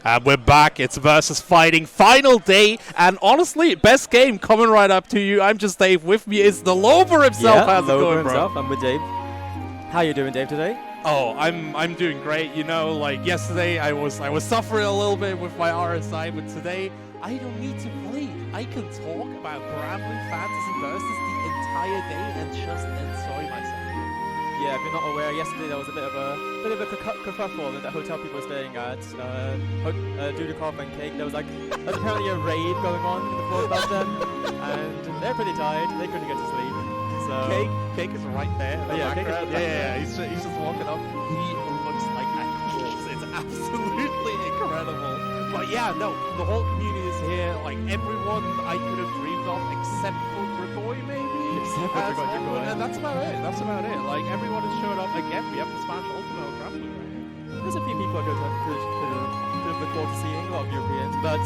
And we're back. It's versus fighting final day, and honestly, best game coming right up to you. I'm just Dave. With me is the Lover himself. Yeah, How's it going, bro? himself. I'm with Dave. How you doing, Dave, today? Oh, I'm doing great. You know, like yesterday, I was suffering a little bit with my RSI, but today I don't need to play. I can talk about Grambling Fantasy versus the entire day and just enjoy myself. Yeah, if you're not aware, yesterday there was a bit of a kerfuffle in the hotel people were staying at. Dudikov and Cake. There was apparently a raid going on in the floor above them, and they're pretty tired. They couldn't get to sleep. So Cake is right there. Yeah. He's just walking up. He looks like a corpse. It's absolutely incredible. But yeah, no, the whole community is here. Like everyone I could have dreamed of, except for Grigoy, maybe. And that's about it. Like everyone has showed up again. We have the Smash Ultimate Grappling right here. there's a few people I could have looked forward to seeing, a lot of Europeans, but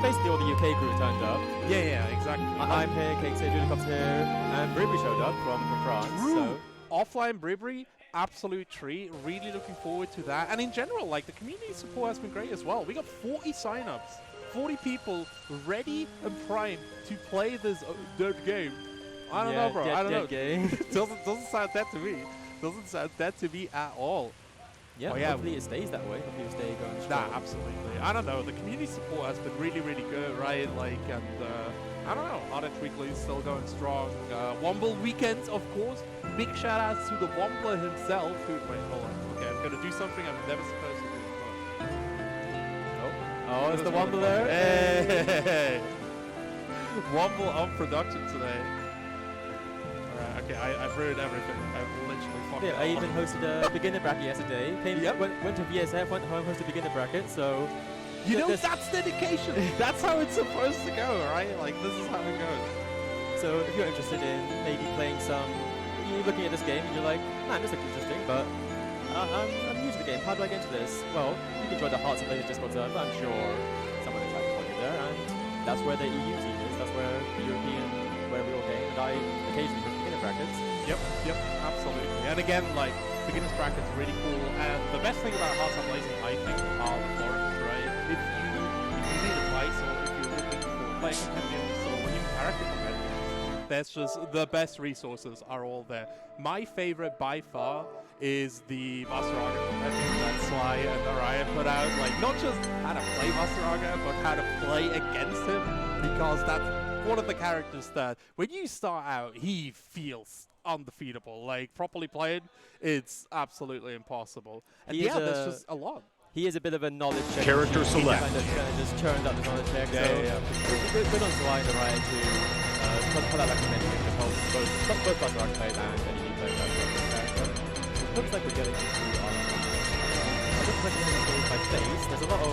basically all the UK crew turned up. Yeah, exactly. I'm here, Cake's here, Dudikov's here, and Bribri showed up from France. So. Offline Bribri, absolute treat. Really looking forward to that. And in general, like the community support has been great as well. We got 40 signups, 40 people ready and primed to play this dead game. I don't know, bro. I don't know. Game. doesn't sound dead to me. Doesn't sound dead to me at all. Yeah, hopefully it stays that way. Hopefully it stay going strong. Nah, absolutely. I don't know. The community support has been really, really good, right? Like, and I don't know. Ardent Weekly is still going strong. Womble weekends, of course. Big shout outs to the Wombler himself. Who? Wait, hold on. Okay, I'm gonna do something I'm never supposed to do. Oh, it's the Womble there. Hey! Womble on production today. Alright, okay, I've ruined everything. I've literally fucked it I even hosted a beginner bracket yesterday. Went to VSF, went home, hosted a beginner bracket, so... You know, that's dedication! That's how it's supposed to go, right? Like, this is how it goes. So, if you're interested in maybe playing some... You're looking at this game and you're like, man, this looks interesting, but I'm new to the game. How do I get into this? Well, you can join the Hearts of Layers Discord server. I'm sure someone will try to plug you there, and that's where the EU team is. That's where the European, where we all game, and I occasionally host beginner brackets. Yep, absolutely. And again, like, beginner's brackets are really cool, and the best thing about Hearts of Blazing, I think, are the forums, right? If you need advice, or if you're looking for playing competitive, or even character competitive, there's just the best resources are all there. My favorite by far is the Master Raga competitive that Sly and Orion put out. Like, not just how to play Master Raga, but how to play against him, because that's one of the characters that, when you start out, he feels undefeatable. Like, properly played, it's absolutely impossible. And yeah, there's just a lot. He is a bit of a knowledge check. Character select. He kind of just churned up the knowledge check. Yeah. Good on Sly and Orion to put out recommending to help both Master Raga players and any new players that looks like we're getting into our... It looks like we're getting into my face. There's a lot of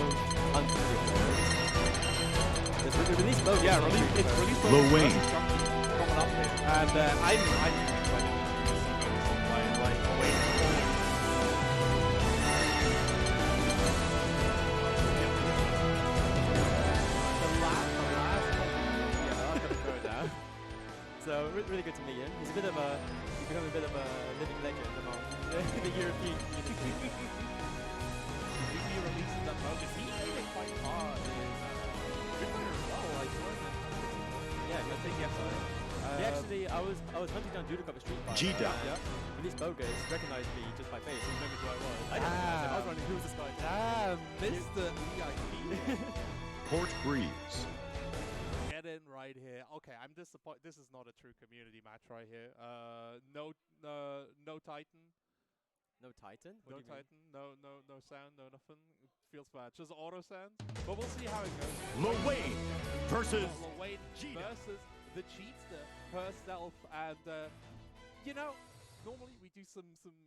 unfamiliar words. There's release mode. Yeah, it's release mode. Low Wayne. Coming up here. And I'm excited to see this play. Like, wait. So really good to meet him. He's become a bit of a living legend among the European community. He released that focus. He made it quite hard. Good player as well. Like, yeah, I think actually, I was hunting down Dudikov at Street Fighter. G-Dot. Released Bogus, recognized me just by face. He remembered who I was. I didn't recognize him. I was wondering who was this guy. Mr. EIP. Port Breeze. Get in right here. Okay, I'm disappointed. This is not a true community match right here. No Titan. No Titan? No Titan. No sound. No nothing. It feels bad. Just auto sound. But we'll see how it goes. Lowain versus Lowain versus the Cheatster herself. And you know, normally we do some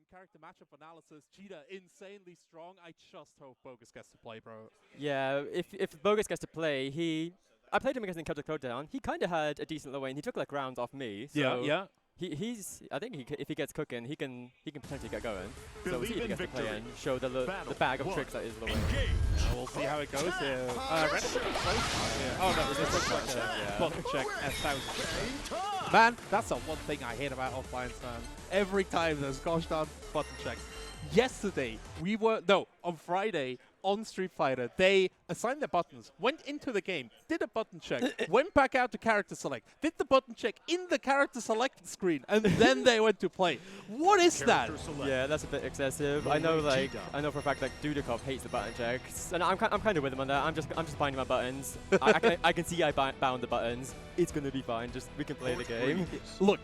character matchup analysis. Cheetah insanely strong. I just hope Bogus gets to play, bro. Yeah, if Bogus gets to play, I played him against Encounter Codedown. He kind of had a decent low lane. He took like rounds off me. So yeah. I think if he gets cooking, he can potentially get going. So we'll see if he gets to play and show the bag of tricks that is low lane. We'll see how it goes here. Oh no, this looks like a button check 1,000. Man, that's the one thing I hate about offline stand. every time those gosh darn button checks. Yesterday, on Friday, on Street Fighter, they assigned their buttons, went into the game, did a button check, went back out to character select, did the button check in the character select screen, and then they went to play. What is that? Yeah, that's a bit excessive. I know for a fact that Dudikov hates the button checks, and I'm kind of with him on that. I'm just binding my buttons. I can see I bound the buttons. It's gonna be fine. We can play the game. Look.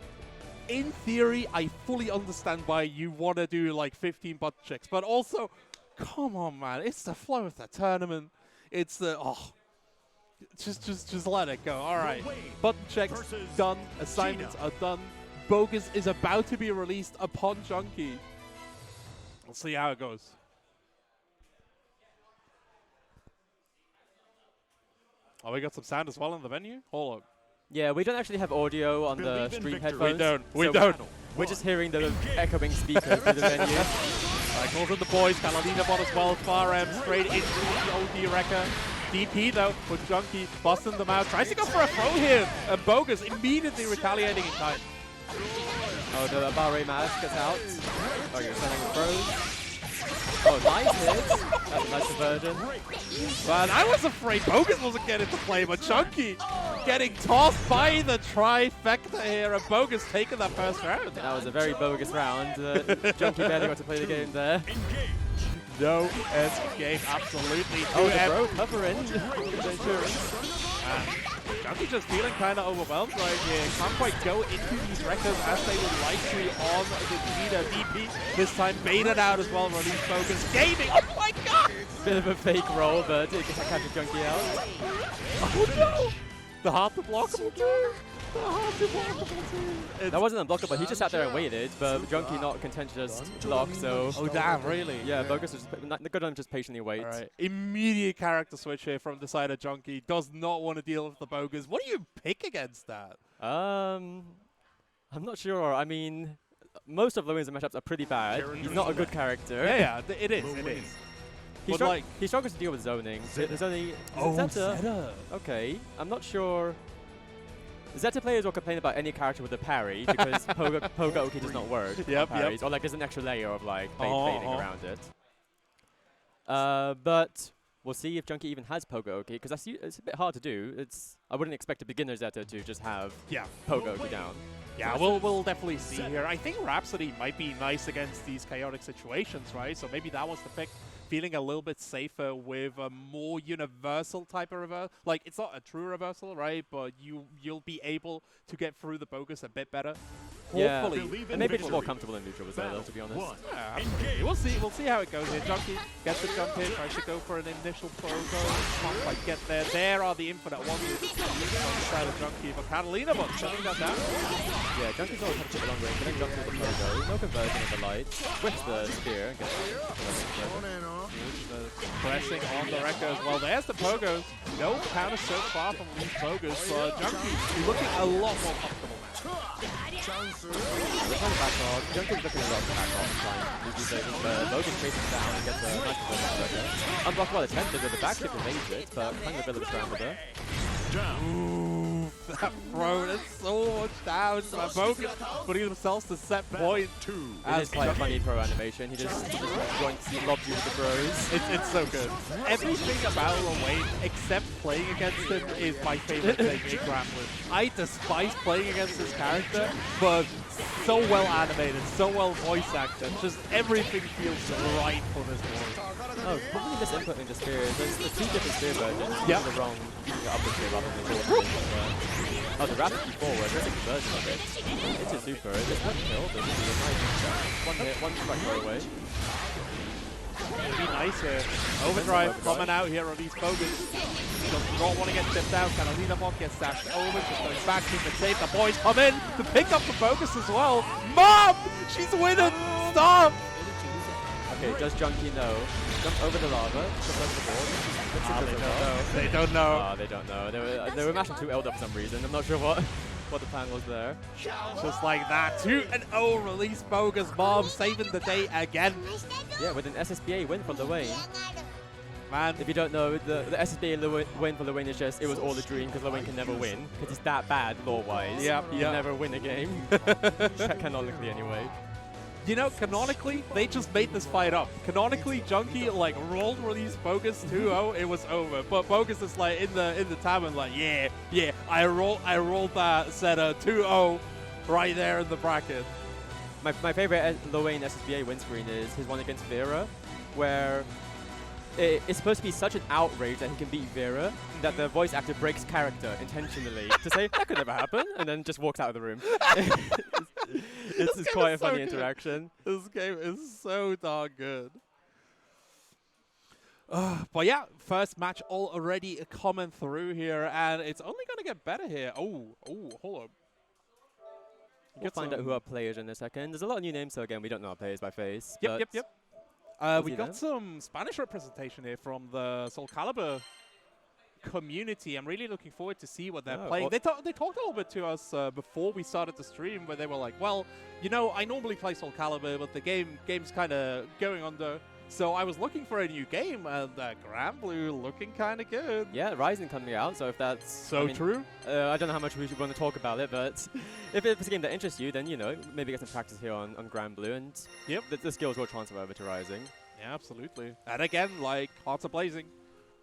In theory, I fully understand why you want to do like 15 button checks, but also, come on, man, it's the flow of the tournament. It's the just let it go. All right, button checks done, assignments are done. Bogus is about to be released upon Junkie. We'll see how it goes. Oh, we got some sound as well in the venue. Hold up. Yeah, we don't actually have audio on the stream headphones. We don't. We're just hearing the echoing speakers through the venue. Calls in the boys, Carolina bot as well, far M, straight into the OD wrecker. DP though, for Junkie, busting them out, tries to go for a throw here, and Bogus immediately retaliating in time. Oh, the Barre mask gets out. Oh, you're sending a throw. Oh, nice hit. That's a nice diversion. Man, I was afraid Bogus wasn't getting to play, but Junkie getting tossed by the trifecta here, and Bogus taking that first round. That was a very bogus round. Junkie barely got to play the game there. No escape, absolutely. Oh, the bro covering. Junkie just feeling kind of overwhelmed right here. Can't quite go into these records as they would like to on the Vita DP. This time baited out as well, release Bogus. Gaming, oh my god! Bit of a fake roll, but it can catch a Junkie out. Oh no! The hard to blockable team! The hard to blockable team! That wasn't unblockable, he just sat there and waited, but Junkie not content to just block, so... Oh damn, really? Yeah, Bogus is good on just patiently wait. Alright, immediate character switch here from the side of Junkie. Does not want to deal with the Bogus. What do you pick against that? I'm not sure. I mean, most of the wins and matchups are pretty bad. He's not a good character. Yeah, it is. He struggles to deal with zoning. There's only Zeta. Okay, I'm not sure. Zeta players will complain about any character with a parry because Poga Oki does not work. Parries, or like there's an extra layer of like baiting around it. But we'll see if Junkie even has Poga Oki because it's a bit hard to do. I wouldn't expect a beginner Zeta to just have Poga Oki down. Yeah, we'll definitely see here. I think Rhapsody might be nice against these chaotic situations, right? So maybe that was the pick. Feeling a little bit safer with a more universal type of reversal. Like, it's not a true reversal, right? But you'll be able to get through the Bogus a bit better. Yeah, hopefully. and maybe it's more comfortable in neutral with Zeta, to be honest. Yeah, absolutely. We'll see how it goes here. Junkie gets the jump in, tries to go for an initial Pogo. Can't quite get there. There are the infinite ones on the side of Junkie, but Catalina but shutting that down. Yeah, Junkie's always had to take a long range, but then jumps with the Pogo. No conversion of the light. Whips the spear and gets pressing on the wrecker as well. There's the Pogos. No counter so far from these Pogos, but Junkie looking a lot more comfortable now. We're trying to back off. Junkie's looking a lot to back off and trying to move these over, but Bogus chases down and gets a nice conversion. Unblockable attempted with the backship evades it, but kind of a bit of a scramble there. Ooh, that throw, that's so much damage. Bogus putting themselves to set point. It is quite a funny pro animation. He just going to lob you with the bros. It's so good. Everything about Wayne except playing against him is my favorite thing in Grappling. I despise playing against this character, but so well animated, so well voice acted. Just everything feels right for this boy. Oh, probably misinputting the spear. There's two different spear versions. Yep. The wrong upper spear rather than the forward. Oh, the rapid forward. There's a conversion of it. It's a super. It's not kill, but it's a nice one hit, one strike throw away. Be nice here. Overdrive coming out here on these Bogus. Does not want to get tipped out. Catalina Bot gets dashed over. Just going back to the save. The boys come in to pick up the Bogus as well. Mom! She's winning! Stop! Okay, does Junkie know? Jump over the lava, jump over the board. They don't know. They don't know. They were mashing 2 Elder for some reason. I'm not sure what the plan was there. Just like that. 2-0 release Bogus. Mom saving the day again. Yeah, with an SSBA win from the Wayne. Man. If you don't know, the SSBA win for Lewin is just, it was all a dream because Lewin can never win. Because he's that bad lore-wise. Yep, He yep. can never win a game. Canonically, anyway. You know, canonically, they just made this fight up. Canonically, Junkie like rolled release Bogus 2-0, it was over. But Bogus is like in the tab and like, yeah, I rolled that set 2-0 right there in the bracket. My favorite Lewin SSBA win screen is his one against Vera, where it's supposed to be such an outrage that he can beat Vera that the voice actor breaks character intentionally to say, that could never happen, and then just walks out of the room. It's quite a funny interaction. This game is so darn good. But yeah, first match already coming through here, and it's only going to get better here. Oh, hold up. We'll find out who our players in a second. There's a lot of new names, so again, we don't know our players by face. Yep. We see got that. some Spanish representation here from the Soul Calibur community. I'm really looking forward to see what they're playing. They talked a little bit to us before we started the stream, where they were like, well, you know, I normally play Soul Calibur, but the game's kind of going under. So I was looking for a new game, and Grand Blue looking kind of good. Yeah, Rising coming out, so if that's... True. I don't know how much we should want to talk about it, but if it's a game that interests you, then, you know, maybe get some practice here on Grand Blue, and the skills will transfer over to Rising. Yeah, absolutely. And again, like, Hearts are Blazing.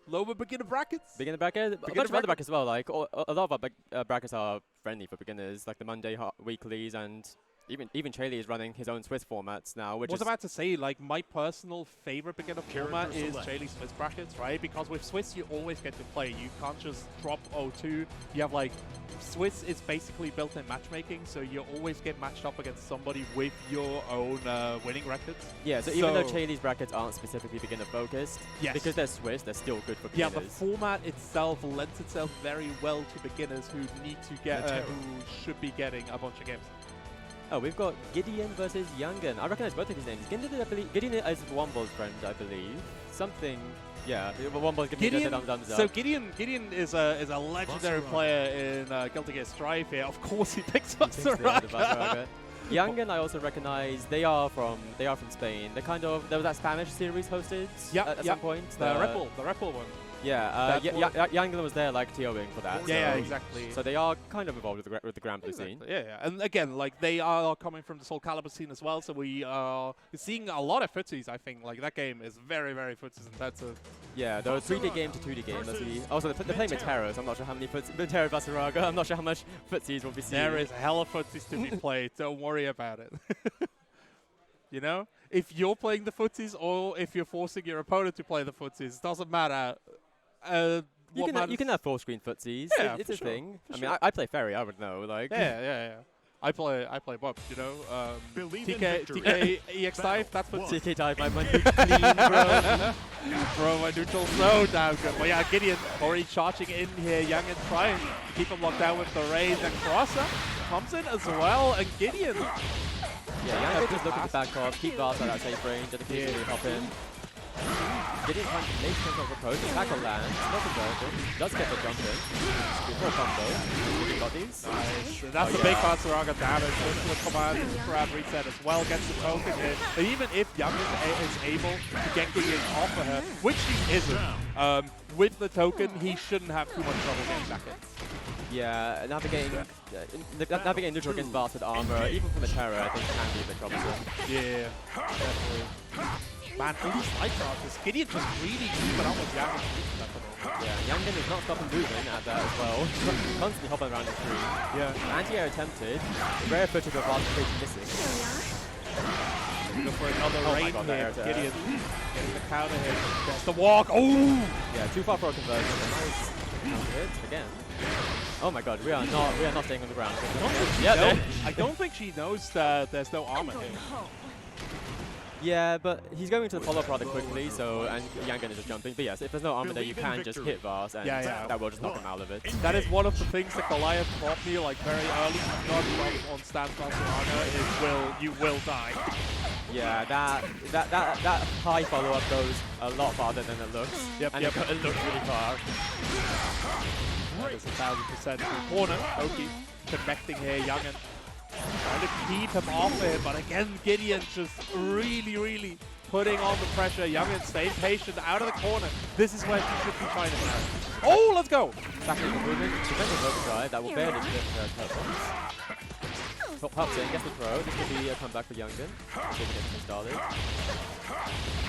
Lower beginner brackets. Beginner bracket, a bunch of other brackets as well. Like a lot of our brackets are friendly for beginners, like the Monday weeklies, and even Chaley is running his own Swiss formats now. Which I was about to say, like, my personal favorite beginner format is Chaley's Swiss brackets, right? Because with Swiss, you always get to play. You can't just drop 0-2. You have like Swiss is basically built-in matchmaking, so you always get matched up against somebody with your own winning records. Yeah, so even though Chaley's brackets aren't specifically beginner-focused, because they're Swiss, they're still good for beginners. Yeah, the format itself lends itself very well to beginners who need to get, who should be getting a bunch of games. Oh, we've got Gideon versus Youngen. I recognize both of his names. Gideon is Womble's friend, I believe. Something... Yeah, Womble's giving me the thumbs up. So Gideon is a legendary player in Guilty Gear Strive here. Of course he picks up Soraka. Youngen I also recognize. They are from Spain. They kind of... There was that Spanish series hosted at some point. The Repel one. Yeah, Youngen was there like TOing for that. Yeah, exactly. So they are kind of involved with the Grand Blue scene. Yeah, and again, like they are coming from the Soul Calibur scene as well. So we are seeing a lot of footsies. I think like that game is very, very footsies intensive. Yeah, there was 3D game to 2D game. Also, they're playing Metero, so I'm not sure how many Metero versus Raga. I'm not sure how much footsies will be seen. There is hella footsies to be played. Don't worry about it. You know, if you're playing the footsies or if you're forcing your opponent to play the footsies, doesn't matter. You can have full screen footsies. Yeah, it's a thing. I mean, I play Ferry. I would know. Like yeah. I play Bob. You know, TK EX5. That's what TK type. My clean, bro. Bro, my neutral so damn good. But yeah, Gideon already charging in here. Youngen trying to keep him locked down with the raise, and Crosser comes in as well, and Gideon. Yeah, Youngen just looking to back off, keep Vars at that safe range, and occasionally hop in. Gideon trying to make sense of approach, tackle lands, not converted, does get the jump in. Before combo, we got these. Nice. That's the big part Soraka damage. Goes to the command grab reset as well, gets the token in. And even if Youngen is able to get Gideon off of her, which he isn't, with the token, he shouldn't have too much trouble getting back in. Yeah, navigating neutral against Vars with armor, even from the Terror, I think can be a bit troublesome. Yeah, definitely. Man, all these light charges, Gideon just really keeping up with Youngen. Yeah, Youngen is not stopping moving at that as well. Constantly hopping around the screen. Yeah. Anti-air attempted. Rare footage of Vars missing. Go for another raid here. Gideon getting the counter hit. Gets the walk. Oh! Yeah, too far for a conversion. Nice counter hit again. Oh my god, we are not staying on the ground. I don't think she knows that there's no armor here. Yeah, but he's going to the follow-up rather quickly, so, and Youngen is just jumping. But yes, if there's no armor there, you can just hit Vars, and that will just knock him out of it. That is one of the things that Goliath taught me, like, very early, not on Stance Barcelona, is you will die. Yeah, that high follow-up goes a lot farther than it looks, and it looks really far. That is 1000% corner. Oki connecting here, Youngen. Trying to keep him off it, but again, Gideon just really putting on the pressure. Youngin staying patient out of the corner. This is where he should be fighting now. Oh, let's go! Tackling the movement, defensive overdrive, that will barely get turtles. Pops in, gets the throw. This could be a comeback for Youngin. See if he gets started.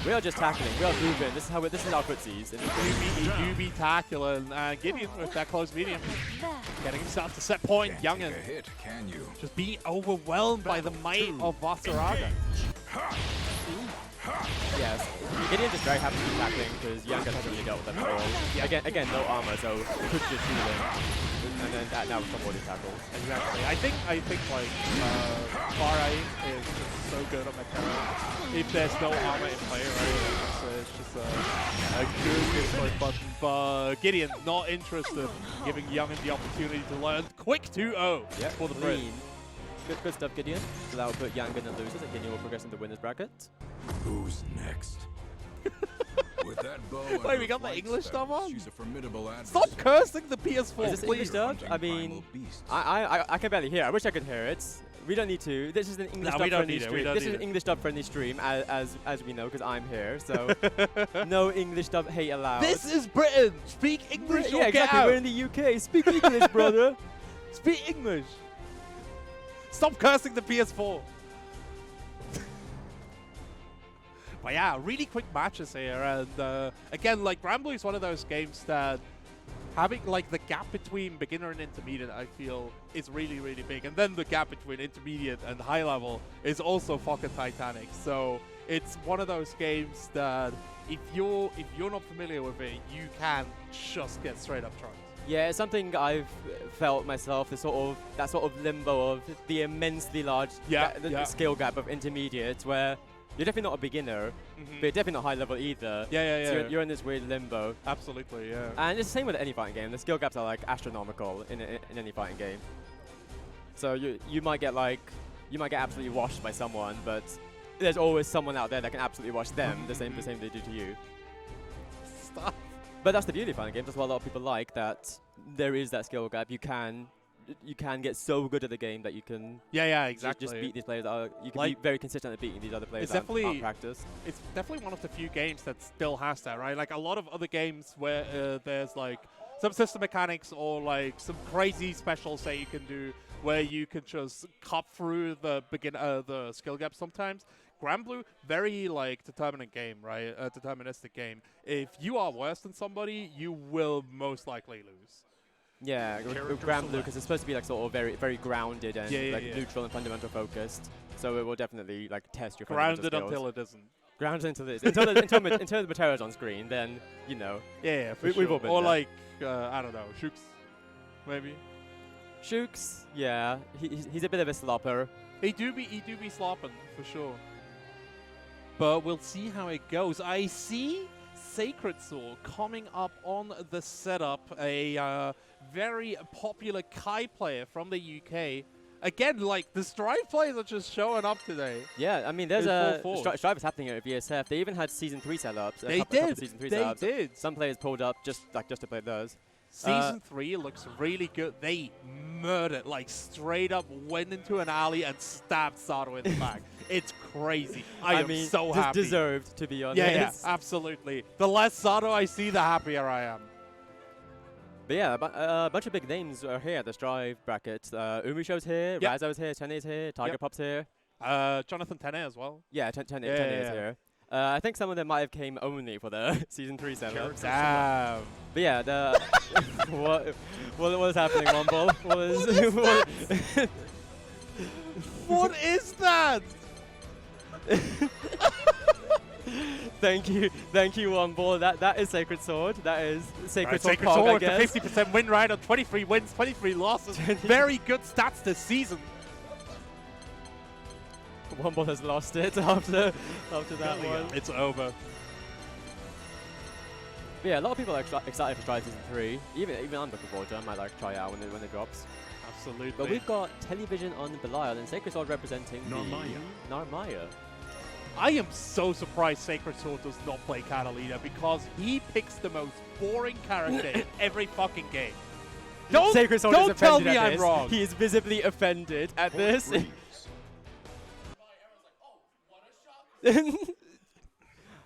We are just tackling, we are moving. This is how this is our footsies. You do be tackling. Gideon with that close medium. Getting himself to set point. Youngin just being overwhelmed by the might of Vasaraga. Yes, Gideon just very happy to be tackling because Youngin hasn't really dealt with them at all. Yeah. Again, no armor, so could just shoot him. And then now somebody tackles. Exactly. I think like far aim is just so good on Matera. If there's no armor in play, right? It's just a good choice button. But Gideon not interested, giving Youngin the opportunity to learn. Quick 2-0 for the Brit. Good stuff, Gideon. So that will put Youngin in losers, and Gideon will progress in the winners bracket. Who's next? With that bow. Wait, we got the English dub on? She's a formidable adversary. Stop cursing the PS4, Is this English dub? I mean, I can barely hear. I wish I could hear it. We don't need to. This is an English dub friendly stream. This is an English dub friendly stream, as we know, because I'm here. So no English dub hate allowed. This is Britain. Speak English. Yeah, exactly. We're in the UK. Speak English, brother. Speak English. Stop cursing the PS4. But yeah, really quick matches here, and again, like Granblue is one of those games that having like the gap between beginner and intermediate, I feel, is really, really big, and then the gap between intermediate and high level is also fucking titanic. So it's one of those games that if you're not familiar with it, you can just get straight up trucked. Yeah, it's something I've felt myself, that sort of limbo of the immensely large the skill gap of intermediate, where you're definitely not a beginner, but you're definitely not high level either. Yeah. So you're in this weird limbo. Absolutely, yeah. And it's the same with any fighting game. The skill gaps are like astronomical in any fighting game. So you might get absolutely washed by someone, but there's always someone out there that can absolutely wash them the same they do to you. Stop. But that's the beauty of fighting games. That's what a lot of people like, that there is that skill gap. You can get so good at the game that you can exactly. just beat these players. You can be very consistent at beating these other players that aren't practiced. It's definitely one of the few games that still has that, right? Like a lot of other games where there's like some system mechanics or like some crazy specials that you can do where you can just cut through the the skill gap sometimes. Granblue, very like determinant game, right? Deterministic game. If you are worse than somebody, you will most likely lose. Yeah, Granblue, because it's supposed to be like sort of very, very grounded and neutral and fundamental focused. So it will definitely like test your grounded fundamental skills. Until it isn't. Grounded until it is. until the Matera's on screen, then you know. Yeah, for sure. We've all been or there. like I don't know, Shooks, maybe. Shooks, yeah, he's a bit of a slopper. He do be slopping for sure. But we'll see how it goes. I see Sacred Sword coming up on the setup, a very popular Kai player from the UK. Again, like the Strive players are just showing up today. Yeah, I mean, there's Strive is happening here at VSF. They even had Season 3 setups. They did. Some players pulled up just to play those. Season 3 looks really good. They murdered, like straight up went into an alley and stabbed Sato in the back. It's crazy. I mean, so happy. Deserved, to be honest. Yeah, absolutely. The less Sato I see, the happier I am. But yeah, a bunch of big names are here at the Strive bracket. Umisho's here, Razo's here, Tene's here, Tiger Pop's here. Jonathan Tene as well. Yeah, Tene is here. I think some of them might have came only for the Season 3 setup. Damn. But yeah, what was happening, Womble? What is that? Thank you, Womble. That is Sacred Sword. That is Sacred Sword. Sacred Sword, the 50% win rate on 23 wins, 23 losses. Very good stats this season. Womble has lost it after that one. It's over. But yeah, a lot of people are excited for Strive Season 3. Even I'm looking forward to it. I might like try it out when it drops. Absolutely. But we've got Television on Belial and Sacred Sword representing Narmaya. I am so surprised Sacred Sword does not play Catalina because he picks the most boring character in every fucking game. Don't tell me I'm wrong. He is visibly offended at this.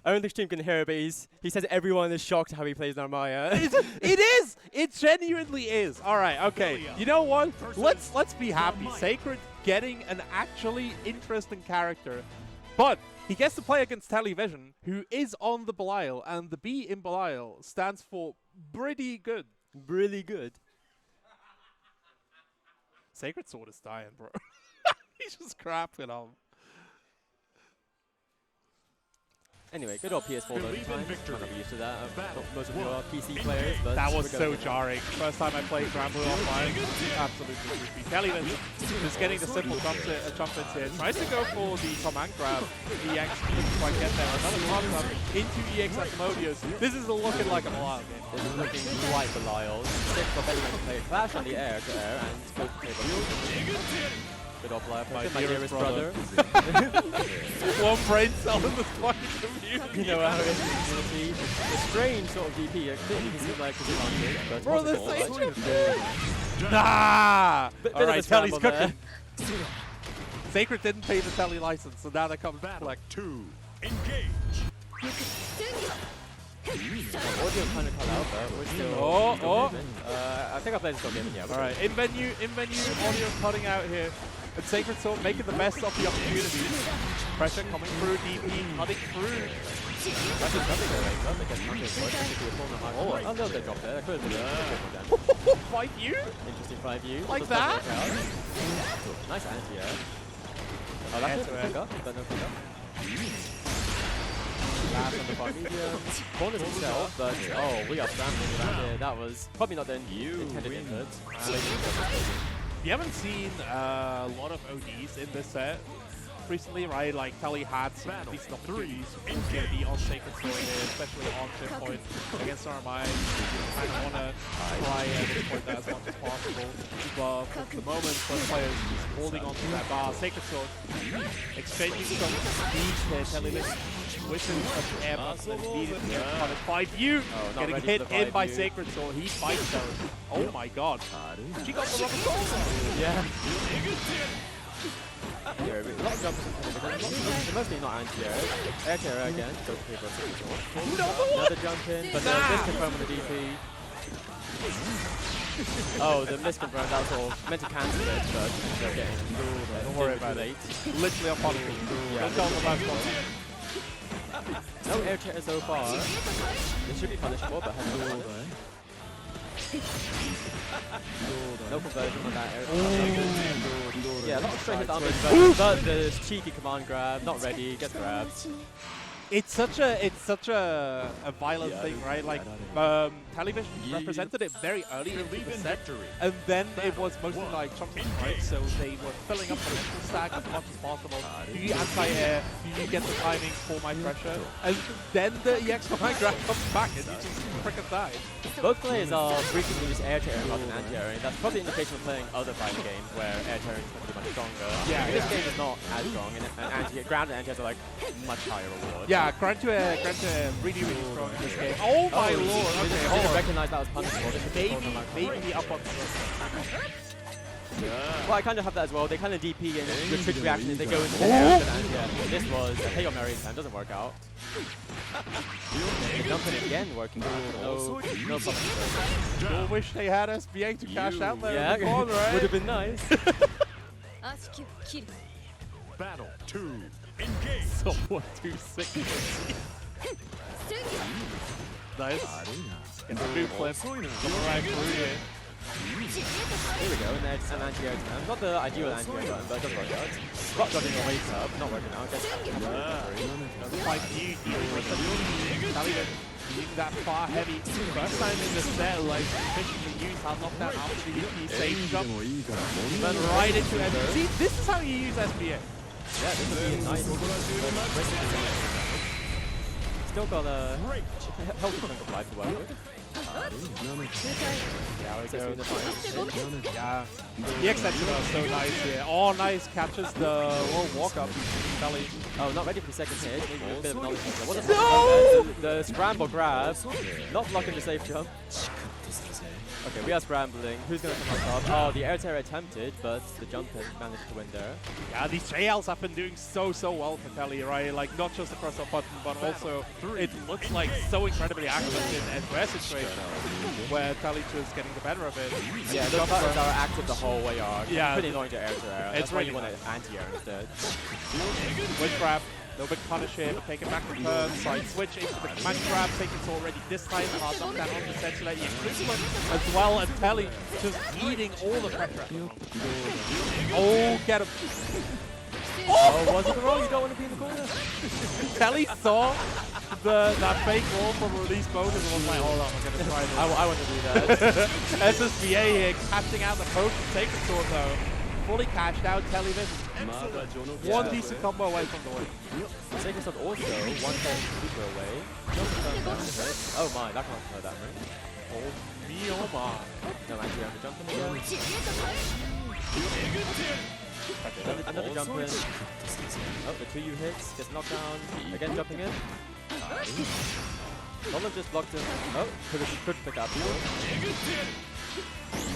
I don't think stream can hear it, but he says everyone is shocked how he plays Narmaya. It is! It genuinely is. All right, okay. You know what? Let's be happy. Sacred getting an actually interesting character. But he gets to play against Television, who is on the Belial, and the B in Belial stands for pretty good. Really good. Sacred Sword is dying, bro. He's just crapping on. Anyway, good old PS4 loading Believe in time. victory. I'm not used to that. Battle Most of you one. are PC players, but That was we're so gonna- jarring. First time I played Granblue offline, absolutely creepy. Television just getting the simple jumps in here. Tries to go for the command grab. EX couldn't quite get there. Another pass up into EX Asmodeus. This is looking like a Belial game. This is looking quite Belial. Stick for anyone to play a clash on the air to air and go to table. Good old Belial My player, my dearest dearest brother. One brain cell in this fucking community. You know how it is in the community. The strange sort of DP. It clearly can seem like disadvantage, but Bro, the possible. Sacred. Nah! Bit of a Alright, Telly's scramble there. cooking. Sacred didn't pay the Telly license, so now they come back. Battle 2. Engage. Audio kind of cut out, but we're still. Oh, still oh. moving. I think I played this game, yeah. Alright, in venue, audio cutting out here. And Sacred Sword making the best of the opportunity. Pressure coming through, DP cutting through. That's nothing there, right? Nothing gets nothing. Oh, a little bit drop there. That could have been a good 5U? interesting 5U. Like Just that? doesn't work out. Nice anti-air. Oh, that's it. Pick up, but no pick up. Last on the far medium. Corners himself, but oh, we are scrambling around here. That was probably not the intended input. We haven't seen a lot of ODs in this set recently, right? Like Telly had some decent opportunities to be on Sacred Sword here, especially on chip point against Narmaya. You kind of want to try and exploit that as much as possible. But for the moment, both players just holding on to that bar. Sacred Sword exchanging some speed here. Telly wishing of air bumps and immediately coming 5U, getting hit in by Sacred Sword. He fights though. Oh my god. She got the rubber sword. Yeah. Yeah, a lot of jumpers in television, mostly not anti-air. Air-to-air again, go for people. Another jump in, but misconfirm on the DP. Oh, the misconfirm, that was all meant to cancel it, but they're getting Don't worry about it. Literally a punishment. Yeah, Don't tell them the last one. no air-to-air so far. This should be punishable, but has no punished. No conversion on that air. Yeah, a lot of straight hit damage, but the cheeky command grab, not ready, gets grabbed. It's such a violent thing, right? Like Television represented it very early in the set, and then it was mostly like chunking, right? So they were filling up the mental stack as much as possible. Do you anti-air? Do you get the timing for my pressure? And then the EX command grab comes back, and you just freaking die. Both players are frequently use air-to-air rather than anti-airing. That's probably an indication of playing other fighting games where air-to-airing is going to be much stronger. Yeah, This game is not as strong, and ground and anti-airs are like much higher reward. Yeah, Grant to really strong in this game. Oh my lord! Okay, hold on. Recognize that was punishable. Maybe the up on. Well, I kind of have that as well. They kind of DP and the trick reaction is they go into the air. And yeah, this was a Hail Mary time, doesn't work out. Jumping again, working out. No problem. Sure wish they had SBA to cash out there in the corner, right? Would have been nice. Battle 2. Engage. So 1-2-6. Nice. Get the boot flip. Coming right through here. Here we go, and there's an anti-air time. Not the ideal anti-air button, but it does work out. Rock dodging the weight up, not working out. The 5U dealing with the Taliban using that far heavy. First time in the set, like efficiently used our knockdown after the EP safe jump. Then right into SBA. See, this is how you use SBA. Yeah, this would be nice. Still got a healthy chunk of life to work with. Yeah, we're just doing the final. Yeah. The extension was so nice here. Oh, nice. Catches the walk up. Telly. Oh, not ready for the second hit. Maybe a bit of knowledge. There wasn't the scramble grab. Not blocking the safe jump. Okay, we are scrambling. Who's going to come on top? Oh, the air terror attempted, but the jumper managed to win there. Yeah, these JLs have been doing so well for Telly, right? Like, not just the cross-up button, but also it looks like so incredibly active in S situations where Telly just getting the better of it. Yeah, those buttons are active the whole way arc. Yeah. Pretty annoying to air to air. That's why really you want nice. an anti-air instead. Witch grab, a little bit punish here, but take it back to turn, side switch into the command grab, taking it already this time, hard knock down on the essentially the equivalent as well, and Telly just eating all the pressure. Oh, get him. Oh, was it the wrong? You don't want to be in the corner? Telly saw that fake wall from release bonus and was like, hold on, I'm going to try this. I want to do that. SSBA here, catching out the poke from Sacred Sword though. Fully cashed out television. One decent combo away from the win. Sacred Sword also one turn super away. Oh my, that can't hurt that much. Oh me, oh my. No anti-air to jump in again. Another jump in. Oh, the 2U hits, gets knocked down. Again jumping in. Womble just blocked him. Oh, could pick up.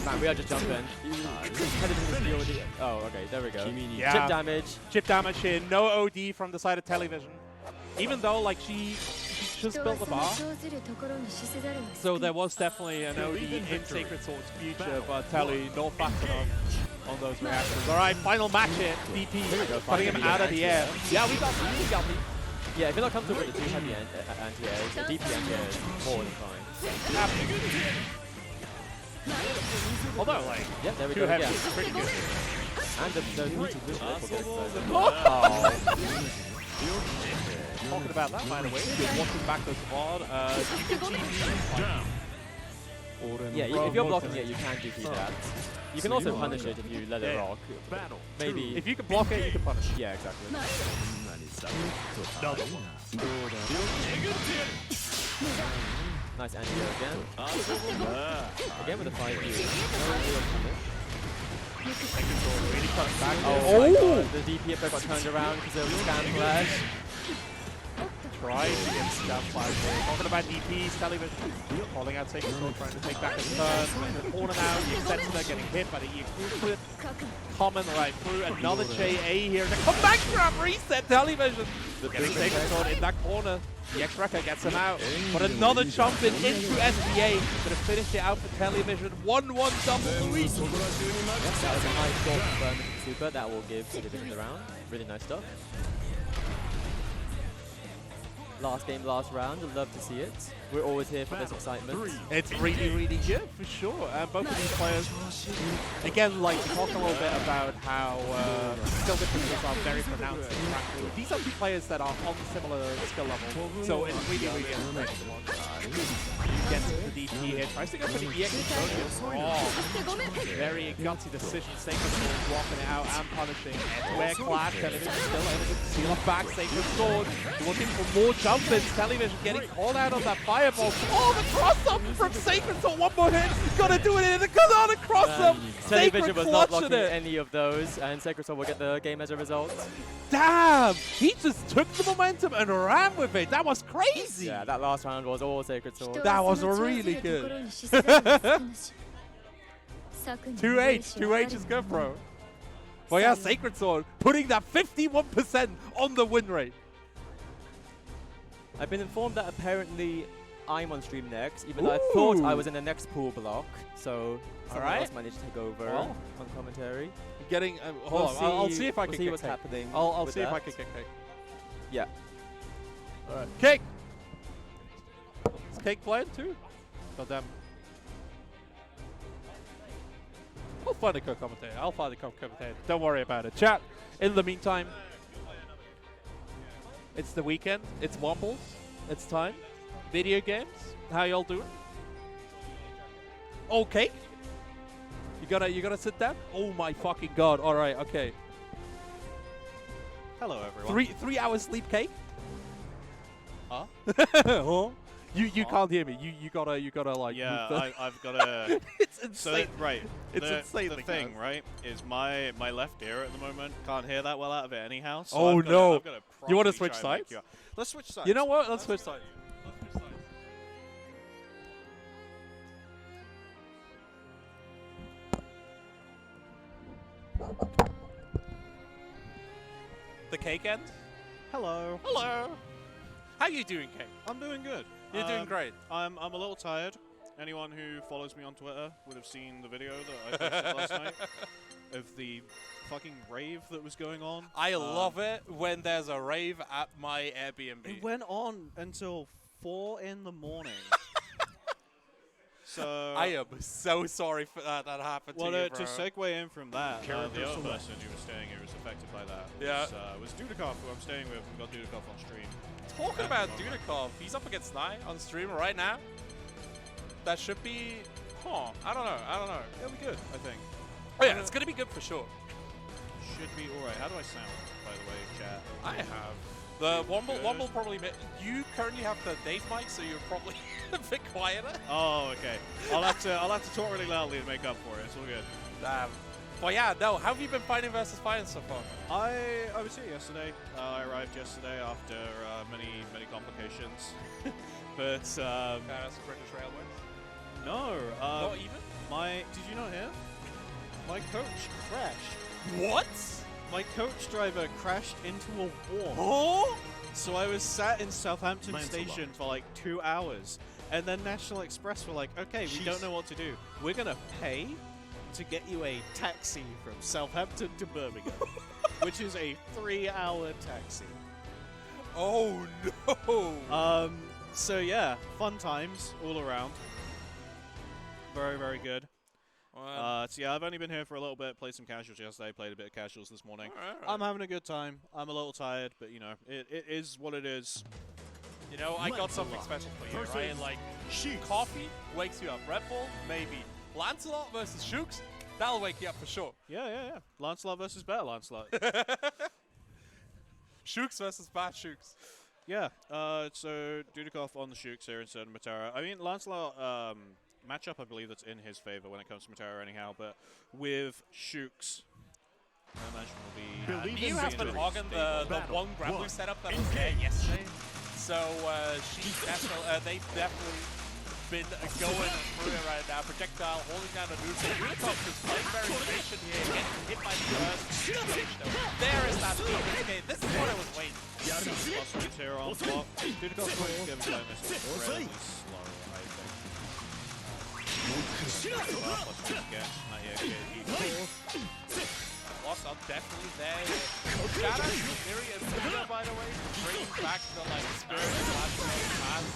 Man, we are just jumping. Oh, okay, there we go. Yeah. Chip damage. Chip damage here, no OD from the side of television. Even though like she just built the bar. So there was definitely an OD in Sacred Sword's future, but Telly not fast enough on those reactions. Alright, final match here. DP putting him out of the air. Yeah, we got me. Yeah, if you're not comfortable with the 2 heavy anti-airs, the DP anti-air is more than fine. Although, like, yeah, there we too go. heavy Yeah. is pretty good. And the meaty vision will get exploded. Talking about that, by the way, you're walking back this VOD. You can GB. Yeah, if you're blocking it, you can DP that. You can also punish it if you let it rock. Maybe. If you can block it, you can punish it. Yeah, exactly. Nice anti-air again. Again with a 5U. No real punish. Really cutting back. Oh! The DP effect got turned around because there was Scan Flash. Trying to get Scan Flash here. Talking about DPs, television. Calling out Sacred Sword, trying to take back his turn. In the corner now, the Extensor getting hit by the EX clip. Common right through. Another JA here. The comeback grab reset television. Getting Sacred Sword in that corner. The X-Wrecker gets him out. But another jump in into SBA. Gonna finish it out for television. 1-1 double Luis. That was a nice goal from Super. That will give Television the round. Really nice stuff. Last game, last round. I'd love to see it. We're always here for this excitement. It's really good, for sure. And both of these players, again, like, we talked a little bit about how skill differences are very pronounced in Practice. These are two players that are on similar skill level, so it's really entertaining to watch. Gets the DP here, tries to go for the EX explosion. Oh, very gutsy decision. Sacred Sword blocking it out and punishing. Where Clash, Television still able to seal off back. Sacred Sword looking for more jump-ins. Television getting called out on that fireball. Oh, the cross-up from Sacred Sword. One more hit. Gotta do it in the Kanana cross-up. Television was not clutching blocking it. any of those, and Sacred Sword will get the game as a result. Damn! He just took the momentum and ran with it. That was crazy. Yeah, that last round was all Sacred Sword. That was really good. 2H is good, bro. Well, yeah, Sacred Sword putting that 51% on the win rate. I've been informed that apparently I'm on stream next, even though I thought I was in the next pool block. So someone else managed to take over on commentary. Getting, hold on, I'll see if I can see kick what's Cake. happening. I'll with see if that. I can kick Cake. Yeah. Alright. Cake! Is Cake playing too? Goddamn. I'll find a co-commentator. I'll find a co-commentator. Don't worry about it. Chat, in the meantime, it's the weekend. It's Wombles. It's time. Video games. How y'all doing? Oh, Cake? You gotta sit down? Oh my fucking god. Alright, okay. Hello everyone. 3 hours sleep, Cake? Huh? Huh? You can't hear me. You gotta like. Yeah, move the I've got to. it's So insane. right, It's the insanely thing, close. right, is my left ear at the moment can't hear that well out of it anyhow. So Oh, I've gotta, no. I've gotta You wanna properly switch try and make sides? you out. Let's switch sides. You know what? Let's switch sides. The cake end? Hello. Hello! How you doing, Cake? I'm doing good. You're doing great. I'm a little tired. Anyone who follows me on Twitter would have seen the video that I posted last night of the fucking rave that was going on. I love it when there's a rave at my Airbnb. It went on until 4 in the morning. So I am so sorry for that happened to you, bro. to segue in from that, the Character other select. person who was staying here was affected by that. Yeah. Was Dudikov, who I'm staying with. We got Dudikov on stream. Talking about Dudikov, he's up against Nye on stream right now. That should be, I don't know. It'll be good, I think. Oh yeah, it's gonna be good for sure. Should be alright. How do I sound, by the way, chat? I have. The Womble Good. probably, you currently have the Dave mic, so you're probably a bit quieter. Oh, okay. I'll have to talk really loudly to make up for it. It's all good. But yeah, no, how have you been fighting versus fighting so far? I was here yesterday. I arrived yesterday after many complications. But British Railways? no. Not even? Did you not hear? My coach crashed. What? My coach driver crashed into a wall. Oh? So I was sat in Southampton Lancelot. Station for like 2 hours, and then National Express were like, "Okay, we don't know what to do. We're gonna pay to get you a taxi from Southampton to Birmingham, which is a 3-hour taxi." Oh no! So yeah, fun times all around. Very, very good. So yeah, I've only been here for a little bit, played some casuals yesterday, played a bit of casuals this morning. Alright. I'm having a good time. I'm a little tired, but you know, it is what it is. You know, I got something special for you, right? Like, coffee wakes you up. Red Bull, maybe. Lancelot versus Shooks, that'll wake you up for sure. Yeah. Lancelot versus better Lancelot. Shooks versus bad Shooks. Yeah, so Dudikov on the Shooks here instead of Matara. I mean, Lancelot, matchup, I believe that's in his favor when it comes to Matara anyhow, but with Shooks, I imagine will be... Miu has been hogging the one grappling setup that was there yesterday. So they've definitely been going through it right now. Projectile holding down the neutral. Dudikov just playing very patient here, getting hit by the first stage though. There is that okay, this is what I was waiting. Plus here on block. Dudikov's going to give him this incredibly slow, I think. Plus again, not yet good. Lost up definitely there. Shout out to Miri and Buddha, by the way, for bringing back the spirit of last past.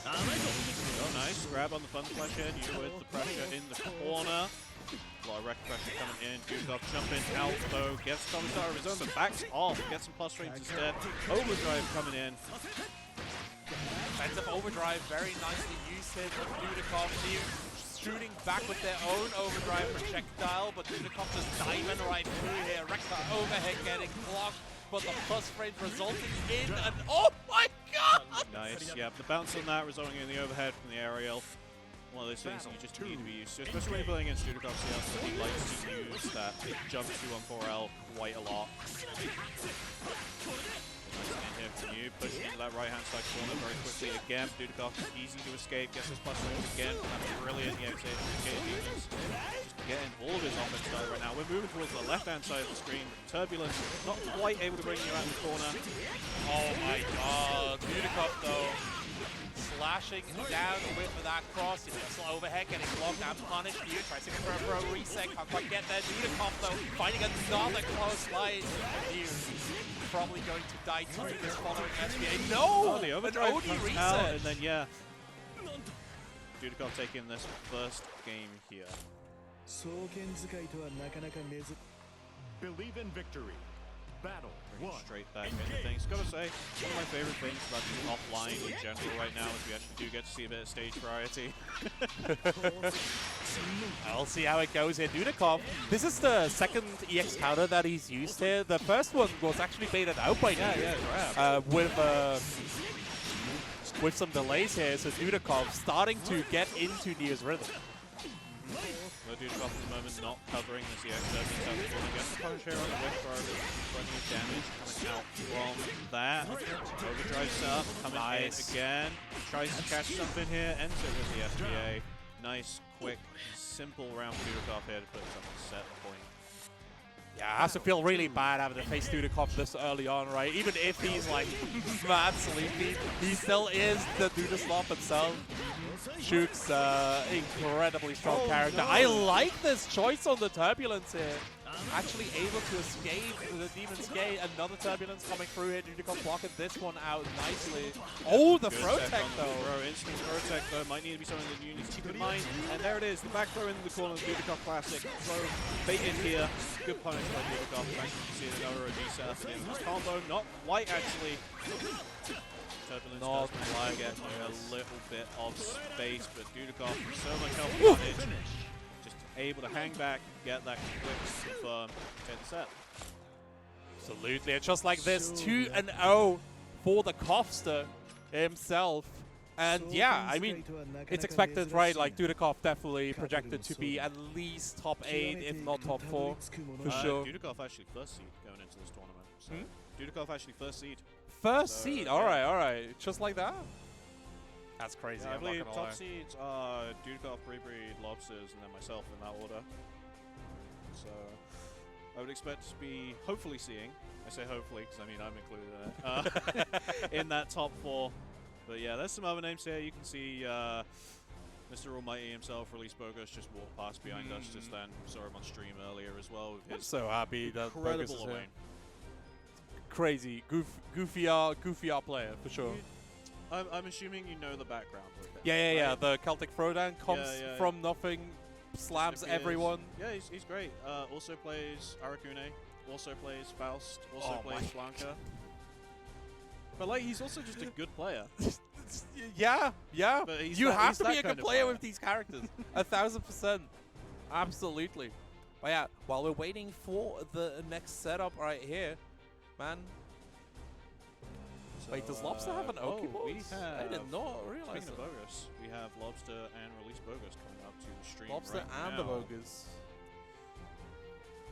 Oh, nice. Grab on the Fun Flash in, you with the pressure in the corner. A lot of wreck pressure coming in. Dudikov jumping out though, gets Commissar of his own, but backs off, gets some plus frames instead. Overdrive coming in. Defensive overdrive, very nicely used here from Dudikov here. Shooting back with their own overdrive projectile, but Dudikov just diving right through here. Recta overhead getting blocked, but the plus frames resulting in an oh my god! Nice, yeah, the bounce on that resulting in the overhead from the aerial. One of those things that you just need to be used to, especially when you're playing against Dudikov CL, so he likes to use that jump 2-on-4L quite a lot. Nice in here from you, pushing into that right-hand side corner very quickly again. Dudikov easy to escape, gets his plus frames again. That's brilliant, yeah, just getting all of his offense started right now. We're moving towards the left-hand side of the screen. Turbulence not quite able to bring you out of the corner. Oh my god, Dudikov though. Slashing down with that cross, slow overhead, getting blocked and punished here. Tries to go for a reset, can't quite get there. Dudikov though, finding another close line. Here, probably going to die to this following SBA. No! Oh, the overdrive OD comes reset. out, and then yeah. Dudikov taking this first game here. Believe in victory. Battle Bring 1. it straight back into things. Gotta say, one of my favorite things about the offline in general right now is we actually do get to see a bit of stage variety. I'll see how it goes here. Dudikov, this is the second EX counter that he's used here. The first one was actually baited out by with some delays here. So Dudikov starting to get into Nia's rhythm. Well, Dudikov at the moment not covering this EX Derby. Gets the punch here on the whip for plenty of damage coming out from that. Overdrive setup coming in again. Tries to catch something here. Ends it with the SBA. Nice, quick, simple round for Dudikov here to put something set point. Yeah, I have to feel really bad having to face Dudikoff this early on, right? Even if he's like mad sleepy, he still is the Dudeslop himself. Shook's incredibly strong character. No. I like this choice on the Turbulence here. Actually able to escape the Demon's Gate. Another Turbulence coming through here. Dudikoff blocking this one out nicely. Oh, the Good throw tech tech on the though. Throw. Instant throw tech though might need to be something that you need to keep in mind. And there it is, the back throw into the corner of the Dudikoff Classic. Throw baited here. Good punish by Dudikoff. Nice to see another OG setup in this combo. Not quite actually. Turbulence Not does fly again a little bit of space, but Dudikoff so much health advantage. Just able to hang back, get that quick confirm, take the set. Absolutely, and just like this, 2-0 for the Kofster himself. And yeah, I mean, it's expected, right? Like Dudikoff definitely projected to be at least top 8, if not top 4, for sure. Dudikoff actually first seed going into this tournament. So Dudikoff actually first seed. First seed, all right, just like that. That's crazy. Yeah, I I'm not believe gonna top lie. seeds are Dudikoff, Breed, Lobsters, and then myself in that order. So I would expect to be hopefully seeing. I say hopefully because I mean I'm included in it in that top 4. But yeah, there's some other names here. You can see Mr. Almighty himself, Release Bogus, just walked past behind us just then. Saw him on stream earlier as well with I'm his so happy that Bogus is incredible here. lane. Crazy, goofier player for sure. I'm assuming you know the background with him. Yeah. right? The Celtic Throwdown comes Yeah. from nothing, slams If he is. everyone. Yeah, he's great. Also plays Arakune. Also plays Faust. Also Oh my plays Blanca. But like, he's also just a good player. Yeah. But he's You that- have he's to be that a kind good of player player. with these characters. 1000%. Absolutely. But yeah, while we're waiting for the next setup right here, man. So, Wait, does Lobster have an Oki board? we I did have- not realize Speaking that. of Bogus, we have Lobster and Release Bogus coming up to the stream Lobster right and now. the Bogus.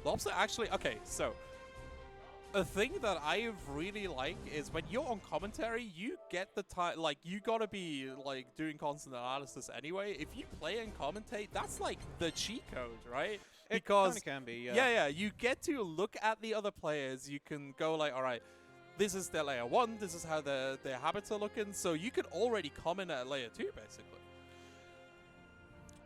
Lobster actually, okay, so a thing that I really like is when you're on commentary, you get the time, like, you gotta be, like, doing constant analysis anyway. If you play and commentate, that's, like, the cheat code, right? It Because, kinda can be, yeah, you get to look at the other players. You can go, like, all right, this is their layer 1, this is how their habits are looking, so you can already comment at layer 2, basically.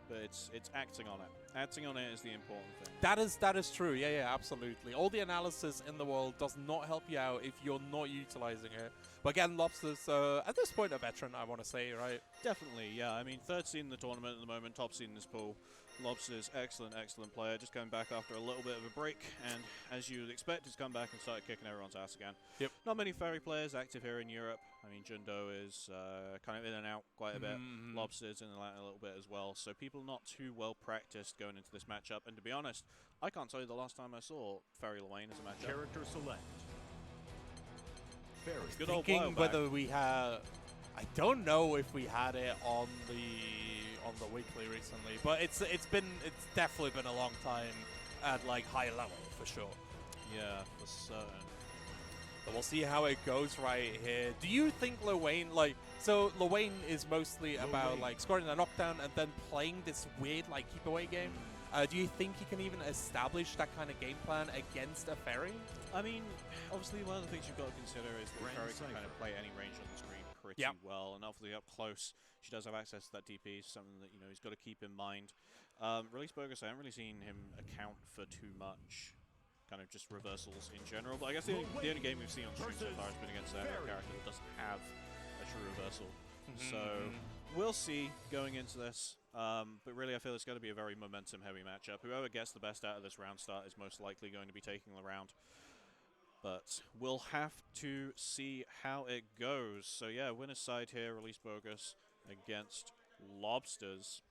But it's acting on it. Acting on it is the important thing. That is true. Yeah, absolutely. All the analysis in the world does not help you out if you're not utilizing it. But again, Lobster's at this point a veteran, I want to say, right? Definitely, yeah. I mean, 3rd seed in the tournament at the moment, top seed in this pool. Lobster's excellent player. Just coming back after a little bit of a break, and as you would expect, he's come back and started kicking everyone's ass again. Yep. Not many Ferry players active here in Europe. I mean, Jundo is kind of in and out quite a bit. Lobster's in and out a little bit as well. So people not too well practiced going into this matchup. And to be honest, I can't tell you the last time I saw Ferry Lwane as a matchup. Character select. Fairy. Good old Thinking while back. whether we had, I don't know if we had it on the weekly recently, but it's definitely been a long time at like high level for sure. Yeah, for certain. But we'll see how it goes right here. Do you think Lwane, like, so Lwane is mostly about like scoring a knockdown and then playing this weird like keep away game? Do you think he can even establish that kind of game plan against a Ferry? I mean, obviously one of the things you've got to consider is that Ferry can kind of play any range on the screen pretty well, and obviously up close, she does have access to that DP, something that, you know, he's got to keep in mind. Release Bogus, I haven't really seen him account for too much kind of just reversals in general, but I guess the only game we've seen on stream so far has been against a character that doesn't have a true reversal. So we'll see going into this, but really I feel it's going to be a very momentum-heavy matchup. Whoever gets the best out of this round start is most likely going to be taking the round. But we'll have to see how it goes. So yeah, winner's side here, Release Bogus against Lobsters.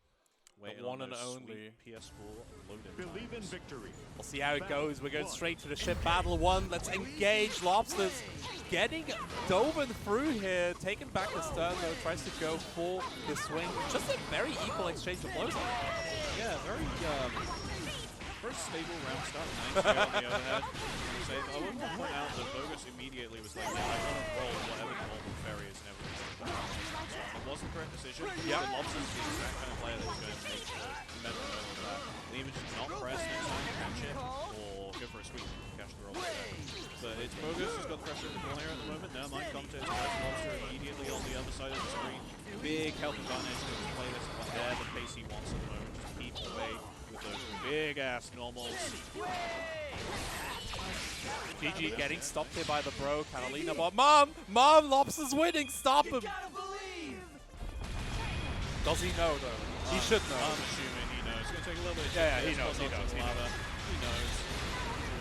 Waiting one on and those only. sweet PS4 loading Believe in times. victory. We'll see how it goes. We're going straight to the ship battle 1. Let's engage. Lobsters getting Doven through here, taking back the stern though, tries to go for the swing. Just a very equal exchange of blows. Yeah, very stable round start. Nice on the overhead. I want to point out that Bogus immediately was like, yeah, I want to roll whatever the normal Ferry is and everything. So it wasn't the correct decision. Yeah. But Lobster's the exact kind of player that's going to make sure that. And even just not press next time you catch it, or go go for a sweep, catch the roll. But it's Bogus who's got the pressure in the corner at the moment. Now Mike Comte is Lobster immediately on the other side of the screen. Big help advantage to play this at the pace he wants at the moment. Just keep away with those big ass normals. GG getting stopped here by the bro. Catalina bot. Mom! Lobster's winning! Stop him! Does he know though? He should know. I'm assuming he knows. It's going to take a little bit of Yeah, he He knows. knows. He knows. All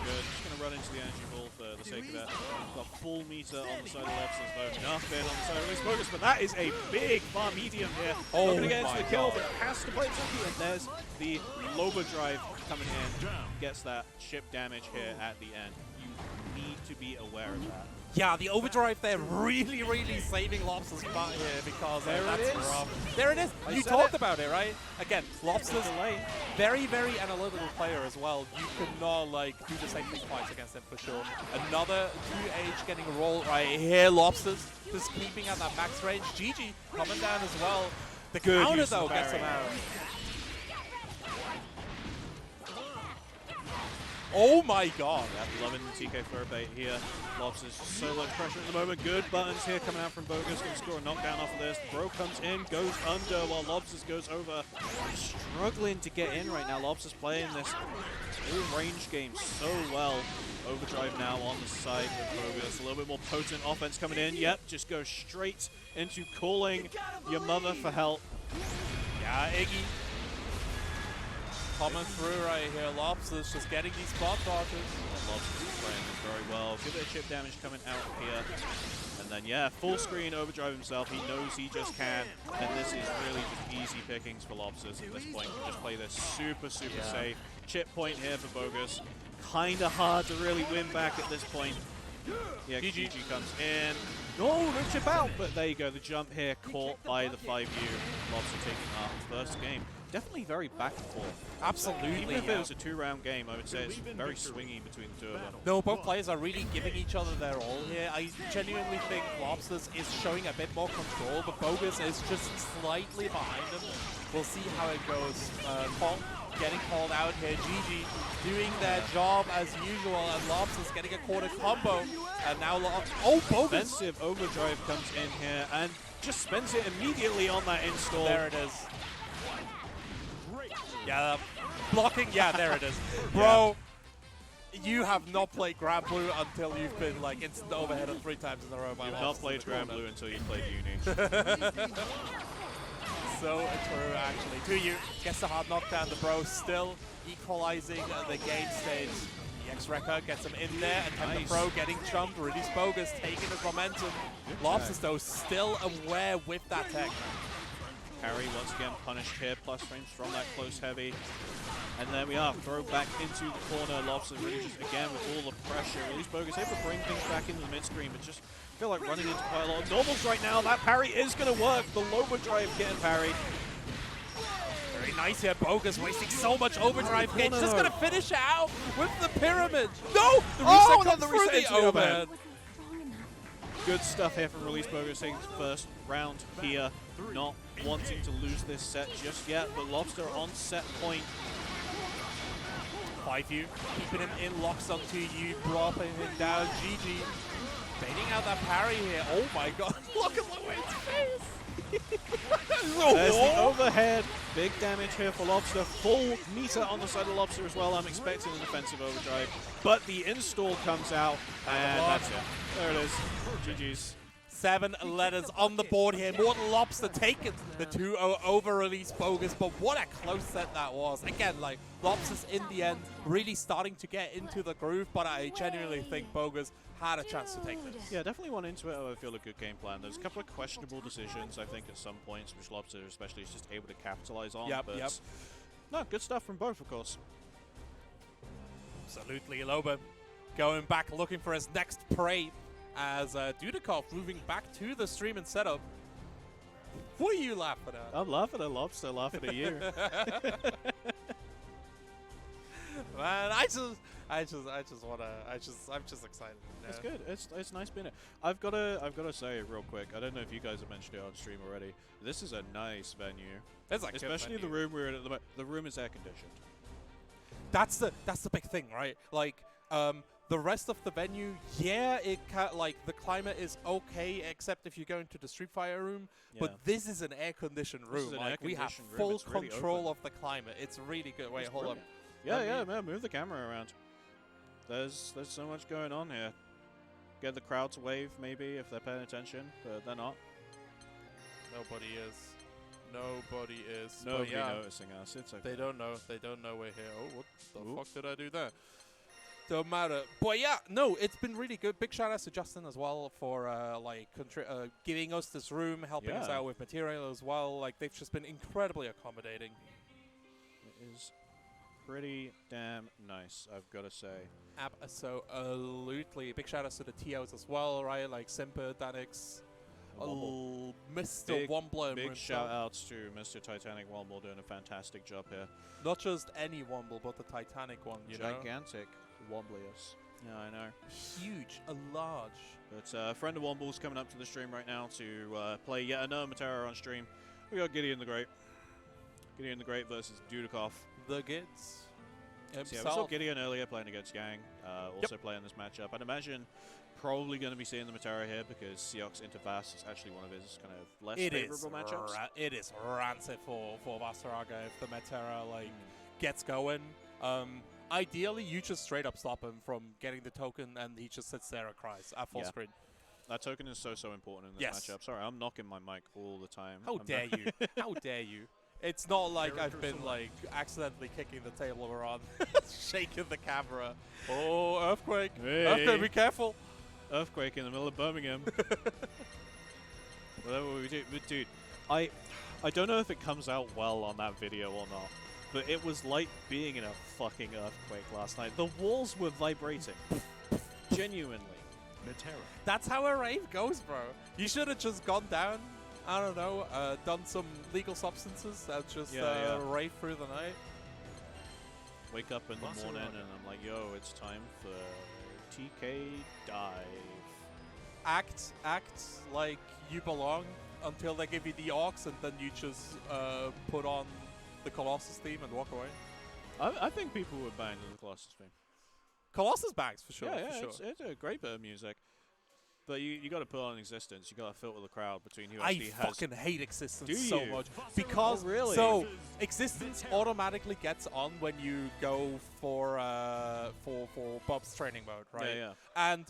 good. Just going to run into the energy ball for the sake of it. Got full meter on the side of Lobsters though. Nothing on the side of Focus, but that is a big far medium here. Oh, not going to get into my the kill, God. but has to play it tricky. And there's the Loba drive coming in. Gets that ship damage here at the end. You need to be aware of that. Yeah, the overdrive there really, really saving Lobster's butt here because that's rough. There it is. You talked about it, right? Again, Lobster's very, very analytical player as well. You cannot like do the same thing twice against him for sure. Another 2H getting a roll right here. Lobster's just keeping at that max range. GG coming down as well. The counter though gets him out. Oh my god. Yeah, loving the TK for a bait here. Lobsters so much pressure at the moment. Good buttons here coming out from Bogus. Going to score a knockdown off of this. Bro comes in, goes under while Lobsters goes over. Struggling to get in right now. Lobsters playing this all-range game so well. Overdrive now on the side with Bogus. A little bit more potent offense coming in. Yep, just go straight into calling your mother for help. Yeah, Iggy. Coming through right here. Lobsters just getting these spot dodges. And Lobsters is playing this very well. Give it a chip damage coming out here. And then, yeah, full screen overdrive himself. He knows he just can. And this is really just easy pickings for Lobsters at this point. Just play this super, super safe. Chip point here for Bogus. Kind of hard to really win back at this point. Yeah, GG comes in. No, no chip out. But there you go. The jump here caught by the 5U. Lobster taking off first game. Definitely very back and forth. Absolutely. Even if it was a 2-round game, I would say it's very swingy between the two of them. No, both players are really giving each other their all here. I genuinely think Lobsters is showing a bit more control, but Bogus is just slightly behind him. We'll see how it goes. Getting called out here. GG doing their job as usual, and Lobsters getting a quarter combo. And now Bogus! Offensive overdrive comes in here and just spends it immediately on that install. There it is. Yeah, blocking. Yeah, there it is. Bro, you have not played Grand Blue until you've been like instant overhead 3 times in a row. You've not played Grand Blue until you played Uni. So true, actually. 2U gets the hard knockdown. The bro still equalizing the game stage. EX Wrecker gets him in there, and the pro getting jumped. Release Bogus taking his momentum. Lobsters though still aware with that tech. Harry once again punished here, plus frames from that close heavy. And there we are, throw back into the corner. Lobster really just again with all the pressure. Release Bogus able to bring things back into the mid screen, but just feel like running into quite a lot of normals right now. That parry is going to work. The Loba drive getting parried. Very nice here, Bogus wasting so much overdrive hit. Just gonna finish it out with the pyramid. No! The reset comes the through reset the into the overhead. Good stuff here from Release Bogus taking his first round here. Not wanting to lose this set just yet, but Lobster on set point. 5U keeping him in locks on 2U, dropping him down. GG baiting out that parry here. Oh my god, look at Luan's face! There's the overhead. Big damage here for Lobster. Full meter on the side of Lobster as well. I'm expecting an offensive overdrive. But the install comes out, and that's it. There it is. GG's. 7 letters on the board here. Mortal Lobster taking the 2-0 over Release Bogus, but what a close set that was. Again, like, Lobsters in the end really starting to get into the groove, but I genuinely think Bogus had a chance to take this. Yeah, definitely went into it. I feel a good game plan. There's a couple of questionable decisions, I think, at some points, which Lobster especially is just able to capitalize on. Yep, but yep. No, good stuff from both, of course. Absolutely, Loba going back looking for his next prey as Dudikov moving back to the stream and setup. What are you laughing at? I'm laughing at Lobster, laughing at you. Man, I'm just excited. It's good. It's nice being it. I've gotta say real quick. I don't know if you guys have mentioned it on stream already. This is a nice venue. It's like especially the room we're in at the moment. The room is air conditioned. That's the big thing, right? Like The rest of the venue, yeah, like the climate is okay, except if you go into the Street Fighter room. Yeah. But this is an air-conditioned room. is an Like we have air-conditioned room, full it's really control open. of the climate. It's really good. Wait, It's hold on. brilliant. Yeah, Let yeah, man, move the camera around. There's so much going on here. Get the crowd to wave, maybe, if they're paying attention, but they're not. Nobody is. Nobody is. But Nobody yeah, noticing us. It's okay. they don't know. They don't know we're here. Oh, what the Oop. fuck did I do there? Don't matter. But yeah, no, it's been really good. Big shout out to Justin as well for like giving us this room, helping us Yeah. out with material as well. Like they've just been incredibly accommodating. It is pretty damn nice, I've got to say. Absolutely. Big shout outs to the TOs as well, right? Like Simper, Danix, Womble. Mr. Womble and Big himself. shout outs to Mr. Titanic Womble doing a fantastic job here. Not just any Womble, but the Titanic one, you know? Gigantic Womblius. Yeah, I know. Huge, a large. But a friend of Womble's coming up to the stream right now to play yet another Matera on stream. We got Gideon the Great. Gideon the Great versus Dudikoff. The Gids. So yeah, we saw Gideon earlier playing against Yang, also playing this matchup. I'd imagine probably going to be seeing the Matera here because Seox into Vass is actually one of his kind of less favorable matchups. It is rancid for Vasaraga if the Metera like gets going. Ideally, you just straight up stop him from getting the token, and he just sits there and cries at full screen. That token is so important in this matchup. Sorry, I'm knocking my mic all the time. How dare you? How dare you? It's not like I've been like accidentally kicking the table around, shaking the camera. Oh, earthquake! Hey. Earthquake, be careful! Earthquake in the middle of Birmingham. Whatever we do, but dude, I don't know if it comes out well on that video or not, but it was like being in a fucking earthquake last night. The walls were vibrating, genuinely. Matera. That's how a rave goes, bro. You should have just gone down. I don't know, done some legal substances and just rave through the night. Wake up in the morning and I'm like, yo, it's time for TK dive. Act like you belong until they give you the aux, and then you just put on the Colossus theme and walk away. I think people would bang to the Colossus theme. Colossus bangs for sure. Yeah, for sure. it's a great bit of music. But you got to put on Existence. You got to filter the crowd between who I actually has. fucking hate Existence Do so you? much because really? so Existence automatically gets on when you go for Bob's training mode, right? Yeah. And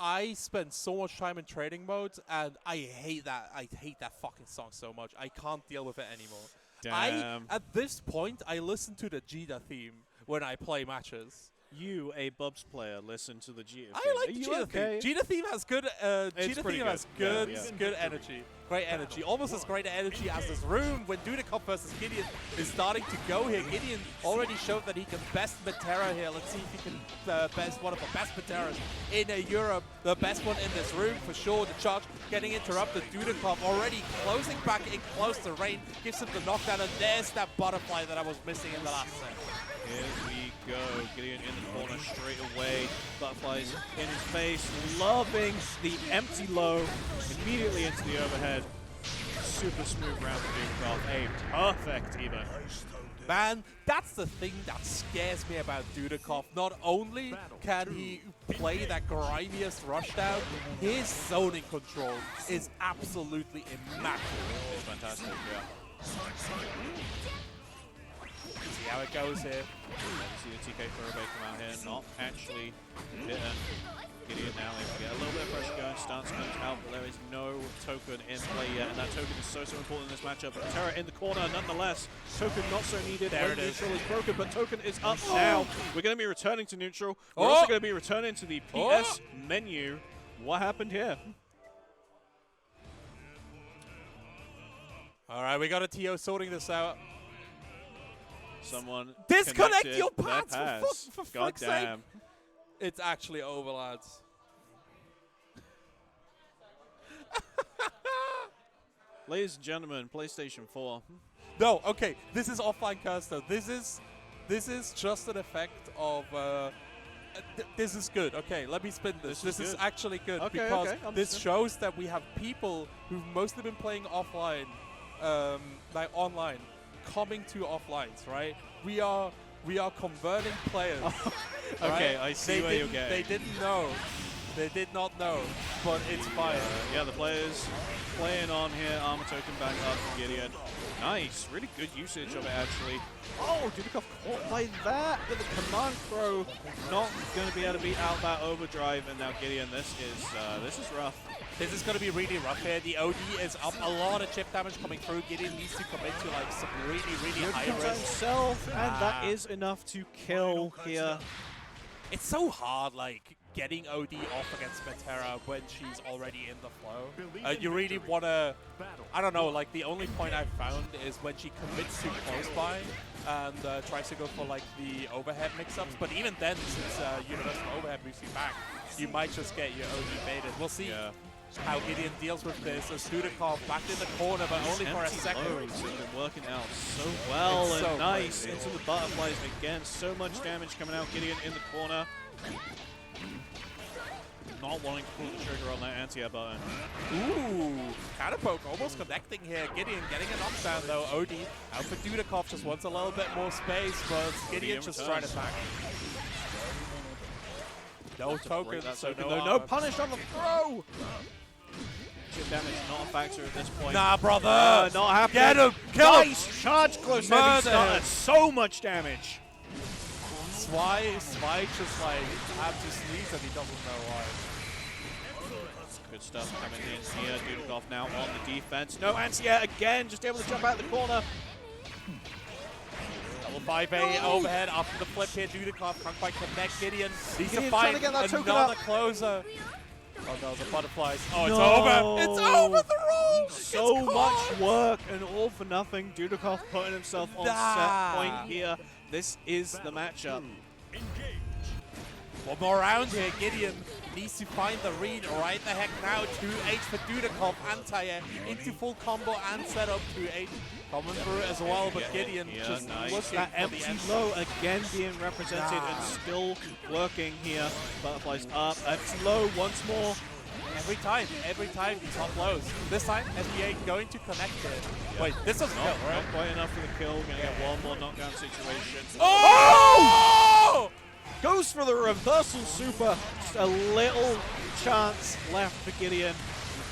I spend so much time in training mode, and I hate that. I hate that fucking song so much. I can't deal with it anymore. Damn. At this point, I listen to the Jida theme when I play matches. You, a Bubs player, listen to the Jita theme. I like Are the you Jita okay? theme. Jita theme has good. Jita pretty theme has good. good, Yeah, yeah. good energy. Great energy. Almost as great energy as this room when Dudikoff versus Gideon is starting to go here. Gideon already showed that he can best Matera here. Let's see if he can best one of the best Materas in Europe. The best one in this room for sure. The charge getting interrupted. Dudikoff already closing back in close to range. Gives him the knockdown, and there's that butterfly that I was missing in the last set. Here we go. Gideon in the corner straight away. Butterflies in his face. Loving the empty low. Immediately into the overhead. Super smooth round for Dudikoff. A perfect even. Man, that's the thing that scares me about Dudikoff. Not only can he play that grimiest rushdown, his zoning control is absolutely immaculate. It's fantastic, yeah. See how it goes here. You see the TK throwback come out here, not actually hitting Gideon now. Able to get a little bit of pressure going, stance comes out, but there is no token in play yet, and that token is so important in this matchup. But Terra in the corner nonetheless. Token not so needed. There when it is. neutral is broken, but token is up now. We're going to be returning to neutral. We're also going to be returning to the PS menu. What happened here? All right, we got a TO sorting this out. Someone Disconnect connected your their pads pads. for God fuck's sake. damn. It's actually over, lads. Ladies and gentlemen, PlayStation 4. No, okay, this is offline curse though. This is just an effect of. This is good. Okay, let me spin this. This is good. actually good Okay, because okay, this understand. shows that we have people who've mostly been playing offline, like online, coming to offlines. Right? We are converting players Okay, right? I see where you're getting. They didn't know. They did not know, but it's fine. Yeah, the players playing on here. Armor token back up to Gideon. Nice, really good usage of it actually. Oh, Dudikoff caught by that with the command throw. Not going to be able to beat out that overdrive, and now Gideon. This is rough. This is going to be really rough here. The OD is up, a lot of chip damage coming through. Gideon needs to commit to like some really high risk. Himself, and that is enough to kill here. It's so hard, like, getting OD off against Metera when she's already in the flow. You really want to, I don't know, like, the only point I've found is when she commits too close by and tries to go for, like, the overhead mix-ups. But even then, since Universal Overhead moves you back, you might just get your OD baited. We'll see how Gideon deals with this. As Dudikoff back in the corner, but only for a second. Lows have been working out so well It's and so nice crazy. into the butterflies again. So much damage coming out. Gideon in the corner. Not wanting to pull the trigger on that anti-air button. Ooh, Catapoke almost connecting here. Gideon getting a knockdown though. OD out for Dudikoff, just wants a little bit more space, but Gideon just trying to attack. No token, so no punish on the throw! Chip damage not a factor at this point. Nah, brother! Not happening. Get him! Kill him! Nice charge close Murder heavy starter. him. So much damage. Spike just like had to sneeze and he doesn't know why. Good stuff coming in here. Dudikoff now on the defense. No anti-air again, just able to jump out the corner. Double 5A overhead after the flip here. Dudikoff can't quite connect. Gideon needs to Gideon find trying to get that token another up. closer. Oh no, the butterflies. Oh, it's No. over! It's over! The roll! So much work and all for nothing. Dudikoff putting himself on set point here. This is the matchup. One more round here. Gideon needs to find the read right the heck now. 2H for Dudikoff. Anti-air into full combo and setup. 2H coming through as well, but Gideon just nice. looking That for the empty end. low again being represented and still working here. Butterflies up. Empty low once more. Every time top lows. This time, SBA going to connect it. Wait, this doesn't kill, right? Not quite enough for the kill. Gonna get one more knockdown situation. Oh! Goes for the reversal super. Just a little chance left for Gideon.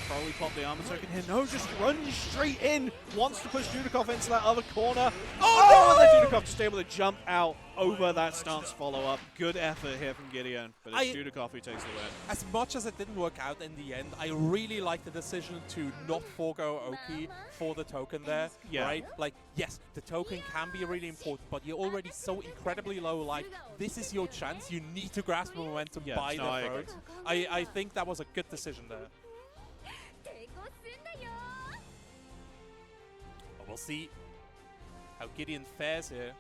Probably pop the armor token here. No, just runs straight in. Wants to push Dudikoff into that other corner. Oh, and then Dudikoff just able to jump out over that stance follow-up. Good effort here from Gideon, but it's Dudikoff who takes the win. As much as it didn't work out in the end, I really like the decision to not forego Oki for the token there, right? Like, yes, the token can be really important, but you're already so incredibly low life. This is your chance. You need to grasp momentum by the throat. I think that was a good decision there. We'll see how Gideon fares here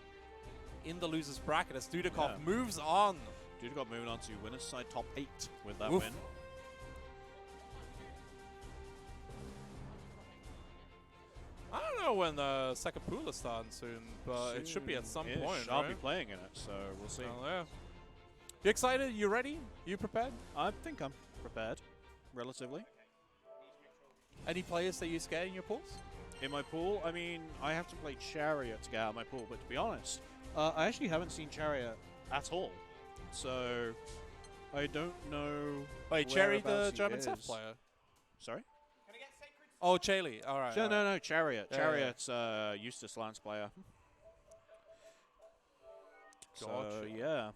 in the loser's bracket as Dudikoff moves on. Dudikoff moving on to winner's side top 8 with that Oof. win. I don't know when the second pool is starting soon, but it should be at some point, I'll right? be playing in it, so we'll see. Oh, yeah. You excited? You ready? You prepared? I think I'm prepared, relatively. Any players that you scare in your pools? In my pool, I mean, I have to play Chariot to get out of my pool, but to be honest, I actually haven't seen Chariot at all. So, I don't know. Wait, Cherry, the whereabouts he German is. Seth player? Sorry? Oh, Chaley. All right. No, Chariot. Yeah, Chariot's Eustace Lance player. So, Gotcha. yeah.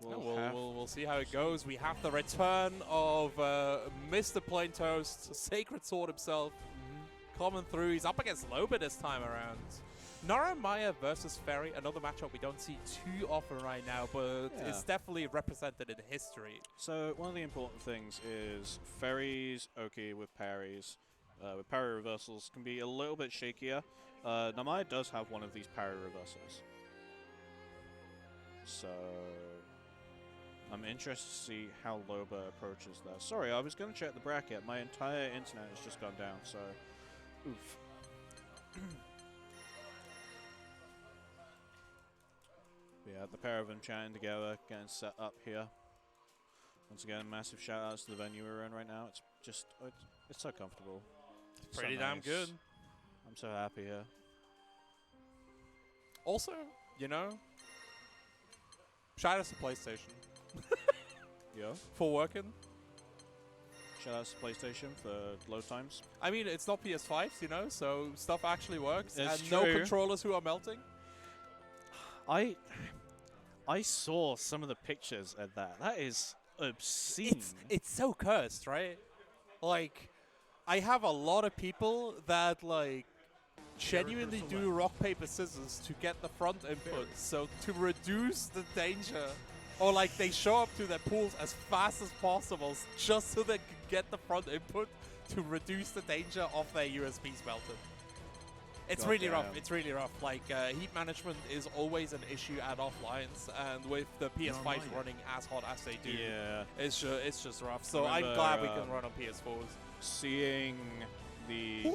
We'll see how it goes. We have the return of Mr. Plain Toast, Sacred Sword himself, coming through. He's up against Loba this time around. Nara Maya versus Ferry, another matchup we don't see too often right now, but it's definitely represented in history. So one of the important things is Ferry's Oki with parries, with parry reversals can be a little bit shakier. Namaya does have one of these parry reversals. So I'm interested to see how Loba approaches that. Sorry, I was going to check the bracket. My entire internet has just gone down, so oof. Yeah, the pair of them chatting together, getting set up here. Once again, massive shout outs to the venue we're in right now. It's just, it's so comfortable. Pretty so damn nice. good. I'm so happy here. Also, You know? Shout out to PlayStation Yeah. for working. Shout out to PlayStation for load times. I mean, it's not PS5s, you know, so stuff actually works. It's and no true. controllers who are melting. I saw some of the pictures of that. That is obscene. It's so cursed, right? Like, I have a lot of people that, like, genuinely do rock, paper, scissors to get the front input. So to reduce the danger, or like they show up to their pools as fast as possible just so they can get the front input to reduce the danger of their USBs melted. It's really rough. It's really rough. Like, heat management is always an issue at offlines, and with the PS5s running as hot as they do, it's just rough. So I'm glad we can run on PS4s. Seeing the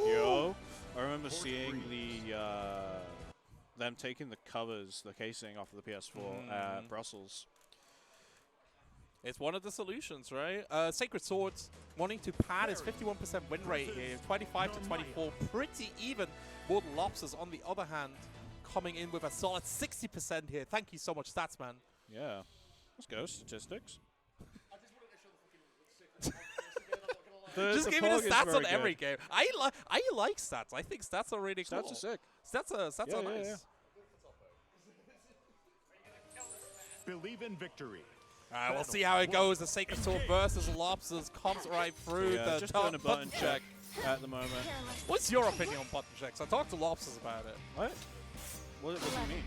I remember seeing the them taking the covers, the casing off of the PS4 at Brussels. It's one of the solutions, right? Sacred Swords wanting to pad his 51% win rate here, 25 to 24, pretty even. Mortal Lobsters, on the other hand, coming in with a solid 60% here. Thank you so much, Statsman. Yeah. Let's go, statistics. Just give me the stats on every game. I like stats. I think stats are really cool. Stats are sick. Stats are nice. Yeah. Believe in victory. Alright, we'll see how it goes. The Sacred Sword versus Lobsters comes right through the just top doing a button check at the moment. What's your opinion on button checks? I talked to Lobsters about it. What do you mean?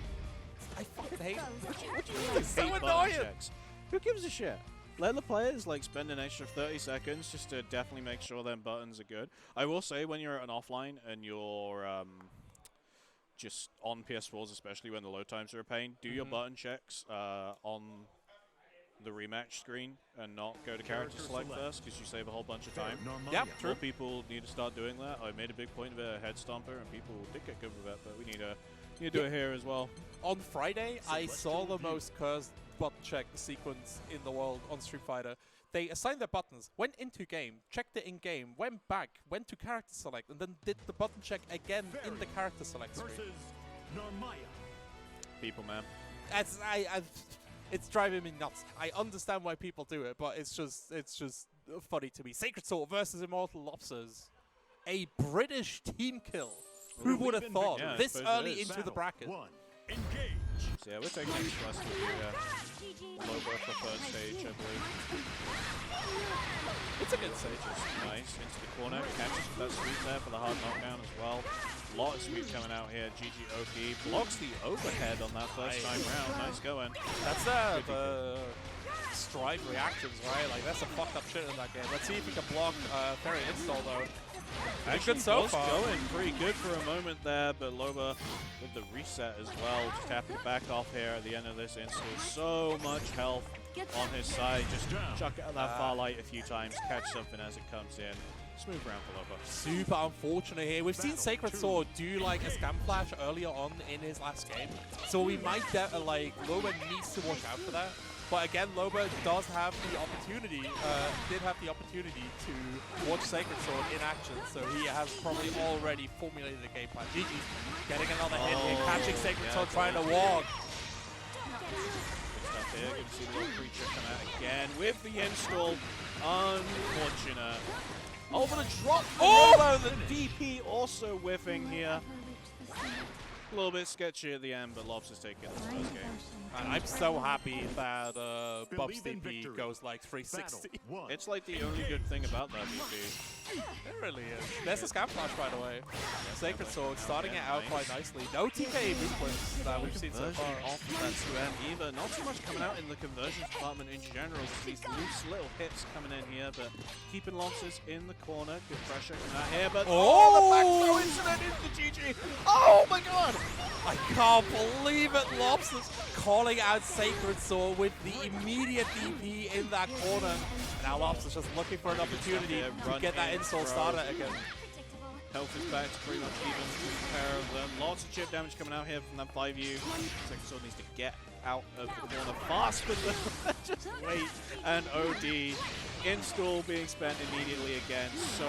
I fucking hate it. What do you mean? It's so Hate button annoying. checks? Who gives a shit? Let the players like spend an extra 30 seconds just to definitely make sure them buttons are good. I will say when you're at an offline and you're just on PS4s, especially when the load times are a pain, do your button checks on the rematch screen and not go to character select first, because you save a whole bunch of time. Yep, true. More people need to start doing that. I made a big point of it, a head stomper, and people did get good with it, but we need to do it here as well. On Friday, I saw the most cursed button check sequence in the world on Street Fighter. They assigned their buttons, went into game, checked it in game, went back, went to character select, and then did the button check again in the character select screen. People, man. It's driving me nuts. I understand why people do it, but it's just funny to me. Sacred Sword versus Immortal Lobsters, a British team kill. Who would have thought this early into the bracket? So yeah, we're taking next plus to the low bar for third stage, I believe. It's a good stage. Nice into the corner, catches that sweep there for the hard knockdown as well. A lot of sweep coming out here. GGOP blocks the overhead on that first time round. Nice going. That's the Stride reactions, right? Like, that's some fucked up shit in that game. Let's see if we can block Fairy Install, though. Actually, good so was far. going pretty good for a moment there, but Loba with the reset as well. Just having to back off here at the end of this install. So much health on his side. Just chuck it at that far light a few times, catch something as it comes in. Smooth round for Loba. Super unfortunate here. We've seen Sacred Sword do like a scam flash earlier on in his last game, so we might get like Loba needs to watch out for that. But again, Loba does have the opportunity, did have the opportunity to watch Sacred Sword in action, so he has probably already formulated a game plan. GG, getting another hit here, catching Sacred Sword, trying to walk. Good stuff here. Good to see the little creature come out again with the install. Unfortunate. Over the drop. Oh! The DP also whiffing here. A little bit sketchy at the end, but Lobs is taking this first game. And I'm so happy that Bob's DP goes like 360. It's like the only good thing about that DP. It really is. There's a scam flash, by the way. Sacred Sword starting it out quite nicely. No TK movements that we've seen so far. Off that 2M either. Not so much coming out in the conversions department in general. Just these loose little hits coming in here, but keeping Lobsters in the corner. Good pressure coming out here, but the back throw incident into GG. Oh my god! I can't believe it. Lobsters calling out Sacred Sword with the immediate DP in that corner. And now Lobsters just looking for an opportunity to get that install started again. Health is back to pretty much even with the pair of them. Lots of chip damage coming out here from that 5U. Sacred Sword needs to get out of the corner fast, but just wait. And OD install being spent immediately again. So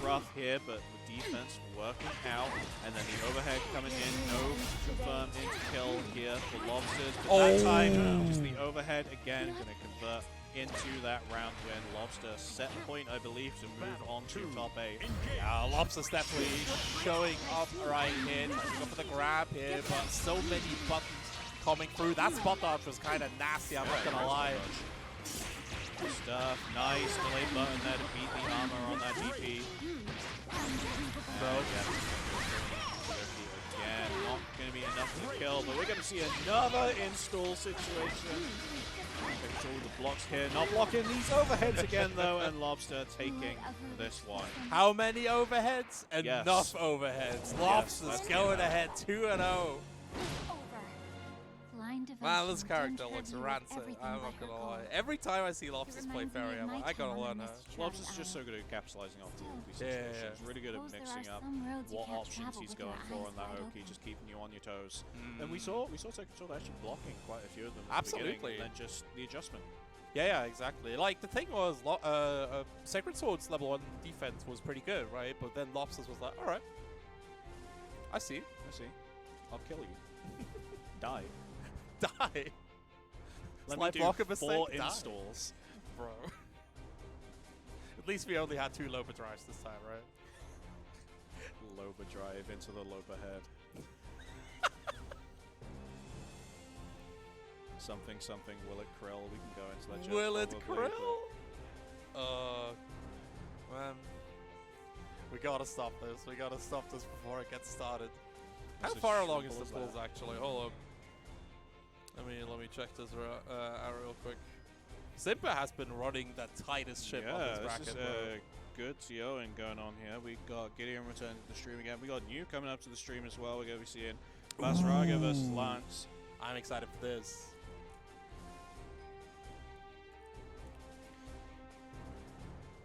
rough here, but the defense working out, and then the overhead coming in, no confirm into kill here for Lobsters, but that time is the overhead again going to convert into that round win. Lobster set point, I believe, to move on to top 8. Yeah, Lobster's definitely showing up right here, trying to go for the grab here, but so many buttons coming through. That spot dodge was kind of nasty, I'm not gonna lie. Good stuff, nice delay button there to beat the armor on that DP. Again, not going to be enough to kill, but we're going to see another install situation. Control the blocks here, not blocking these overheads again though, and Lobster taking this one. How many overheads? Yes. Enough overheads. Lobster's going ahead 2-0. Man, this character looks rancid, I'm not gonna lie. Every time I see Lobsters play Fairy, I'm like, I gotta learn her. Lobster's just so good at capitalizing off these situations. Really good at mixing up what options he's going for on that Oki, just keeping you on your toes. And we saw Second Sword actually blocking quite a few of them at the beginning, and then just the adjustment. Yeah, exactly. Like, the thing was, Sacred Sword's level 1 defense was pretty good, right? But then Lobsters was like, alright. I see. I'll kill you. Die. Die. Let Life me do Locker mistake, 4 die. installs. Bro. At least we only had 2 Loba drives this time, right? Loba drive into the Loba head. something, will it krill? We can go into that joke. Will it probably, krill? Man. We gotta stop this. We gotta stop this before it gets started. How It's as far along is simple the as pulls that. actually? Hold up. Let me check this out real quick. Simpa has been running the tightest ship on this bracket. This is bro. good TOing going on here. We got Gideon returning to the stream again. We got New coming up to the stream as well. We're going to be seeing Vasaraga versus Lance. I'm excited for this.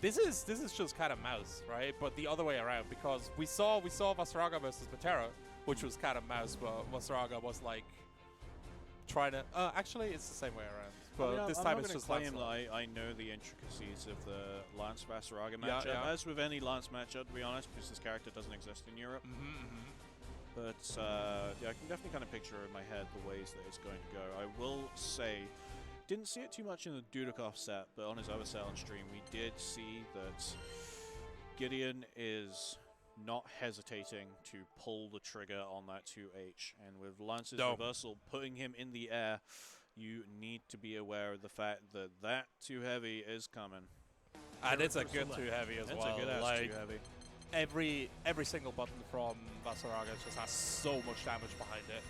This is just kind of mouse, right? But the other way around, because we saw Vasaraga versus Matera, which was kind of mouse, but Vasaraga was like trying to. Actually, it's the same way around. But this time it's just claim that I know the intricacies of the Lance Vasaraga matchup. Yeah. As with any Lance matchup, to be honest, because this character doesn't exist in Europe. But yeah, I can definitely kind of picture in my head the ways that it's going to go. I will say, didn't see it too much in the Dudikov set, but on his other set on stream, we did see that Gideon is not hesitating to pull the trigger on that 2H. And with Lance's reversal putting him in the air, you need to be aware of the fact that that 2 heavy is coming. And it's a good 2 heavy as well. It's a good ass like, 2 heavy. Every single button from Vasaraga just has so much damage behind it.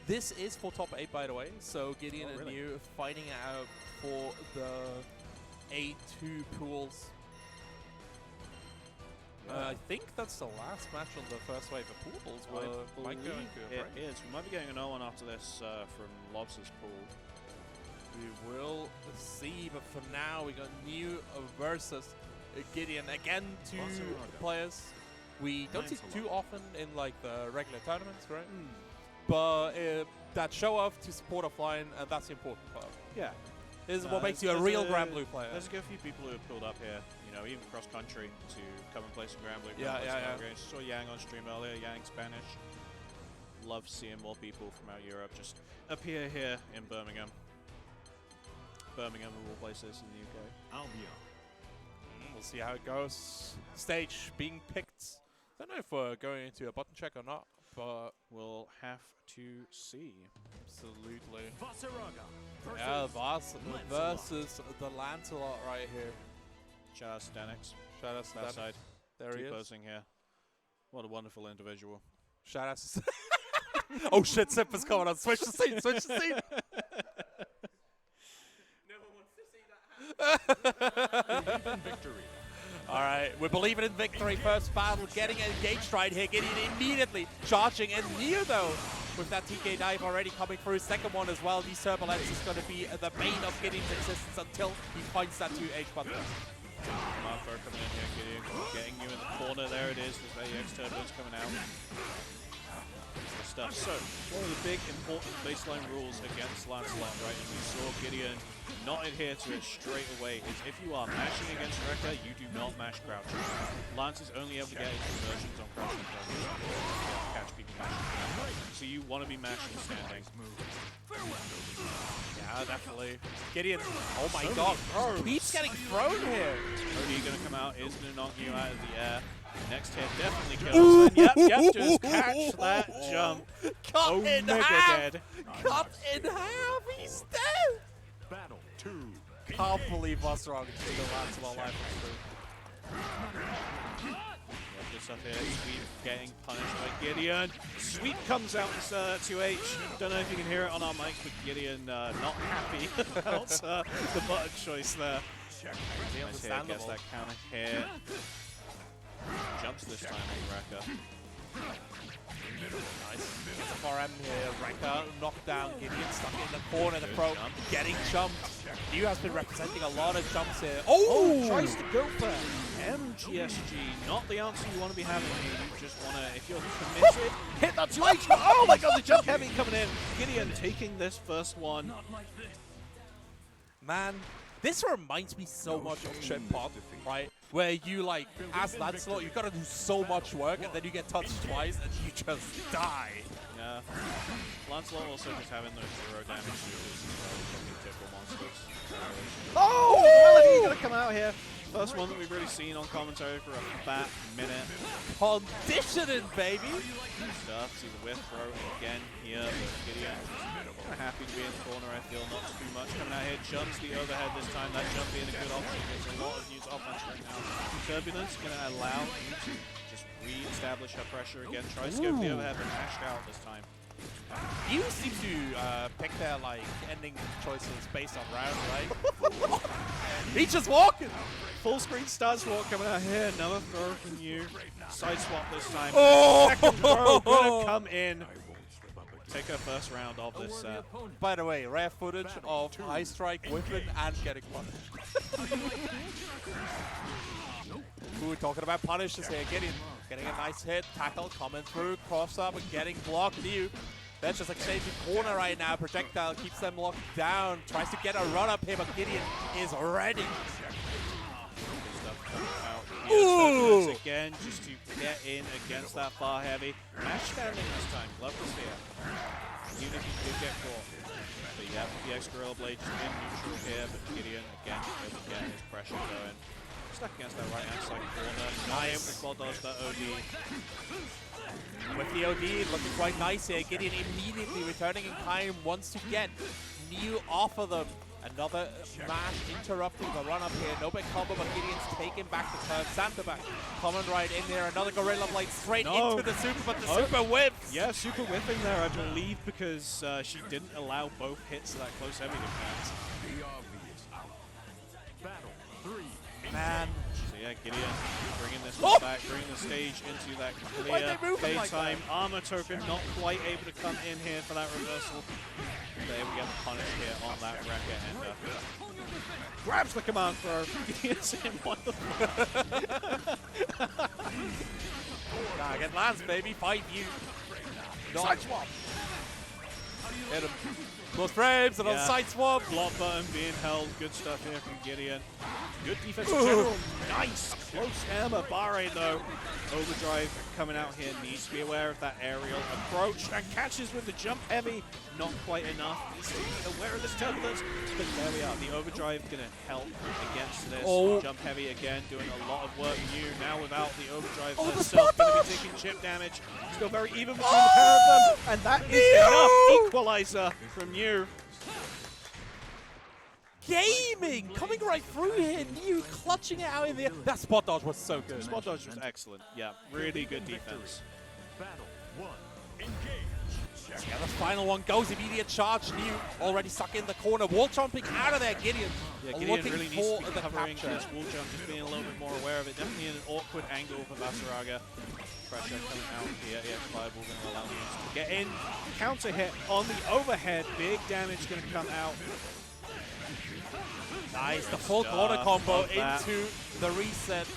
This is for top 8, by the way, so Gideon and you fighting out for the A2 pools. I think that's the last match on the first wave of pools. I Might go believe into it is. We might be getting another one after this from Lobster's pool. We will see, but for now we got New versus Gideon. Again, 2 players we don't see too often in like the regular tournaments, right? But that show off to support offline, and that's the important part. Yeah. This is what makes you a real Grand Blue player. There's a good few people who have pulled up here, you know, even cross country to come and play some Grand Blue. Yeah. Saw Yang on stream earlier, Yang Spanish. Love seeing more people from out Europe just appear here in Birmingham. Birmingham of all places in the UK. Albion. We'll see how it goes. Stage being picked. Don't know if we're going into a button check or not, but we'll have to see. Absolutely. Vasaraga Yeah, versus the Lancelot right here. Shout out to Danix. Shout out to that side. There he is. T-posing here. What a wonderful individual. Shout out to oh shit, Simpa's coming on. Switch the scene, switch the scene. Believe in victory. Alright, we're believing in victory. First battle, getting engaged right here, getting immediately charging. And Neo though, with that TK dive already coming through. Second one as well. These turbulence is going to be the bane of Gideon's existence until he finds that 2H button. Martha coming in here, Gideon, getting you in the corner. There it is. There's AX turbulence coming out. Good stuff. So, one of the big important baseline rules against Lancelot, right, and we saw Gideon not adhere to it straight away, is if you are mashing against Rekka, you do not mash crouching. Lance is only able to get his conversions on crouching to catch people mashing. So you want to be mashing standing. Yeah, definitely. Gideon, oh my god, keeps getting thrown here. OD gonna come out, is gonna knock you out of the air. Next hit definitely kills. And yep, just catch that jump. Cut in Omega half. dead. Cut in half. He's dead. Battle 2. Can't believe what's wrong. It's still Lancelot life is Good stuff here. Sweep getting punished by Gideon. Sweep comes out instead of 2H. Don't know if you can hear it on our mics, but Gideon not happy about the button choice there. Nice hit, gets that counter hit. Jumps this time on Rekka. nice. It's a 4M here. Rekka knocked down. Gideon stuck in the corner. The pro getting jumped. New has been representing a lot of jumps here. Oh! Tries to go for MGSG. Not the answer you want to be having here. You just want to, if you're committed, hit that 2H. Oh my god, the jump heavy coming in. Gideon taking this first one. Man, this reminds me so much of Trip Pod, right? Where you, like, as Lancelot, you've got to do so much work, and then you get touched twice, and you just die. Yeah. Lancelot also just having those 0 damage shooters as well, fucking typical monsters. Oh! Melody gonna come out here. First one that we've really seen on commentary for a fat minute. Conditioning, baby! Good stuff. See the whiff throw again here. But Gideon kind of happy to be in the corner, I feel. Not too much coming out here. Jumps the overhead this time. That jump being a good option. There's a lot of news offense right now. Turbulence going to allow you to just re-establish her pressure again. Tries to go for the overhead, but mashed out this time. You seem to pick their, like, ending choices based on rounds, right? He's just walking! Full screen start swap coming out here. Another throw from you. Side swap this time. Oh! Second throw gonna come in. Take her first round of this set. By the way, rare footage of high strike whipping and getting punished. Ooh, talking about punishes here. Getting a nice hit, tackle coming through, cross up and getting blocked. New. They're just exchanging corner right now. Projectile keeps them locked down. Tries to get a run up here, but Gideon is ready. Ooh! Again, just to get in against that far heavy. Mash standing this time. Love to see it. Even if he did get caught. But yeah, the X-Gorilla Blade just in neutral here, but Gideon again able to get his pressure going. Stuck against that right hand side corner. Nice. With ball dodge that OD. With the OD looking quite nice here. Gideon immediately returning in time, wants to get New off of them. Another mash interrupting the run up here. No big combo, but Gideon's taking back the turn. Santa back coming right in there. Another Gorilla Blade straight into the super, but the super whips. Yeah, super whipping there, I believe, because she didn't allow both hits of that close heavy defense. The obvious out. Battle 3. Man. So yeah, Gideon bringing this one back, bringing the stage into that Why'd they clear move him like daytime. Armor token not quite able to come in here for that reversal. There we get punished here on that Rekka and grabs the command throw. Gideon's in what the fuck? Nah, get Lance, baby. Fight you. Side swap. Hit him. Close frames and on side swap. Block button being held. Good stuff here from Gideon. Good defense in general. Nice. Close hammer. Bahrain though. Overdrive coming out here. Needs to be aware of that aerial approach. And catches with the jump heavy. Not quite enough. Needs to be aware of this turbulence. But there we are. The overdrive going to help against this. Jump heavy again. Doing a lot of work new. Now without the overdrive herself. Going to be taking chip damage. Still very even between the pair of them. And that is enough equalizer from you. Gaming coming right through here. New clutching it out in the air. That spot dodge was so good. Spot dodge was excellent. Yeah, really good defense. Battle 1. Engage. Yeah, the final one goes. Immediate charge. New already stuck in the corner. Wall jumping out of there. Gideon. Yeah, Gideon looking really needs for to be the covering capture. this wall jump, just being a little bit more aware of it. Definitely in an awkward angle for Vasaraga. Pressure coming out here. EX Fireball going to allow him to get in. Counter hit on the overhead. Big damage going to come out. Nice, the full corner combo into the reset.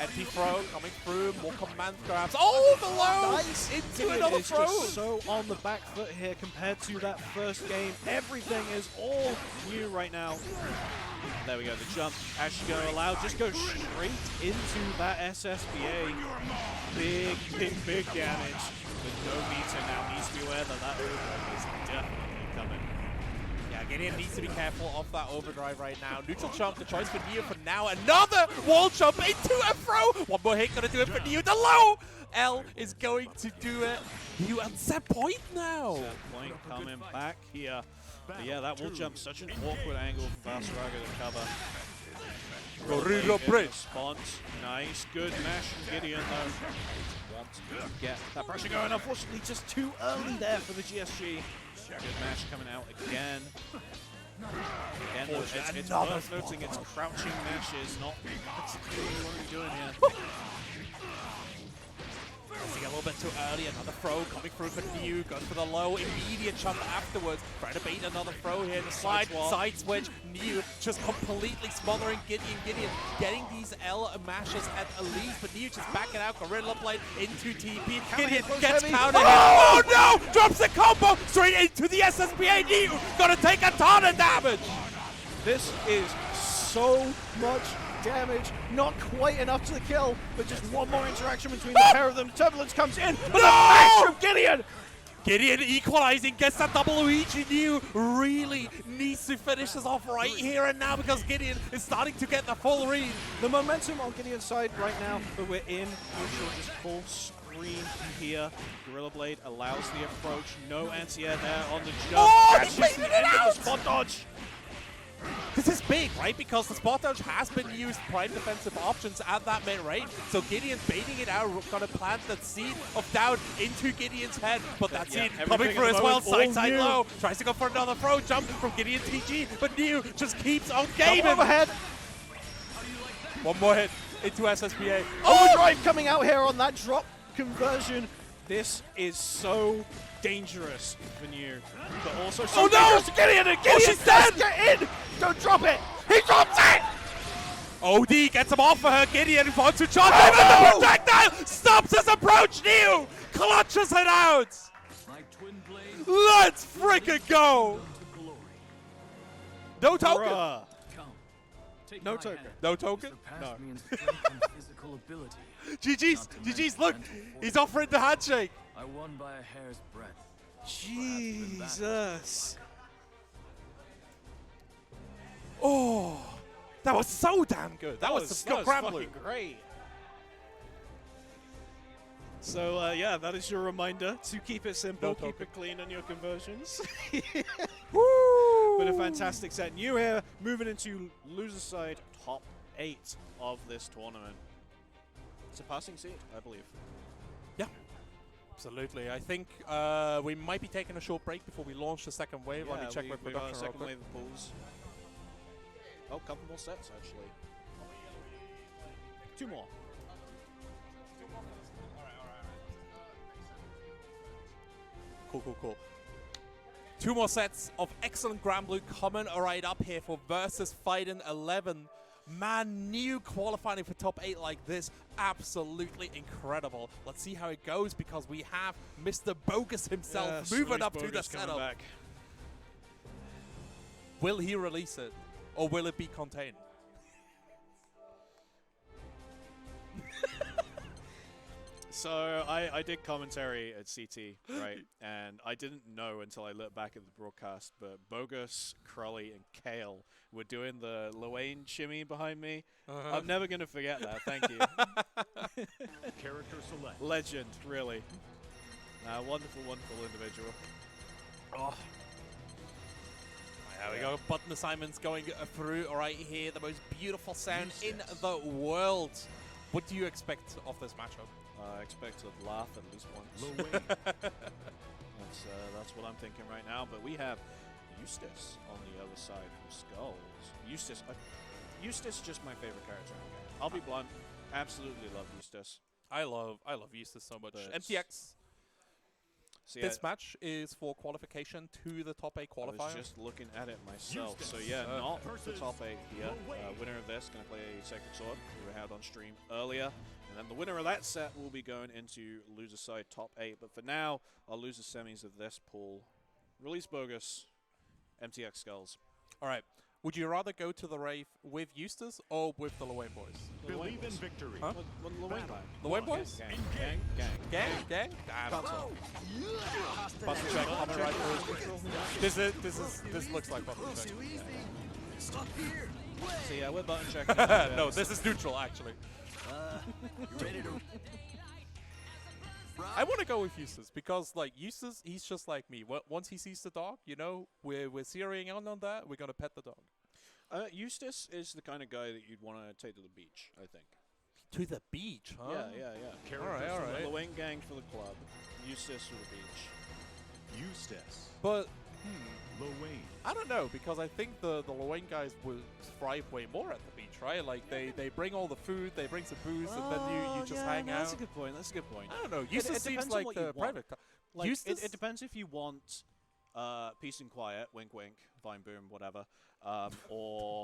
Empty throw coming through, more command grabs. Oh, the low! Nice! Into another It's throw! just so on the back foot here compared to that first game. Everything is all new right now. There we go, the jump actually going to allow, just go straight into that SSBA. Big, big, big damage. With no meter now, needs to be aware that that overdrive is definitely coming. Yeah, Gideon needs to be careful of that overdrive right now. Neutral jump, the choice for Neo for now. Another wall jump into a throw! One more hit, gonna do it for Neo. The low L is going to do it. Neo at set point now. Set point coming back here. But yeah, that wall jump, such an awkward angle for Valsaraga to cover. Gorilla Bridge. Response. Nice, good mash from Gideon though. Wants to get that pressure going. Unfortunately, just too early there for the GSG. Good mash coming out again. Again, though, it's worth noting its crouching mash is not particularly what we're doing here. Missing a little bit too early, another throw coming through for Neo, goes for the low, immediate jump afterwards, trying to bait another throw here in the slide, side switch, Neo just completely smothering Gideon, getting these L mashes at a least, but Neo just backing out, Gorilla Blade into TP, Gideon gets countered, oh no, drops the combo straight into the SSBA, Neo gonna take a ton of damage! This is so much damage, not quite enough to the kill, but just one more interaction between the pair of them. Turbulence comes in, but the mash from Gideon! Gideon equalizing, gets that double Luigi. Neo really needs to finish this off right here and now because Gideon is starting to get the full read. The momentum on Gideon's side right now, but we're in neutral, just full screen here. Gorilla Blade allows the approach, no anti-air there on the jump. Oh, That's he just baited the it end of out! the spot dodge. This is big, right? Because the spot dodge has been used prime defensive options at that mid-range. So Gideon baiting it out, gonna plant that seed of doubt into Gideon's head. But that seed coming through as well, side low. Tries to go for another throw, jump from Gideon TG, but Neo just keeps on gaming. Overhead. One more hit into SSBA. Overdrive coming out here on that drop conversion. This is so dangerous for Neo, but also so dangerous to Gideon. And Gideon she's dead! Get in! Don't drop it! He drops it! OD gets him off for her. Gideon wants to charge him, and the projectile stops his approach. Neo clutches it out. Let's frickin' go! No token. Bruh. No token. No token? No. GG's, look, he's offering the handshake. I won by a hair's breadth. Jesus. Oh, that was so damn good. That was the Scott Gramblue. fucking great. So yeah, that is your reminder to keep it simple, No keep token. it clean on your conversions. Woo! But a fantastic set. New here, moving into loser side top 8 of this tournament. It's a passing seed, I believe. Yeah, absolutely. I think we might be taking a short break before we launch the second wave. Let me check my we got a production real second quick. wave of pulls. Oh, couple more sets actually. 2 more. Cool. 2 more sets of excellent Granblue coming right up here for VSFightingXI. Man, Neo qualifying for top 8 like this, absolutely incredible. Let's see how it goes because we have Mr. Bogus himself moving up to the setup. Back. Will he release it or will it be contained? So I did commentary at CT, right? And I didn't know until I looked back at the broadcast, but Bogus, Crowley, and Kale were doing the Luane shimmy behind me. I'm never going to forget that. Thank you. Character select. Legend, really. Wonderful, wonderful individual. Oh. There we go. Button assignments going through right here. The most beautiful sound in the world. What do you expect of this matchup? I expect to laugh at least once. That's what I'm thinking right now. But we have Eustace on the other side from Skulls. Eustace, just my favorite character in the game. I'll be blunt. Absolutely love Eustace. I love Eustace so much. But MTX. So yeah, this match is for qualification to the top 8 I was qualifier. just looking at it myself. So yeah, not the top 8 here. Winner of this going to play a Sacred Sword, who we had on stream earlier. And then the winner of that set will be going into loser side top 8. But for now, our loser semis of this pool, Release Bogus, MTX Skulls. All right. Would you rather go to the Rave with Eustace or with the Llewellyn boys? Believe in victory. Huh? What Llewellyn time? Llewellyn boys? Gang. Gang? Damn. Button check, coming right for his control. This looks like button check. So yeah, we're button checking. No, this is neutral actually. I want to go with Eustace because, like, Eustace, he's just like me. Once he sees the dog, you know, we're zeroing in on that. We're gonna pet the dog. Eustace is the kind of guy that you'd want to take to the beach, I think. To the beach, huh? Yeah. All right. Llewellyn gang for the club, Eustace for the beach. Eustace. But Llewellyn. I don't know, because I think the Llewellyn guys would thrive way more at the beach, right? Like, they bring all the food, they bring some booze, and then you just hang out. That's a good point. I don't know. Eustace seems depends on like what the you want. private. Like, Eustace? it depends if you want peace and quiet, wink wink, vine boom, whatever, or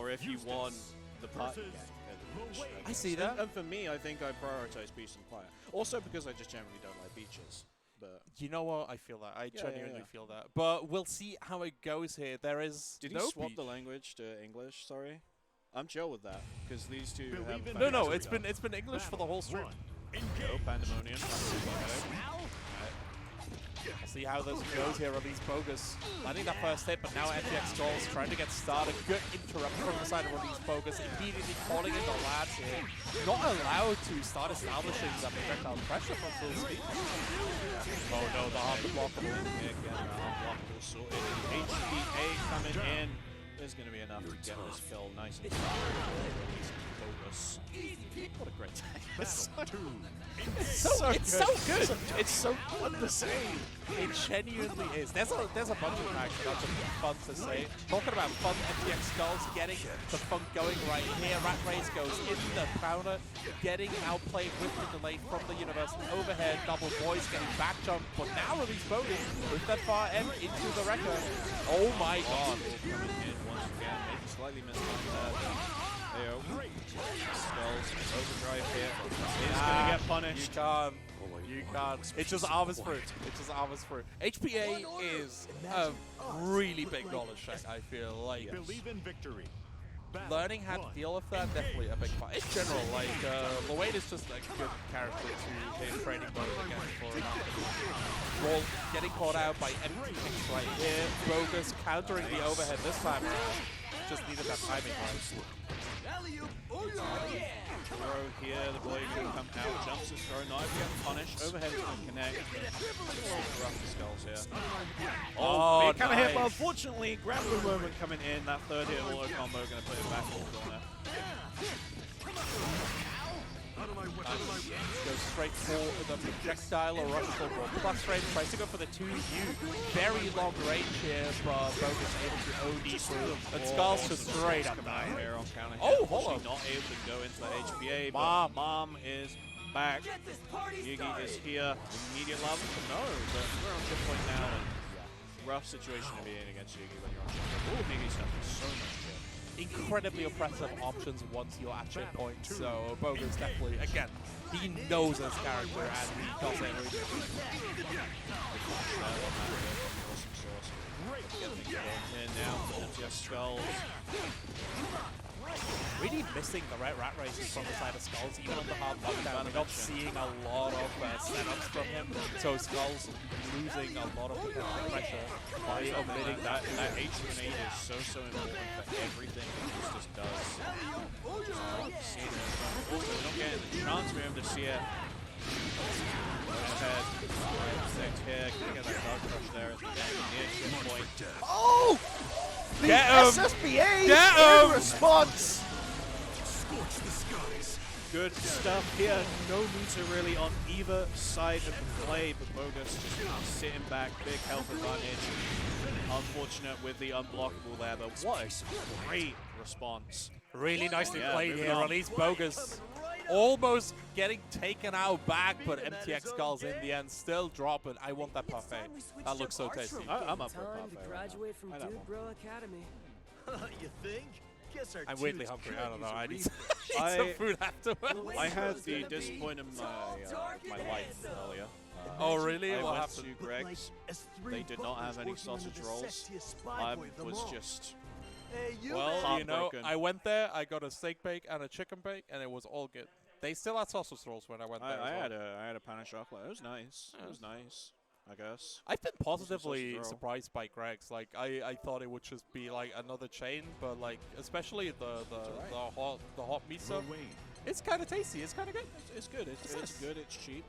if you want the party gang at the beach. I see guess. that. And for me, I think I prioritize peace and quiet. Also because I just generally don't like beaches. But You know what? I feel that. I Yeah, genuinely yeah. feel that. But we'll see how it goes here. There is did no he swap beach. the language to English? Sorry, I'm chill with that because these two Believe have. in No, victory. it's been English for the whole stream. No pandemonium. See how this goes here. Release Bogus landing that first hit, but now MTX Skulls trying to get started. Good interrupt from the side of Release Bogus, immediately calling in the lads here. Not allowed to start establishing that projectile pressure from full speed. Oh no, the unblockable. Again, unblockable sorted. HBA coming in. There's going to be enough to get this kill nice and Bogus. What a great tag. It's so good. It's so fun to say. It genuinely is. There's a bunch of tags that are just fun to say. Talking about fun, MTX Skulls getting the funk going right here. Rat Race goes in the counter, getting outplayed with the delay from the Universal overhead. Double boys getting back jump, but now Release Bogus with that far end into the wrecker. Oh my god. Coming in once again. Maybe slightly mistimed there. Skulls overdrive here. He's going to get punished. You can't. It's just Armor's fruit. It's just Armor's fruit. HPA is a really big knowledge check, I feel like. Believe in victory. Learning how to deal with that, definitely a big part. In general, like, Llewellyn is just a good character to be in training mode against for an Roll getting caught out by MTX right here. Bogus countering the overhead this time around. Just needed that timing right. Throw here, the boy can come out, jumps his throw, knife getting punished, overhead is going to connect. Rough the Skulls here. Oh, big counter hit, but nice. unfortunately, Grapple moment coming in, that third hit auto combo going to put it back in the corner. Goes straight for the projectile or rush for plus range. Tries to go for the 2U. Very long range here, but Bogus able to OD through. And Skulls just straight up Out down. here on counter hit. Oh, hold on. Not able to go into the HPA, but Mom is back. Yiggy is here. Immediate love. No, but we're on chip point now. And rough situation to be in against Yiggy when you're on chip point. Oh, Yiggy's having so much shit. Incredibly oppressive options once you're at chip point. So Bogus definitely, again, he knows his character and he does everything. And now, MTS Skulls. Really missing the right rat races from the side of Skulls, even on the hard lockdown. We're not seeing a lot of setups from him. So Skulls losing a lot of potential pressure by omitting That H grenade is so important for everything that Eustace does. We're not getting the chance for him to see it. Ahead. Six here. Gonna get that dog crush there at the end. Near chip point. Oh! The Get 'em! SSBA Get in 'em! response! Scorch the skies. Good stuff here. No meter really on either side of the play, but Bogus just sitting back. Big health advantage. Unfortunate with the unblockable there, but what a great response. Really nicely Yeah, played moving here. on. Release Bogus. almost getting taken out back, but MTX Skulls in the end still dropping. I want that parfait. That looks so tasty. I'm up for a Time parfait to right graduate from I don't Dude Bro Academy. You think? Guess our I'm weirdly tunes hungry. could I don't know. use a I need refresh. some food afterwards. I had the disappointment of my life earlier. Oh, really? I What went happened? to Greg's. They did not have any sausage rolls. I was just Well, you know, heartbroken. I went there, I got a steak bake and a chicken bake, and it was all good. They still had sausage rolls when I went there. I as well. had a pan of chocolate. It was nice. It was nice, I guess. I've been sausage positively roll. surprised by Greg's. Like, I thought it would just be like another chain, but like, especially the hot meat stuff. It's kind of tasty. It's kind of good. It's good. It's nice. good. It's cheap.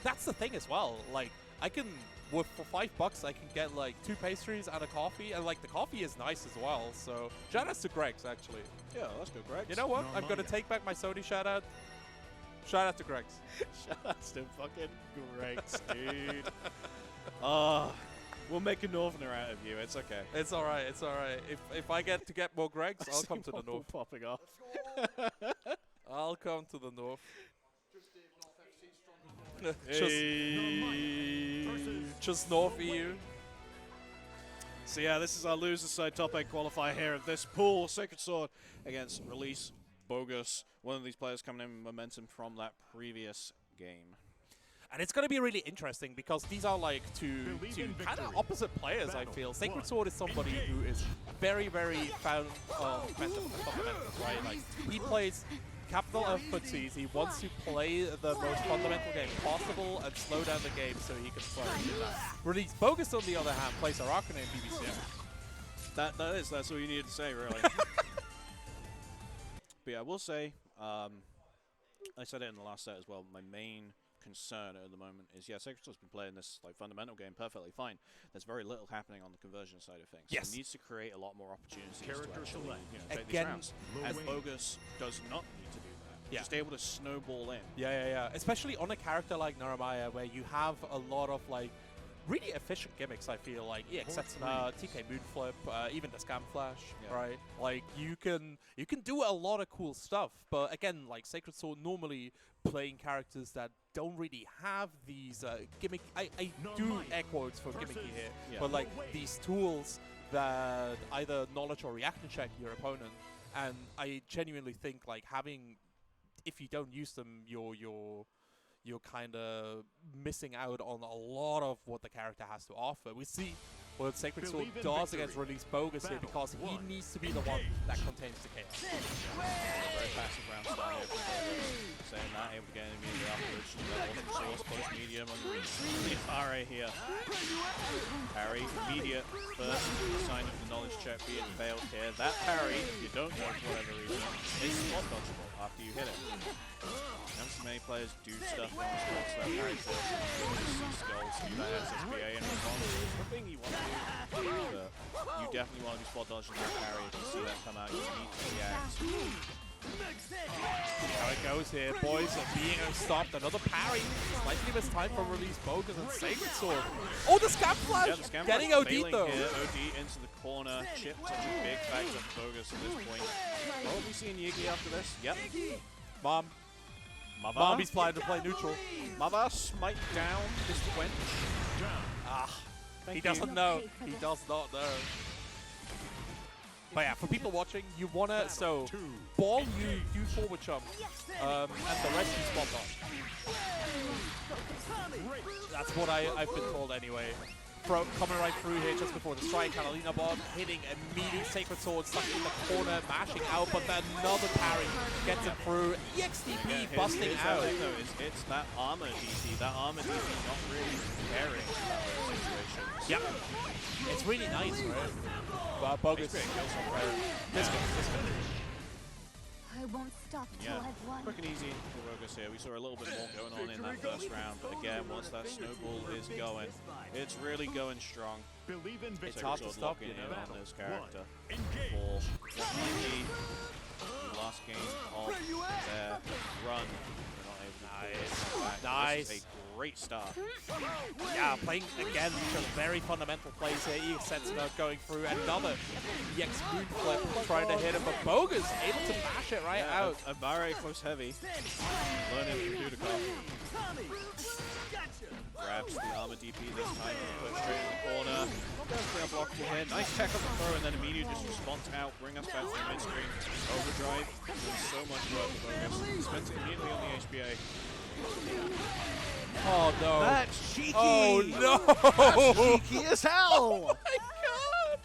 That's the thing as well. Like, I can for $5 I can get like 2 pastries and a coffee, and like the coffee is nice as well. So shout outs to Greg's actually. Yeah, let's go, Greg. You know what? I'm gonna take back my Sony shout out. Shout out to Greg's. Shout outs to fucking Greg's, dude. We'll make a Northerner out of you. It's okay. It's all right. It's all right. If I get to get more Greg's, I'll come to the north. Popping off. I'll come to the north. Just north EU. So yeah, this is our loser side top 8 qualifier here of this pool. Sacred Sword against Release Bogus. One of these players coming in with momentum from that previous game. And it's going to be really interesting because these are like two kind of opposite players, I feel. Sacred Sword is somebody who is very, very fundamentals, right? Like, he plays capital F footsies. He wants to play the most fundamental game possible and slow down the game so he can flourish in that. Release Bogus, on the other hand, plays Arachne in BBCF. That's all you needed to say, really. But yeah, I will say, I said it in the last set as well, my main concern at the moment is, yeah, Sacred Sword's been playing this like fundamental game perfectly fine. There's very little happening on the conversion side of things. Yes. So it needs to create a lot more opportunities Character to actually, select. take these Again, rounds. And Bogus does not need to do that. Yeah. Just able to snowball in. Yeah. Especially on a character like Narumaya, where you have a lot of like really efficient gimmicks. I feel like EX Setsuna, TK Moonflip, even the Scam Flash, right? Like you can do a lot of cool stuff. But again, like Sacred Sword normally playing characters that don't really have these gimmick. I do air quotes for gimmicky here, but like these tools that either knowledge or reaction check your opponent. And I genuinely think like having, if you don't use them, you're kind of missing out on a lot of what the character has to offer. We see what Sacred Sword does against Release Bogus here because he needs to be the one that contains the chaos. Very passive round start here from Bogus. Saying that, able to get immediately afterwards. Awesome source, push medium on the RA here. Parry, immediate first sign of the knowledge check being failed here. That parry, if you don't know for whatever reason, is spot dodgeable after you hit it. Not so many players do stuff in response to that parry first. You see Skulls do that SSBA in response. It's the thing you want to do, but you definitely want to be spot dodging that parry. If you see that come out, you need to react. How it goes here, boys, being stopped. Another parry. Slightly missed time from Release Bogus and Sacred Sword. Oh, the Scam Flash! Yeah, the Scam Getting Flash OD failing though. Here. OD into the corner. Chip, such a big factor for Bogus at this point. Well, we seeing Yigi after this. Yep. Mom. Mother. Mommy's planning to play neutral. Mother, smite down this quench. He doesn't know. He does not know. But yeah, for people watching, you wanna ball you do forward jump, and the rest you spot dodge. That's what I've been told anyway. Coming right through here just before the strike, Catalina bomb hitting immediate Sacred Sword, stuck in the corner, mashing out, but then another parry gets it through. EXDP busting out. The thing though, it's that armor DC. That armor DC not really caring about those situations. Yep. It's really nice, right? Bogus. This good. I won't stop till I've won. Quick and easy for Bogus here. We saw a little bit more going on in that first round, but again, once that snowball is going, it's really going strong. It's hard to stop, you know. On this character for what might be the last game of their run. They're not able to pull this back. Nice. This is a great start. Yeah, playing again some very fundamental plays here. EX Sentinel going through another EX Moon Flip, trying to hit him, but Bogus able to mash it right out. A Barre close heavy. Learning from Dudikoff. Grabs the armor DP this time, put it straight in the corner. Not going for unblockable here. Nice tech on the throw, and then immediately just response out, bring us back to the mid-screen. Overdrive. Doing so much work for Bogus. Spends it immediately on the HBA. Oh no. That's cheeky! Oh no! That's cheeky as hell! Oh my god!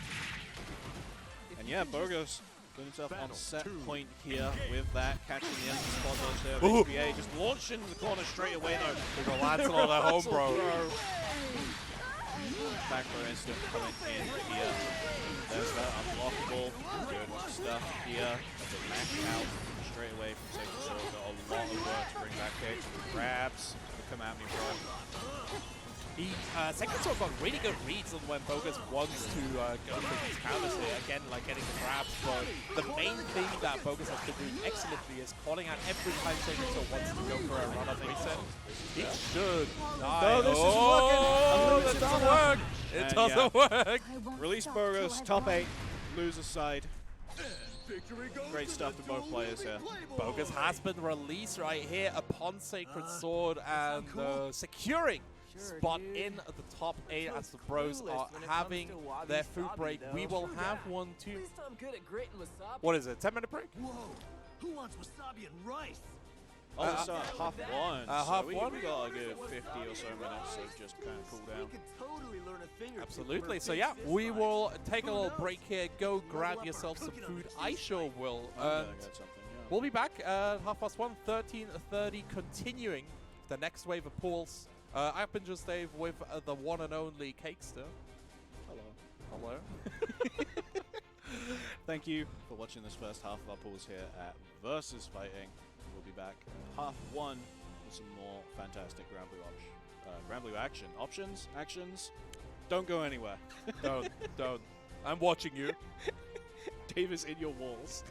And yeah, Bogus put himself on set point here with that, catching the empty spot dodge there of HBA. Just launched into the corner straight away though. The Lancelot at home, bro. Back row instant coming in here. There's that unblockable. Good stuff here. The max out straight away from Sacred Sword. Got a lot of work to bring back here. Grabs. Come at me, bro. Sacred Sword got really good reads on when Bogus wants to go for these counters here. Again, like getting the grabs, but the main thing that Bogus has been doing excellently is calling out every time Sacred Sword wants to go for a run-up reset. It should die. No, this is working. Oh, that doesn't work. It doesn't work. Release Bogus, top 8, loser side. Great stuff to both players here. Bogus has been released right here upon Sacred Sword and securing spot in the top 8 as the bros are having their food break. We will have one too. What is it, 10-minute break? Whoa, who wants wasabi and rice? Oh, it's half one. Half one? We got a good 50 or so minutes of just kind of cool down. We could totally learn a thing or two Absolutely. So yeah, we will take a little break here. Go grab yourself some food. I sure will. We'll be back at 1:30, 13:30, continuing the next wave of pools. I've been just Dave with the one and only Cakester. Hello. Hello. Thank you for watching this first half of our pools here at Versus Fighting. We'll be back at half one with some more fantastic Grand Blue actions. Don't go anywhere. Don't. I'm watching you. Dave is in your walls.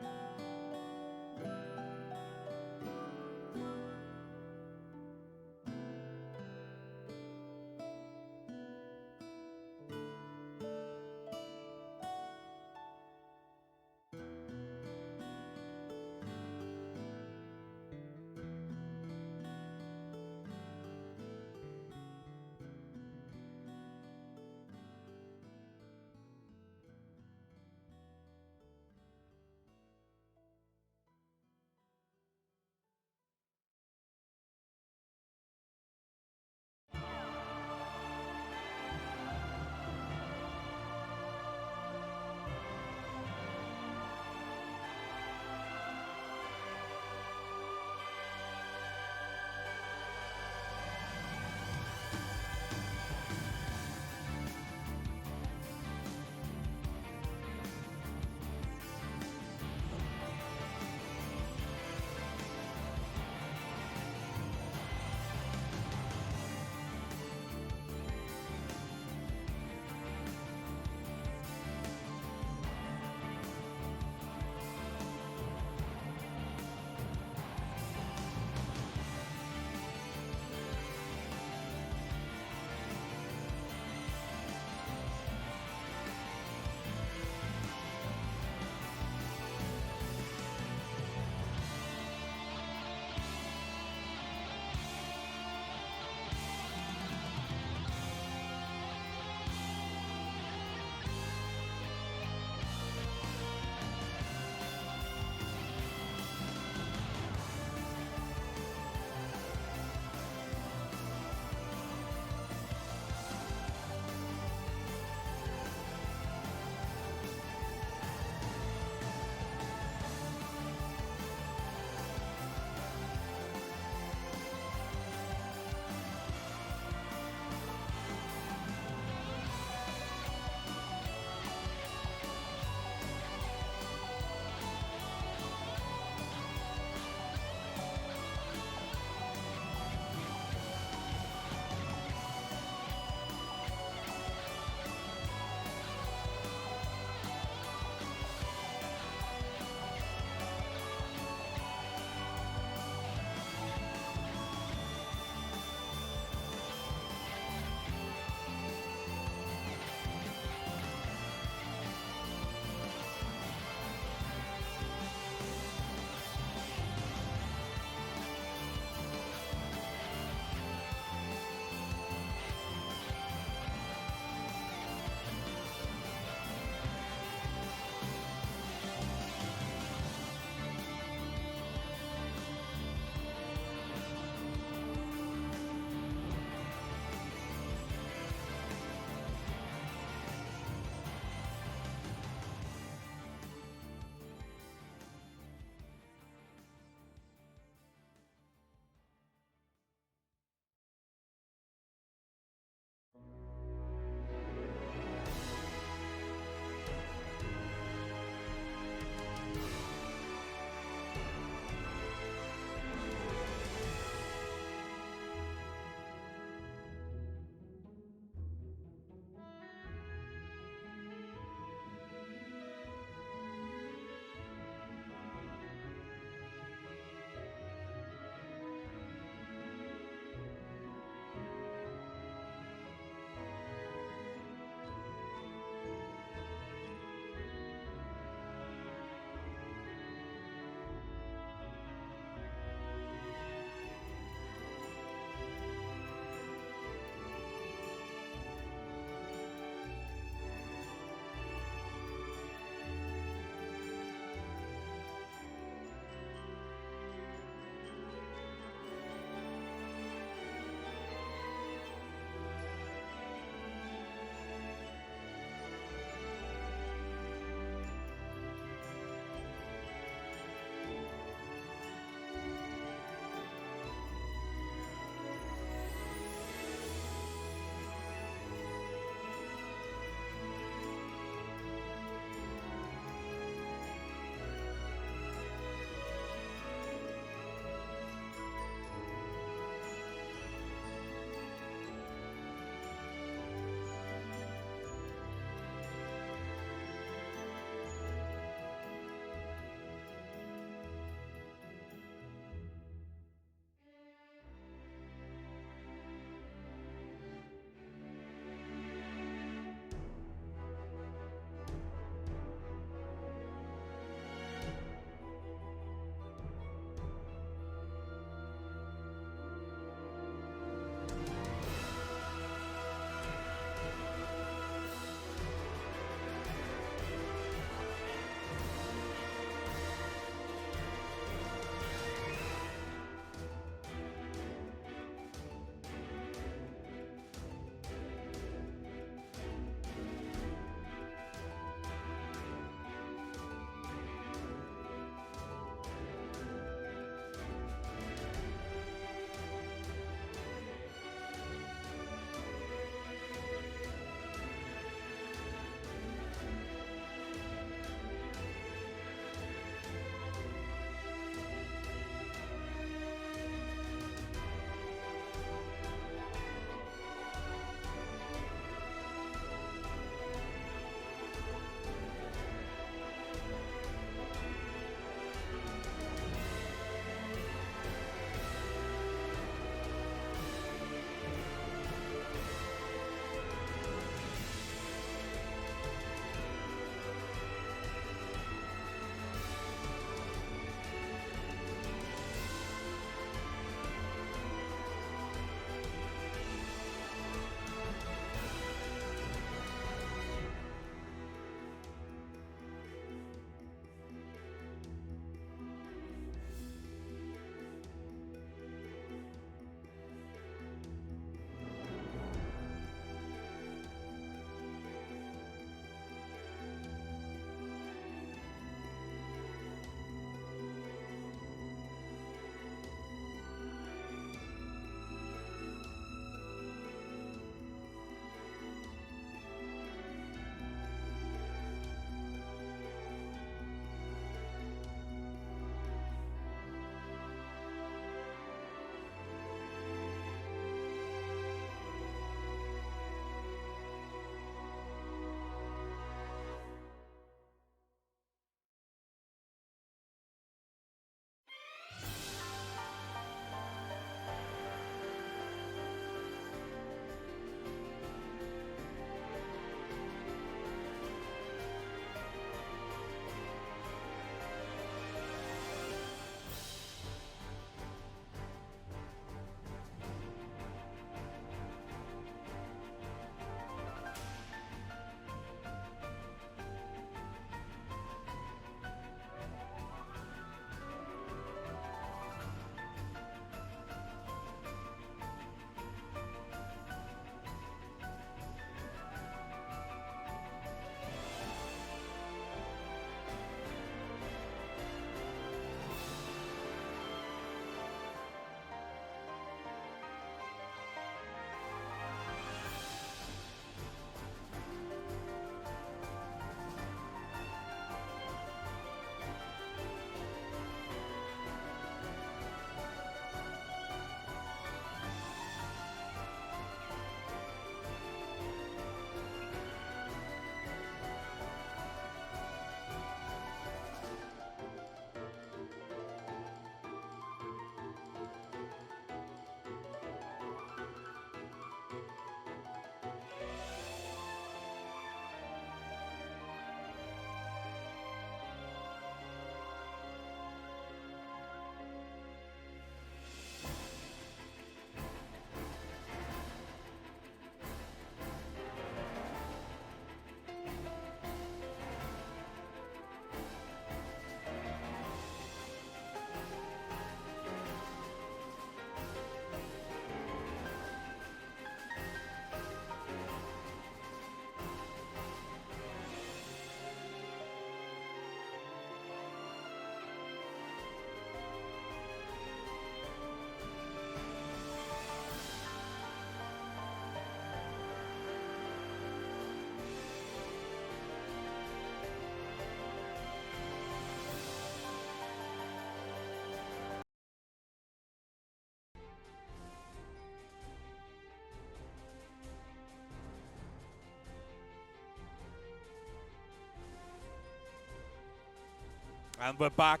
And we're back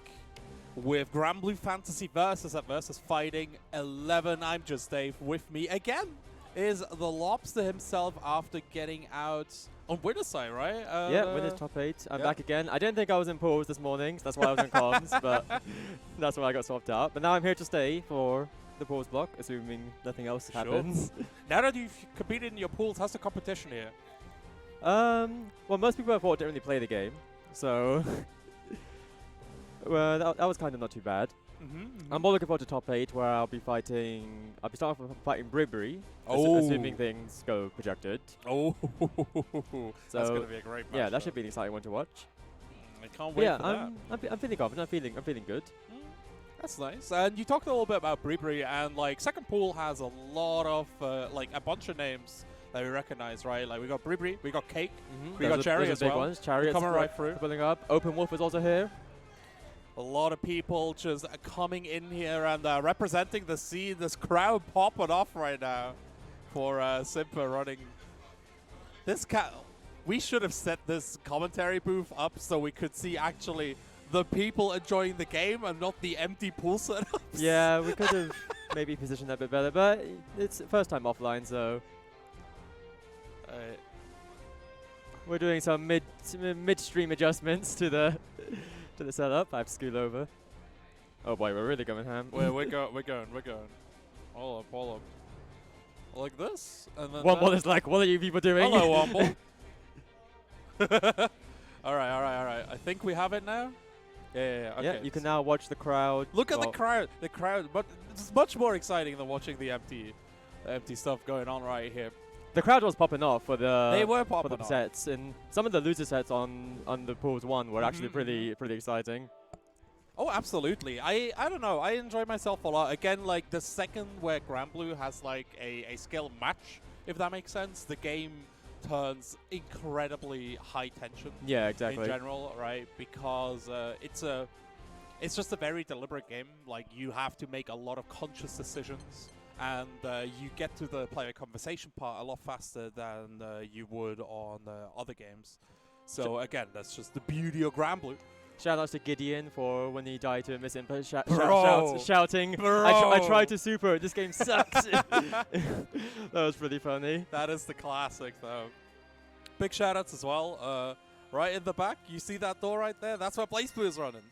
with Granblue Fantasy Versus at VSFightingXI. I'm just Dave. With me again is the Lobster himself after getting out on winner's side, right? Yeah, winner's top 8. I'm back again. I didn't think I was in pools this morning, so that's why I was in comms, but that's why I got swapped out. But now I'm here to stay for the pools block, assuming nothing else happens. Now that you've competed in your pools, how's the competition here? Well, most people I thought didn't really play the game, so well, that was kind of not too bad. I'm more looking forward to top 8, where I'll be starting off with fighting Bribri, assuming things go projected. Oh, so that's gonna be a great match. Yeah, that should be an exciting one to watch. I can't wait for that. I'm feeling confident. I'm feeling good. That's nice. And you talked a little bit about Bribri, and like second pool has a lot of like a bunch of names that we recognize, right? Like we got Bribri, we got Cake, we got Cherry as big well. Ones. Chariot's coming right through. Pulling up. Open Wolf is also here. A lot of people just coming in here and representing the scene. This crowd popping off right now for Simpa running. This we should have set this commentary booth up so we could see actually the people enjoying the game and not the empty pool setups. Yeah, we could have maybe positioned that a bit better, but it's first time offline, so we're doing some midstream adjustments to the setup. I have to scoot over. Oh boy, we're really going ham. We're going. Hold up. Like this, and then Womble is like, what are you people doing? Hello, Womble. All right. I think we have it now. Yeah. Okay. Yeah, you can now watch the crowd. Look at the crowd. The crowd, but it's much more exciting than watching the empty stuff going on right here. The crowd was popping off for the They were popping off. sets, and some of the loser sets on the pools 1 were actually pretty exciting. Oh, absolutely. I don't know. I enjoy myself a lot. Again, like the second where Granblue has like a skill match, if that makes sense, the game turns incredibly high tension. Yeah, exactly. In general, right? Because it's just a very deliberate game. Like you have to make a lot of conscious decisions. And you get to the player conversation part a lot faster than you would on other games. So again, that's just the beauty of Granblue. Shout outs to Gideon for when he died to a miss input, shouting, Bro. I tried to super, this game sucks. That was pretty funny. That is the classic though. Big shout outs as well. Right in the back, you see that door right there? That's where BlazBlue is running.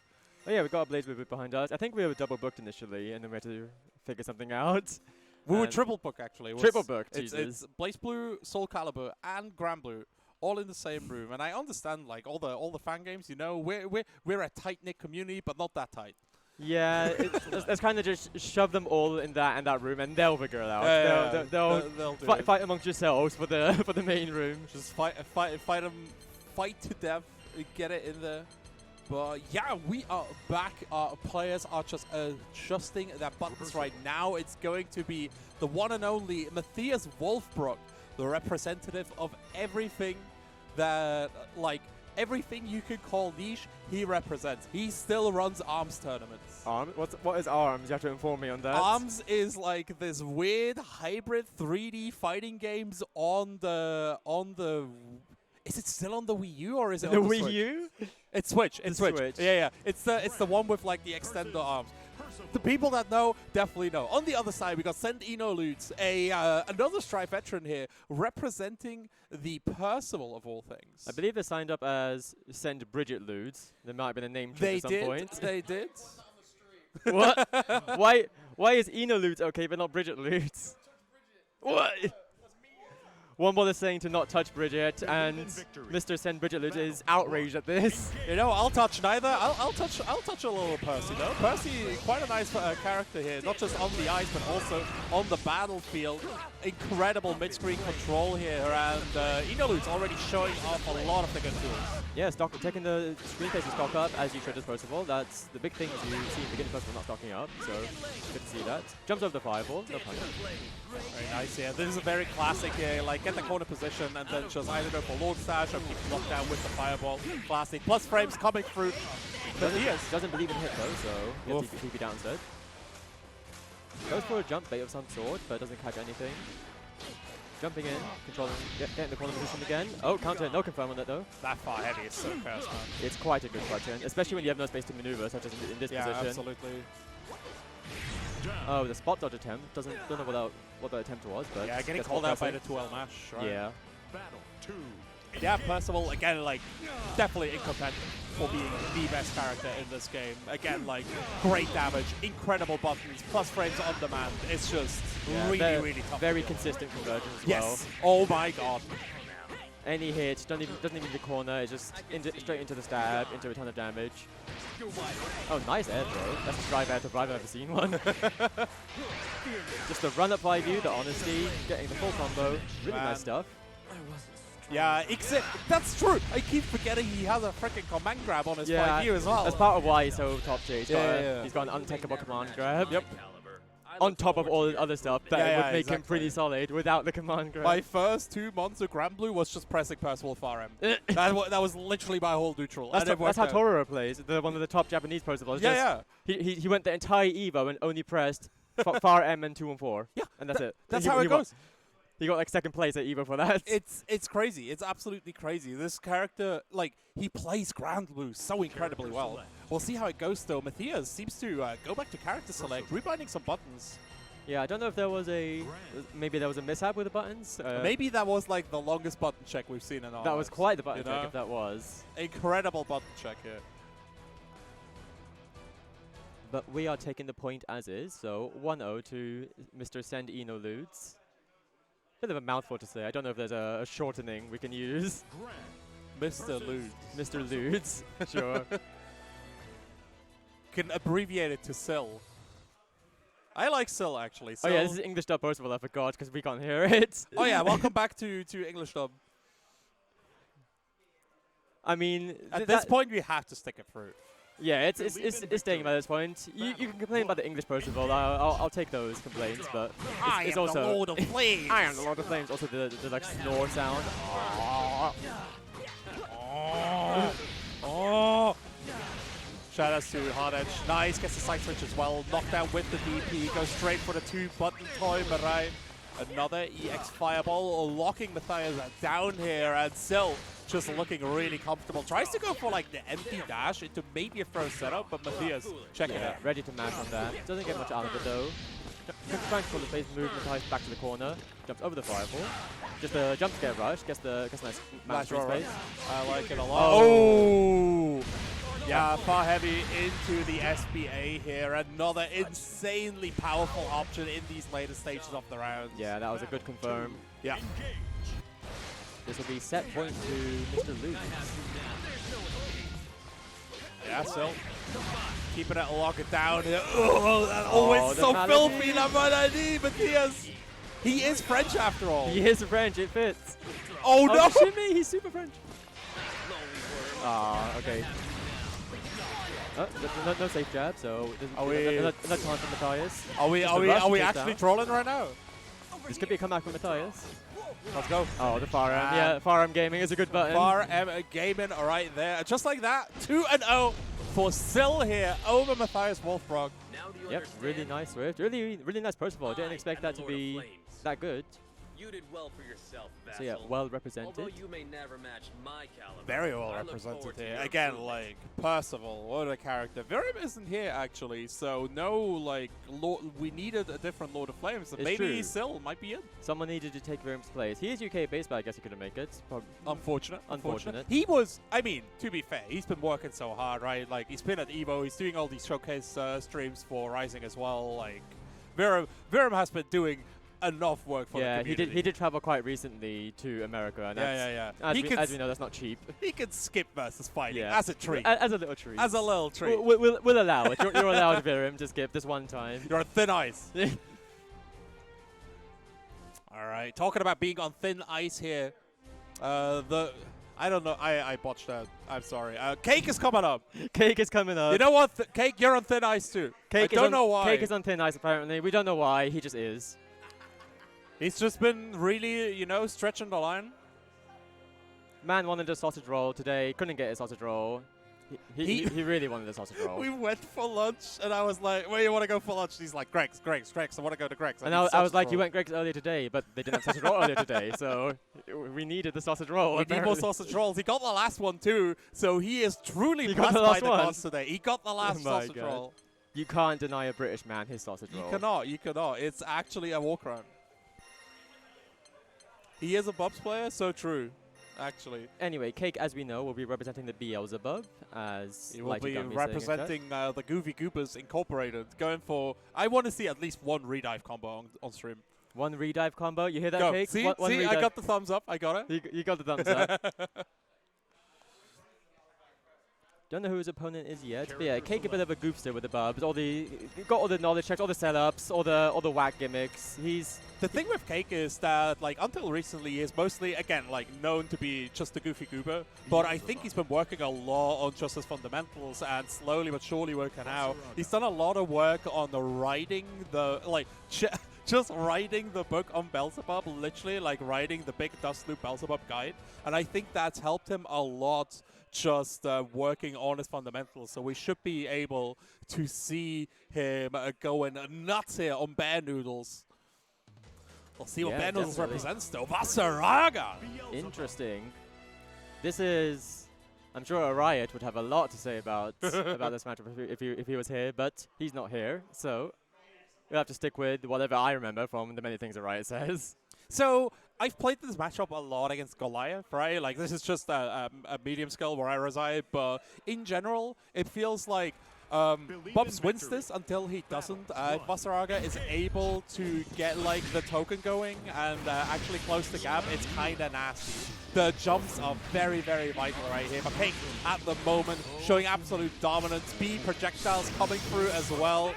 Oh yeah, we got a BlazBlue behind us. I think we were double booked initially, and then we had to figure something out. We were triple booked actually. Triple booked, it's BlazBlue, Soul Calibur, and Granblue all in the same room. And I understand like all the fan games. You know, we're a tight knit community, but not that tight. Yeah, let's kind of just shove them all in that room, and they'll figure it out. They'll fight amongst yourselves for the main room. Just fight to death, get it in there. But yeah, we are back. Our players are just adjusting their buttons right now. It's going to be the one and only Matthias Wolfbrock, the representative of everything that, like, everything you could call niche, he represents. He still runs ARMS tournaments. What is ARMS? You have to inform me on that. ARMS is like this weird hybrid 3D fighting games on the. Is it still on the Wii U or is it on the Wii Switch? U? It's Switch. It's Switch. Switch. Yeah. It's the one with like the extender arms. The people that know definitely know. On the other side, we got Send Eno Lutz, another Strife veteran here, representing the Percival of all things. I believe they signed up as Send Bridget Lutz. There might have been a name change at some point. They did. What? Why is Eno Lutz okay, but not Bridget Lutz? What? Womble is saying to not touch Bridget, and Mr. Send Bridget Lutz is outraged at this. You know, I'll touch neither. I'll touch a little Percy though. Percy, quite a nice character here, not just on the ice but also on the battlefield. Incredible mid-screen control here, and Eno Lutz already showing off a lot of the good tools. Yeah, taking the screen faces stock up as you should as first of all. That's the big thing you see in beginning first of all not stocking up, so good to see that. Jumps over the fireball, no punish. Very nice, yeah. This is a very classic, like get the corner position and then just either go for Lord Stash or keep locked down with the fireball. Classic. Plus frames coming through. Doesn't believe in hit though, so gets TP down instead. Goes for a jump bait of some sort, but doesn't catch anything. Jumping in, controlling, getting the corner position again. Oh, counter, no confirm on that though. That far heavy is so cursed, man. It's quite a good button, especially when you have no space to maneuver, such as in this Yeah, position. absolutely. Oh, the spot dodge attempt. Don't know what that attempt was, but Yeah, getting gets called more out by the pressing. 2L mash, right? Yeah. Battle 2. Yeah, Percival, again, like, definitely in contention for being the best character in this game. Again, like, great damage, incredible buttons, plus frames on demand. It's just really tough. Very consistent conversion as Yes. well. Oh my god. Any hit, doesn't even need the corner, it's just straight into the stab, into a ton of damage. Oh, nice air throw. That's the drive air throw I've ever seen one. Just the run up by view, the honesty, getting the full combo. Really nice stuff. Yeah, except that's true. I keep forgetting he has a freaking command grab on his point of view as well. That's part of why he's so top tier. Yeah, He's got an untechable command grab. Yep. On top of all the other stuff that would make him exactly. pretty solid without the command grab. My first 2 months of Grand Blue was just pressing Percival far M. that was literally my whole neutral. That's, and that's how Tororo plays, one of the top Japanese Percivals. Yeah, He went the entire Evo and only pressed far M and 2 and 4. Yeah, and that's it. That's how it goes. He got like second place at Evo for that. It's crazy. It's absolutely crazy. This character, like, he plays Grand Blue so incredibly well. We'll see how it goes though. Matthias seems to go back to character select, rebinding some buttons. Yeah, I don't know if there was maybe there was a mishap with the buttons. Maybe that was like the longest button check we've seen in our That was lives, quite the button you check know? if that was. Incredible button check here. But we are taking the point as is, so 1-0 to Mr. Send Eno Ludes. Bit of a mouthful to say. I don't know if there's a shortening we can use. Mr. Lude. Mr. Ludes, sure. Can abbreviate it to Sill. I like Sill actually. Oh yeah, this is English dub Percival, I forgot, because we can't hear it. Oh yeah, welcome back to English dub. I mean, At this point, we have to stick it through. Yeah, it's staying by this point. You can complain about the English Percival. I'll take those complaints, but it's I am also the Lord of Flames. I am the Lord of Flames. Also the like snore sound. Oh. Shout outs to Hard Edge. Nice, gets the side switch as well. Knockdown with the DP. Goes straight for the 2-button timer, right? Another EX Fireball, locking Matthias down here, and Sill just looking really comfortable. Tries to go for like the empty dash into maybe a throw setup, but Matthias checking it. Ready to mash on that. Doesn't get much out of it though. Trying to control the phase, move Matthias back to the corner. Jumps over the fireball. Just a jump scare rush. Gets nice mash free space. I like it a lot. Oh! Yeah, far heavy into the SBA here. Another insanely powerful option in these later stages of the round. Yeah, that was a good confirm. Yeah. This will be set point to Mr. Luke. Yeah, so keeping it locked down. Oh, that always so filthy, that man ID, Matthias. He is French after all. He is French, it fits. Oh no! Shimmy, he's super French. Ah, okay. No safe jab, so another chance for Matthias. Are we actually trolling right now? This could be a comeback for Matthias. Let's go. Oh, the far M. Yeah, far M gaming is a good button. Far M gaming right there. Just like that, 2-0 for Sill here over Matthias Wolfbrock. Yep, really nice Swift. Really nice Percival. Didn't expect that to be that good. You did well for yourself, So yeah, well represented. Although you may never match my caliber. Very well represented here. Again, like, Percival, what a character. Virim isn't here, actually, so no, like, we needed a different Lord of Flames. So maybe Sill might be in. Someone needed to take Virim's place. He is UK based, but I guess he couldn't make it. Unfortunate. He was, I mean, to be fair, he's been working so hard, right? Like, he's been at EVO, he's doing all these showcase streams for Rising as well. Like, Virim has been doing enough work for the community. Yeah, he did travel quite recently to America, and as we know, that's not cheap. He can skip versus fighting as a treat. As a little treat. As a little treat. We'll allow it. You're allowed Virim to skip this one time. You're on thin ice. All right, talking about being on thin ice here. I don't know. I botched that. I'm sorry. Cake is coming up. Cake is coming up. You know what? Cake, you're on thin ice too. Cake I don't know why. Cake is on thin ice, apparently. We don't know why. He just is. He's just been really, you know, stretching the line. Man wanted a sausage roll today. Couldn't get a sausage roll. He really wanted the sausage roll. We went for lunch, and I was like, "Where you want to go for lunch?" And he's like, "Greg's. I want to go to Greg's." And I was like, "You went Greg's earlier today, but they didn't have sausage roll earlier today, so we needed the sausage roll." We need more sausage rolls. He got the last one too, so he is truly blessed by the gods today. He got the last sausage roll. You can't deny a British man his sausage roll. You cannot. It's actually a war crime. He is a Bubs player, so true. Actually. Anyway, Cake, as we know, will be representing the Beelzebub as he will be representing the Goofy Goobers Incorporated. Going for, I want to see at least one redive combo on stream. One redive combo? You hear that, Go. Cake? See, one I got the thumbs up. I got it. You got the thumbs up. Don't know who his opponent is yet, but yeah, Cake a bit of a goofster with the Bubs. Got all the knowledge checks, all the setups, all the whack gimmicks. The thing with Cake is that, like, until recently, he is mostly, again, like, known to be just a goofy goober. But I think he's been working a lot on just his fundamentals and slowly but surely working out. He's done a lot of work on the writing, just writing the book on Beelzebub, literally, like, writing the big Dust Loop Beelzebub guide. And I think that's helped him a lot, just working on his fundamentals. So we should be able to see him going nuts here on Bear Noodles. We'll see what Bear Noodles represents, though. Vasaraga! Interesting. This is... I'm sure a Riot would have a lot to say about about this matchup if he was here, but he's not here. So we'll have to stick with whatever I remember from the many things a Riot says. So I've played this matchup a lot against Goliath, right? Like, this is just a medium scale where I reside, but in general, it feels like Bubs wins this until he doesn't. Vasaraga is able to get, like, the token going and actually close the gap. It's kind of nasty. The jumps are very, very vital right here. But Cake, at the moment, showing absolute dominance. B projectiles coming through as well.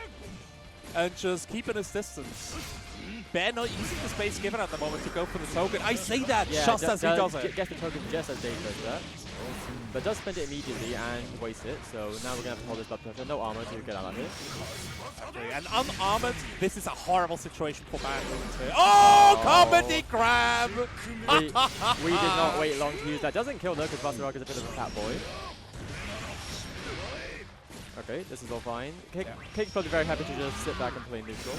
And just keeping his distance. Bear not using the space given at the moment to go for the token. I say that just as he does it. Gets the token just as Dave does that. But does spend it immediately and waste it. So now we're going to have to hold this blood pressure. No armor to get out of here. Okay, and unarmored, this is a horrible situation for Bear Noodles here. Oh, comedy grab! we did not wait long to use that. Doesn't kill though, because Vasaraga is a bit of a fat boy. Okay, this is all fine. Cake's probably very happy to just sit back and play neutral.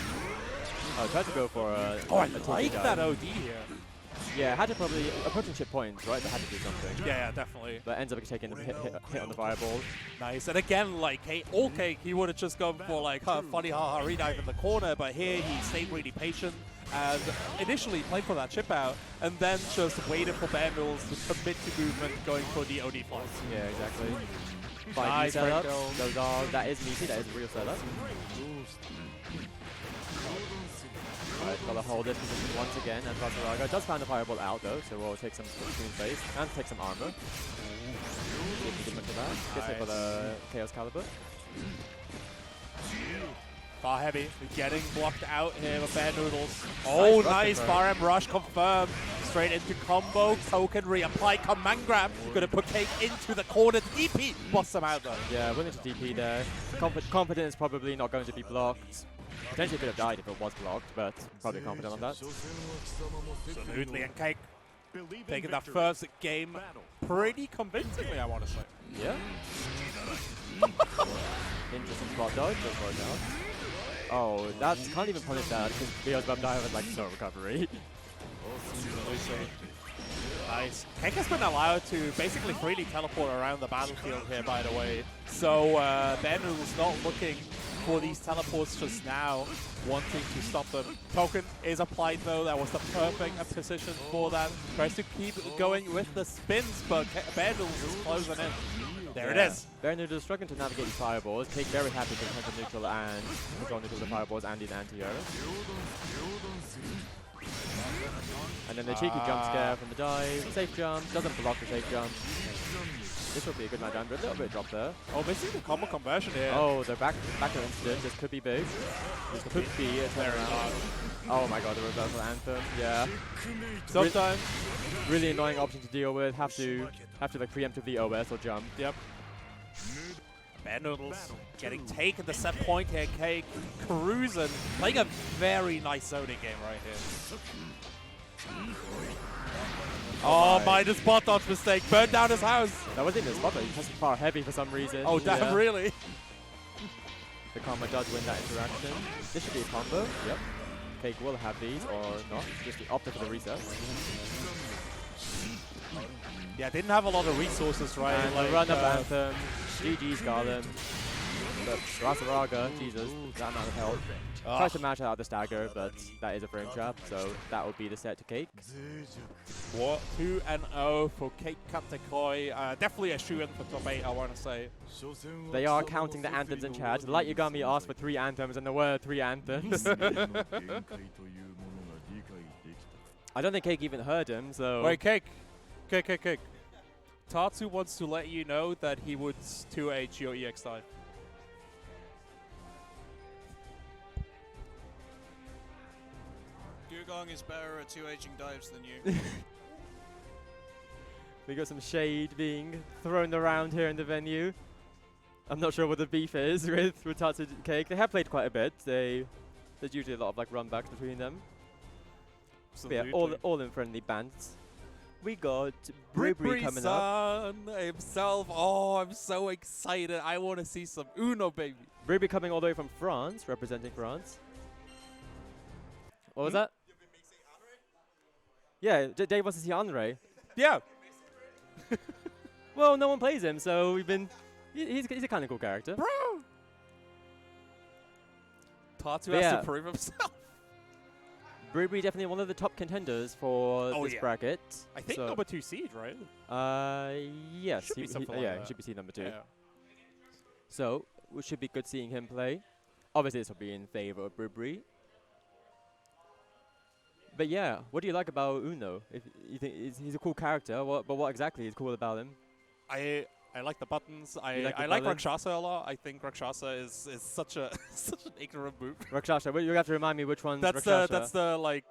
Oh, tried to go for a... Oh, I like that OD here. Yeah, had to probably... Approaching chip points, right? They had to do something. Yeah, definitely. But ends up taking a hit on the fireball. Nice. And again, like, Cake, he would have just gone for, like, funny haha redive in the corner. But here, he stayed really patient and initially played for that chip out and then just waited for Bear Noodles to commit to movement going for the OD flies. Yeah, exactly. Nice setup. That is meaty, that is a real setup. Alright, gotta hold this position once again as Vasaraga does find a fireball out though, so we'll take some screen space and take some armor. See if we can get much of that. Gets hit for the Chaos Caliber. Far heavy, getting blocked out here with Bear Noodles. Oh, nice Far M rush confirmed. Straight into combo, token reapply, command grab. Gonna put Cake into the corner. DP busts him out though. Yeah, willing to DP there. Confident is probably not going to be blocked. Potentially could have died if it was blocked, but probably confident on that. Absolutely, and Cake taking that first game pretty convincingly, I want to say. Yeah. Interesting spot dodge, does work out. Oh, that can't even punish that because Beelzebub now has like no recovery. Nice. Cake has been allowed to basically freely teleport around the battlefield here, by the way. So Bear Noodles not looking for these teleports just now, wanting to stop them. Token is applied though. That was the perfect position for that. Tries to keep going with the spins, but Bear Noodles is closing in. There it is. Bear Noodles is struggling to navigate these fireballs. Cake very happy to counter neutral and control neutral the fireballs and these anti-aeros. And then the cheeky jump scare from the dive. Safe jump, doesn't block the safe jump. This would be a good match, but a little bit drop there. Oh, missing the combo conversion here. Oh, the back incident. This could be big. This could be a turnaround. Oh my god, the reversal anthem. Yeah. Sometimes. Really annoying option to deal with. Have to like preemptively OS or jump. Yep. Bear Noodles getting taken to set point here. Cake cruising, playing a very nice zoning game right here. Oh my. my, the spot dodge mistake. Burn down his house. That wasn't even a spot, though. He tested far heavy for some reason. Oh, damn, Yeah. really? The Karma does win that interaction. This should be a combo. Yep. Cake will have these, or not. Just the optic for the reset. Yeah, didn't have a lot of resources, right? And like, run up Anthem. GG's Garland. But Rasaraga, Jesus, that amount of health. Tries to match out the stagger, but that is a frame trap, so that would be the set to Cake. What? 2-0 for Cake Katakoi. Definitely a shoe-in for top 8, I want to say. They are counting the anthems in chat. Light Yagami asked for 3 anthems, and there were 3 anthems. I don't think Cake even heard him, so... Wait, Cake. Cake. Tatsu wants to let you know that he would 2H your EX dive. Dugong is better at 2-aging dives than you. We got some shade being thrown around here in the venue. I'm not sure what the beef is with Tatsu and Cake. They have played quite a bit. There's usually a lot of like runbacks between them. But yeah, all in friendly bands. We got Bribri coming up. himself. Oh, I'm so excited. I want to see some Uno, baby. Bribri coming all the way from France, representing France. What was that? Yeah, Dave wants to see Andre. Yeah. Well, no one plays him, so we've been... He's a kind of cool character. Bro! Tatsu But has yeah. to prove himself. Bribri definitely one of the top contenders for this bracket. I think so, number 2 seed, right? yes. Should be something like yeah, that. he should be seed number 2. Yeah. So, it should be good seeing him play. Obviously, this will be in favor of Bribri. But yeah, what do you like about Uno? If you think he's a cool character, but what exactly is cool about him? I like the buttons. I the like buttons? Rakshasa a lot. I think Rakshasa is such a such an ignorant move. Rakshasa, you have to remind me which one's That's Rakshasa.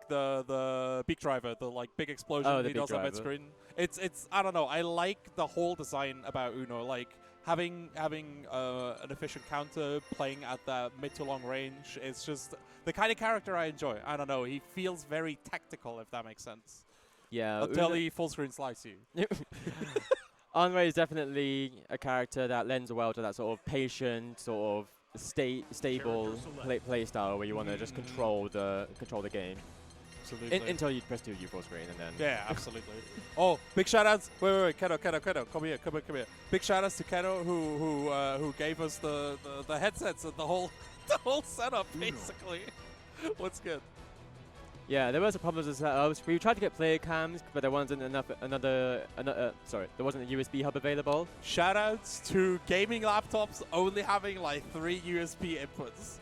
the big driver, the like big explosion Oh, the he big does on mid driver. screen. It's I don't know. I like the whole design about Uno, like having an efficient counter, playing at that mid to long range. It's just the kind of character I enjoy. I don't know. He feels very tactical, if that makes sense. Yeah. Until Uno he full screen slice you. Andre is definitely a character that lends well to that sort of patient, sort of stable play style where you want to just control the game. Absolutely. Until you press 2 full screen and then. Yeah, absolutely. Oh, big shout outs. Wait, Keno, come here. Big shout outs to Keno who gave us the headsets and the whole setup basically. What's good? Yeah, there were some problems with setups. We tried to get player cams, but there wasn't there wasn't a USB hub available. Shout outs to gaming laptops only having like 3 USB inputs.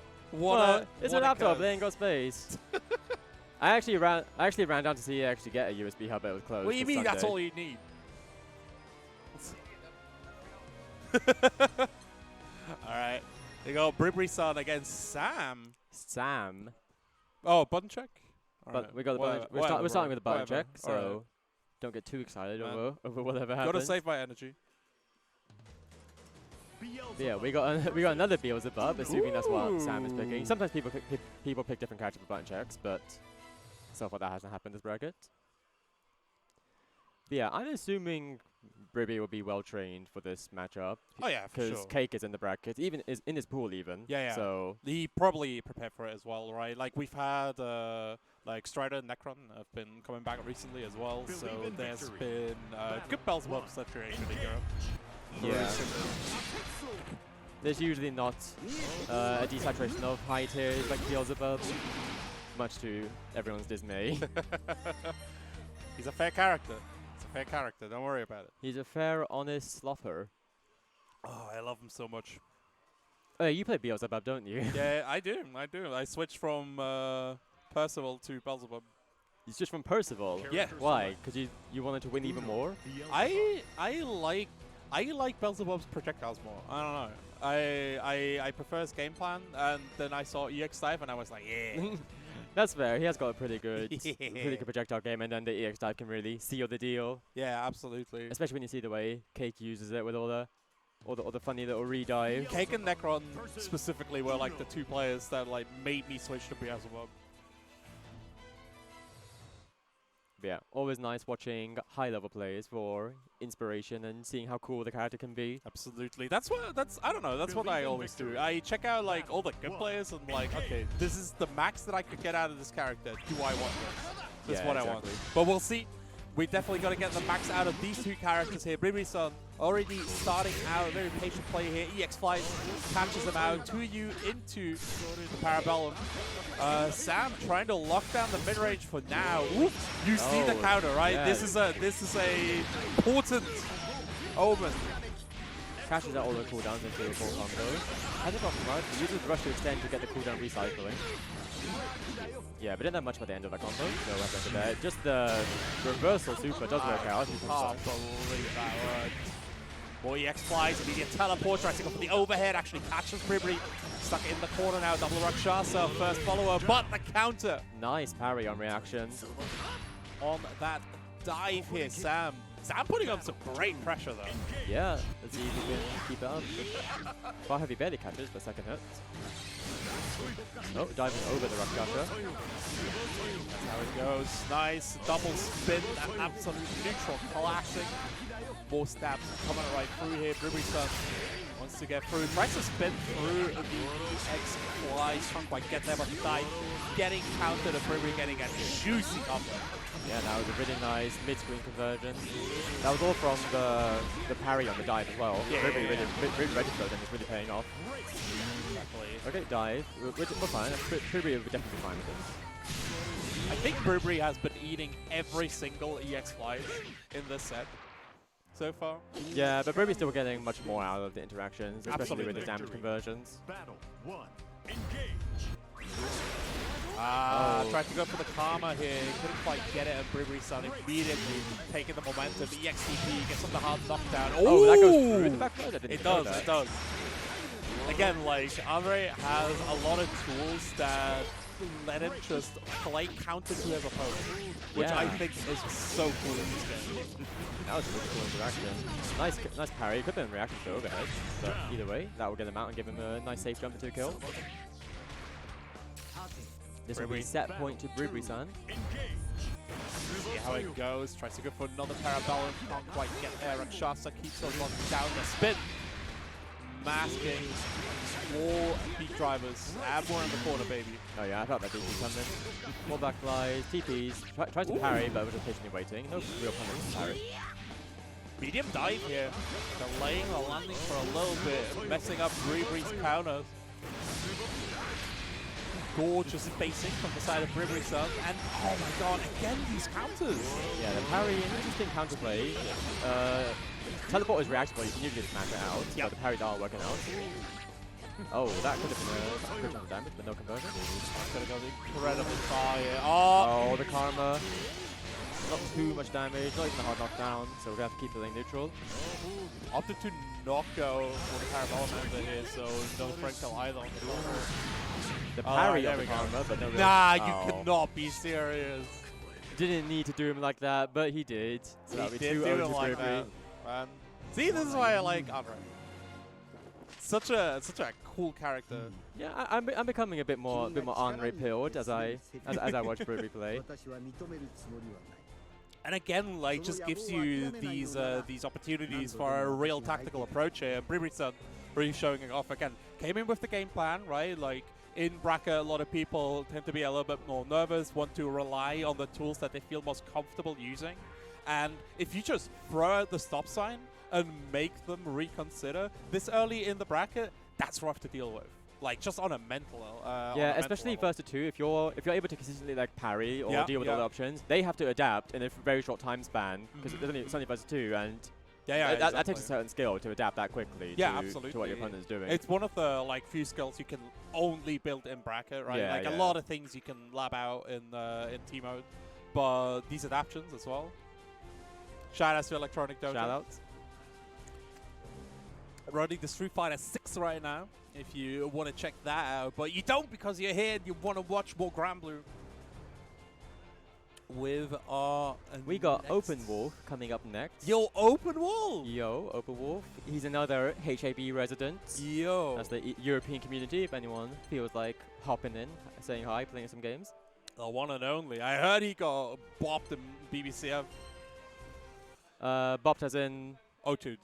It's a laptop, they ain't got space. I actually ran down to see actually get a USB hub, but it was closed. What do you mean that's all you need? Alright. They go Bribri-san against Sam. Sam. Oh, button check? But we got the button. We're starting with the button check, so don't get too excited over whatever happens. Gotta save my energy. But yeah, we got another Beelzebub, assuming that's what Sam is picking. Sometimes people pick different characters for button checks, but so far that hasn't happened this bracket. But yeah, I'm assuming Bribri will be well trained for this matchup. Oh yeah, for sure. Because Cake is in the bracket, even is in his pool even. Yeah. So he probably prepared for it as well, right? Like we've had like Strider and Necron have been coming back recently as well. So there's been good Beelzebubs that you're actually yeah. There's usually not a desaturation of high tiers like Beelzebub, much to everyone's dismay. He's a fair character. Fair character, don't worry about it. He's a fair, honest slother. Oh, I love him so much. Oh, you play Beelzebub, don't you? Yeah, I do. I switched from Percival to Beelzebub. You switched from Percival? Yeah. Why? Because you wanted to win even more? I like Beelzebub's projectiles more. I don't know. I prefer his game plan, and then I saw EX Dive, and I was like, yeah. That's fair. He has got a pretty good projectile game, and then the EX dive can really seal the deal. Yeah, absolutely. Especially when you see the way Cake uses it with all the funny little re-dives. Cake and Necron specifically were like the 2 players that like made me switch to Beelzebub. But yeah, always nice watching high-level players for inspiration and seeing how cool the character can be. Absolutely. That's I don't know, that's what I always do. I check out like all the good players and like, okay, this is the max that I could get out of this character. Do I want this? That's what I want. But we'll see. We definitely got to get the max out of these two characters here. Bribri-san already starting out, very patient play here. EX Flies catches him out. 2U into the Parabellum. Sam trying to lock down the mid-range for now. Ooh, you see the counter, right? Yeah. This is a important omen. Catches out all the cooldowns into the full combo. Hasn't got much. He uses Rush to extend to get the cooldown recycling. Yeah, but didn't have much by the end of that combo, so we'll have to that. Just the reversal super does work out. Can't believe that word. More EX Flies, immediate teleport, tries to go for the overhead, actually catches Bribri. Stuck in the corner now, double Rakshasa, first follower, but the counter. Nice parry on reaction. On that dive here, Sam. Sam putting on some great pressure though. Yeah, let's see if he can keep it up. Far Heavy barely catches, but second hit. Oh, diving over the Rakshasa. That's how it goes. Nice double spin, that absolute neutral classic. More stabs coming right through here. Bribri-san wants to get through. Tries to spin through the EX Flies. Can't quite get there, but dive getting countered and Bribri getting a juicy combo. Yeah, that was a really nice mid-screen conversion. That was all from the parry on the dive as well. Yeah, really registered and it's really paying off. Exactly. Okay, dive. We're fine. Bribri would definitely be fine with this. I think Bribri has been eating every single EX Flies in this set so far. Yeah, but Bribri's still getting much more out of the interactions, especially with the damage conversions. Battle 1. Engage. Tried to go for the Karma here, couldn't quite get it, and Bribri-san immediately taking the momentum. EXTP gets on the hard knockdown. Oh, that goes through the back row? It does. Again, like, Andre has a lot of tools that let him just play counter to his opponent, which I think is so cool in this game. That was a really cool interaction. Nice parry. Could have been reaction to overhead, but either way, that will get him out and give him a nice safe jump into a kill. This will be set point to Bribri-san. See how it goes. Tries to go for another Parabellum. Can't quite get there. Rakshasa keeps on locking down the spin. Masking more beat drivers. Add more in the corner, baby. Oh yeah, I thought that DP coming. More back flies, TPs. Tries to parry, but we're just patiently waiting. No real punish to parry. Medium dive here. Delaying the landing for a little bit. Messing up Bribri's counters. Gorgeous spacing from the side of Bribri-san, and oh my god, again these counters! Yeah, the parry, interesting counterplay. Teleport is reactable, you can usually smash it out, but the parries are working out. Oh, that could have been a critical damage, but no conversion. Could have gone incredibly far here. Oh, the Karma. Not too much damage, not even a hard knockdown, so we have to keep the lane neutral. Opted to knock go for the Parabellum member here, so no frame kill either. The parry of the Karma, but no real. Nah, you cannot be serious. Didn't need to do him like that, but he did. So that would be 2-0 to like Bribri. Man. See, this is why I like Andre. Such a cool character. Yeah, I'm becoming a bit more Andre pilled as I watch Bribri play. And again, like, just gives you these opportunities for a real tactical approach here. Bribri-san really showing it off again. Came in with the game plan, right? Like, in bracket, a lot of people tend to be a little bit more nervous, want to rely on the tools that they feel most comfortable using. And if you just throw out the stop sign and make them reconsider this early in the bracket, that's rough to deal with. Like, just on a mental yeah, especially first to two. If you're able to consistently like parry or deal with all the options, they have to adapt in a very short time span because it's only first to two, and that takes a certain skill to adapt that quickly to what your opponent is doing. It's one of the few skills you can only build in bracket, right? A lot of things you can lab out in team mode, but these adaptions as well. Shout outs to Electronic Dojo. Shout outs. Running the Street Fighter 6 right now, if you want to check that out, but you don't because you're here and you want to watch more Grand Blue. With our we got Open Wolf coming up next. Yo, Open Wolf! Yo, Open Wolf. He's another HAB resident. Yo. That's the European community, if anyone feels like hopping in, saying hi, playing some games. The one and only. I heard he got bopped in BBCF. Bopped as in... O2'd.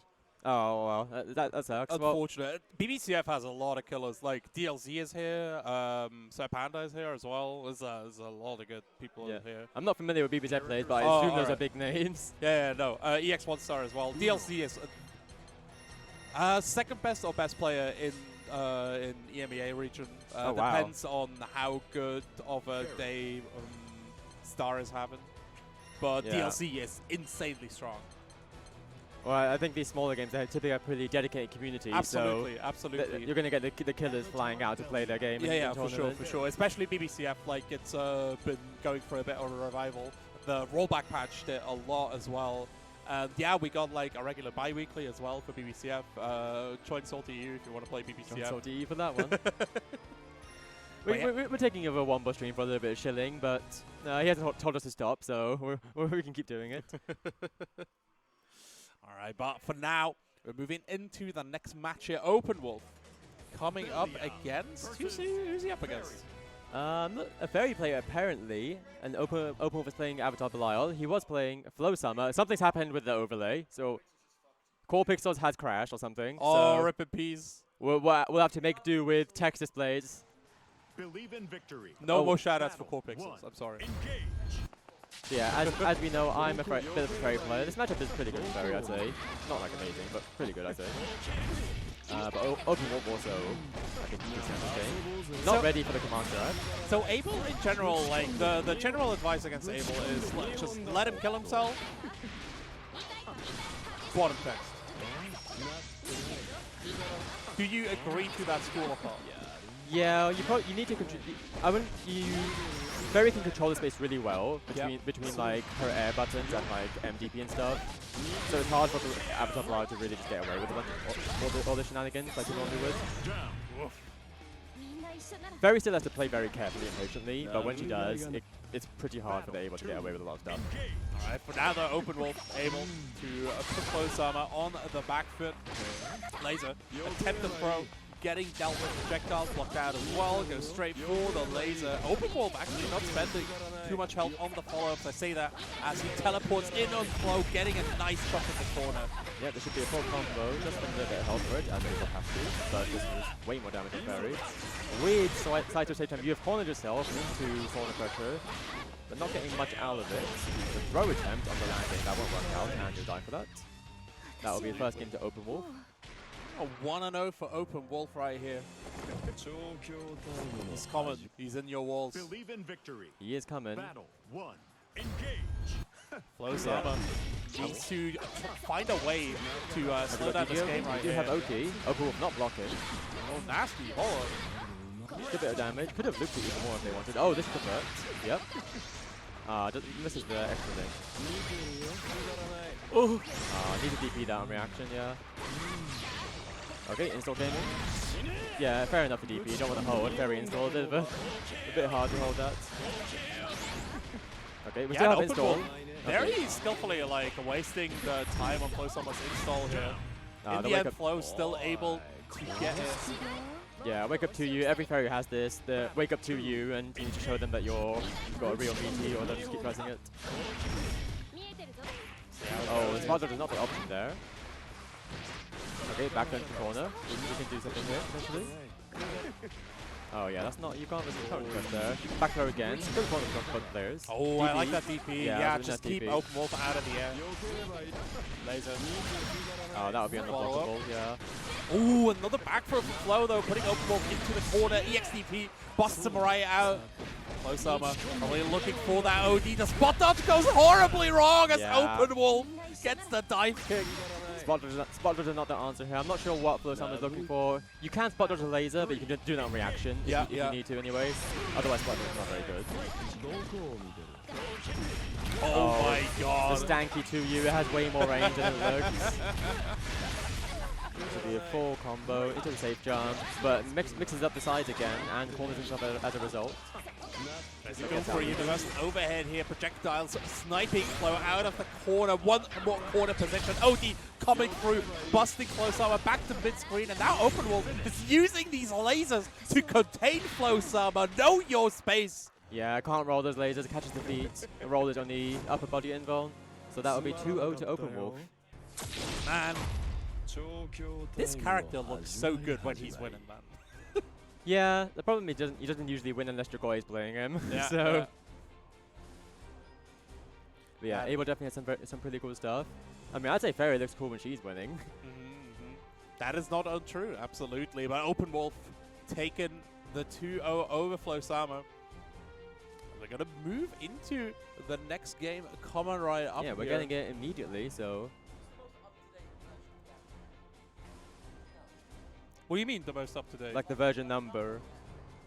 Oh, well, that sucks. Unfortunate. BBCF has a lot of killers. Like, DLZ is here. Sir Panda is here as well. There's a lot of good people here. I'm not familiar with BBCF players, but I assume those are big names. Yeah, no. EX1 star as well. DLC is second best or best player in EMEA region. Depends on how good of a day Star is having. But DLC is insanely strong. Well, I think these smaller games, they typically have pretty dedicated communities. Absolutely, so absolutely. You're going to get the killers flying out to play their game. Yeah, for sure. Especially BBCF, like it's been going for a bit of a revival. The rollback patch did a lot as well. And yeah, we got like a regular bi-weekly as well for BBCF. Join Salty EU if you want to play BBCF. Join Salty EU for that one. We're taking over Womble stream for a little bit of shilling, but he hasn't told us to stop, so we can keep doing it. All right, but for now, we're moving into the next match here. Open Wolf coming up against... Who's he up against? A fairy player, apparently. And Open Wolf is playing Avatar Belial. He was playing Flow Summer. Something's happened with the overlay, so Core Pixels has crashed or something. Oh, so rip in peace. We'll have to make do with text displays. Believe in victory. No more shoutouts for Core Pixels. I'm sorry. So yeah, as we know, I'm a bit of a fairy player. This matchup is pretty good for fairy, I'd say. Not like amazing, but pretty good, I'd say. But Open Wolf also, I think, is this game. Not ready for the command grab. So Abel in general, like the general advice against Abel is just let him kill himself. Bottom text. Do you agree to that school of thought? Yeah, you need to control. Fairy can control the space really well between like her air buttons and like MDP and stuff. So it's hard for the Avatar Belial to really just get away with all the shenanigans like you normally would. Fairy still has to play very carefully and patiently, but when she does, it's pretty hard for the Able to get away with a lot of stuff. Alright, for now though, Open Wolf able to put close armor on the back foot. Laser, attempt to throw. Getting dealt with projectiles, blocked out as well, goes straight for the laser. Open Wolf actually not spending too much health on the follow-ups. I say that as he teleports in on flow, getting a nice shot in the corner. Yeah, there should be a full combo, just a little bit of health for it, as it has to, but this is way more damage than Fairy. Weird side to save time, you have cornered yourself into corner pressure, but not getting much out of it. The throw attempt on the landing, that won't work out, and you'll die for that. That will be the first game to Open Wolf. A 1-0 for Open Wolf right here. He's coming. He's in your walls. Believe in victory. He is coming. Battle 1. Engage. Flow Summer needs to find a way to slow down this game right here. You have Oki. Open Wolf not blocking. Oh, nasty. Hold on. A bit of damage. Could have looped it even more if they wanted. Oh, this is the first. Yep. This is the extra thing. Oh. Need to DP that on reaction, yeah. Okay, install gaming. Yeah, fair enough for DP. You don't want to hold. Very install. A bit hard to hold that. Okay, we still have install. Very skillfully like wasting the time on Flow Summer's install here. In the end, Flow still able to get it. Yeah, wake up to you. Every fairy has this. The wake up to you, and you need to show them that you've got a real BT, or they'll just keep pressing it. Oh, the spot dodge is not the option there. Okay, back into the corner. You can do something here, potentially. Oh yeah, that's not, you can't request there. Back throw again. Good corner for both players. Oh, DP. I like that DP. Yeah, just keep DP. Open Wolf out of the air. Laser. Oh, that would be unblockable, yeah. Oh, another back throw from Flow though, putting Open Wolf into the corner. EXDP busts Mariah out. Flow Summer probably looking for that OD. The spot dodge goes horribly wrong as Open Wolf gets the dive kick. Spot dodge is not the answer here. I'm not sure what Flow Summer is looking for. You can spot dodge a laser, but you can do that on reaction if you need to anyways. Otherwise, spot dodge is not very good. Oh my god. The stanky 2U, it has way more range than it looks. This will be a full combo into the safe jump, but mixes up the sides again and corners himself as a result. There's a go for a universal overhead here. Projectiles sniping Flow out of the corner. One more corner position. OD coming through, busting Flow Summer back to mid-screen, and now Open Wolf is using these lasers to contain Flow Summer. Know your space. Yeah, can't roll those lasers, catches the feet, roll it on the upper body invuln. So that would be 2-0 to Open Wolf. Man, this character looks so good when he's winning, man. Yeah, the problem is he doesn't usually win unless your guy is playing him. Yeah, so. yeah. But yeah, Abel definitely has some pretty cool stuff. I mean, I'd say Fairy looks cool when she's winning. That is not untrue, absolutely. But Open Wolf taking the 2-0 overflow Samo. They're going to move into the next game coming right up. Yeah, we're getting it immediately, so. What do you mean the most up to date? Like the version number.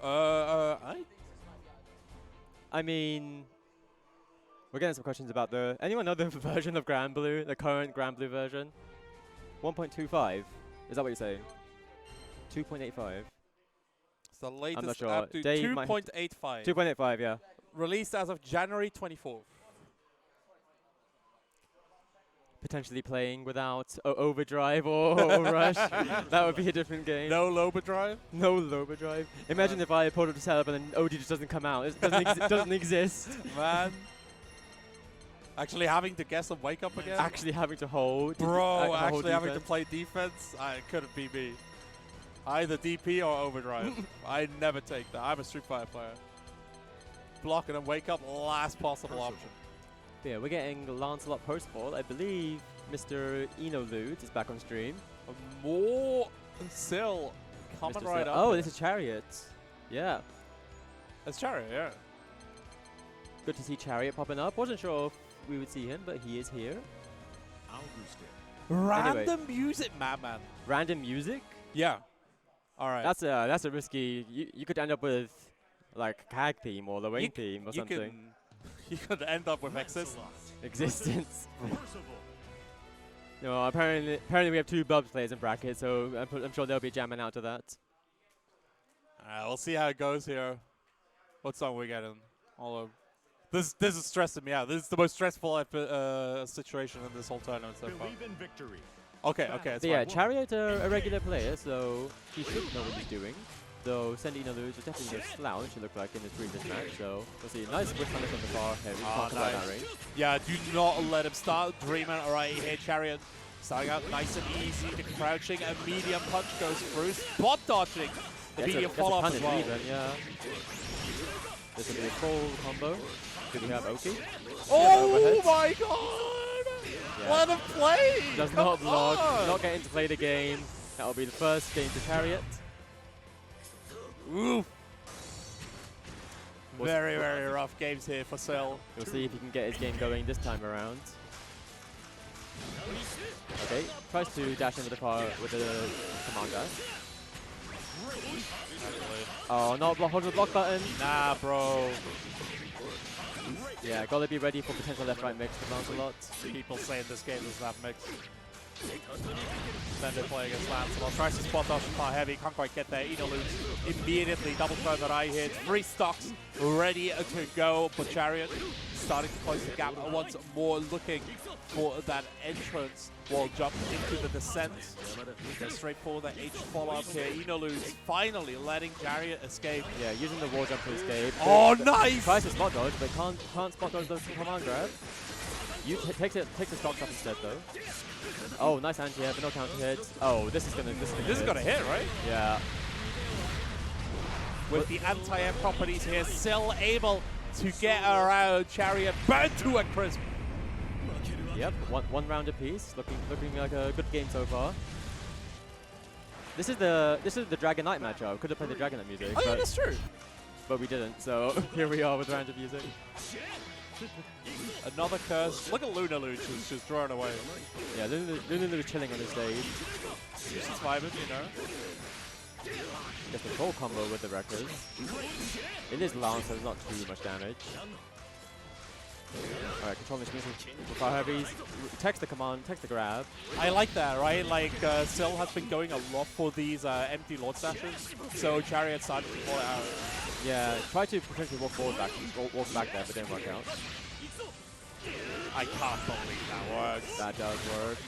I mean, we're getting some questions about anyone know the version of Grand Blue, the current Grand Blue version? 1.25. Is that what you're saying? 2.85. It's the latest I'm not sure. up to 2.85. 2.85, yeah. Released as of January 24th. Potentially playing without Overdrive or Rush. That would be a different game. No Loba Drive? No Loba Drive. Imagine if I pulled up to set up and then OD just doesn't come out. It doesn't exist. Man. Actually having to guess and wake up again? Actually having to hold. Bro, actually having to play defense? It couldn't be me. Either DP or Overdrive. I never take that. I'm a Street Fighter player. Block and then wake up, last possible option. Yeah, we're getting Lancelot post-fall. I believe Mr. Enolude is back on stream. More Sill coming right up. Oh, this is Chariot. Yeah. It's Chariot, yeah. Good to see Chariot popping up. Wasn't sure if we would see him, but he is here. Random music, man. Random music? Yeah. All right. That's a risky. You could end up with like CAG theme or the Wayne theme or something. You could end up with Existence. No, apparently we have 2 Bubs players in bracket, so I'm sure they'll be jamming out to that. We'll see how it goes here. What song we getting? All of this is stressing me out. This is the most stressful situation in this whole tournament so far. Believe in victory. Okay, it's yeah, fine. Chariot a regular player, so he should know what he's doing. Though Sendino Luz was definitely no slouch, it looked like, in his previous match, so we'll see. Nice whip punish on the far heavy. Can't come out that range. Yeah, do not let him start dreaming right here, Chariot. Starting out nice and easy. The crouching and medium punch goes through. Spot dodging. The medium follow-up as well. Even, yeah. This will be a full combo. Do we have Oki? Oh my god! Yeah. Let him play! Does not block, not getting to play the game. That'll be the first game to Chariot. Oof. Very, very rough games here for Cell. We'll see if he can get his game going this time around. Okay, tries to dash into the car with the command dash. Oh, not hold the block button. Nah, bro. Yeah, gotta be ready for potential left-right mix with Lancelot. People saying this game doesn't have mix. Then they play against Lancelot. Tries to spot dodge far heavy. Can't quite get there. Enolude immediately double turn that I hit. 3 stocks ready to go. But Chariot starting to close the gap once more, looking for that entrance while jumping into the descent. They're straight for the H follow-up here. Enolude finally letting Chariot escape. Yeah, using the wall jump to escape. Oh, nice! Tries to spot dodge, but can't spot dodge those command grab. Takes the stocks up instead though. Oh, nice anti-hit, but no counter hits. Oh, this is gonna hit, right? Yeah. With the anti-air properties here, still able to get around Chariot, burn to a crisp. Yep, one round apiece. Looking like a good game so far. This is the Dragon Knight matchup. Could have played the Dragon Knight music. Oh yeah, that's true. But we didn't, so here we are with random music. Another curse. Look at Lunalude just drawing away. Yeah, Lunalude chilling on the stage. She's vibing, you know. Gets the full combo with the Wreckers. It is Lance, so it's not too much damage. Alright, controlling this with fire heavies. Text the command, text the grab. I like that, right? Like, Sil has been going a lot for these empty Lord stashes, so Chariot started to pull it out. Yeah, try to potentially walk back there, but didn't work out. I can't believe that works. That does work.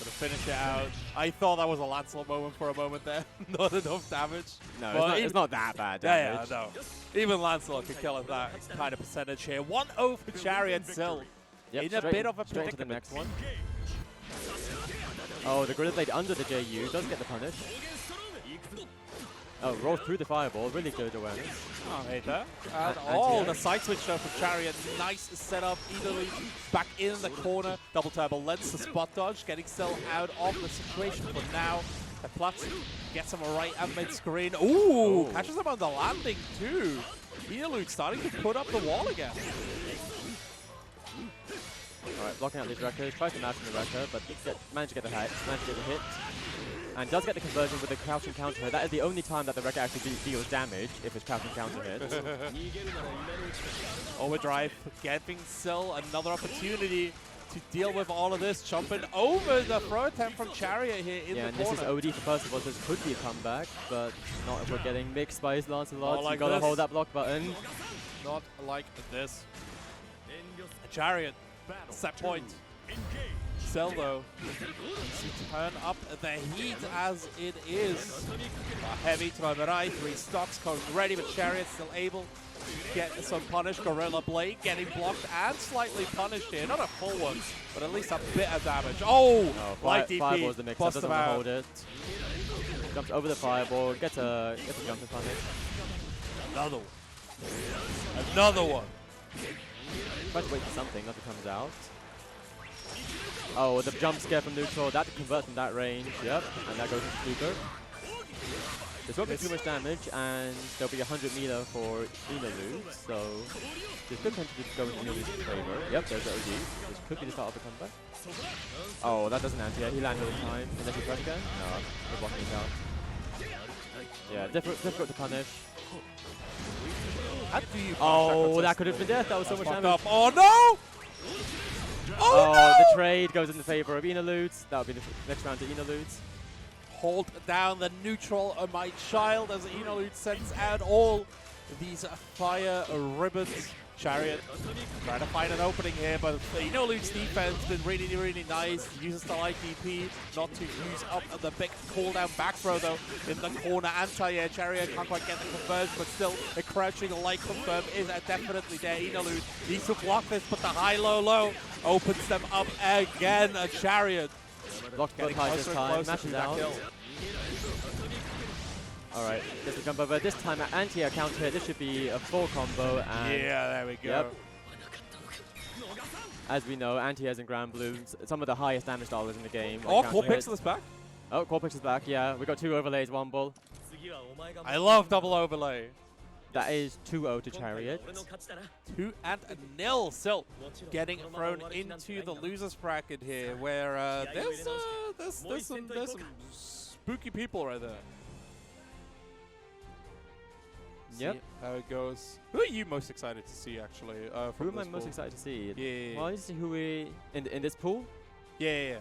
Gonna finish it out. I thought that was a Lancelot moment for a moment there. Not enough damage. No, it's not that bad damage. Yeah, no. Even Lancelot could kill at that kind of percentage here. 1-0 for Chariot still. Yep, In a bit of a straight to the predicament. next one. Oh, the Gorilla Blade under the JU does get the punish. Oh, rolls through the fireball. Really good awareness. Oh, hate that. And Anti-air. the side switch though from Chariot. Nice setup. Either back in the corner. Double turbo lens to spot dodge. Getting Cell out of the situation for now. And Platz gets him right at mid-screen. Ooh, catches him on the landing too. Elude starting to put up the wall again. Alright, blocking out these wreckers. Tries to match in the wrecker, but managed to get the hit. And does get the conversion with the crouching counter hit. That is the only time that the wrecker actually deals damage, if it's crouching counter hit. Overdrive giving Cell another opportunity to deal with all of this. Jumping over the throw attempt from Chariot here in the and corner. this is OD for Percival, so this could be a comeback, but not if we're getting mixed by his Lancelot. Not like you gotta this. hold that block button. Not like this. Chariot, set point. Cell though, to turn up the heat as it is. Heavy to the right, 3 stocks coming ready, but Chariot still able to get some punish. Gorilla Blade getting blocked and slightly punished here. Not a full one, but at least a bit of damage. Oh, light Fireball's DP, the mix, bust doesn't him out. hold it. Jumps over the fireball, gets a jump to punish. Another one. Another one. Tries to wait for something, nothing comes out. Oh, the jump scare from neutral, that converts from that range, yep, and that goes into Fluker. This won't be too much damage, and there'll be 100 meter for Enalude, so this could potentially go into Enalude's favor. Yep, there's the OD. This could be the start of the comeback. Oh, that doesn't anti-air, he landed in time. Unless he press again? No, we're blocking it out. Yeah, difficult to punish. How do you Oh, that could have been death, that was so much fucked damage. up. Oh no! Oh, no! the trade goes in the favor of Enaludes. That'll be the next round to Enaludes. Hold down the neutral of my child as Enalude sends out all these fire ribbons. Chariot trying to find an opening here, but Enalude's defense has been really, really nice. Uses the light DP not to use up the big cooldown back throw though in the corner. Anti-air Chariot can't quite get the conversion, but still a crouching light confirm is definitely there. Enalude needs to block this, but the high-low-low opens them up again. A Chariot Blocked both getting highs this closer and time, closer matches to that out. kill. Alright, gets the jump over. This time at anti-air counter hit, this should be a full combo. And Yeah, there we go. Yep. As we know, anti-airs and ground blooms, some of the highest damage dollars in the game. Oh, Like Core counter hits. Pixel is back. Oh, Core Pixel's back, yeah. We got 2 overlays, Womble. I love double overlay. That is 2-0 to Chariot. 2-0 still getting thrown into the losers bracket here, where there's some spooky people right there. Yep. See how it goes. Who are you most excited to see actually? Who From am I this most pool? excited to see? Yeah. Well, let's see who we in this pool. Yeah.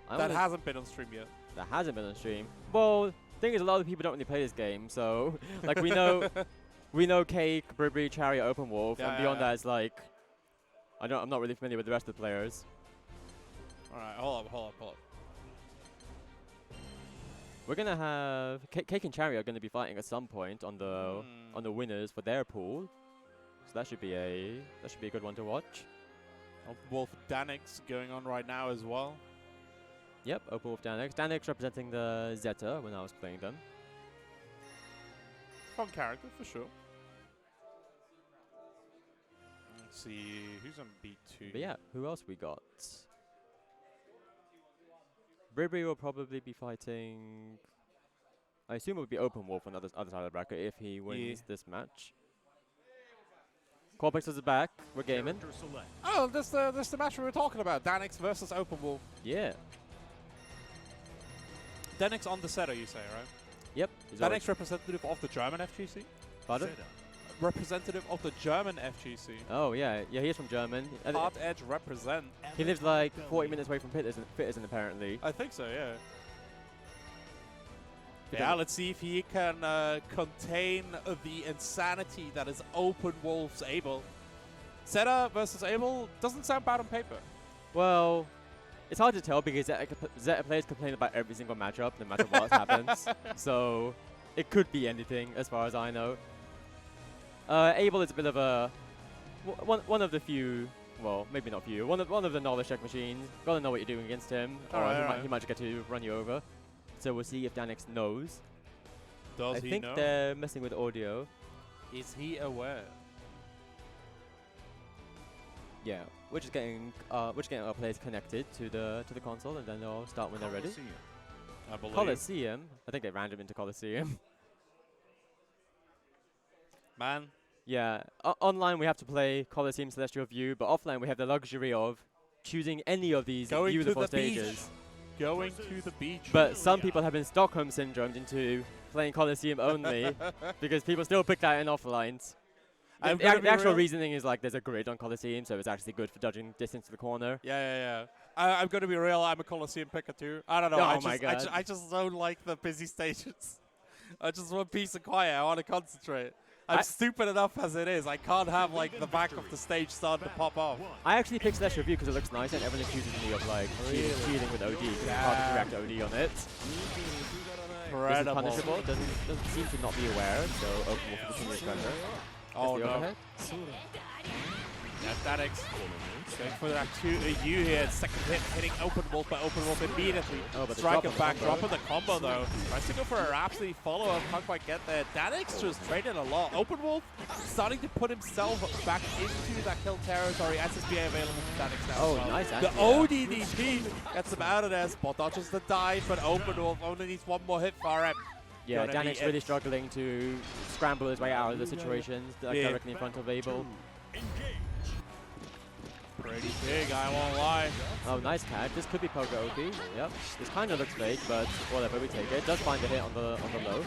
I That wanna- hasn't been on stream yet. that hasn't been on stream. Well, thing is, a lot of people don't really play this game, so like we know Cake, Burberry, Chariot, Open Wolf, and beyond that, it's like I'm not really familiar with the rest of the players. All right, hold up. We're gonna have Cake and Chariot are gonna be fighting at some point on the winners for their pool, so that should be a good one to watch. Wolf Danix going on right now as well. Yep, Open Wolf Danix. Danix representing the Zeta when I was playing them. Fun character for sure. Let's see who's on B2. But yeah, who else we got? Burberry will probably be fighting. I assume it would be Open Wolf on the other side of the bracket if he wins this match. Corpix is back. We're gaming. Oh, that's the match we were talking about. Danix versus Open Wolf. Yeah. Danix on the setter, you say, right? Yep. Danix representative of the German FGC. Pardon? Representative of the German FGC. Oh yeah, he is from German. Hard Edge represent. He lives like 40 minutes away from Pitterson apparently. I think so, yeah. Yeah, let's see if he can contain the insanity that is Open Wolf's Abel. Zeta versus Abel doesn't sound bad on paper. Well, It's hard to tell because Zeta players complain about every single matchup, no matter what happens. So it could be anything, as far as I know. Abel is a bit of a one of the few. Well, maybe not few. One of the knowledge check machines. Gotta know what you're doing against him, or he might just get to run you over. So we'll see if Danix knows. Does I he think know? they're messing with audio. Is he aware? Yeah, we're just getting our players connected to the console, and then they'll start when they're ready. I believe. Coliseum. I think they random into Coliseum. Man, Yeah, online we have to play Coliseum Celestial View, but offline we have the luxury of choosing any of these Going to beautiful the beach. stages. going to the beach. But some people have been Stockholm syndromed into playing Coliseum only because people still pick that in offlines. The actual reasoning is like there's a grid on Coliseum, so it's actually good for dodging distance to the corner. Yeah. I'm going to be real. I'm a Coliseum picker too. I don't know. Oh my God. I just don't like the busy stages. I just want peace and quiet. I want to concentrate. I'm stupid enough as it is. I can't have like the back of the stage start to pop off. I actually picked Celestial View because it looks nice and everyone accuses me of like cheating with OD because it's hard to react to OD on it. This is punishable. Doesn't seem to not be aware, so Open Wolf continues pressure. Oh no. Overhead. Yeah, Danix going for that 2U here. Second hit hitting Open Wolf, but Open Wolf immediately striking back, dropping the combo though. Tries to go for a Rhapsody follow-up, can't quite get there. Danix just trading a lot. Open Wolf starting to put himself back into that kill territory. SSBA available for Danix now. Oh, as well. nice. The ODDP gets him out of there. Spot dodges the dive, but Open Wolf only needs one more hit for him. Yeah, Danix really struggling to scramble his way out of the situations directly in front of Abel. Pretty big, I won't lie. Oh, nice tag. This could be Pogo OP. Yep. This kind of looks fake, but whatever, we take it. Does find a hit on the low.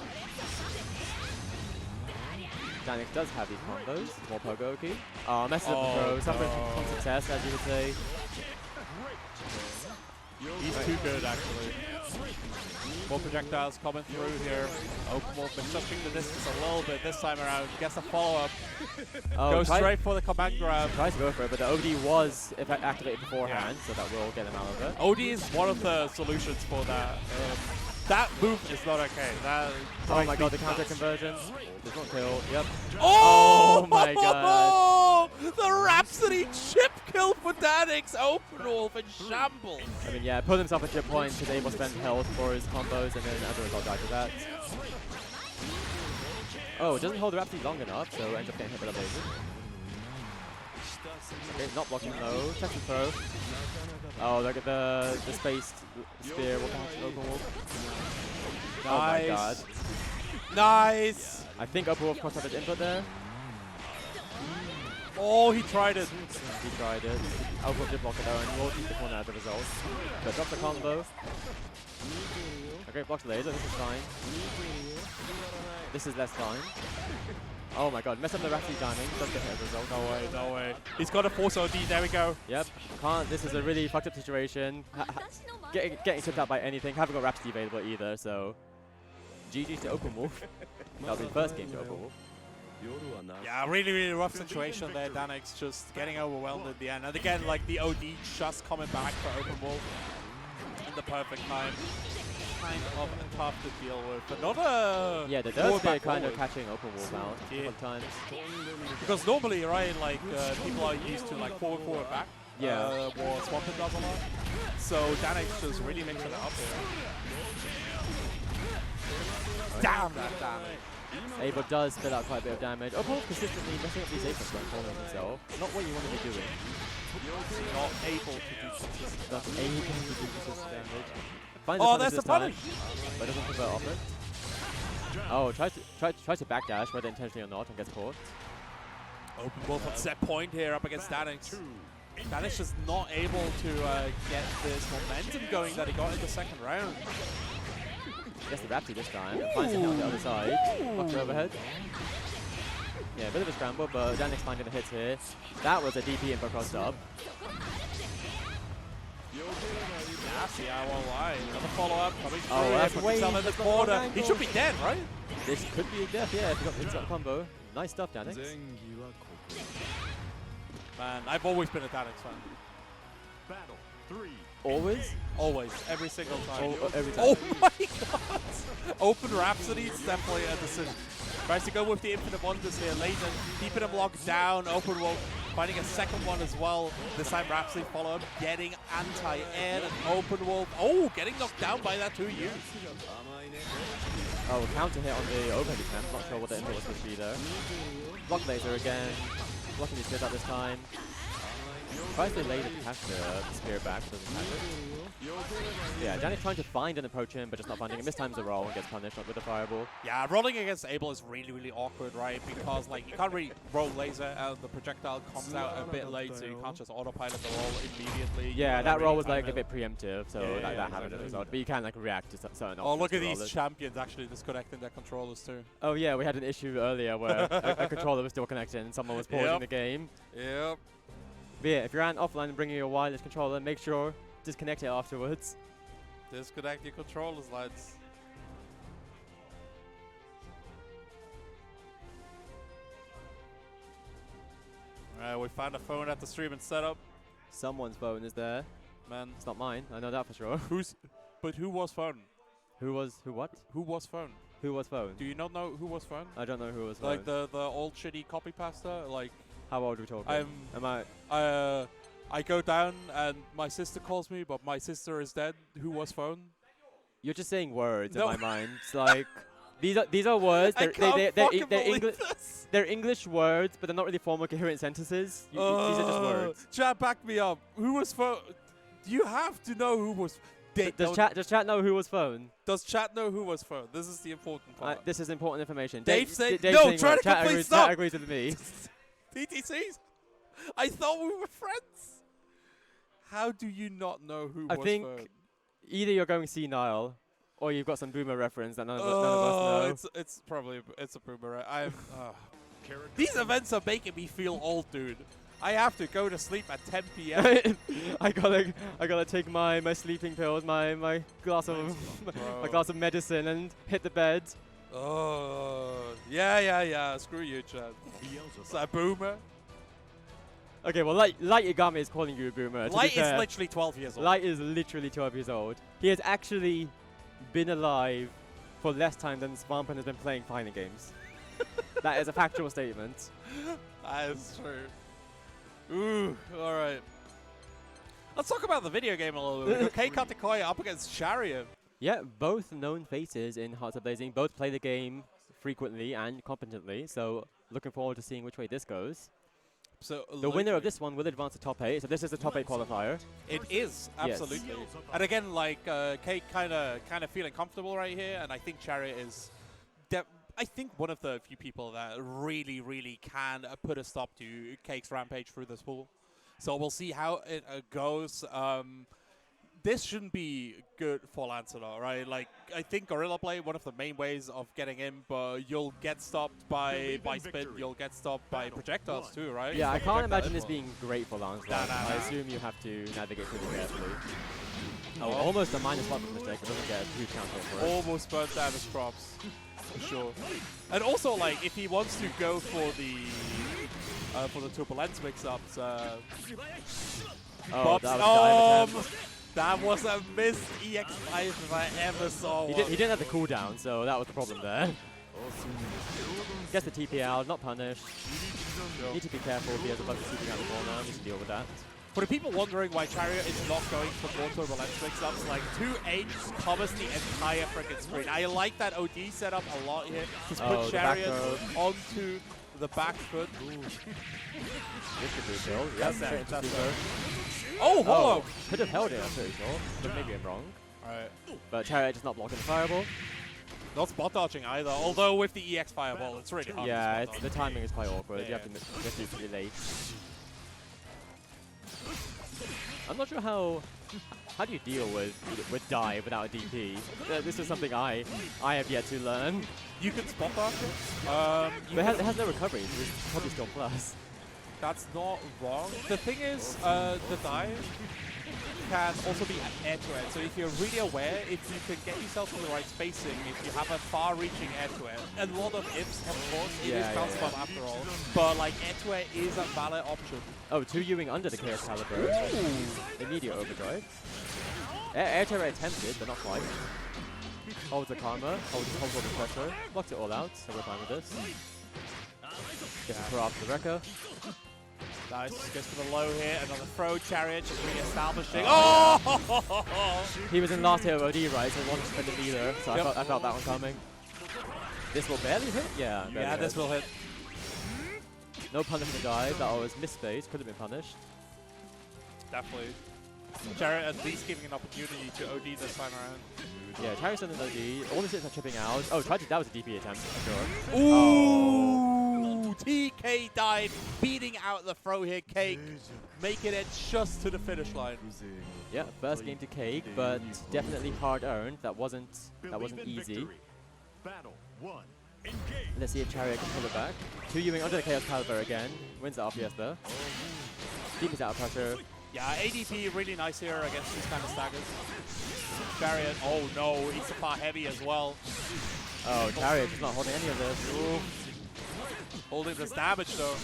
Danix does have these combos. More Pogo OP. Messes up the throw. Suffering from success, as you would say. He's too good, actually. More projectiles coming through here. Open Wolf adjusting the distance a little bit this time around. Gets a follow-up. Goes straight for the command grab. Tries to go for it, but the OD was activated beforehand, so that will get him out of it. OD is one of the solutions for that. That move is not okay. Oh my god, the counter conversion. Does not kill. Yep. Oh, my god. The Rhapsody chip kill for Danix. Open Wolf in shambles. I mean, yeah, put himself a chip point because Abel spent health for his combos, and then as a result died to that. Oh, it doesn't hold the Rhapsody long enough, so ends up getting hit by the laser. Okay, not blocking low. Checks and throw. Oh, look at the spaced spear. What the Open Wolf? Nice. Oh my god. Nice. I think Open Wolf crossed up his input there. Oh, he tried it. He tried it. Open Wolf did block it though, and will keep the corner as a result. But drops the combo. Okay, blocks laser. This is fine. This is less fine. Oh my god, mess up the Rhapsody timing. Does get hit as a result. No way, no way. He's got a force OD. There we go. Yep. Can't. This is a really fucked up situation. Getting tipped out by anything. Haven't got Rhapsody available either, so GG's to Open Wolf. That was his first game to Open Wolf. Yeah, really rough situation there. Danix just getting overwhelmed at the end. And again, like the OD just coming back for Open Wolf in the perfect time. Kind of tough to deal with, but not a... Yeah, the Dirt Spear kind of catching Open Wolf out a couple of times. Because normally, right, like people are used to like forward, back. Yeah. What Swampin does a lot. So Danix just really mixing it up here. Damn that damage. Abel does spill out quite a bit of damage. Open Wolf consistently messing up these apes when falling himself. Not what you want to be doing. Not able to do consistent Not able to do consistent damage. Oh, that's the punish! But doesn't convert off it. Oh, tries to backdash, whether intentionally or not, and gets caught. Open Wolf on set point here up against Danix. Danix just not able to get this momentum going that he got in the second round. Gets the Rhapsody this time, and finds a hit on the other side. Blocks her overhead. Yeah, a bit of a scramble, but Danix finding the hits here. That was a DP info cross up. Nasty, I won't lie. Another follow-up coming through. Oh, that's way in the corner. He should be dead, right? This could be a death, yeah, if he got the instant combo. Nice stuff, Danix. Man, I've always been a Danix fan. Battle 3. Always? Always, every single time. Every time. Oh my god! Open Rhapsody, it's definitely a decision. Tries to go with the Infinite Wonders here. Layton keeping him locked down. Open Wolf finding a second one as well. This time Rhapsody follow up, getting anti-air and Open Wolf. Oh, getting knocked down by that 2U. Oh, counter hit on the overhead attempt. Not sure what the input was supposed to be there. Block laser again. Blocking these kids out this time. Tries to laser to catch the spear back, but doesn't catch it. Yeah, Janny's trying to find and approach him, but just not finding him. Mistimes the roll and gets punished with the fireball. Yeah, rolling against Abel is really, really awkward, right? Because like you can't really roll laser and the projectile comes out a bit late, so you can't just autopilot the roll immediately. Yeah, that roll was like a bit preemptive, so that happened as a result. But you can like react to certain options. Oh, look at these champions actually disconnecting their controllers too. Oh yeah, we had an issue earlier where a controller was still connected and someone was pausing the game. Yep. But yeah, if you're out offline and bringing your wireless controller, make sure disconnect it afterwards. Disconnect your controllers, lads. Alright, we found a phone at the stream and setup. Someone's phone is there. Man. It's not mine, I know that for sure. But who was phone? Who what? Who was phone? Who was phone? Do you not know who was phone? I don't know who was phone. Like the old shitty copy pasta? Like, how old are we talking? I go down and my sister calls me, but my sister is dead. Who was phone? You're just saying words in my mind. It's like these are words. They're English words, but they're not really formal, coherent sentences. These are just words. Chat, back me up. Who was phone? You have to know who was. Does chat know who was phone? Does chat know who was phone? This is the important part. This is important information. Dave said no. Try to complete stop. Chat agrees with me. TTCs. I thought we were friends. How do you not know who was phone? I think either you're going senile, or you've got some boomer reference that none of us know. It's probably a boomer. These events are making me feel old, dude. I have to go to sleep at 10 p.m. I gotta take my sleeping pills, my glass of medicine, and hit the bed. Oh yeah. Screw you, Chad. Is that a boomer? Okay, well, Light Yagami is calling you a boomer. Light is literally 12 years old. Light is literally 12 years old. He has actually been alive for less time than Swampin has been playing fighting games. That is a factual statement. That is true. Ooh, alright. Let's talk about the video game a little bit. Kei Katekoya up against Chariot. Yeah, both known faces in Hearts of Blazing. Both play the game frequently and competently, so looking forward to seeing which way this goes. So the winner of this one will advance to top 8, so this is the top 8 qualifier. It is, absolutely. Yes. And again, like, Kei kind of feeling comfortable right here, and I think Chariot is... I think one of the few people that really, really can put a stop to Keik's rampage through this pool. So we'll see how it goes. This shouldn't be good for Lancelot, right? Like, I think Gorilla Blade, one of the main ways of getting in, but you'll get stopped by spin, you'll get stopped by projectiles too, right? Yeah, I can't imagine this being great for Lancelot. I assume you have to navigate pretty carefully. Oh, almost a -1 mistake, but doesn't get a huge counter for it. Almost burnt down his props. For sure. And also, like, if he wants to go for the turbulence mix-ups, that was a missed EX5 if I ever saw one. He didn't have the cooldown, so that was the problem there. Gets the TP out, not punished. Need to be careful if he has a bunch of TP out the corner. Needs to deal with that. For the people wondering why Chariot is not going for more turbulence mix-ups, like 2H covers the entire freaking screen. I like that OD setup a lot here. He's put Chariot onto the back foot. This could be a kill. That's Oh, hello! Could have held it, I'm pretty sure. But maybe I'm wrong. Alright. But Chariot just not blocking the fireball. Not spot dodging either, although with the EX fireball, it's really hard. Yeah, the timing is quite awkward. You have to do it pretty late. I'm not sure how do you deal with dive without a DP. This is something I have yet to learn. You can spot dodge it. But it has no recovery, so it's probably still plus. That's not wrong. The thing is, the dive can also be air-to-air. So if you're really aware, if you can get yourself in the right spacing, if you have a far-reaching air-to-air, a lot of ifs, of course, it is bounce bomb after all. But like air-to-air is a valid option. Oh, 2Uing under the Chaos Caliber. Immediate overdrive. Air Chariot attempted, but not quite. Holds the karma, holds all the pressure, blocks it all out, so we're fine with this. Gets a throw after the wrecker. Nice, goes for the low here, another throw, Chariot just re-establishing. Oh! He was in last hit of OD, right, so he wanted to spend the leader, so I felt that one coming. This will barely hit? Yeah, barely Yeah, this will hit. No punishment dive, that was misspace, could have been punished. Definitely. Chariot at least giving an opportunity to OD this time around. Yeah, Chariot's on an OD, all the hits are chipping out. Oh, that was a DP attempt, for sure. Ooh! TK dive, beating out the throw here, Cake, making it just to the finish line. Yeah, first game to Cake, but definitely hard earned. That wasn't easy. Battle 1. Engage. Let's see if Chariot can pull it back. 2 Ewing under the Chaos Caliber again. Wins the RPS there. Keeps out of pressure. Yeah, ADP really nice here against these kind of staggers. Chariot, oh no, he's far heavy as well. Oh, Chariot is not holding any of this. Ooh. Holding this damage though.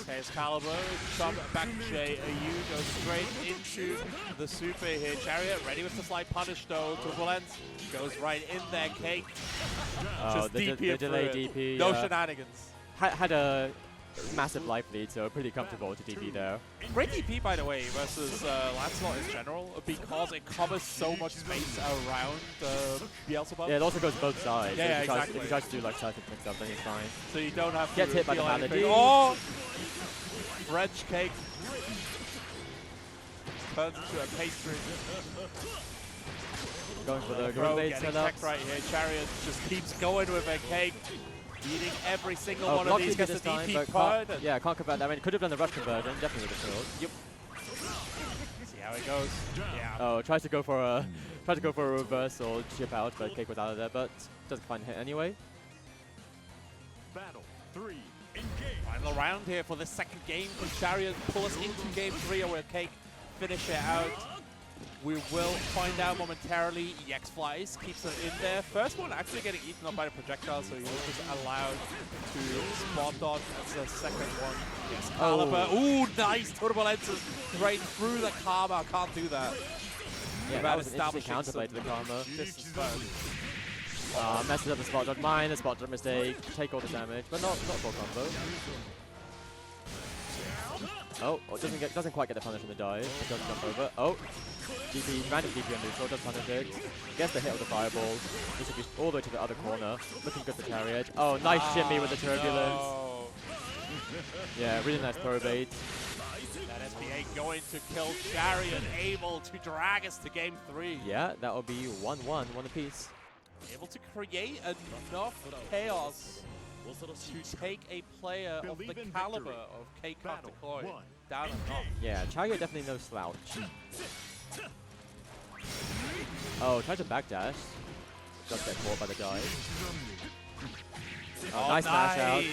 Chaos Caliber, jump back to J. You go straight into the super here. Chariot ready with the slight punish though. Turbulence goes right in there. Cake. Oh, Just the DP delay DP. No shenanigans. Had a massive life lead, so pretty comfortable to DP there. Great DP, by the way, versus Lancelot in general, because it covers so much space around Beelzebub. Yeah, it also goes both sides. Yeah, if exactly. If you try to do like sidekick mix up, then he's fine. So you don't have to Gets hit by the feel anything. Malady. Oh! French Cake turns into a pastry. Going for the Bro, grenade getting setup. checked right here. Chariot just keeps going with a Cake. Eating every single one of block these, DP gets this the time, DP but card. can't convert that. I mean, could have done the rush conversion, definitely would have killed. Yep. See how it goes. Yeah. Oh, tries to go for a reverse or chip out, but Cake was out of there, but doesn't find a hit anyway. Battle 3. Engage. Final round here for the second game. Can Chariot pull us into game 3 or will Cake finish it out? We will find out momentarily. EX flies, keeps it in there. First one actually getting eaten up by the projectile, so he was just allowed to spot dodge. That's the second one. Yes, Caliber. Ooh, nice turbulence right through the karma. Can't do that. Yeah, that was an interesting counterplay to the karma. This is fun. Messes up the spot dodge. Minor spot dodge mistake. Take all the damage, but not full combo. Oh, doesn't quite get the punish on the dive. It doesn't jump over. Oh, DP, random DP on neutral, does punish it. Gets the hit of the fireball. Distributes all the way to the other corner. Looking good for Chariot. Oh, nice shimmy with the turbulence. No. Yeah, really nice throw bait. That SPA going to kill Chariot, able to drag us to game 3. Yeah, that will be 1-1, one apiece. Able to create enough chaos to take a player of the caliber of Cake Decoy down and off. Yeah, Chariot definitely no slouch. Oh, tried to backdash. Does get caught by the dive. Oh, nice smash out.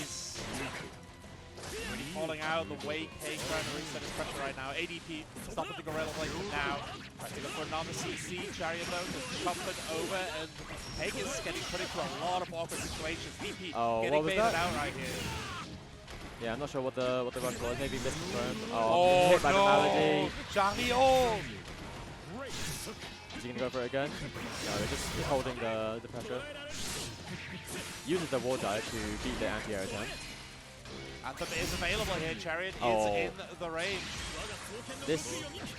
Really falling out of the way. Cake trying to reset his pressure right now. ADP stopping the Gorilla Blade for now. Trying to go for another CC. Chariot though just jumping over, and Cake is getting put into a lot of awkward situations. DP getting baited out right here. Yeah, I'm not sure what the rush was. Maybe misconfirmed. Oh, hit by the Malady. Chariot! Is he gonna go for it again? No, they're just holding the pressure. Uses the wall dive to beat the anti-air attempt. Anthem is available here. Chariot is in the range.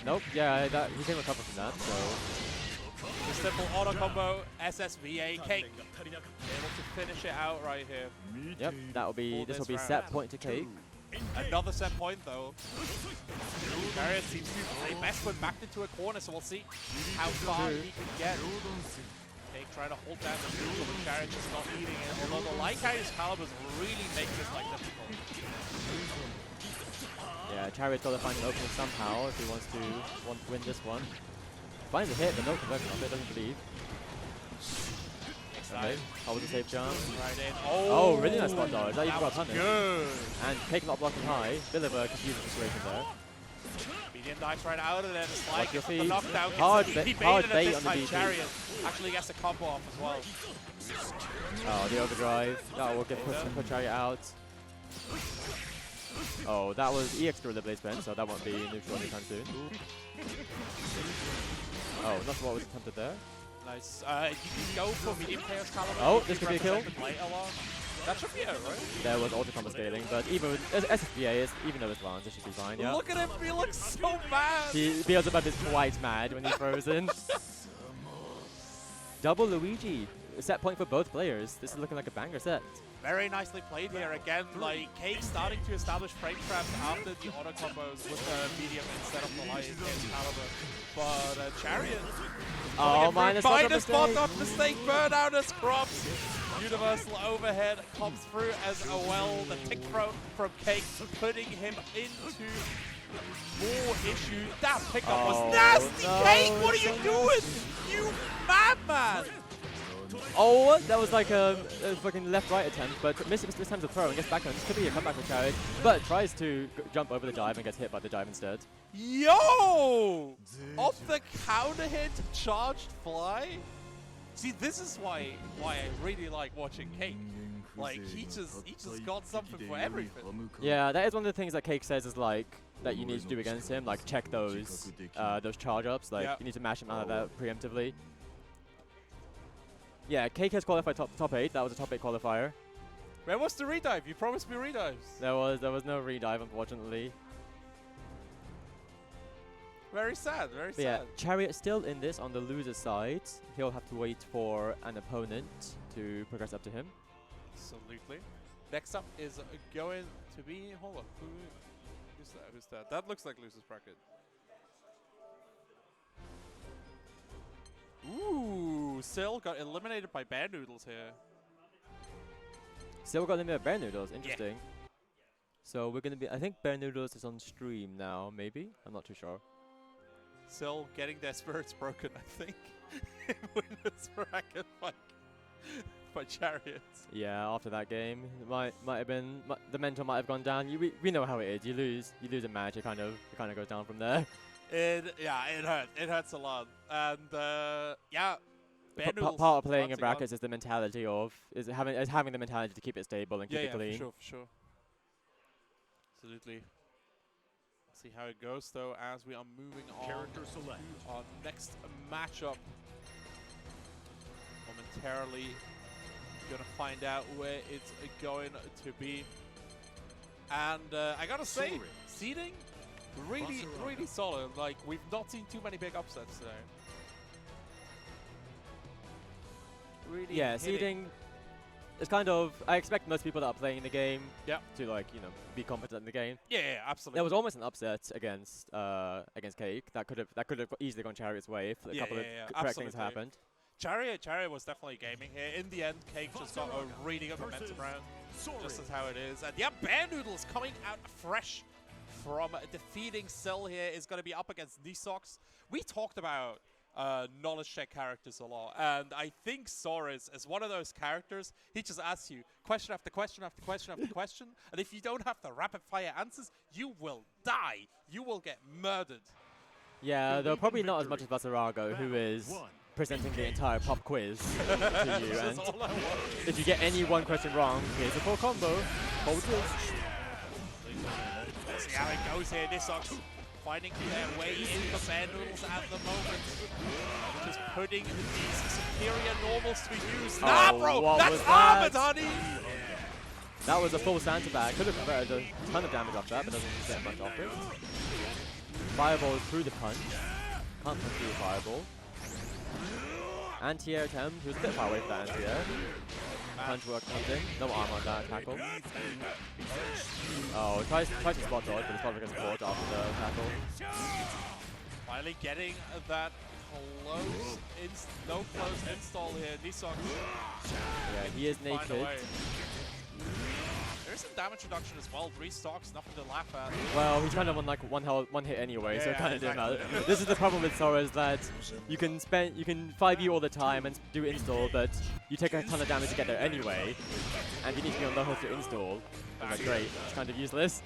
Nope. Yeah, he can recover from that. So the simple auto combo SSVA Cake able to finish it out right here. Yep, this will be set point to Cake. Another set point though. Chariot seems to play best when backed into a corner, so we'll see how far he can get. Cake trying to hold down the neutral, but Chariot just not eating it. Although the light carrier's calibers really make this like difficult. Yeah, Chariot's got to find an opening somehow if he wants to win this one. Finds a hit, but no conversion of it, doesn't believe. Okay, that was a safe jump. Right in. Oh, really nice spot dodge. That even got was punished. good. And Cake not blocking high. Bit of a confusing situation there. Medium dives right out of there. The slide Watch your gets the feet. knockdown. Hard Gets the DP bait baited on this the time. DP. Chariot actually gets the combo off as well. Oh, the overdrive. That will put Chariot out. Oh, that was EX through the Blaze Spin, so that won't be neutral anytime soon. Oh, not sure what was attempted there. Nice. You can go for medium chaos caliber. Oh, this could be a kill. That should be it, right? There was auto combo scaling, but even with SFBA, even though it's Lance, it should be fine, yeah. Look at him, he looks so bad! Beelzebub is quite mad when he's frozen. Double Luigi. Set point for both players. This is looking like a banger set. Very nicely played here again. Like Cake starting to establish frame traps after the auto combos with the medium instead of the high chaos caliber. But Chariot. Oh, minus spot on mistake. Burn out as crops. Universal overhead comes through as well. The tick throw from Cake putting him into more issues. That pickup was nasty, no, Cake! What are you doing? You madman! Oh, that was like a fucking left-right attempt, but misses this time's a throw and gets back on. This could be a comeback for Chariot, but tries to jump over the dive and gets hit by the dive instead. Yo! Off the counter hit, charged fly. See, this is why I really like watching Cake. Like he just got something for everything. Yeah, that is one of the things that Cake says is like that you need to do against him, like check those charge ups, like you need to mash him out of that preemptively. Yeah, Cake has qualified top 8. That was a top 8 qualifier. Where was the redive? You promised me redives. There was no redive, unfortunately. Very sad, very sad. Yeah, Chariot still in this on the loser side. He'll have to wait for an opponent to progress up to him. Absolutely. Next up is going to be, hold on, who's that? Who's that? That looks like loser's bracket. Ooh, Sil got eliminated by Bear Noodles here. Still got eliminated by Bear Noodles, interesting. Yeah. So we're gonna be, I think Bear Noodles is on stream now, maybe? I'm not too sure. Sil getting their spirits broken, I think. In winner's bracket by Chariots. Yeah, after that game, it might have been, the mental might have gone down. We know how it is. You lose a match, it kind of goes down from there. It hurts a lot, and yeah. Part of playing in brackets is the mentality of having the mentality to keep it stable and keep it clean. For sure. Absolutely. See how it goes though as we are moving on to our next matchup. Momentarily, gonna find out where it's going to be, and I gotta say, seeding. Really solid. Like, we've not seen too many big upsets today. Really yeah, seeding is kind of, I expect most people that are playing the game to, like, you know, be competent in the game. Yeah, absolutely. There was almost an upset against Cake. That could have easily gone Chariot's way if a couple of correct things happened. Chariot was definitely gaming here. In the end, Cake just got a really good momentum round, just as how it is. And yeah, Bear Noodles coming out fresh from defeating Sil here is going to be up against Nisox. We talked about knowledge check characters a lot, and I think Soris is one of those characters. He just asks you question after question after question after question, and if you don't have the rapid fire answers, you will die. You will get murdered. Yeah, though probably not as much as Vasarago, who is presenting the entire pop quiz to you. And if you get any one question wrong, here's a full combo. Hold this. Let's see how it goes here. Nisox finding their way in for Bear Noodles at the moment. Just putting these superior normals to use. Nah, bro! That's armored, honey! That was a full Santa bag. Could have converted a ton of damage off that, but doesn't get much off it. Fireball through the punch. Can't punch through the fireball. Anti-air attempt. He was a bit far away from that anti-air. Punch work comes in. No armor on that tackle. Oh, tries to spot dodge, but it's probably going to support after the tackle. Finally getting that close, no close install here. Nisox. Yeah, he is naked. There's some damage reduction as well. 3 stocks, nothing to laugh at. Well, he's kind of on like one hit anyway, so it kind of didn't matter. This is the problem with Sora, is that you can 5U all the time and do install, but you take a ton of damage to get there anyway, and you need to be on low health to install. And like, great, it's kind of useless.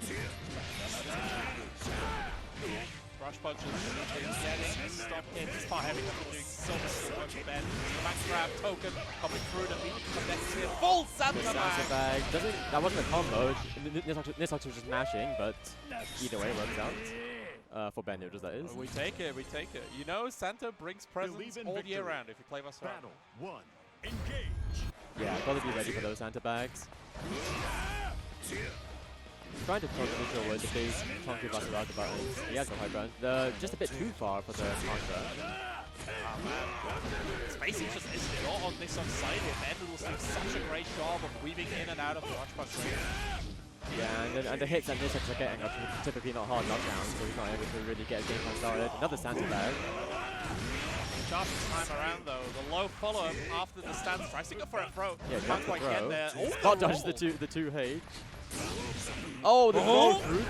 Rush punches is getting a stop in. He's far heavy enough doing so much work for Ben. Max grab, token, coming through to meet the next here. Full Santa bag! That wasn't a combo. Nisox was just mashing, but either way works out. For Ben Noodles, that is. We take it, we take it. You know, Santa brings presents all year round if you play Vasaraka. Battle 1. Engage. Yeah, gotta be ready for those Santa bags. Trying to poke neutral with the big chunky Vasaraka buttons. He has no high ground. They're just a bit too far for the counter. Oh man. Spacey just is not on this side here. Ben Noodles doing such a great job of weaving in and out of the rush punch. Yeah, and the hits that Nisox are getting are typically not hard knockdowns, so he's not able to really get a game plan started. Another Santa bag. Just time around though, the low follow-up after the stance tries to go for a throw. Yeah, can't quite get there. Oh, spot dodges the two hate. Oh, the roll through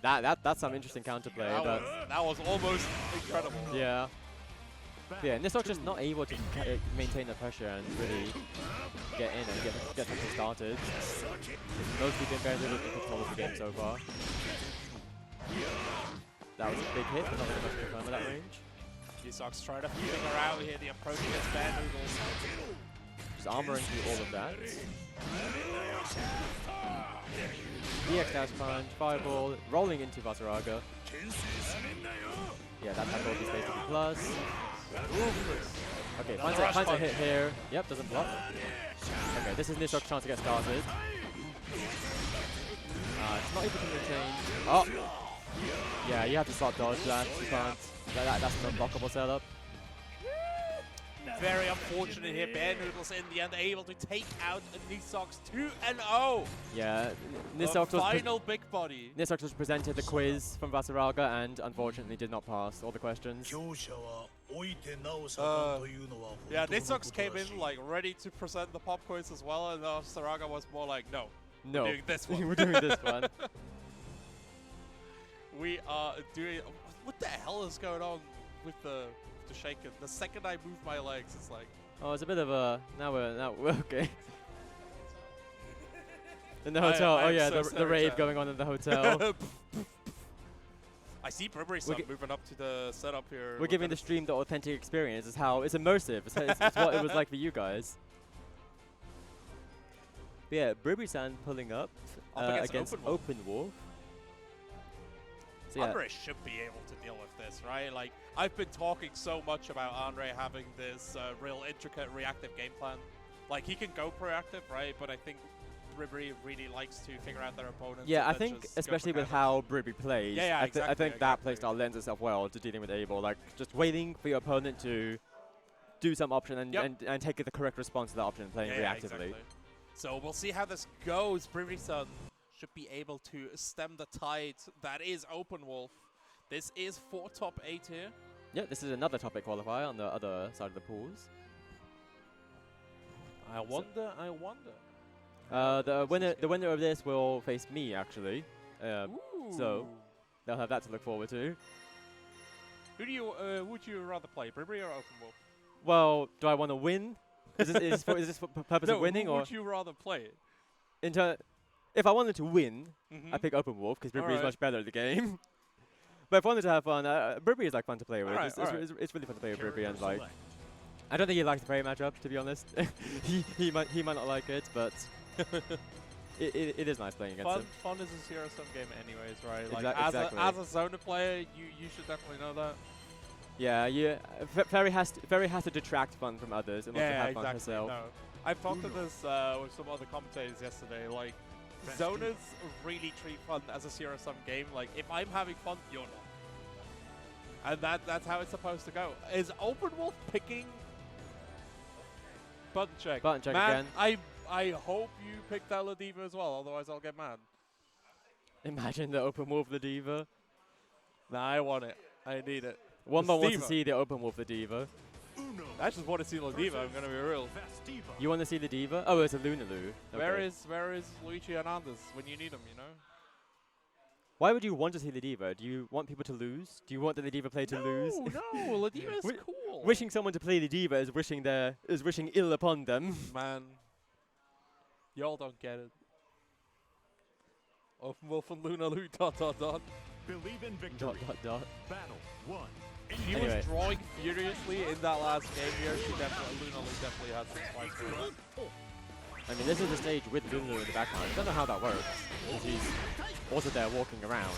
the that's some interesting counterplay. That was almost incredible. Yeah. Yeah, Nisox just not able to maintain the pressure and really get in and get something started. It's mostly been very little control of the game so far. That was a big hit, but not really much to confirm at that range. Nisox trying to figure out here the approach against Ben Noodles. Just armoring through all of that. EX dash punch, fireball, rolling into Vasaraka. Yeah, that tackle is basically plus. Okay, finds a hit here. Yep, doesn't block. Okay, this is Nisox's chance to get started. It's not able to maintain. Oh! Yeah, you have to spot dodge that. You can't. That's an unblockable setup. Very unfortunate here. Ben Noodles in the end able to take out Nisox 2-0. Yeah, Nisox was final big body. Nisox was presented the quiz from Vasaraka and unfortunately did not pass all the questions. Yeah, Nisox came in like ready to present the pop quiz as well, and Vasaraka was more like, no, we're doing this one. We're doing this one. We are doing. What the hell is going on with the shaken? The second I move my legs, it's like. Oh, it's a bit of a. Now we're okay. In the hotel. Oh yeah, the rave going on in the hotel. I see Burberry moving up to the setup here. We're giving the stream the authentic experience. It's how it's immersive. It's what it was like for you guys. But yeah, Burberry-san pulling up against Open Wolf. So yeah. Andre should be able to deal with this, right? Like, I've been talking so much about Andre having this real intricate reactive game plan. Like, he can go proactive, right? But I think Bribri really likes to figure out their opponents. Yeah, I think especially with how Bribri plays, exactly, I think that playstyle lends itself well to dealing with Abel. Like, just waiting for your opponent to do some option and take the correct response to that option and playing reactively. Exactly. So we'll see how this goes. Bribri-san should be able to stem the tide that is Open Wolf. This is for top 8 here. Yeah, this is another top 8 qualifier on the other side of the pools. I wonder. The winner of this will face me actually. So they'll have that to look forward to. Who do you would you rather play, Bribri or Open Wolf? Well, do I want to win? Is this for purpose of winning, or would you rather play? If I wanted to win, I pick Open Wolf because Bribri is much better at the game. But if I wanted to have fun, Bribri is like fun to play with. It's really fun to play with Bribri, and like, I don't think he likes the prey matchup, to be honest. he might not like it, but it is nice playing against him. Fun is a zero-sum game, anyways, right? Like exactly. as a Zona player, you should definitely know that. Yeah. Ferry has to detract fun from others and also have fun herself. No. I've talked to this with some other commentators yesterday. Like, Zonas really treat fun as a zero-sum game. Like, if I'm having fun, you're not. And that's how it's supposed to go. Is Open Wolf picking button check? Button check Man, again. I hope you pick that Ladiva as well, otherwise I'll get mad. Imagine the Open Wolf the Diva. Nah, I want it. I need it. Womble wants to see the Open Wolf the Diva. I just want to see Ladiva, I'm gonna be real. You want to see the Diva? Oh, it's a Lunalu. Okay. Where is Luigi Hernandez when you need him, you know? Why would you want to see the Diva? Do you want people to lose? Do you want the Diva play to lose? No, the Diva is cool. Wishing someone to play the Diva is wishing ill upon them. Man, y'all don't get it. Open Wolf and Lunalu ... Believe in victory. Dot. Battle 1. She Anyway. was drawing furiously in that last game here. She definitely, Luna definitely had some spikes for her. I mean, this is the stage with Lulu in the background. I don't know how that works. She's also there walking around.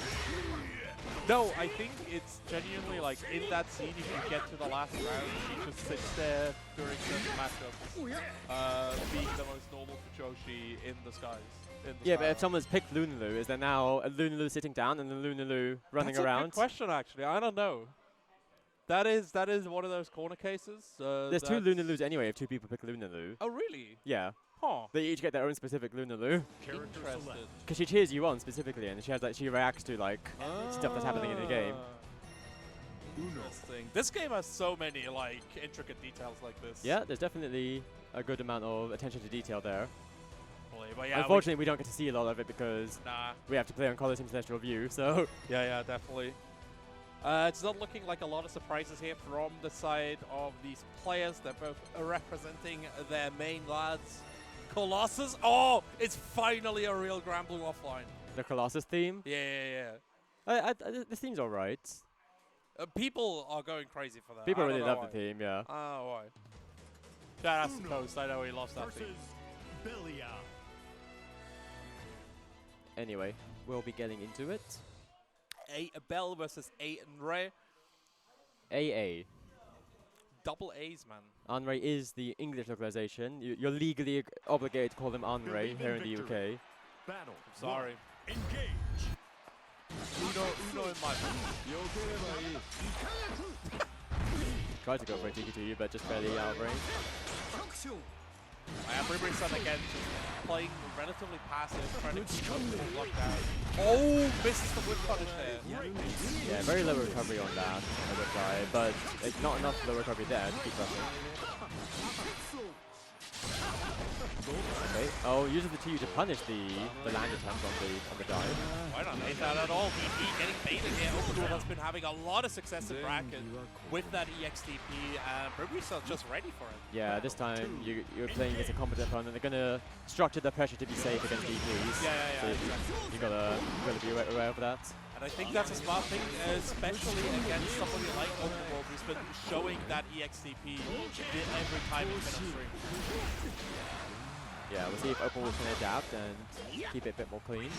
No, I think it's genuinely like in that scene, if you get to the last round, she just sits there during certain matchups, being the most normal Fujoshi in the skies. Yeah, but if someone's picked Lunaloo, is there now a Lunaloo sitting down and a Lunaloo running That's around? a good question, actually. I don't know. That is one of those corner cases. There's two Lunaloos anyway if two people pick Lunaloo. Oh, really? Yeah. Huh. They each get their own specific Lunaloo. Interested. Because she cheers you on specifically, and she has like she reacts to like stuff that's happening in the game. Interesting. This game has so many like intricate details like this. Yeah, there's definitely a good amount of attention to detail there. But yeah, unfortunately, we don't get to see a lot of it because we have to play on Colosseum Celestial View. So yeah, definitely. It's not looking like a lot of surprises here from the side of these players. They're both representing their main lads. Colossus. Oh, it's finally a real Grand Blue offline. The Colossus theme. Yeah. The theme's alright. People are going crazy for that. People really love the theme, yeah. Oh, why? Shout out to Coast. I know he loves that theme. Belia. Anyway, we'll be getting into it. Bell versus A and Ray. AA. Double A's, man. Anray is the English localization. You're legally obligated to call them Anray here in the UK. Battle. I'm sorry. Engage. Uno in my Tried to go for a Tiki to you, but just barely out of range. I have Ribrisan again, just playing relatively passive, trying to keep up the lockdown. Oh, misses the whip punish there. Yeah, very low recovery on that, whip guy, but it's not enough low recovery there to keep rushing. Okay. Oh, uses the TU to punish the land attempt on the dive. Why not hate that at all? VP getting baited here. Overduel has been having a lot of success in bracket with that EXTP, and Ribrisan's just ready for it. Yeah, this time you're playing against a competent opponent. They're gonna structure the pressure to be safe against DPs. Yeah, so exactly. you gotta be aware of that. And I think that's a smart thing, especially against somebody like Overduel, who's been showing that EXTP every time he's been on stream. Yeah, we'll see if Opal can adapt and keep it a bit more clean.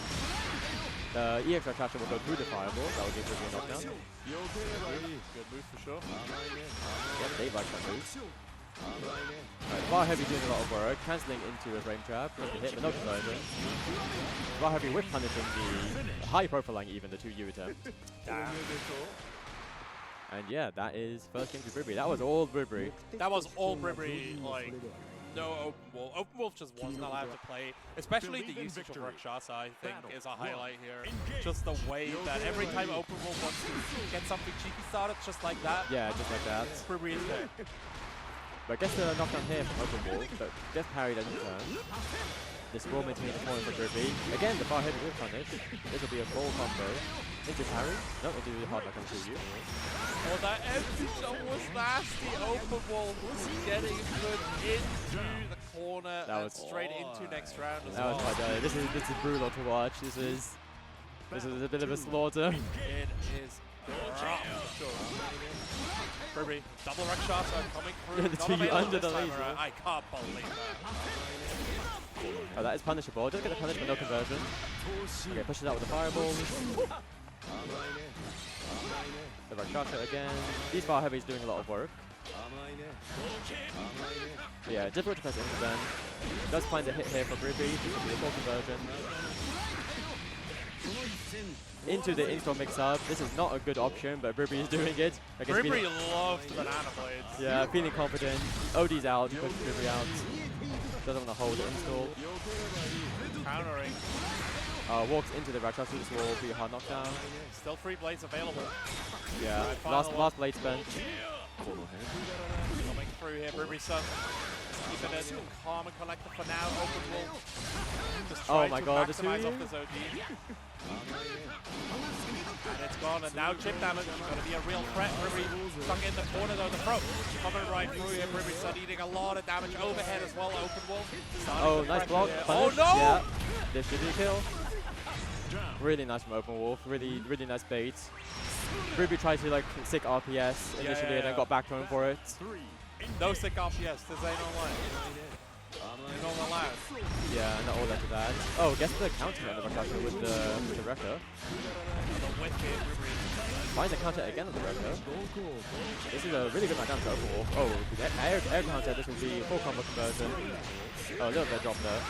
The EX Attraction will go through the fireball. That will give Ruby a knockdown. Good move for sure. Yep, they like that move. Right, Bar Heavy doing a lot of work, cancelling into a frame trap, with the hit, but no conversion. Bar Heavy whip punishing the high profiling even, the 2U attempt. Damn. And yeah, that is first game to Bribri. That was all Bribri. That was all Bribri, like, no Open Wolf. Open Wolf just wasn't allowed to play, especially the usage of Rakshasa, I think, is a highlight here. Just the way that every time Open Wolf wants to get something cheeky started, just like that. Yeah, just like that. Bribri is there. But gets the knockdown here from Open Wolf, but gets parried at the turn. This will maintain the corner for Bribri. Again, the bar heavy will punish. This will be a full combo. Into parry. No, into the hard knock on 2U. Oh, that empty jump was nasty. Open Wolf getting good into the corner and straight into next round as well. That was quite this is brutal to watch. This is a bit of a slaughter. It is rough, for sure. Bribri, double Rakshasa coming through. The 2U under the laser. I can't believe that. Oh, that is punishable. Just get the punish, but no conversion. Okay, pushes out with the fireball. The Rakshasa again. These bar heavies doing a lot of work. But yeah, difficult to press into them. Does find a hit here for Bribri. This will be a full conversion. Into the install mix-up. This is not a good option, but Bribri is doing it. Bribri loves banana blades. Yeah, feeling confident. OD's out, pushes Bribri out. Doesn't want to hold the install. Countering. Walks into the Rakshasa. This will be a hard knockdown. Still 3 blades available. Yeah, last blade spent. Coming through here, Bribri-san. Keeping it calm and collected for now. Open Wolf. Just trying to maximize off this OD. And it's gone, and now chip damage is going to be a real threat. Bribri stuck in the corner though, the throat. Coming right through here, Bribri-san eating a lot of damage overhead as well. Open Wolf. Oh, nice block. Oh no! Yeah. This should be a kill. Really nice from Open Wolf. Really nice bait. Ruby tried to like sick RPS initially and then got back thrown for it. No sick RPS. This ain't online. You're not allowed. Yeah, not all that to that. Oh, guess the counter on the Rakasha with the Rekka. The wicked Ruby. Finds a counter again on the Rekka. This is a really good knockdown to Open Wolf. Oh, the air counter. This will be full combo conversion. Oh, a little bit drop there.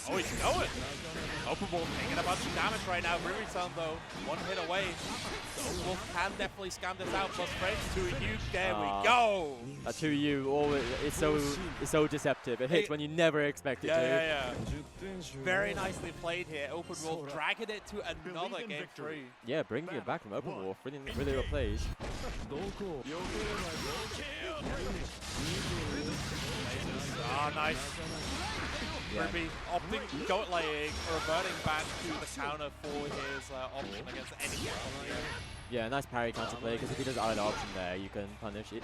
Oh, he's going. Open Wolf taking a bunch of damage right now. Ruby-san, though, one hit away. So Open Wolf can definitely scam this out. Plus frames to a huge. There we go. A 2U always it's so deceptive. It hits when you never expect it to. Yeah. Very nicely played here. Open Wolf dragging it to another game 3. Yeah, bringing it back from Open Wolf. Really well played. Ah, nice. Ruby opting, reverting back to the counter for his option against any counter. Yeah, nice parry counter play, because if he does either option there, you can punish it.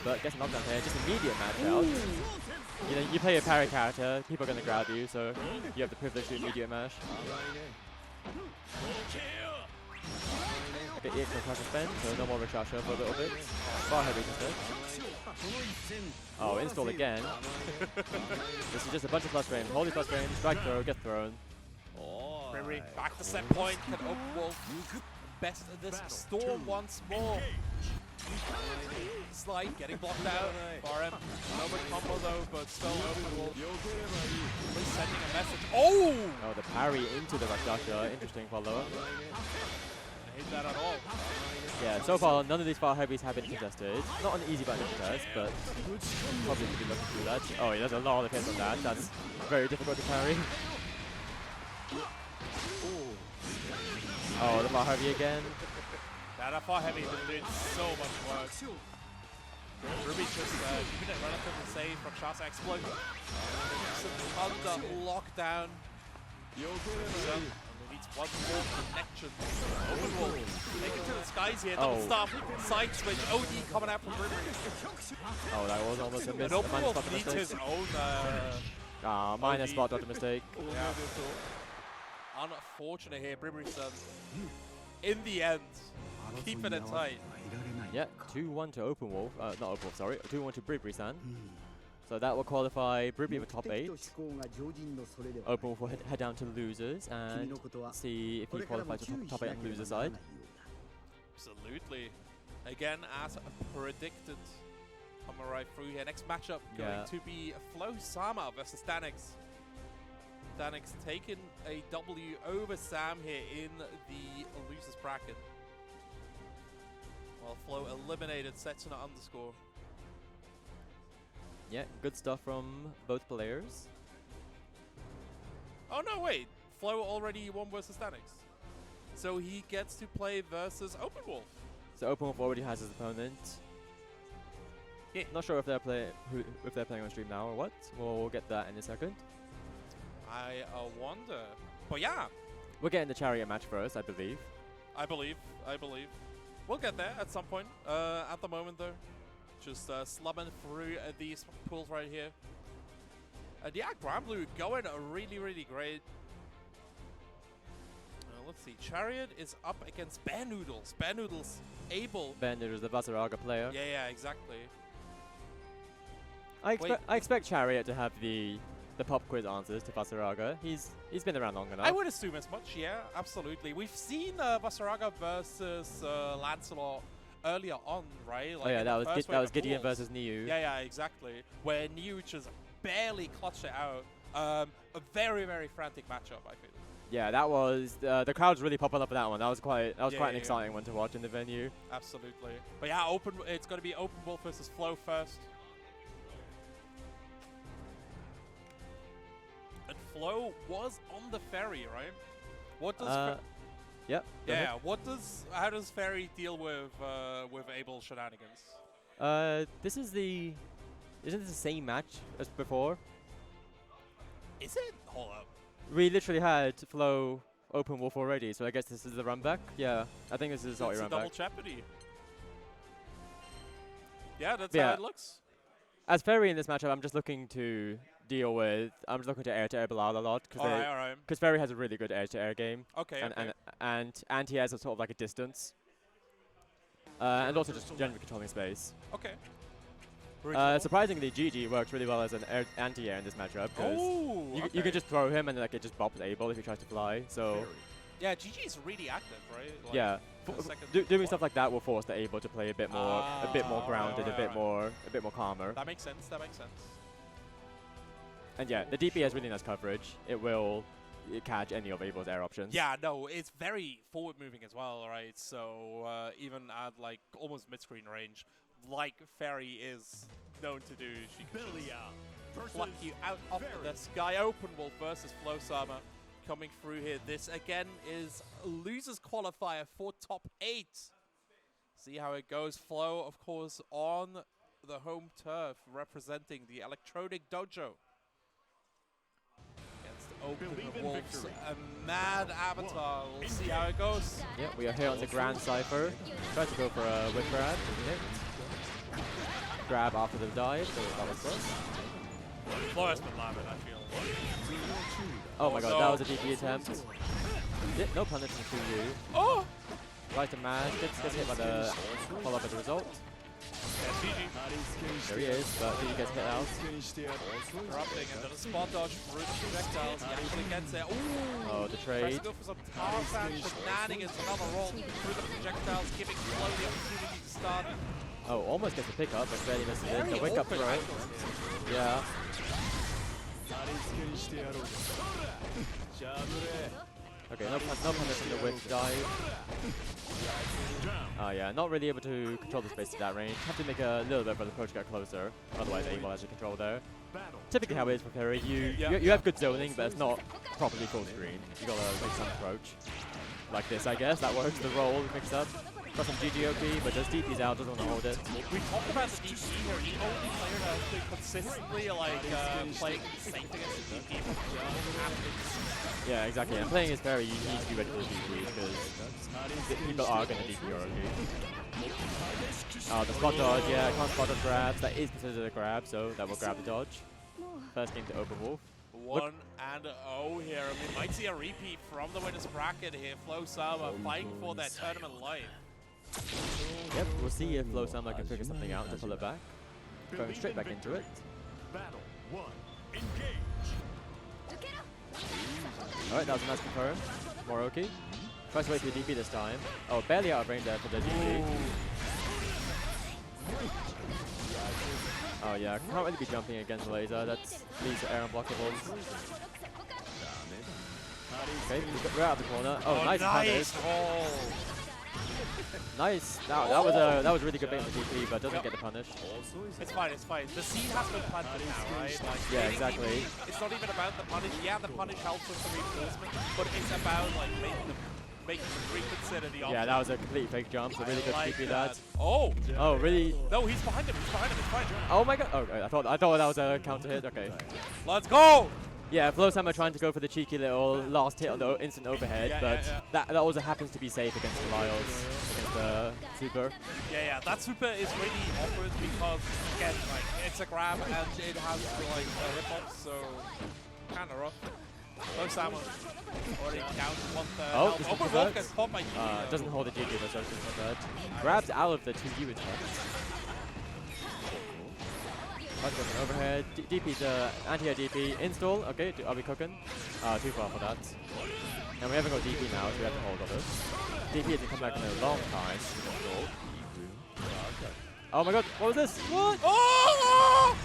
But gets a knockdown here, just immediate match out. You know, you play a parry character, people are going to grab you, so you have the privilege to immediate mash. A bit EX for Crash spend, so no more Rashasha for a little bit. Far heavy instead. Oh, install again. This is just a bunch of plus frames. Holy plus frames, strike throw, get thrown. Riri back to set point. Can Open Wolf best of this storm once more? Slide getting blocked out. RM, no big combo though, but still Open Wolf sending a message. Oh! Oh, the parry into the Rakasha. Interesting follow-up. I hate that at all. Yeah, so far none of these far heavies have been contested. Not an easy button to contest, but probably could be looking through that. Oh, yeah, there's a lot of hits on that. That's very difficult to parry. Oh, the far heavy again. That far heavy is doing so much work. Ruby just keeping it relatively safe from Shasa Exploit. Under lockdown. Needs one more connection. Open Wolf. Take it to the skies here. Double stop. Side switch. OD coming out from Ruby. Oh, that was almost a miss. Open Wolf needs his own. minus spot dodge mistake. Yeah. Unfortunate here, Bribery-san. In the end, keeping it tight. Yeah, 2-1 to Open Wolf. Not Open Wolf, sorry. 2-1 to Bribery-san. So that will qualify Bribery with top 8. Open Wolf will head down to losers and see if he qualifies with top 8 on loser side. Absolutely. Again, as predicted. Coming right through here. Next matchup going to be Flo Sama versus Stanix. Stanix taking a W over Sam here in the losers bracket. While Flo eliminated Setsuna underscore. Yeah, good stuff from both players. Oh no, wait. Flo already won versus Stanix. So he gets to play versus Open Wolf. So Open Wolf already has his opponent. Yeah. Not sure if they're playing on stream now or what. We'll get that in a second. I wonder. But yeah. We're getting the Chariot match first, I believe. I believe. We'll get there at some point. At the moment, though, just slumming through these pools right here. And yeah, Granblue going really, really great. Let's see. Chariot is up against Bear Noodles. Bear Noodles able. Bear Noodles, the Vasaraga player. Yeah, exactly. I expect Chariot to have the pop quiz answers to Vasaraga. He's been around long enough. I would assume as much, yeah, absolutely. We've seen Vasaraga versus Lancelot earlier on, right? Like oh yeah, that was Gideon versus Niu. Yeah, exactly. Where Niu just barely clutched it out. A very, very frantic matchup, I feel. Yeah, that was the crowd's really popping up for that one. That was quite an exciting one to watch in the venue. Absolutely. But yeah, it's going to be Open Wolf versus Flo first. And Flo was on the ferry, right? What does yep. Yeah, how does Ferry deal with Abel shenanigans? Isn't this the same match as before? Is it? Hold up. We literally had Flo Open Wolf already, so I guess this is the run back. Yeah, I think this is a run double back. jeopardy. Yeah, that's how it looks. as Ferry in this matchup, I'm just looking to deal with. I'm just looking to air Bilal a lot Alright. because Ferry has a really good edge-to-air game. Okay, And he has a sort of like a distance. And also just generally controlling space. Okay. Surprisingly, GG works really well as an anti-air in this matchup because you can just throw him and like it just bops Abel if he tries to fly. So yeah, GG is really active, right? Like, yeah, doing stuff like that will force the Abel to play a bit more grounded, a bit more calmer. That makes sense. And yeah, the DP has really nice coverage. It will catch any of Abel's air options. Yeah, no, it's very forward moving as well, right? So even at like almost mid-screen range, like Ferry is known to do, she can just pluck you out of the sky. Open Wolf versus Flowsummer coming through here. This again is a losers qualifier for top 8. See how it goes. Flow, of course, on the home turf representing the Electronic Dojo. Open Wolves, a mad avatar. We'll see how it goes. Yeah, we are here on the Grand Cypher. Try to go for a whip grab. Grab after the dive, so that was close. Flow has been laughing, I feel. Oh my god, that was a DP attempt. No punish from 2U. Oh! Right to mash, gets hit by the follow-up as a result. There he is, but he gets hit out. Interrupting into the spot dodge through the projectiles. He actually gets it. Ooh! Oh, the trade. Tries to go for some Tarzan shenanigans. Another roll through the projectiles, giving Flow the opportunity to start. Oh, almost gets a pickup, but barely misses it. The wake up throw. Yeah. Okay, no punish in the whip dive. Yeah, not really able to control the space at that range. Have to make a little bit for the approach to get closer. Otherwise, Abel has the control there. Typically how it is for Ferry, you have good zoning, but it's not properly full screen. You gotta make some approach. Like this, I guess. That works. The roll mix up. Got some GGOP, but just DP's out, doesn't want to hold it. We talked about the DP here. The only player that has been consistently playing safe against the DP. Yeah, exactly. And playing is very, you need to be ready for the DP because people are going to DP already. The spot dodge, yeah, can't spot dodge grabs. That is considered a grab, so that will grab the dodge. First game to Open Wolf. 1-0 here. We might see a repeat from the winners bracket here. Flowsummer fighting for their tournament life. Yep, we'll see if Flowsummer can figure something out to pull it back. Going straight back into it. Battle 1. Engage. Alright, that was a nice confirm. Moroki. Tries to wait for the DP this time. Oh, barely out of range there for the DP. Oh yeah, can't really be jumping against the laser. That's leads to air unblockables. Okay, we're out of the corner. Oh, nice punish. Nice. That was really good bait for DP, but doesn't get the punish. It's fine. The seed has been planted now, right? Like, yeah, exactly. It's not even about the punish. Yeah, the punish helps with the reinforcement, but it's about like making them reconsider the option. Yeah, that was a complete fake jump. So really good to DP that. Oh. Oh, really? No, he's behind him. Oh my god. Oh, I thought that was a counter hit. Okay. Let's go. Yeah, Flowsummer trying to go for the cheeky little last hit on the instant overhead, but that also happens to be safe against the Lyles, against the super. Yeah, that super is really awkward because, again, like, it's a grab and it has like rip-ups, so kind of rough. Flowsummer already down to 1/3. Oh, Open Wolf gets caught by GG. Doesn't hold the GG, but so grabs out of the 2U attempt. Let's go for an overhead. DP's anti-air DP. Install. Okay, are we cooking? Too far for that. And we haven't got DP now, so we have to hold on this. DP hasn't come back in a long time. Oh my god, what was this? What? Oh!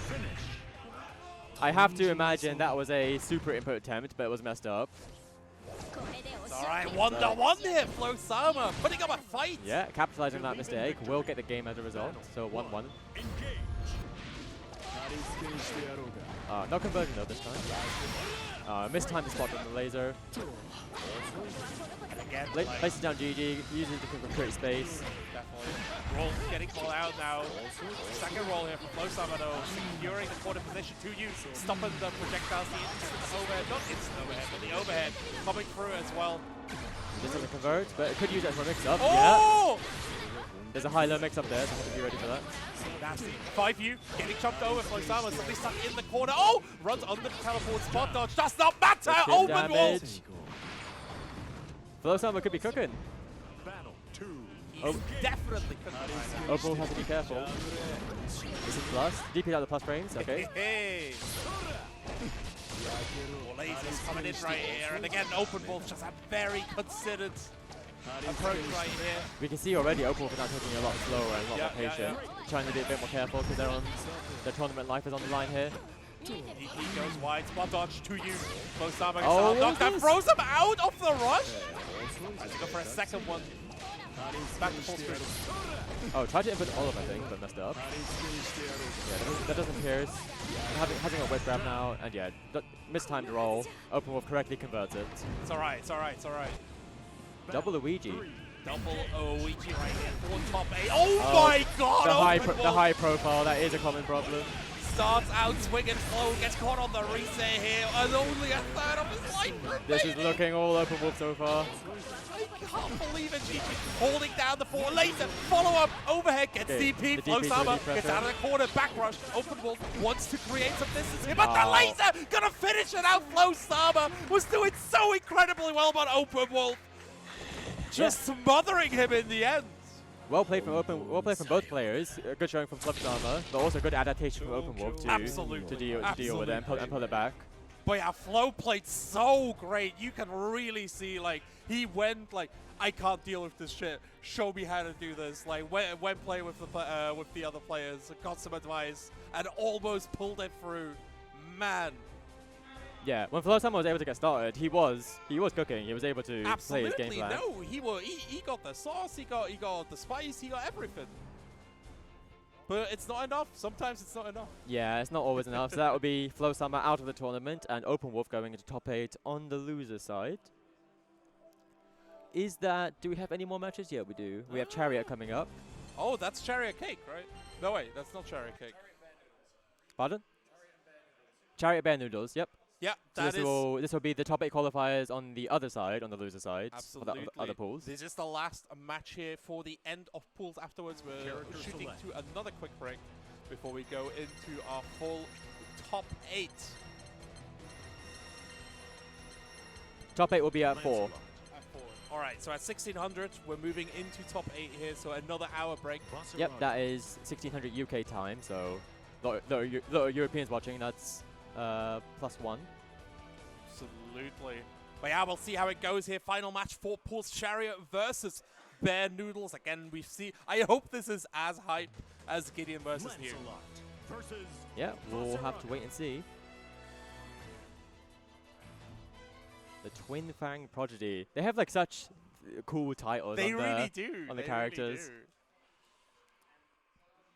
I have to imagine that was a super input attempt, but it was messed up. Alright, 1-1 here, Flowsummer putting up a fight! Yeah, capitalizing on that mistake. Will get the game as a result, so 1-1. No conversion though this time. Mistimed the spot on the laser. Again, places down GG, uses it to create space. Definitely. Roll getting called out now. Second roll here for Flowsummer though, securing the quarter position to use, stopping the projectiles, the instant overhead, not instant overhead, but the overhead coming through as well. This doesn't convert, but it could use that for a mix-up. Oh! Yeah. There's a high-low mix up there, so have to be ready for that. Nasty. 5U getting chopped over. Flosama suddenly stuck in the corner. Oh! Runs under the teleport spot dodge. Does not matter! Open wall! Flosama could be cooking. Battle 2. He's definitely cooking right now. Open will have to be careful. This is plus. DP out the plus frames, okay. Hey! More lasers coming in right here. And again, Open Wolf just a very considered approach right here. We can see already Open Wolf is now taking a lot slower and a lot more patient. Trying to be a bit more careful because they're on their tournament life is on the line here. DP goes wide, spot dodge to you. Flosama gets Oh, knocked down, throws him out of the rush. Let's go for a second one. Back to full screen. Oh, tried to input all of I think, but messed up. Yeah, that doesn't pierce. Having a whip grab now, and yeah, mistimed roll. Open Wolf correctly converts it. It's alright, it's alright, it's alright. Double Luigi. Double Luigi right here for top 8. Oh my god! The high profile, that is a common problem. Starts out swing and flow, gets caught on the reset here, and only a third of his life remaining. This is looking all Open Wolf so far. I can't believe it, GG. Holding down the 4 laser, follow up, overhead, gets DP, Flosama gets out of the corner, back rush. Open Wolf wants to create some distance here, but the laser gonna finish it out. Flosama was doing so incredibly well, but Open Wolf just smothering him in the end. Well played from both players. Good showing from Flosama, but also good adaptation from Open Wolf to deal with it and pull it back. But yeah, Flo played so great. You can really see, like, he went like, I can't deal with this shit. Show me how to do this. Like, went play with the other players, got some advice, and almost pulled it through. Man. Yeah, when Flosama was able to get started, he was cooking. He was able to play his game plan. No, he got the sauce, he got the spice, he got everything. But it's not enough. Sometimes it's not enough. Yeah, it's not always enough. So that would be Flosama out of the tournament and Open Wolf going into top 8 on the loser side. Do we have any more matches? Yeah, we do. We have Chariot coming up. Oh, that's Chariot Cake, right? No, wait, that's not Chariot Cake. Pardon? Chariot Bear Noodles, yep. Yeah, so this will be the top 8 qualifiers on the other side, on the loser side. Absolutely. For the other pools. This is the last match here for the end of pools. Afterwards, we're shooting to another quick break before we go into our full top 8. Top 8 will be at 4. All right, so at 1600, we're moving into top 8 here, so another hour break. Yep, that is 1600 UK time, so lot of Europeans watching, that's +1. Absolutely. But yeah, we'll see how it goes here. Final match for Pulse Chariot versus Bear Noodles. Again, I hope this is as hype as Gideon versus Hugh. Yeah, we'll have to wait and see. The Twin Fang Prodigy. They have like such cool titles they really do. On the characters. Really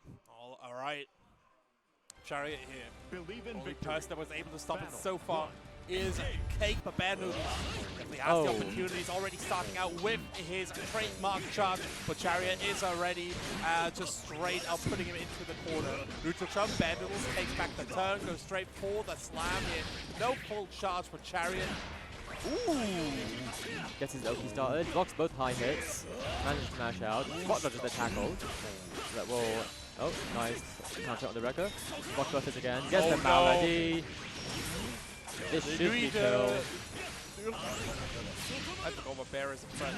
do. All right. Chariot here. Only person that was able to stop it so far is Cake, but Bear Noodles definitely has the opportunity. He's already starting out with his trademark charge, but Chariot is already just straight up putting him into the corner. Neutral jump, Bear Noodles takes back the turn, goes straight for the slam here. No full charge for Chariot. Ooh! Gets his Oki started, blocks both high hits, manages to mash out, spot dodges the tackle. That will, nice counter on the wrecker. Spot dodges again, gets the Malady. This should be kill. I forgot what Bear is in French.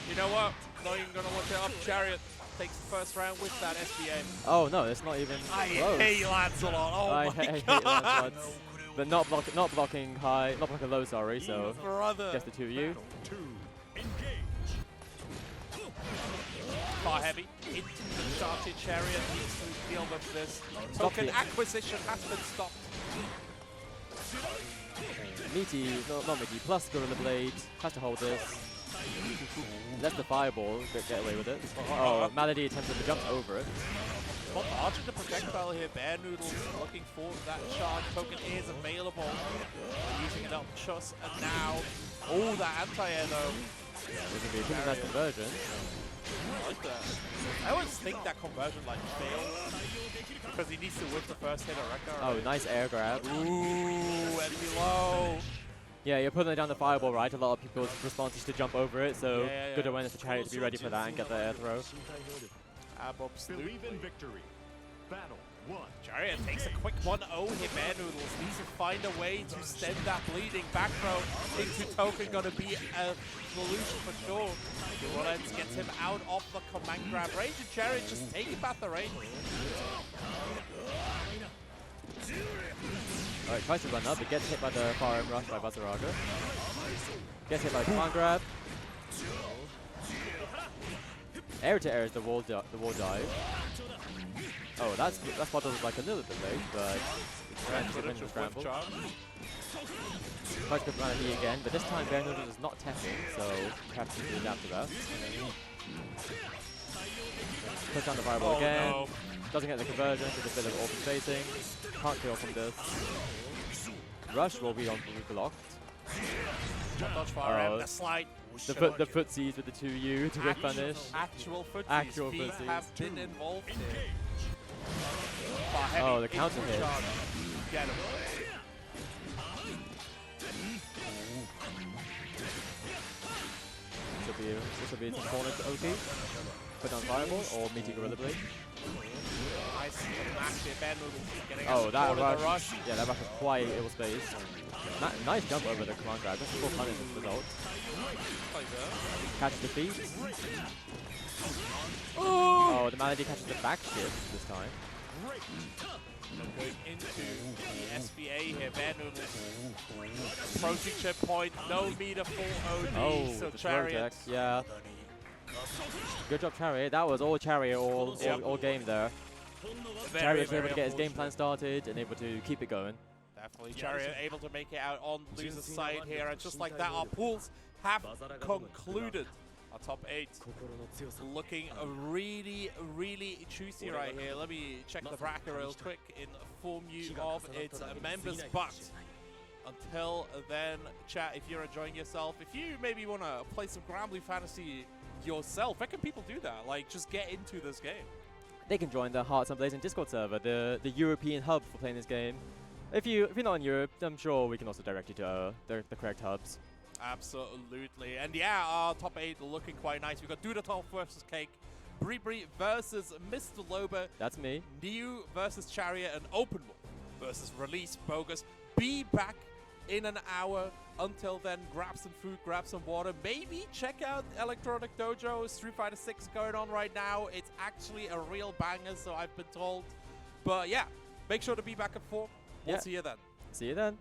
You know what? Not even gonna look it up. Chariot takes the first round with that SBA. Oh no, it's not even close. I hate Lancelot. Oh I my hate god. Lancelot. But not blocking high, not blocking low, sorry, so just the 2 of you. Far heavy into the Charted Chariot, needs to deal with this. Token acquisition has been stopped. Meaty, not Meaty, plus Gorilla Blade, has to hold this. Lets the Fireball get away with it. Oh, Malady attempted to jump over it. Well, arching the projectile here, Bear Noodles looking for that charge. Token is available. Using it up just and now. Oh, that anti-air though. This will be a pretty nice conversion. I like that. I always think that conversion like fails because he needs to whip the first hit of Rekka. Oh, nice air grab. Ooh, and below. Yeah, you're putting down the fireball, right? A lot of people's response is to jump over it, so good awareness for Chariot to be ready for that and get the air throw. Absolutely. Believe in victory. Battle 1. Chariot takes a quick 1-0 hit Bear Noodles. Needs to find a way to stem that bleeding. Back throw into Token gonna be a solution for sure. Rollins gets him out of the command grab range, and Chariot just taking back the range. Alright, tries to run up, but gets hit by the fire rush by Bazaraga. Gets hit by command grab. Air to air is the wall dive. Oh, that's modeled like a little bit late, but it's a scramble. Tries to put around E again, but this time Bear Noodles is not tapping, so perhaps he can adapt to that. Puts down the fireball again. No. Doesn't get the conversion, so a bit of open spacing. Can't kill from this. Rush will be blocked. Dodge fire, the slide. The footsies with the 2U to whip punish. Actual footsies. Actual Feet footsies. have been involved here. Oh, the counter hit. Get him. This will be some corner to OP. Put down fireball or meaty gorilla blade. Nice match here, Ben getting Oh, that rush. rush. Yeah, that rush was quite ill spaced. Nice jump over the command grab. That's a full punish as a result. Catches the feet. Oh, the Malady catches the back shift this time. Going into the SBA here, Ben approaching checkpoint, no meter full OD, Oh, so the Chariot. yeah. Good job, Chariot. That was all Chariot all game there. Chariot was able to get his game plan started and able to keep it going. Definitely, Chariot able to make it out on loser's side here, and just like that, our pools have concluded. Our top 8 looking really, really juicy right here. Let me check the bracket real quick, inform you of its members, but until then, chat, if you're enjoying yourself, if you maybe want to play some Granblue Fantasy yourself, where can people do that? Like, just get into this game. They can join the Hearts and Blazing Discord server, the European hub for playing this game. If you're not in Europe, I'm sure we can also direct you to the correct hubs. Absolutely. And yeah, our top 8 looking quite nice. We've got Dudatolf versus Cake, Bree versus Mr. Loba. That's me. Niu versus Chariot, and Open Wolf versus Release Bogus. Be back in an hour. Until then, grab some food, grab some water. Maybe check out Electronic Dojo. Street Fighter 6 going on right now. It's actually a real banger, so I've been told. But yeah, make sure to be back at 4. We'll see you then. See you then.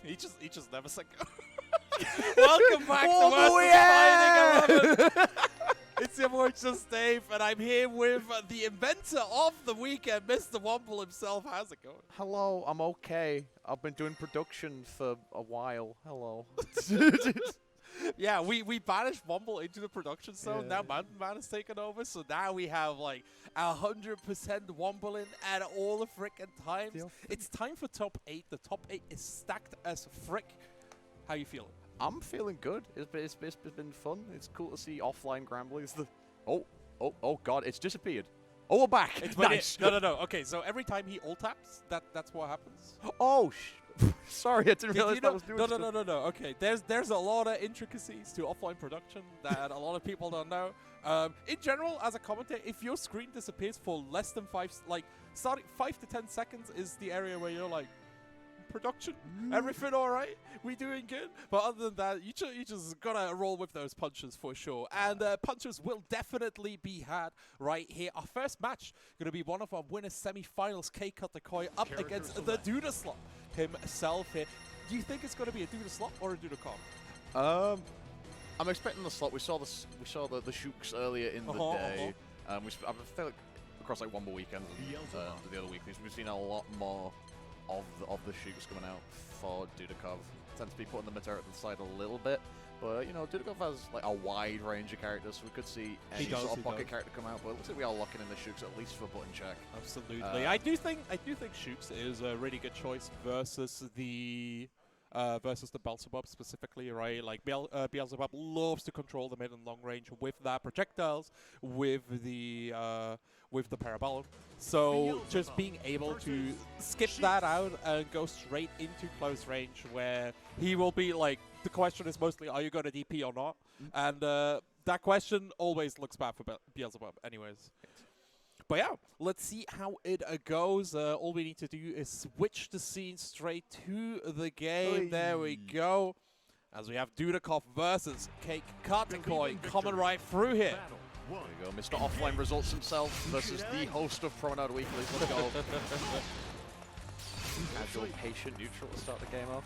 He just never said go. Welcome back to Womble, VSFighting XI. It's your boy Just Dave, and I'm here with the inventor of the weekend, Mr. Womble himself. How's it going? Hello, I'm okay. I've been doing production for a while. Hello. Yeah, we banished Womble into the production zone. Yeah. Now Mountain Man has taken over, so now we have like 100% Womble in at all the frickin' times. It's time for top 8. The top 8 is stacked as frick. How you feeling? I'm feeling good. It's been fun. It's cool to see offline Gramblings. Oh God, it's disappeared. Oh, we're back. It's nice. No. Okay, so every time he ult taps, that's what happens. Oh, sorry, I didn't realize that was doing No. stuff. Okay, there's a lot of intricacies to offline production that a lot of people don't know. In general, as a commentator, if your screen disappears for less than starting 5 to 10 seconds is the area where you're like, production, everything all right? We doing good? But other than that, you just gotta roll with those punches for sure. And punches will definitely be had right here. Our first match gonna be one of our winners semi-finals. K-Cut the Koi up against the Duda Slot himself here. Do you think it's gonna be a Duda Slot or a Duda Kong? I'm expecting the slot. We saw the Shooks earlier in the day. I feel like across like Womble weekends and the other weeklies, we've seen a lot more of the Shooks coming out for Dudakov. Tends to be putting the Matera at the side a little bit, but you know, Dudakov has like a wide range of characters, so we could see any sort of pocket character come out. But it looks like we are locking in the Shooks at least for button check. Absolutely, I do think Shooks is a really good choice versus the Beelzebub specifically, right? Like Beelzebub loves to control the mid and long range with that projectiles, with the Parabellum. So just being able to skip that out and go straight into close range, where he will be like, the question is mostly, are you going to DP or not? And that question always looks bad for Beelzebub, anyways. But yeah, let's see how it goes. All we need to do is switch the scene straight to the game. There we go. As we have Dudakov versus K-Cut the Koi coming right through here. There we go, Mr. Offline Results himself versus the host of Promenade Weeklies. Let's go. Casual, patient, neutral to start the game off.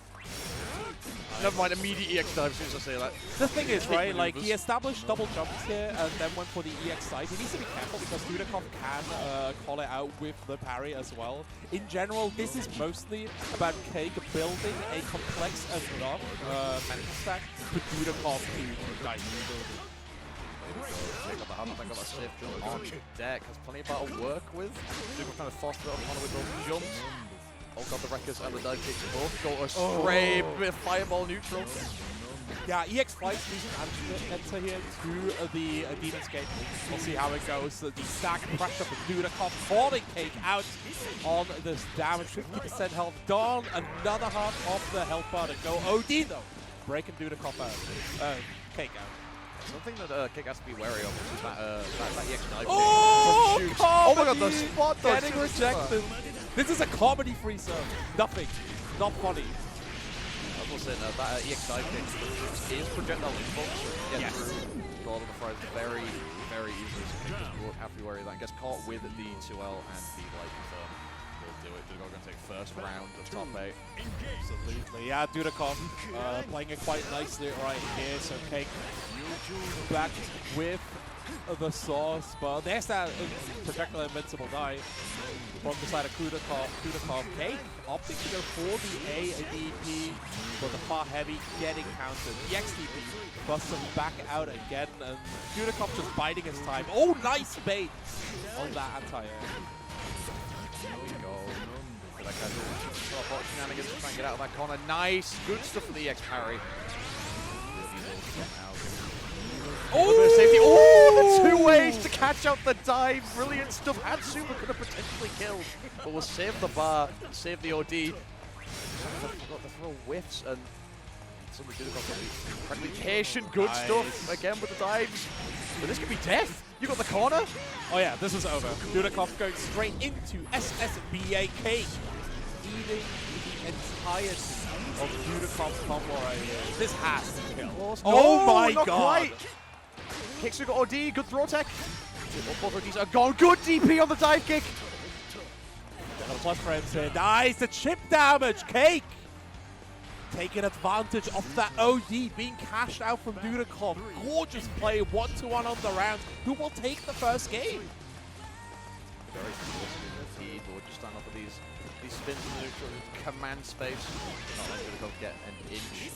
Never mind, immediate EX dive as soon as I say that. The thing is, right, like, he established double jumps here and then went for the EX side. He needs to be careful because Dudakov can call it out with the parry as well. In general, this is mostly about Cake building a complex enough mental stack for Dudakov to dive. Got the hand, got that safe jump on deck. Has plenty of battle to work with. Dudakov kind of forced it on with those jumps. Oh god, the Wreckers and the dive kicks both go astray. Bit of fireball neutral. Yeah, EX flights decent enter here to the Demon's Gate. We'll see how it goes. The stack pressure for Dudakov falling Cake out on this damage. 50% health down. Another half of the health bar to go. OD though. Breaking Dudakov out. Cake out. Something that Cake has to be wary of is that EX dive. Oh my god, the spot though. Getting rejected. This is a comedy-free zone. Nothing. Not funny. I was saying that EX dive kick is projectile inbox. Get through God of the Fries very, very easily. So Cake just have to be wary of that. Gets caught with the 2L and the light confirm. Will do it. Dudakov going to take first round of top 8. Absolutely. Yeah, Dudakov playing it quite nicely right here. So Cake back with the sauce, but there's that projectile invincible dive from the side of Dudakov. Cake opting to go for the ADP, but the far heavy getting countered. The XDP busts him back out again, and Dudakov just biding his time. Oh, nice bait on that anti-air. There we go. Good that casual shenanigans to try and get out of that corner. Nice, good stuff for the EX parry. Oh, safety. Oh, the 2 ways to catch out the dive. Brilliant stuff. And Super could have potentially killed, but we'll save the bar, save the OD. Got the throw whiffs, and somebody did incredibly patient. Good stuff again with the dives. But this could be death. You got the corner. Oh yeah, this is over. Dudakov going straight into SSBA Cake, eating the entirety of Dudakov's combo right here. This has to kill. Oh my god! Quite. Kicks got OD, good throw tech. Both ODs are gone. Good DP on the dive kick. Plus frames here. Nice, the chip damage, Cake. taking advantage of that OD being cashed out from Dudikov. Gorgeous play, 1-1 on the round. Who will take the first game? Very good indeed, but we're just starting off with these spins in the neutral command space. Not letting Dudikov get an inch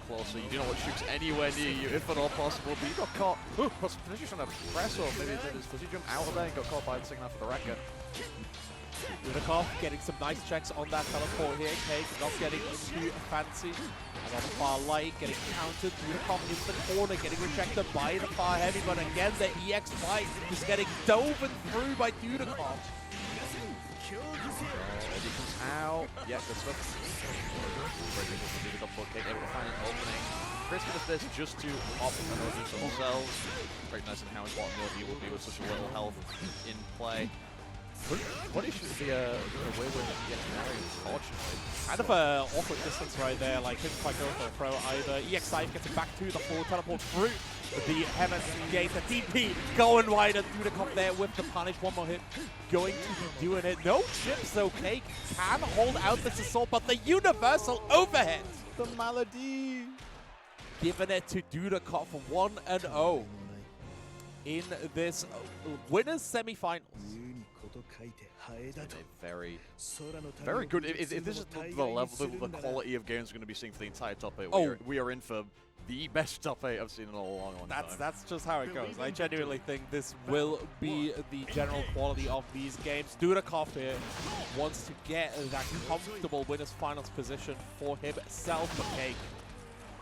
closer. You do not want Shooks anywhere near you, if at all possible, but you got caught. Potentially trying to press, or maybe his fuzzy jump out of there and got caught by the second half of the Wrecker. Dudikov getting some nice checks on that teleport here. Cake not getting too fancy. And on the far light, getting countered. Dudikov in the corner, getting rejected by the far heavy. But again, the EX fight is getting dove through by Dudikov. He comes out. Yeah, good stuff. Dudikov able to find an opening. Risky the fist just to opt and OD for themselves. Recognizing how important the OD will be with such a little health in play. What should be a way where he gets married, unfortunately. Kind of an awkward distance right there, like couldn't quite go for a throw either. EX5 gets it back to the full teleport through the Heaven's Gate. The DP going wide and Dudikov there with the punish. One more hit going to be doing it. No chips though, Cake can hold out this assault, but the universal overhead. The Malady. Giving it to Dudikov for 1-0 in this winners semi-finals. Very good. If this is the level, the quality of games we're going to be seeing for the entire top 8, we are in for the best top 8 I've seen in a long time. That's just how it goes. I genuinely think this will be the general quality of these games. Dudikov here wants to get that comfortable winners finals position for himself. Cake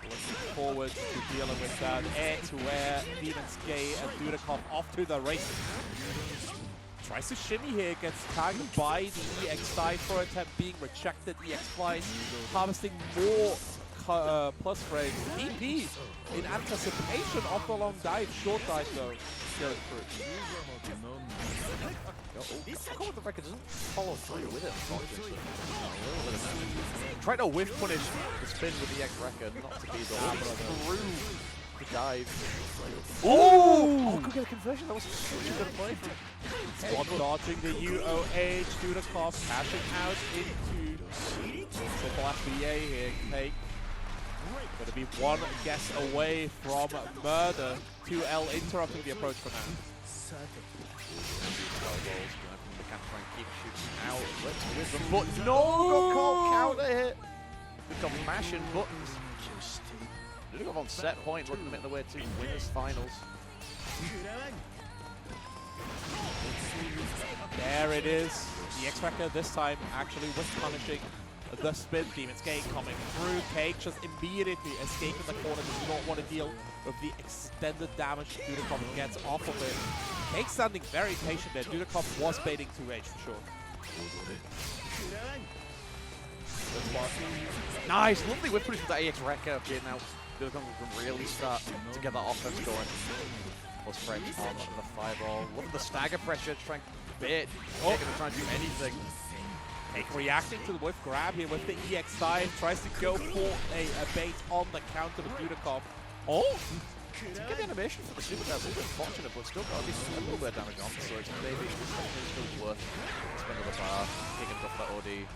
looking forward to dealing with that air-to-air Demon's Gate and Dudikov off to the races. Tries to shimmy here, gets tagged by the EX for attempt being rejected. EX flies, harvesting more plus frames. DP in anticipation of the long dive. Short dive though, going through. How come the Wrecker doesn't follow through with it? Trying to whiff punish the spin with the X-Wrecker, not to be through the dive. Oh! Could get a conversion. That was such a good play. Squad dodging the UOH. Dudikov cashing out into simple FBA here. Cake going to be one guess away from murder. 2L interrupting the approach for now. Keep shooting out. Let's with them, but no! Got caught counter hit. Dudikov mashing buttons. Dudikov on set point, looking to make the way to winners finals. There it is. The X-Wrecker this time actually was punishing the spin. Demon's Gate coming through. Cake just immediately escaping the corner. Does not want to deal with the extended damage Dudikov gets off of it. Cake standing very patient there. Dudikov was baiting 2H for sure. Nice, lovely whip push with that X-Wrecker. Okay, now Dudikov can really start to get that offense going. Plus French on the fireball. Love the stagger pressure to try and bait. They're going to try and do anything. Cake reacting to the whiff grab here with the EX dive. Tries to go for a bait on the counter with Dudikov. Oh! It's a good animation for the super dash. It's unfortunate, but still got at least a little bit of damage on. So it's maybe still worth spin of the bar, kicking off that OD.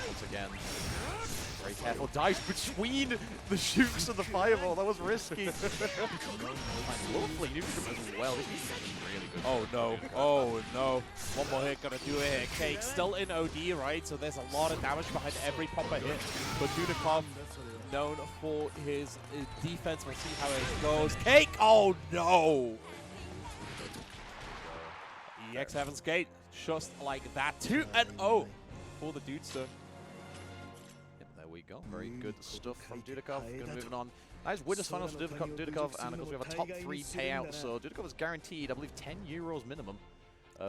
Once again, very careful. Dives between the Shooks and the fireball. That was risky. Lovely neutral as well. This is really good. Oh no. Oh no. One more hit gonna do it here. Cake still in OD, right? So there's a lot of damage behind every popper hit. But Dudikov known for his defense. We'll see how it goes. Cake! Oh no! EX Heaven's Gate, just like that. 2-0 for the Dudester. There we go. Very good stuff from Dudikov. Moving on. Nice winners finals for Dudikov, and of course we have a top 3 payout. So Dudikov is guaranteed, I believe, 10 euros minimum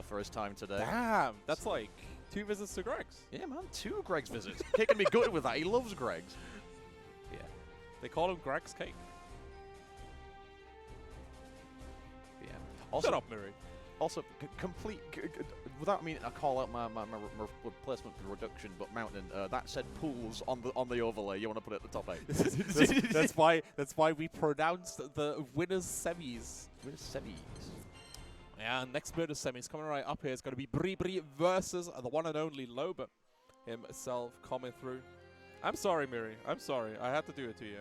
for his time today. Damn, that's like 2 visits to Greg's. Yeah, man, 2 Greg's visits. Cake can be good with that. He loves Greg's. Yeah, they call him Greg's Cake. Yeah. Also, shut up, Murray. Also, complete, without meaning to call out my replacement reduction, but Mountain, that said pools on the overlay. You want to put it at the top 8. that's why we pronounced the winners semis. Winners semis. Yeah, next winners semis coming right up here is going to be Bree versus the one and only Loba himself coming through. I'm sorry, Miri. I'm sorry. I had to do it to you.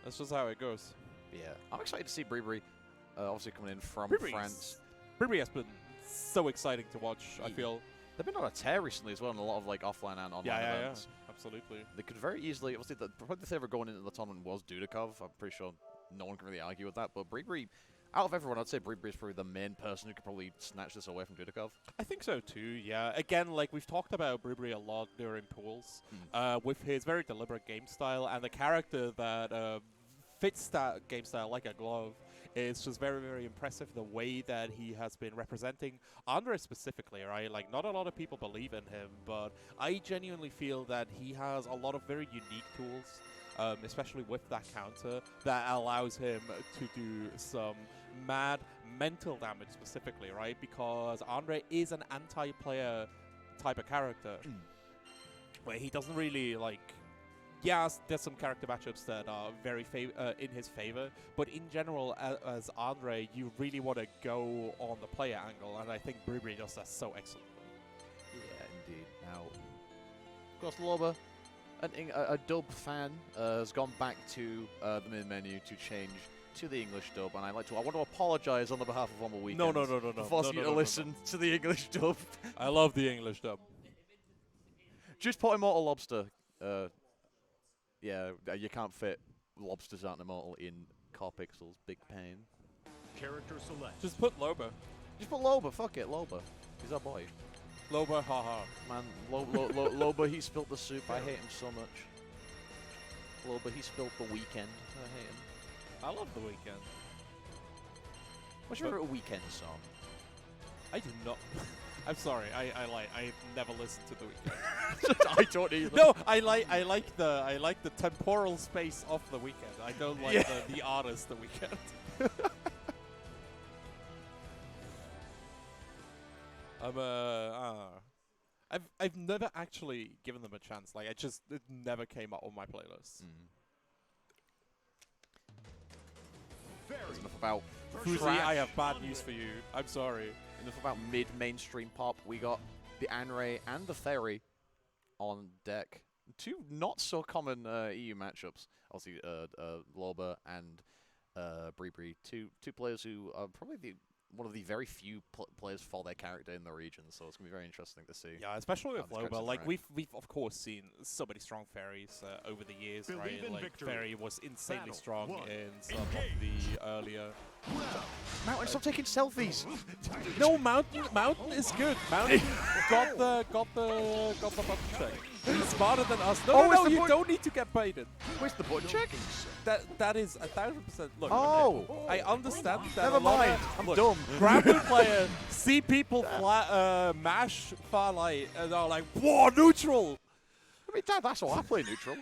That's just how it goes. Yeah, I'm excited to see Bribri, obviously coming in from France. Bribri has been so exciting to watch, I feel. They've been on a tear recently as well in a lot of like offline and online events. Yeah, absolutely. They could very easily, obviously, probably the favorite going into the tournament was Dudikov. I'm pretty sure no one can really argue with that. But Bribri, out of everyone, I'd say Bribri is probably the main person who could probably snatch this away from Dudikov. I think so too, yeah. Again, like we've talked about Bribri a lot during pools, with his very deliberate game style and the character that fits that game style like a glove. It's just very, very impressive the way that he has been representing Andre specifically, right? Like, not a lot of people believe in him, but I genuinely feel that he has a lot of very unique tools, especially with that counter, that allows him to do some mad mental damage specifically, right? Because Andre is an anti-player type of character, where he doesn't really, like... Yes, there's some character matchups that are very in his favor, but in general, as Andre, you really want to go on the player angle, and I think Bribri does that so excellently. Yeah, indeed. Now, of course, Loba, a dub fan, has gone back to the main menu to change to the English dub, and I want to apologise on the behalf of Womble Weekend. No. For forcing you to listen to the English dub. I love the English dub. Just put Immortal Lobster. Yeah, you can't fit lobsters aren't immortal in car pixels. Big pain. Character select. Just put Loba. Just put Loba. Fuck it, Loba. He's our boy. Loba, haha. Man, Loba, he spilt the soup. I hate him so much. Loba, he spilt the weekend. I hate him. I love the weekend. What's your favorite weekend song? I do not. I'm sorry. I've never listened to the weekend. I don't either. No, I like the temporal space of the weekend. I don't like the artist the weekend. I've never actually given them a chance. Like it never came up on my playlist. There's enough about Fuzi, I have bad news for you. I'm sorry. Enough about mid-mainstream pop. We got the Anray and the Fairy on deck. Two not-so-common EU matchups. Obviously, Loba and Bribri. Two players who are probably one of the very few players for their character in the region, so it's going to be very interesting to see. Yeah, especially with Loba. Like, we've of course seen so many strong fairies over the years, right? Like, Fairy was insanely strong in some of the earlier... Mountain, stop taking selfies! No, Mountain is good. Mountain got the button check. He's smarter than us. No, you don't need to get baited. Where's the button check? That is 1000%. Look, oh, okay, I understand that. Never mind. I'm dumb. Grappling player see people mash far light and are like, whoa, neutral. I mean, that's all I play neutral.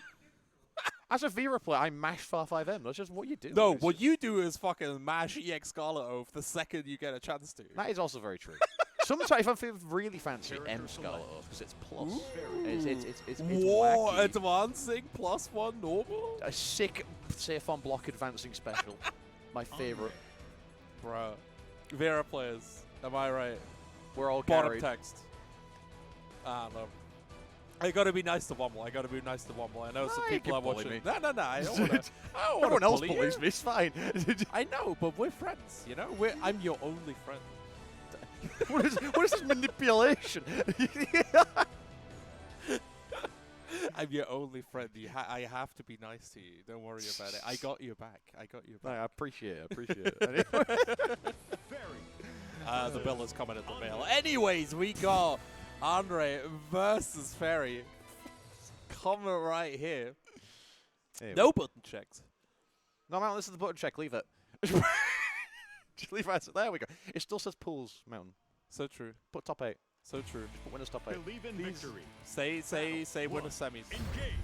As a Vera player, I mash far 5M. That's just what you do. No, what you do is fucking mash EX Scarlet Oath the second you get a chance to. That is also very true. Sometimes if I feel really fancy, M Scarlet Oath because it's plus. It's whoa, wacky. advancing +1 normal. A sick safe on block advancing special. My favorite. Bruh. Vera players, am I right? We're all bottom carried. text. Ah, no. I gotta be nice to Womble. I know some people are watching. Me. No. I don't wanna. Everyone else bullies me. It's fine. I know, but we're friends. You know, I'm your only friend. what is this manipulation? I'm your only friend. I have to be nice to you. Don't worry about it. I got your back. No, I appreciate it. Anyway. The bill is coming at the mail. Anyways, we got Andre versus Fairy. Comment right here. No button checks. No, Mountain, this is the button check. Leave it. Just leave it. There we go. It still says pools, Mountain. So true. Put top 8. So true. Just put winners top 8. Believe in victory. Say winner semis.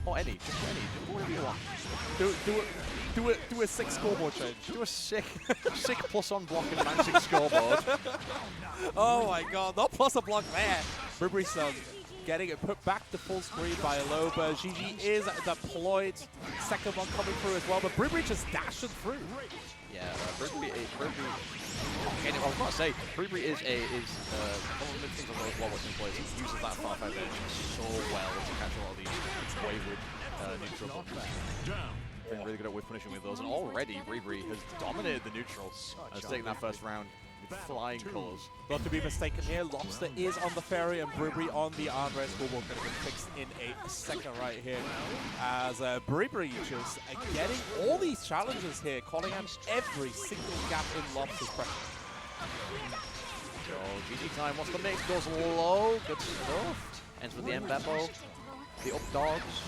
Or any. Just any. Do whatever you want. Do a 6 scoreboard change. Do a sick plus on block and advancing scoreboard. Oh my god, not plus a block there. Bribri getting it put back to full screen by Loba. GG is deployed. Second one coming through as well, but Bribri just dashing through. Yeah, Bribri getting it. I was about to say, Bree is one of the things I love while watching plays. He uses that far edge so well to catch a lot of these wayward neutral buttons. Been really good at whip punishing with those, and already Bree has dominated the neutrals and has taken that first round with flying colours. Not to be mistaken here, Lobster is on the ferry and Bree on the armrest. Womble going to get fixed in a second right here. As Bree just getting all these challenges here, calling out every single gap in Lobster's pressure. So GG time, what's the mix? Goes low, good stuff. Ends with the Mbeppo, the up dogs.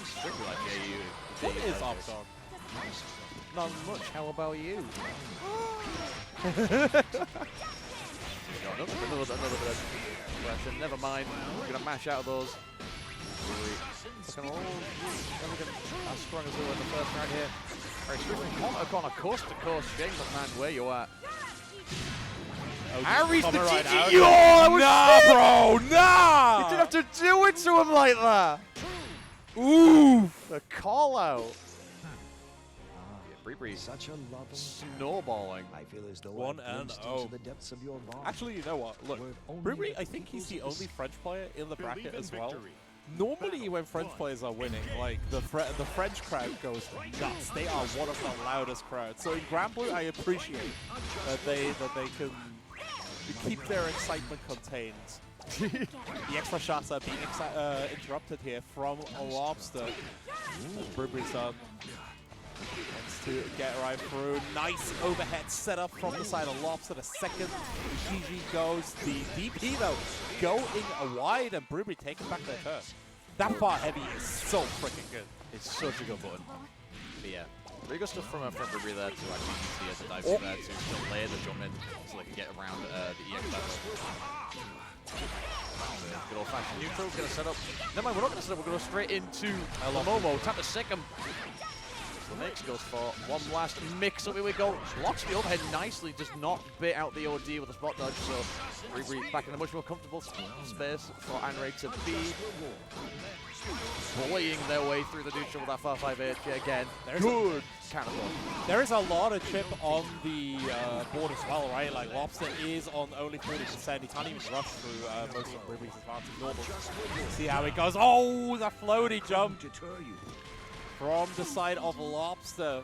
Strictly like What is up dog? Not much, how about you? Another bit of pressure, never mind. We're going to mash out of those. Looking as strong as we were in the first round here. Very swift corner, coast to coast. Shameless man, where you at? Harry's the right GG! Nah, bro, nah! You didn't have to do it to him like that! Ooh! The call out. Bree Such a loving snowballing. I feel as though 1-0. the depths of your bond. Actually, you know what? Look, Bree, I think he's the only French player in the bracket as well. Normally, when French players are winning, like the French crowd goes nuts. They are one of the loudest crowds. So in Grand Blue, I appreciate that they can keep their excitement contained. The extra shots are being interrupted here from a Lobster. Bree's on. Wants to get right through. Nice overhead setup from the side of Lobster. The second GG goes. The DP though going wide and Bree taking back their turn. That far heavy is so freaking good. It's such a good button. But yeah, really good stuff from Bree there to actually use the dive there to delay the jump in so they can get around the EX battle. Good old fashioned neutral, gonna set up. Never mind, we're not gonna set up, we're gonna go straight into Momo. Tap the second. The mix goes for one last mix up. Here we go. Blocks the overhead nicely, does not bait out the OD with a spot dodge. So Bree back in a much more comfortable space for Anrei to be bullying their way through the neutral with that far 5-8 again. Good counter block. There is a lot of chip on the board as well, right? Like Lobster is on only 40%. He can't even rush through most of Bree's advantage normal. See how it goes. Oh, that floaty jump from the side of Lobster.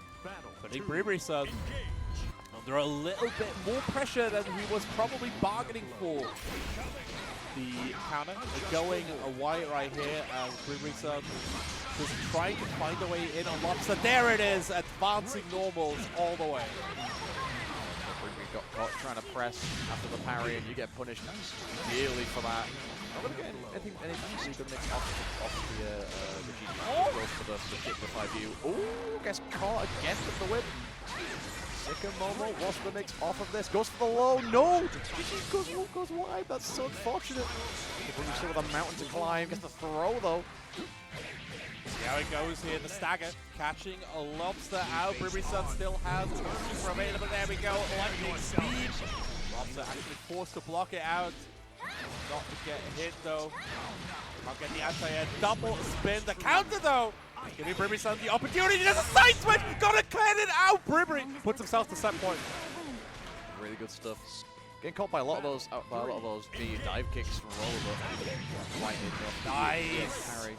Putting Bree under a little bit more pressure than he was probably bargaining for. The counter going wide right here as Bree just trying to find a way in on Lobster. There it is, advancing normals all the way. Bree got caught trying to press after the parry and you get punished dearly for that. I'm going to get anything good mix off the GG goes for the kick with 5U. Ooh, gets caught again with the whip. Second Momo, what's the mix off of this? Goes for the low, no! GG goes wide, that's so unfortunate. Bree still with a mountain to climb, gets the throw though. See how it goes here, the stagger, catching a Lobster out. Bree still has super available, there we go, lightning speed. Lobster actually forced to block it out. Not to get hit though. Not getting the anti-air. Double spin. The counter though. Giving Bree the opportunity. There's a side switch. Gotta clear it out. Bree puts himself to set point. Really good stuff. Getting caught by a lot of those the dive kicks from Roller, but quite enough. Nice. Parry.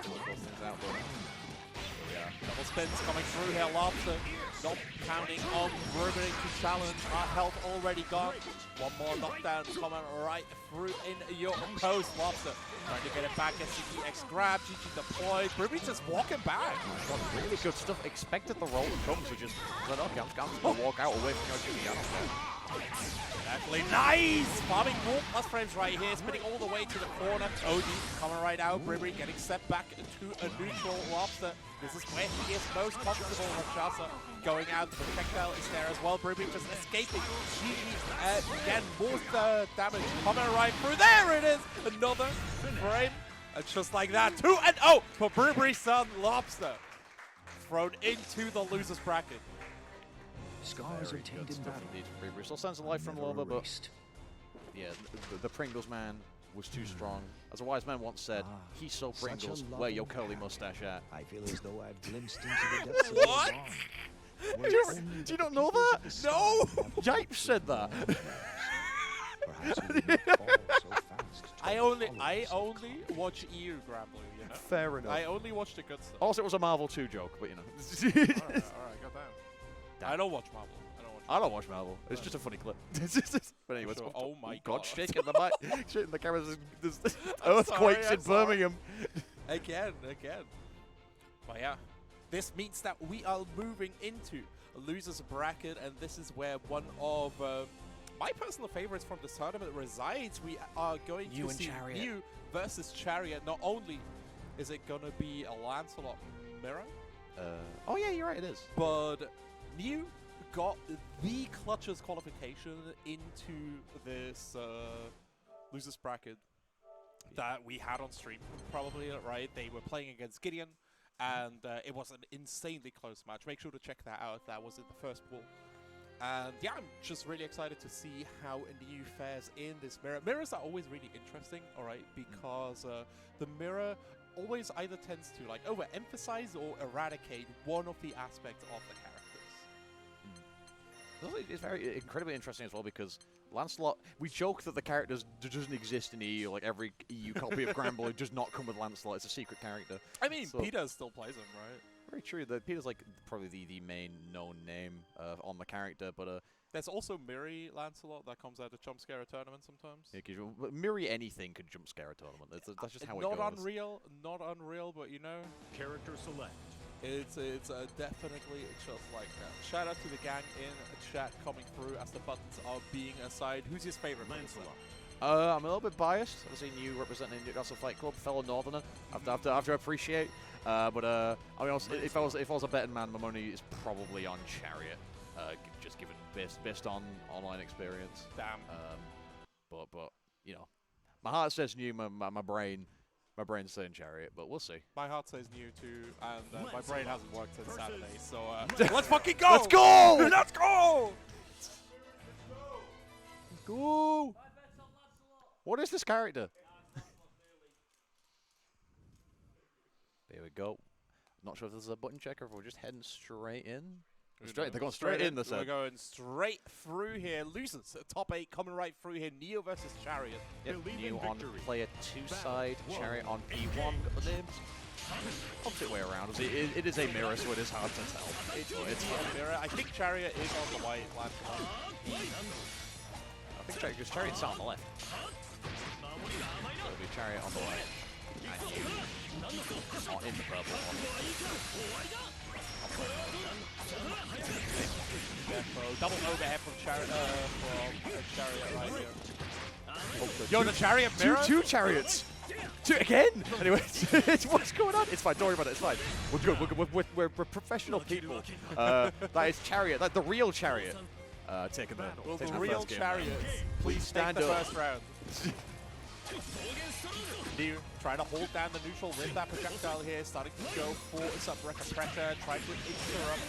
Those things out, but yeah. Double spins coming through here. Lobster not counting on Bree to challenge. Our health already gone. One more knockdown coming right through in your post. Lobster trying to get it back. SCDX grab. GG deployed. Bree just walking back. Really good stuff. Expected the roll to come, so just said, okay, I'm just going to walk out away from your Jimmy. Actually, nice! Farming more plus frames right here, spinning all the way to the corner. OD coming right out. Bree getting set back to a neutral. Lobster. This is where he is most comfortable. Rachasa going out. The projectile is there as well. Bree just escaping. GG again, more damage coming right through. There it is! Another frame. And just like that, 2-0 for Bree's son, Lobster. Thrown into the loser's bracket. Scars obtained in battle. Bree still sends a life from Lova, but yeah, the Pringles man was too strong. As a wise man once said, he's so Pringles, where your curly mustache at? I feel as though I've glimpsed into the depths of your bond. Do you not know that? No! Yipes said that. I only watch EU Grambler, you know. Fair enough. I only watch the good stuff. Also, it was a Marvel 2 joke, but you know. Alright, goddamn. I don't watch Marvel. I don't watch Marvel. It's just a funny clip. But anyway, Sure. Oh my God, god. shaking the mic, shaking the cameras. There's earthquakes in Birmingham. Again. But yeah, this means that we are moving into a loser's bracket, and this is where one of my personal favorites from the tournament resides. We are going to see Mew versus Chariot. Not only is it going to be a Lancelot mirror, oh yeah, you're right, it is. but Mew got the clutches qualification into this losers bracket that we had on stream, probably, right? They were playing against Gideon, and it was an insanely close match. Make sure to check that out if that was in the first pool. And yeah, I'm just really excited to see how Niu fares in this mirror. Mirrors are always really interesting, all right, because the mirror always either tends to like overemphasize or eradicate one of the aspects of the characters. It's very incredibly interesting as well because Lancelot, we joke that the character doesn't exist in EU, like every EU copy of Granblue does not come with Lancelot, it's a secret character. I mean, so, Peter still plays him, right? Very true, Peter's like probably the main known name on the character, but there's also Miri Lancelot that comes out of Jump Scare tournament sometimes. Yeah, Miri anything could Jump Scare a tournament, that's just how it goes. Not unreal, but you know. Character select. It's definitely just like that. Shout out to the gang in chat coming through as the buttons are being assigned. Who's his favorite? Lancelot. I'm a little bit biased. Obviously, you representing Newcastle Fight Club, fellow Northerner. I have to appreciate. But I mean, also, if I was a betting man, my money is probably on Chariot, just given based on online experience. Damn. But you know, my heart says New, my brain's saying Chariot, but we'll see. My heart says New too, and my brain hasn't worked since Saturday, so let's fucking go! Let's go! Let's go! Let's go! What is this character? There we go. Not sure if this is a button checker or if we're just heading straight in. They're going straight in, We're going straight through here. Losers, top 8 coming right through here. Neo versus Chariot. Yep, Neo on player 2 side, Chariot on P1. Got the names. Opposite way around. It is a mirror, so it is hard to tell. It's a mirror. I think Chariot is on the white left. I think because Chariot's sat on the left. It'll be Chariot on the right. And you in the purple one. Double overhead from Chariot right here. Yo, the Chariot mirror? Two Chariots! Two again! Anyway, what's going on? It's fine, don't worry about it, it's fine. We're good, we're professional people. That is Chariot, like the real Chariot. Taking the real Chariots, please stand up. First round. New trying to hold down the neutral with that projectile here, starting to go for some record pressure, trying to interrupt,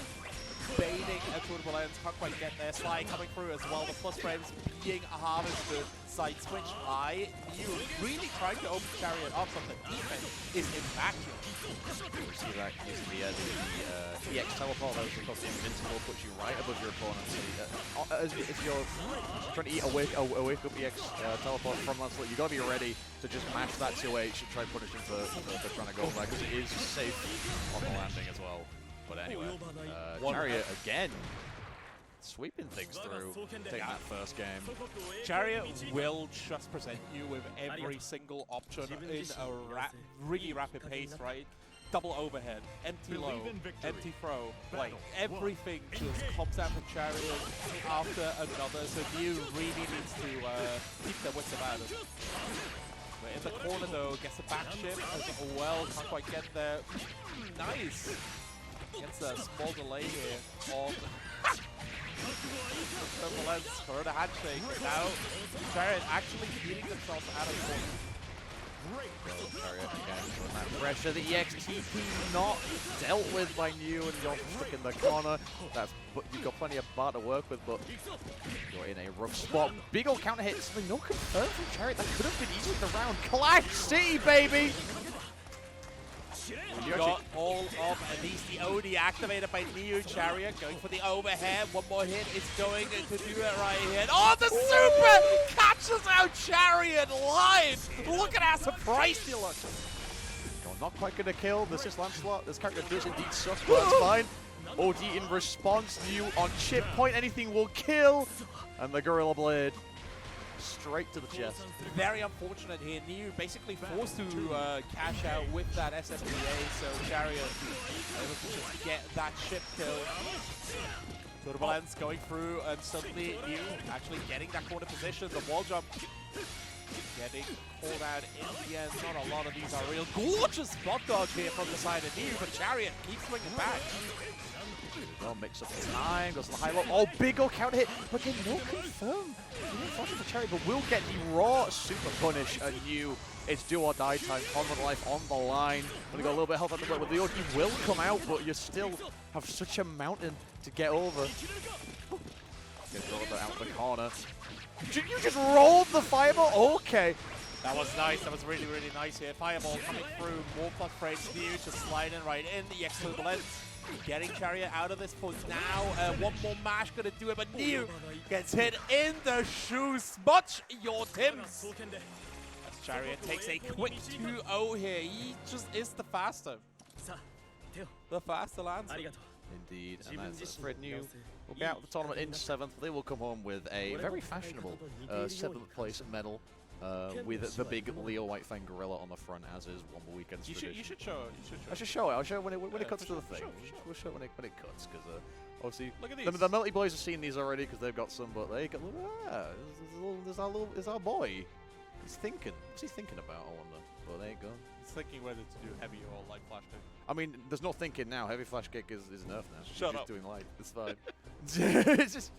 baiting a Tournable Ends, can't quite get there. Sly coming through as well, the plus frames being harvested, side switch high. New really trying to open Chariot up, but the defense is immaculate. You see that using the EX teleport, that was because the invincible puts you right above your opponent. So if you're trying to eat awake up EX teleport from Lancelot, you got to be ready to just mash that 2H and try and punish him for trying to go back, because it is safe on the landing as well. But anyway, Chariot again sweeping things through, taking that first game. Chariot will just present you with every single option in a really rapid pace, right? Double overhead, empty low, empty throw, like everything just comes out from Chariot after another, so Mew really needs to keep their wits about it. But in the corner though, gets a back shift as well, can't quite get there. Nice! Gets a small delay here on Tournable Ends for a handshake. Now, Chariot actually beating themselves out of the corner. Chariot again for that pressure. The EXTP not dealt with by New, and you're stuck in the corner. But you've got plenty of bar to work with, but you're in a rough spot. Big ol' counter hit. Something no confirmed from Chariot. That could have been easy with the round. Clash City, baby! You got all of these, the OD activated by Neo Chariot, going for the overhead. One more hit is going to do it right here. Oh, the super catches out Chariot live! Look at how surprised he looks. Not quite gonna kill. This is Lancelot. This character does indeed suck, but that's fine. OD in response, New on chip point. Anything will kill. And the Gorilla Blade straight to the chest. Very unfortunate here. Neo basically forced to cash out with that SSBA, so Chariot able to just get that chip kill. Turbulence going through, and suddenly Neo actually getting that corner position. The wall jump getting called out in the end. Not a lot of these are real. Gorgeous spot dodge here from the side of Neo, but Chariot keeps swinging back. Well, mix up the time, goes to the high low. Oh, big ol' counter hit, but again, no confirm. Unfortunately for Chariot, but will get the raw super punish. And New, it's do or die time. Convent life on the line. Only got a little bit of health at the moment, but the OD will come out, but you still have such a mountain to get over. Get out of the corner. You just rolled the fireball? Okay. That was nice. That was really, really nice here. Fireball coming through. More plus frames. Neo just sliding right in. The X Turbulence. Getting Chariot out of this for now. One more mash gonna do it, but Neo gets hit in the shoes. Much your Tims. As Chariot takes a quick 2-0 here. He just is the faster. The faster lancer. Indeed, and that's Fred New will be out of the tournament in 7th. They will come home with a very fashionable 7th place medal with the big Leo Whitefang gorilla on the front, as is Womble Weekend's tradition. You should show it. I should show it. I'll show it when it cuts to the thing. We'll show it when it cuts, because obviously the Melty Boys have seen these already because they've got some, but they got there's our boy. He's thinking. What's he thinking about? I wonder. But there you go. He's thinking whether to do heavy or light flash kick. I mean, there's no thinking now. Heavy flash kick is nerfed now. Shut He's up. doing light. It's fine. It's just.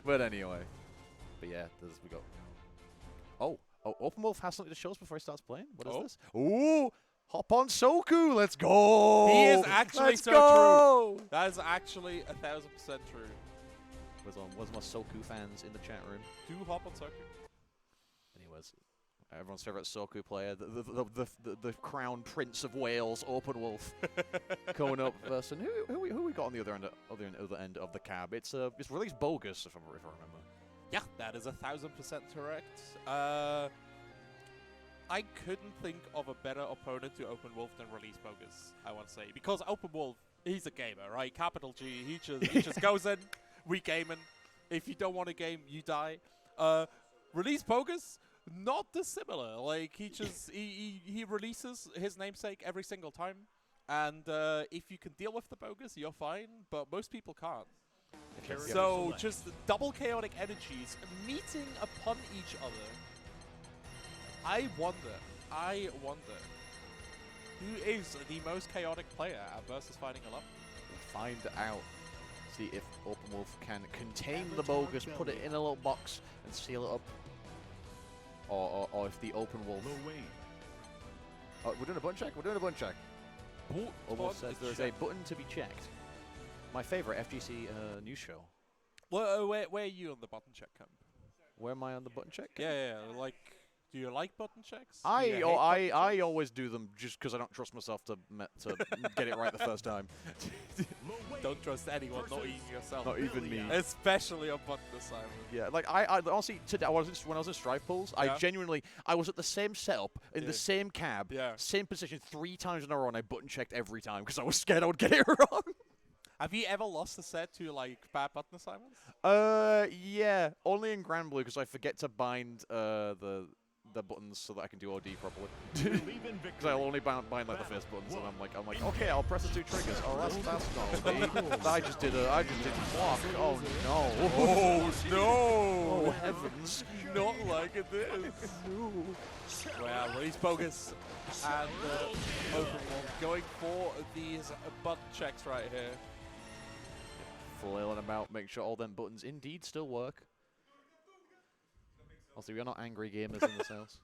But anyway. But yeah, we got. Oh, Open Wolf has something to show us before he starts playing. What is this? Ooh, hop on Soku. Let's go. He is actually Let's so go. true. That is actually 1000% true. Where's my Soku fans in the chat room? Do hop on Soku. Anyways, everyone's favorite Soku player, the crown prince of Wales, Open Wolf, coming up versus who we got on the other end of the cab. It's released bogus if I remember. Yeah, that is 1000% correct. I couldn't think of a better opponent to Open Wolf than Release Bogus, I want to say. Because Open Wolf, he's a gamer, right? Capital G, he just goes in, we gaming. If you don't want to game, you die. Release Bogus, not dissimilar. Like, he releases his namesake every single time. And if you can deal with the Bogus, you're fine, but most people can't. So just double chaotic energies meeting upon each other. I wonder who is the most chaotic player at VSFightingXI? We'll find out. See if Open Wolf can contain the Bogus, put it in a little box, and seal it up. Or if the Open Wolf. Oh, we're doing a button check. We're doing a button check. Almost says there is a button to be checked. My favorite FGC news show. Well, where are you on the button check camp? Where am I on the button check? Yeah, like, do you like button checks? I always do them just because I don't trust myself to get it right the first time. Don't trust anyone, not even yourself. Not even me. Especially on button assignment. Yeah, like I honestly today when I was in Strife Pools, Yeah. I was at the same setup in the same cab, Yeah. same position 3 times in a row, and I button checked every time because I was scared I would get it wrong. Have you ever lost a set to like bad button assignments? Yeah, only in Grand Blue because I forget to bind the buttons so that I can do OD properly. Because I'll only bind like the first buttons, and I'm like, okay, I'll press the 2 triggers. Oh, that's not OD. I just did block. Oh no. Oh no! Oh heavens! Not like it is. Well, Release Bogus and Open Wolf going for these button checks right here. Flailing about, make sure all them buttons indeed still work. Also, we are not angry gamers in this house.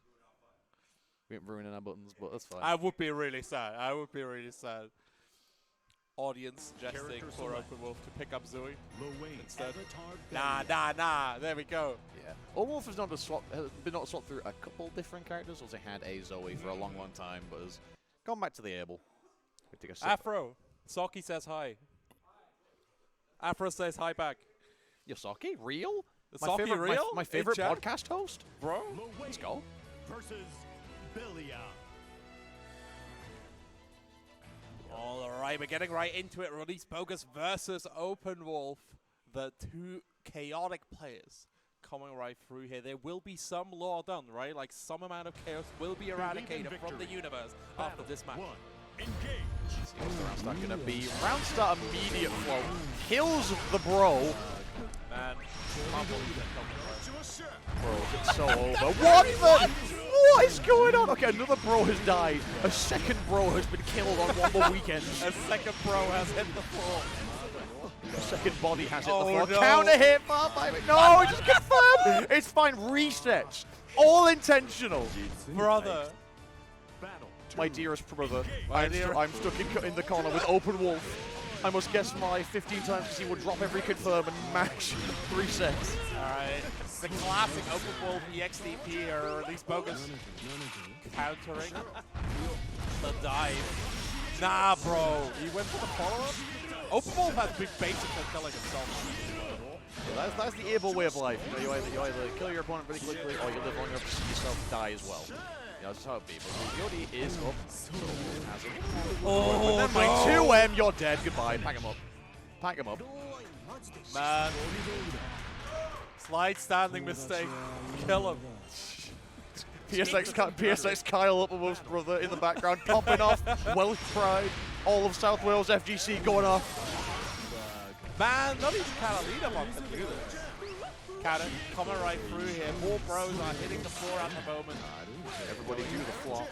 We ain't ruining our buttons, but that's fine. I would be really sad. Audience suggesting for Open Wolf to pick up Zoe instead. Nah. There we go. Yeah. Open Wolf has been not swapped through a couple different characters. Also had a Zoe for a long time, but has gone back to the Able. Take a sip. Afro. Saki says hi. Afro says hi back. Yosaki? Real? Is Saki real? My In favorite chat? podcast host? Bro? Let's go. Versus Belia. Alright, we're getting right into it. Release Bogus versus Open Wolf. The two chaotic players coming right through here. There will be some law done, right? Like some amount of chaos will be eradicated from the universe after this match. Engage. See what's the round start gonna be. Round start immediate flow. Kills the bro. Man, can't believe that coming right. Bro, it's so over. What the? What is going on? Okay, another bro has died. A second bro has been killed on Womble weekend. A second bro has hit the floor. A second body has hit the Oh, floor. no. Counter hit, no, just confirm. It's fine. Resets. All intentional. Brother. Battle. My dearest brother, My I'm stuck in the corner with Open Wolf. I must guess my 15 times because he will drop every confirm and mash 3 sets. Alright. The classic Open Wolf EXDP, or at least Bogus countering the dive. Nah, bro. He went for the follow-up? Open Wolf has been basically killing himself. Yeah, that's the able way of life. You know, you either kill your opponent really quickly or you live long enough to see yourself die as well. Yeah, that's how it be. But Yodi is up. Has him. Oh, then my 2M, you're dead. Goodbye. Pack him up. Pack him up. Man. Slide standing mistake. Kill him. PSX Kyle up above brother in the background, popping off. Welsh Pride. All of South Wales FGC going off. Man, not even Catalina wants to do this. Cannon coming right through here. More bros are hitting the floor at the moment. Everybody do the flop.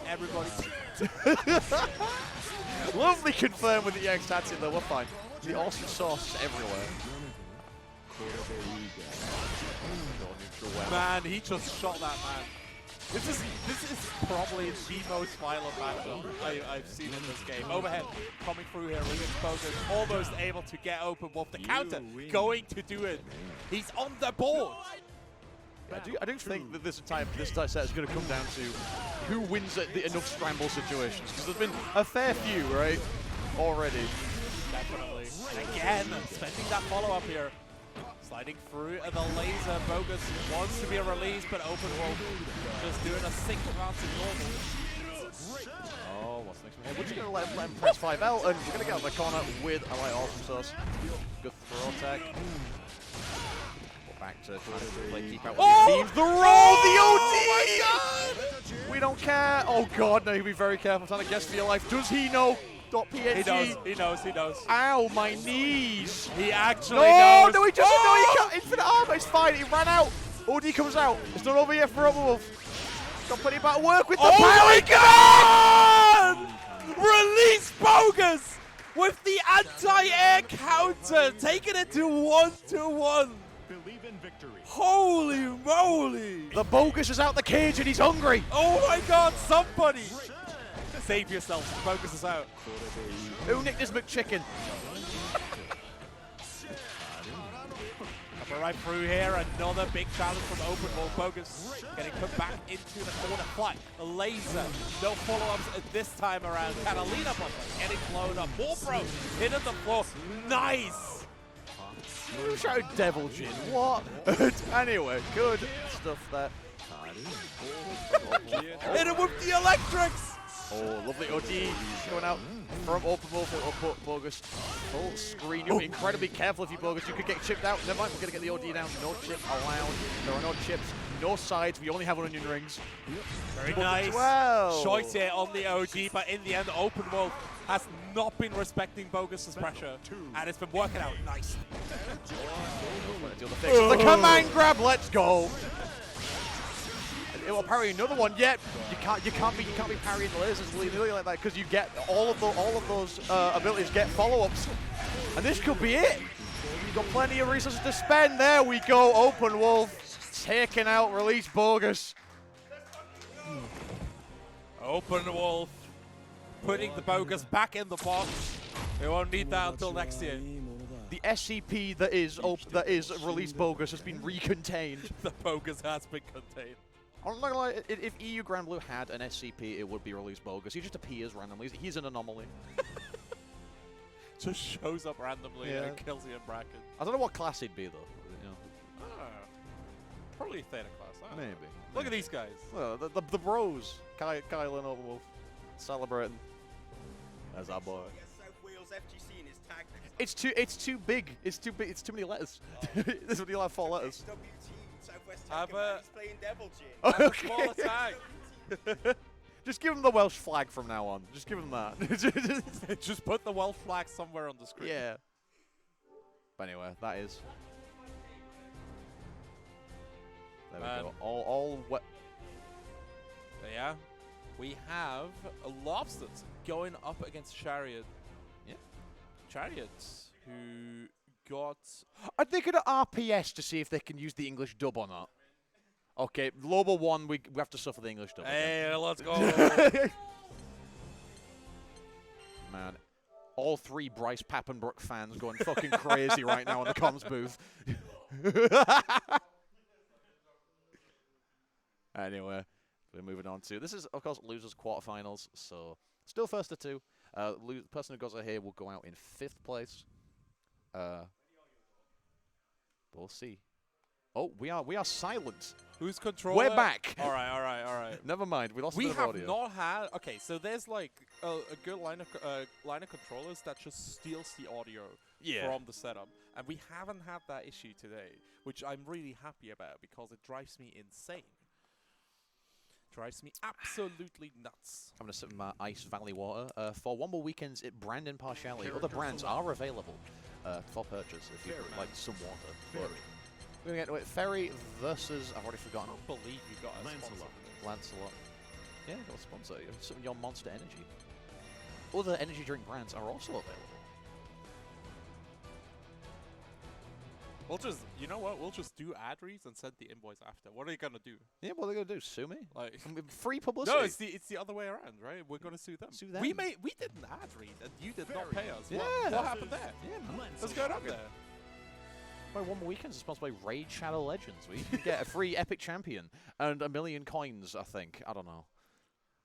Everybody. Lovely confirm with the EX stats in there. We're fine. The awesome sauce is everywhere. Man, he just shot that man. This is probably the most violent matchup I've seen in this game. Overhead coming through here. Release Bogus almost able to get Open Wolf. The counter going to do it. He's on the board. I do think that this set is going to come down to who wins at enough scramble situations. Because there's been a fair few, right? Already. Definitely. And again, spending that follow-up here. Sliding through the laser. Bogus wants to be a release, but Open Wolf just doing a sync advance in normal. Oh, what's next one here? We're just going to let him press 5L, and we're going to get out of the corner with a light awesome sauce. Good throw tech. Back to trying to play keep out with the teams. The roll, the OD! Oh my God! We don't care. Oh God, no, he'll be very careful trying to guess for your life. Does he know? .png. He knows. Ow, my knees. He actually knows. No, he doesn't know. He can't. Infinite armor, it's fine. He ran out. OD comes out. It's not over yet for Open Wolf. Got plenty about work with the power. Oh my God! Release Bogus with the anti-air counter, taking it to 1-1. Believe in victory. Holy moly! The Bogus is out the cage and he's hungry. Oh my God, somebody! Save yourself, Bogus is out. Who nicked his McChicken? Coming right through here, another big challenge from Open Wolf. Bogus getting put back into the corner. Flight, a laser, no follow-ups this time around. Catalina getting blown up. More bros hitting the floor. Nice! Who shouted Devil Jin? What? Anyway, good stuff there. Hit him with the electrics! Oh, lovely OD going out from Open Wolf. It'll put Bogus full screen. You'll be incredibly careful if you Bogus. You could get chipped out. Never mind, we're going to get the OD down. No chip allowed. There are no chips, no sides. We only have onion rings. Very nice. Well. Choice here on the OD, but in the end, Open Wolf has not been respecting Bogus's pressure, and it's been working out nice. The command grab, let's go. It will parry another one. Yet you can't be parrying the lasers willy-nilly like that because you get all of those abilities get follow-ups, and this could be it. You've got plenty of resources to spend. There we go. Open Wolf taking out Release Bogus. Open Wolf putting the Bogus back in the box. We won't need that until next year. The SCP that is Release Bogus has been recontained. The Bogus has been contained. I'm not gonna lie, if EU Grand Blue had an SCP, it would be released bogus. He just appears randomly. He's an anomaly. Just shows up randomly and kills you in bracket. I don't know what class he'd be, though. You know. Probably Theta class. I don't know. Maybe. Look at these guys. Well, the bros. Kyle and Overwolf. Celebrating. There's our boy. It's too big. It's too big. It's too many letters. This would be like 4 letters. Have a Okay. small attack. Just give him the Welsh flag from now on. Just give him that. Just put the Welsh flag somewhere on the screen. Yeah. But anyway, that is. There we go. All wet. Yeah. We have Lobsters going up against Chariot. Yeah. Chariots, who got... Are they going to RPS to see if they can use the English dub or not? Okay, Lobo 1, we have to suffer the English dub. Hey, let's go. Man, all 3 Bryce Pappenbrook fans going fucking crazy right now in the comms booth. Anyway, we're moving on to... This is, of course, losers quarterfinals, so still first to 2. The person who goes out here will go out in 5th place. We'll see. Oh, we are silent. Who's controller? We're back. All right. Never mind. We lost a We bit of have audio. not had... Okay, so there's like a good line of controllers that just steals the audio from the setup. And we haven't had that issue today, which I'm really happy about because it drives me insane. Drives me absolutely nuts. I'm going to sip my Ice Valley water. For Womble weekends, brand impartiality. Other brands are available for purchase if you would like some water. But we're going to get to it. Ferry versus... I've already forgotten. I don't believe you got a sponsor. Lancelot. Yeah, got a sponsor. Your Monster Energy. Other energy drink brands are also available. We'll just, you know what? We'll just do ad reads and send the invoice after. What are you gonna do? Yeah, what are they gonna do? Sue me? Like free publicity? No, it's the other way around, right? We're gonna sue them. Sue them. We did an ad read and you did not pay us. Yeah. What happened there? Yeah, man. What's going on there? My Womble Weekends is sponsored by Raid Shadow Legends. We can get a free Epic Champion and 1 million coins, I think. I don't know.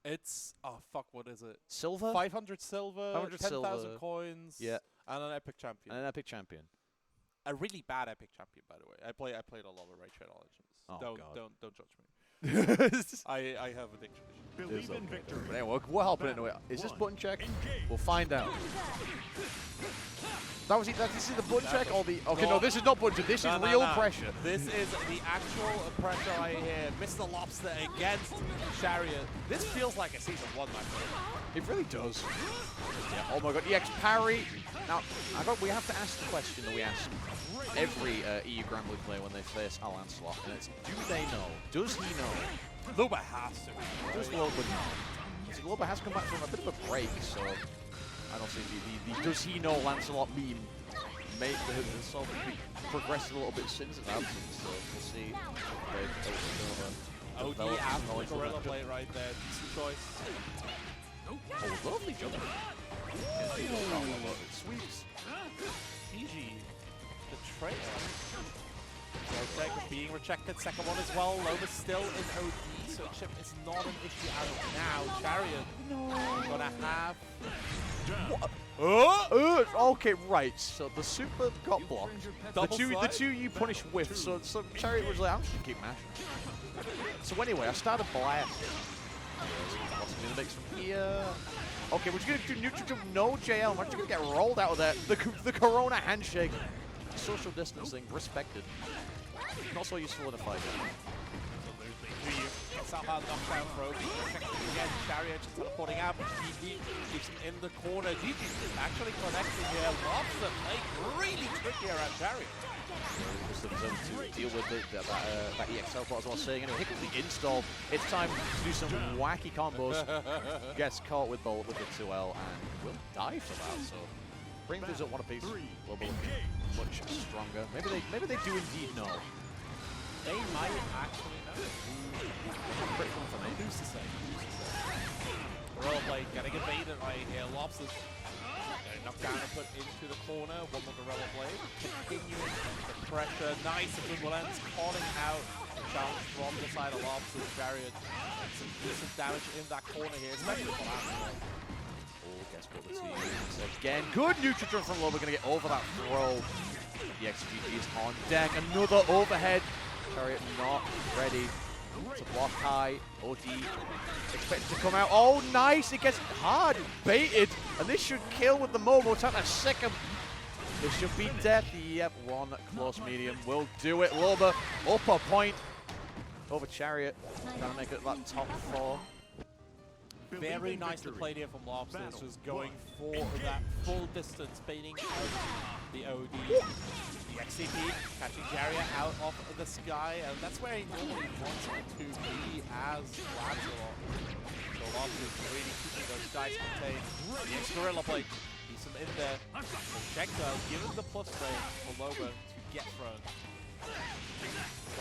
It's fuck, what is it? Silver? 500 silver, 500 10,000 coins, yeah, and an Epic Champion. And an Epic Champion. A really bad Epic Champion, by the way. I played a lot of Raid Shadow Legends. Oh, don't judge me. I have addiction issues. Believe in victory. But anyway, we're hopping into it. Is this button check? We'll find out. That was it. This is the button check or the... Okay, no, this is not button check. This is real pressure. This is the actual pressure right here. Mr. Lobster against Chariot. This feels like a Season 1 match. It really does. Yeah. Oh my god, EX parry. Now, we have to ask the question that we ask every EU Grand Blue player when they face a Lancelot, and it's, do they know? Does he know? Loba has to. Does Loba know? See, Loba has come back from a bit of a break, so I don't see the does he know Lancelot meme may the sort of progressed a little bit since its absence, so we'll see. OD after the Gorilla Blade right there. Decent choice. Oh, lovely jump. Sweeps. PG. The trailer. Zotec being rejected. Second one as well. Loba's still in OD, so chip is not an issue as of now. Chariot gonna have... What? Okay, right. So the super got blocked. The two you punish with. So Chariot was like, I'm just gonna keep mashing. So anyway, I started blasting. What's in the mix from here? Okay, we're just gonna do neutral jump, no JL. We're just gonna get rolled out of there. The Corona handshake. Social distancing, respected. Not so useful in a fight. Absolutely. Somehow knockdown throw. Again, Chariot just teleporting out. GG keeps him in the corner. GG actually connecting here. Lobster playing really tricky around Chariot. To deal with that EX teleport as I was saying. Anyway, here comes the install. It's time to do some wacky combos. Gets caught with the 2L and will die for that. So bring these up one apiece. Global much stronger. Maybe they do indeed know. They might actually know. Critical for me. Who's to say? Rollerblade getting evaded right here. Lobsters Right, knocked down and put into the corner. One more Gorilla Blade. Continuing the pressure. Nice equivalence. Calling out the challenge from the side of Lobster's Chariot. Some decent damage in that corner here, especially for Lobster. Oh, guess what the team is again. Good neutral jump from Loba, gonna get over that throw. The XGG is on deck. Another overhead. Chariot not ready to block high. OD expected to come out. Oh, nice. It gets hard baited. And this should kill with the Momo. Time to sick him. This should be death. Yep, one close medium will do it. Loba up a point over Chariot. Trying to make it that top 4. Very nicely played here from Lobsters, just going for that full distance, baiting out the OD. The XCP catching Jaria out of the sky, and that's where he normally wants it to be as Lancelot. So Lobsters really keeping those guys contained. The X-Gorilla Blade, decent in there. Projectile given the plus frame for Loba to get thrown.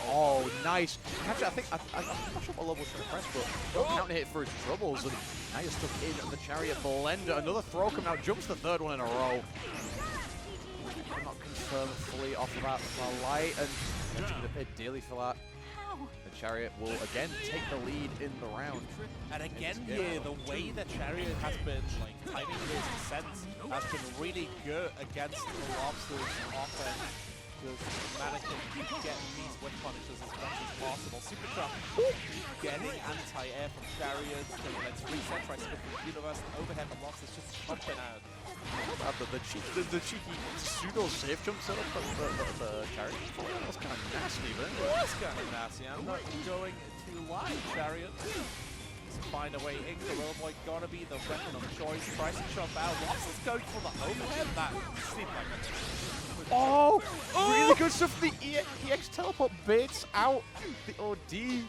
Oh, nice. Actually, I'm not sure what Loba was trying to press, but don't counter hit for his troubles. And now you're stuck in the Chariot blender. Another throw coming out, jumps the 3rd one in a row. Cannot confirm fully off of that light, and they're going to pay dearly for that. The Chariot will again take the lead in the round. And again here, the way that Chariot has been like timing his descents has been really good against the Lobsters offense. Just managing to get these whip punishes as much as possible. Super Truck getting anti-air from Chariots. Let's reset, tries to get the universe overhead, but Lobsters just jumping out. The cheeky pseudo safe jump setup for the Chariot. That was kind of nasty, man. It was kind of nasty. I'm not going to lie, Chariot. Find a way in. Gorilla Boy gotta be the weapon of choice. Tries to jump out. Lobsters going for the overhead. That seemed like a oh, really good stuff. The EX teleport baits out the OD.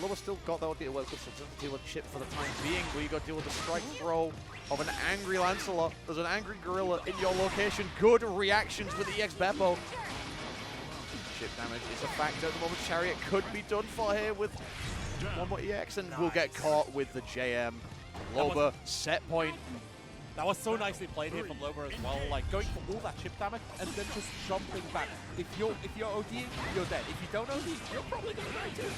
Loba still got the OD to work with, so doesn't deal with chip for the time being. We got to deal with the strike throw of an angry Lancelot. There's an angry gorilla in your location. Good reactions with EX Beppo. Chip damage is a factor at the moment. Chariot could be done for here with one more EX, and we'll get caught with the JM. Loba set point. That was so nicely played here from Loba as well, like going for all that chip damage and then just jumping back. If you're ODing, you're dead. If you don't OD, you're probably gonna die too.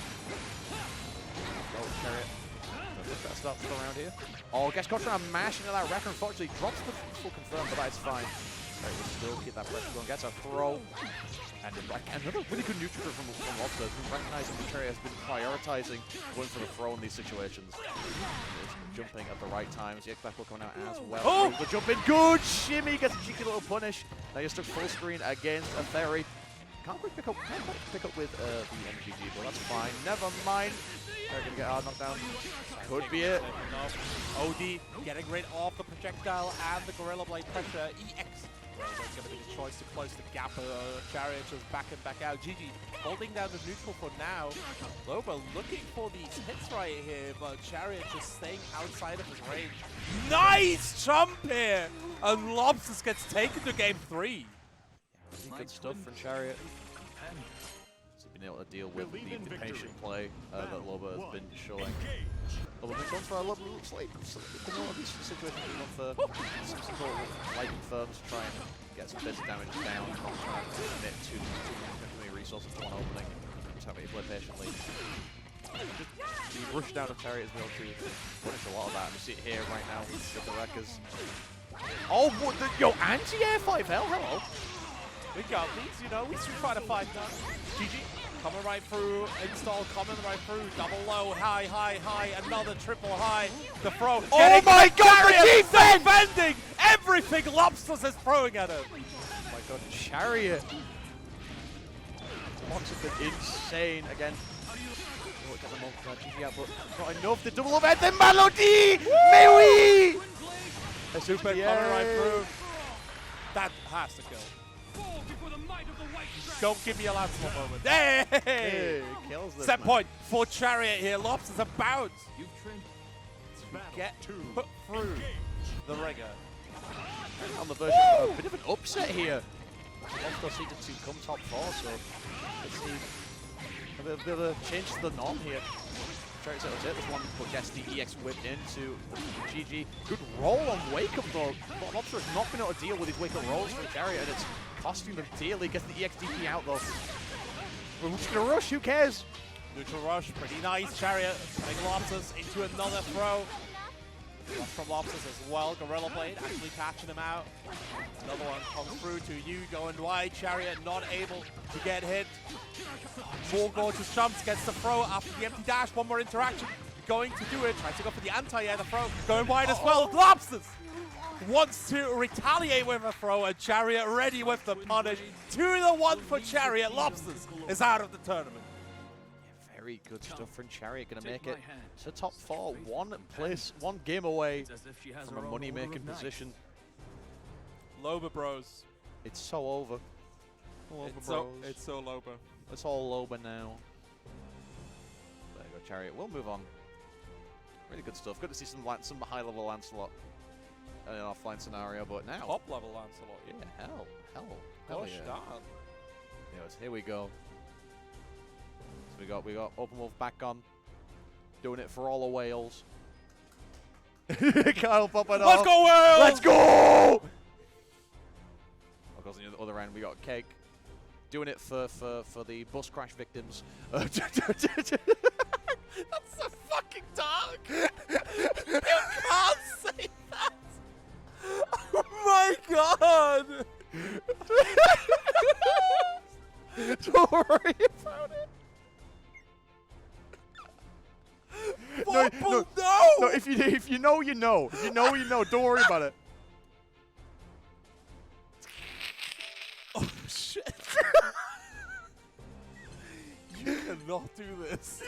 Oh, Chariot. That starts to go around here. Oh, guess Contra mash into that Wrecker. Unfortunately, drops the full confirm, but that's fine. Chariot will still keep that pressure going. Gets a throw. And another really good neutral from Lobster, who recognizing the Chariot has been prioritizing going for the throw in these situations. Jumping at the right times. The X-Back will come out as well. Oh! The jump in. Good shimmy. Gets a cheeky little punish. Now you're stuck full screen against a Fairy. Can't quite pick up with the MGG, but that's fine. Never mind. They're going to get hard knocked down. Could be it. OD getting rid of the projectile and the Gorilla Blade pressure. EX. There's going to be the choice to close the gap. Chariot just back and back out. GG holding down the neutral for now. Loba looking for these hits right here, but Chariot just staying outside of his range. Nice jump here! And Lobsters gets taken to game 3. Really good stuff from Chariot. So being able to deal with the patient play that Loba has been showing. Loba's been going for a little sleep. In all of these situations, we've gone for some sort of light firms to try and get some basic damage down, not trying to commit too many resources to one opening. Just have it play patiently. Just the rush down of Chariot has been able to punish a lot of that. And we see it here right now with the Wreckers. Oh, what the, yo, anti-air 5L, hello. We got these, you know, we Street Fighter 5 now. GG, coming right through, install, coming right through, double low, high, high, high, another triple high, the throw. Oh my god, the defense! Defending everything Lobsters is throwing at him. Oh my god, Chariot. Blocks have been insane again. Oh, get them all, GG out, but not enough. The double overhead, the Melody! Mais oui! A super coming right through. That has to kill. Don't give me a Lancelot moment. Hey! Kills this, Set man. point for Chariot here. Lobsters about to get put through the ringer. On the version of a bit of an upset here. Lobster seeded to come top 4, so let's see a bit of a change to the norm here Chariot settles hit this one, but gets the EX whipped into GG. Good roll on Wake Up though. But Lobster has not been able to deal with his Wake Up rolls for Chariot, and it's costing them dearly. Gets the EX DP out though. We're just gonna rush, who cares? Neutral rush, pretty nice. Chariot putting Lobsters into another throw. Rush from Lobsters as well. Gorilla Blade actually catching him out. Another one comes through to you, going wide. Chariot not able to get hit. More gorgeous jumps, gets the throw after the empty dash. One more interaction. Going to do it. Tries to go for the anti-air, the throw. Going wide as well. Lobsters wants to retaliate with a throw, and Chariot ready with the punish. 2-1 for Chariot. Lobsters is out of the tournament. Very good stuff from Chariot, gonna make it to top 4. One game away from a money-making position. Loba Bros. It's so over. It's so Loba. It's all over now. There you go, Chariot. We'll move on. Really good stuff. Good to see some high-level Lancelot in an offline scenario, but now Top level Lancelot. yeah, hell Gosh yeah. darn. Anyways, here we go. So we got Open Wolf back on, doing it for all the whales. Kyle popping off. Let's go Wales! Let's go! Of course, on the other end we got Cake, doing it for the bus crash victims. That's so fucking dark. You can't say that. Oh my god! Don't worry about it. Womble, No, if you know, you know. If you know, you know. Don't worry about it. Oh shit! You cannot do this.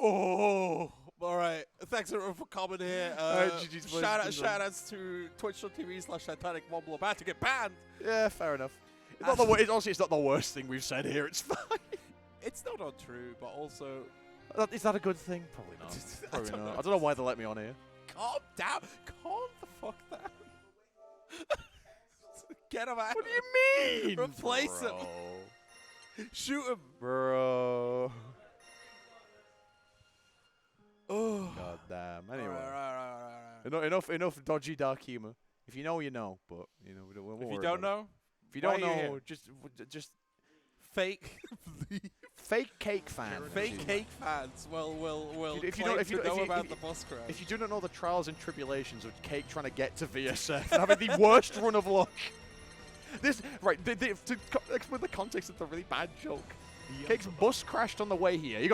Oh, all right. Thanks everyone for coming here. GG's Shout outs to twitch.tv/TitanicWomble about to get banned. Yeah, fair enough. It's not the honestly, it's not the worst thing we've said here. It's fine. It's not untrue, but also Is that a good thing? Probably not. Probably not. I don't know why they let me on here. calm down. Calm the fuck down. Get him out. What do you mean? Replace him. Shoot him. Bro. Oh. God damn. Anyway. Right. Enough dodgy dark humor. If you know, you know. But you know, we won't If worry you don't about it. know, If you don't why are you know, here? just fake. fake Cake fan. Fake Cake fans will If you claim don't- to know about the bus crash. If you do not know the trials and tribulations of Cake trying to get to VSF and having the worst run of luck. To explain the context of the really bad joke. Cake's bus crashed on the way here. He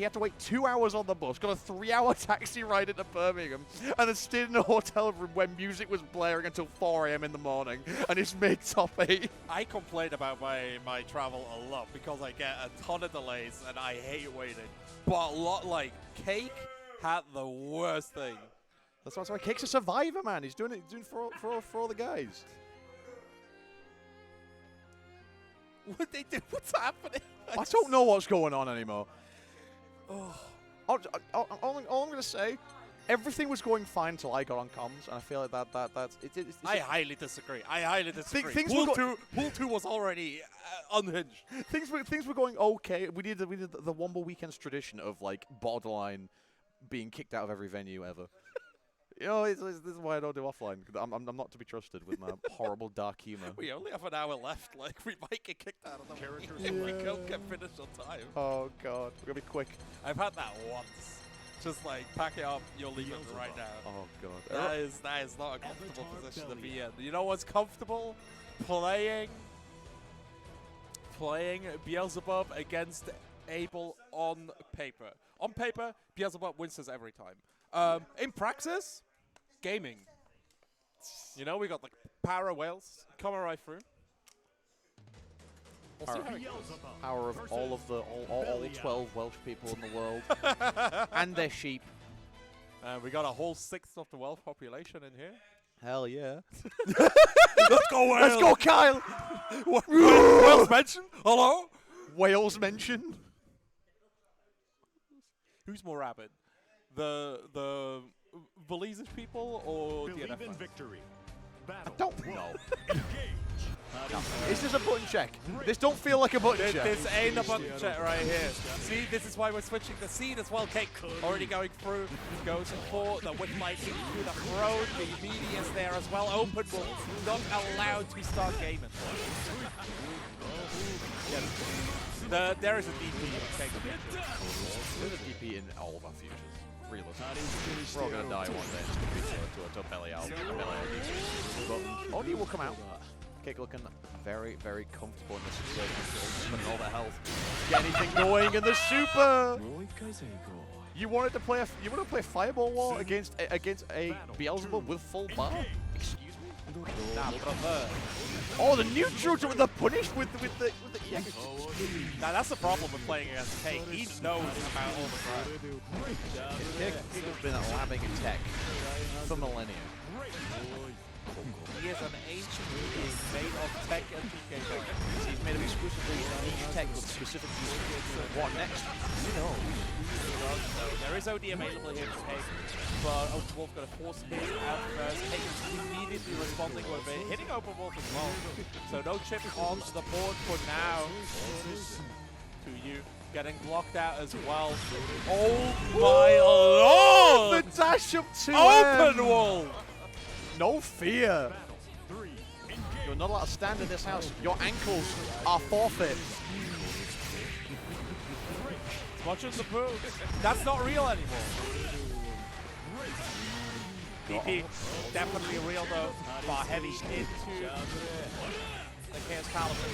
had to wait 2 hours on the bus, got a 3-hour taxi ride into Birmingham, and then stayed in a hotel room where music was blaring until 4 AM in the morning, and it's made top 8. I complain about my travel a lot because I get a ton of delays and I hate waiting. But a lot like Cake had the worst thing. That's why Cake's a survivor, man. He's doing it for all the guys. What they do? What's happening? I don't know what's going on anymore. Oh. All I'm going to say, everything was going fine until I got on comms, and I feel like that's... I highly disagree. Things Pool 2 was already unhinged. Things were going okay. We did the Womble Weekends tradition of, like, borderline being kicked out of every venue ever. You know, this is why I don't do offline. I'm not to be trusted with my horrible dark humor. We only have an hour left. Like, we might get kicked out of the characters if we don't get finished on time. Oh, God. We're going to be quick. I've had that once. Just, like, pack it up, you're leaving right now. Oh, God. That is not a comfortable position to be in. You know what's comfortable? Playing Beelzebub against Abel on paper. On paper, Beelzebub wins us every time. In practice, gaming. You know, we got the power of Wales coming right through. We'll see how it goes. Power of all 12 Welsh people in the world. And their sheep. We got a whole sixth of the Welsh population in here. Hell yeah. Let's go Wales! Let's go, Kyle! Wales mention? Hello? Wales mention? Who's more rabid? The Valisish people or Believe DNF in fans? victory. I don't know. Is this a button check? This don't feel like a button check. This ain't a button check right here. See, this is why we're switching the scene as well. Cake already going through, goes for the whip light into the throne. The media's there as well. Open ball, not allowed to start gaming. There is a DP in Cake. There's a DP in all of our futures. Realistically. We're all going to die one day. It's going to be to a belly out. But Oni will come out. Cake looking very, very comfortable in this situation. Spending all their health. Get anything going in the super! You wanted to play Fireball War against a Beelzebub with full bar? Excuse me? Nah, brother. Oh, the neutral with the punish with the EX. Now that's the problem with playing against Cake. He knows about all the crap. Cake has been labbing in tech for millennia. He is an ancient being made of tech and PK. He's made of exclusively niche tech with specific use. What next? You know. There is OD available here for Cake, but Open Wolf going to force his out first. Cake is immediately responding with it, hitting Open Wolf as well. So no chip on the board for now. To you. Getting blocked out as well. Oh my lord! The dash up to Open Wolf! No fear. You're not allowed to stand in this house. Your ankles are forfeit. Watching the pool. That's not real anymore. DP, definitely real though. Far heavy into the Chaos Caliber.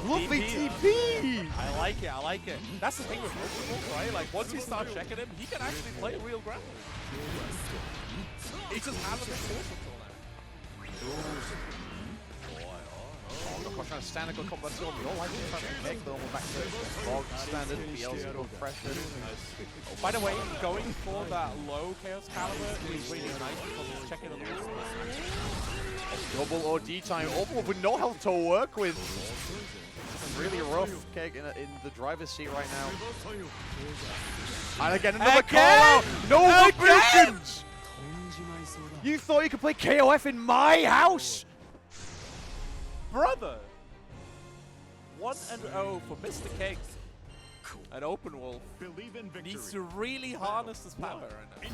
Lovely TP! I like it, I like it. That's the thing with Open Wolf, right? Like once you start checking him, he can actually play real ground. He just hasn't been forced until now. Oh, look, I'm trying to stand a good combo. We all like this type of Cake, though. We're back to log standard Beelzebub pressure. By the way, going for that low Chaos Caliber is really nice because it's checking the rules. Double OD time. Open with no health to work with. Really rough Cake in the driver's seat right now. And again, another call out. No repercussions! You thought you could play KOF in my house? Brother! 1-0 for Mr. Cake. And Open Wolf needs to really harness this power right now.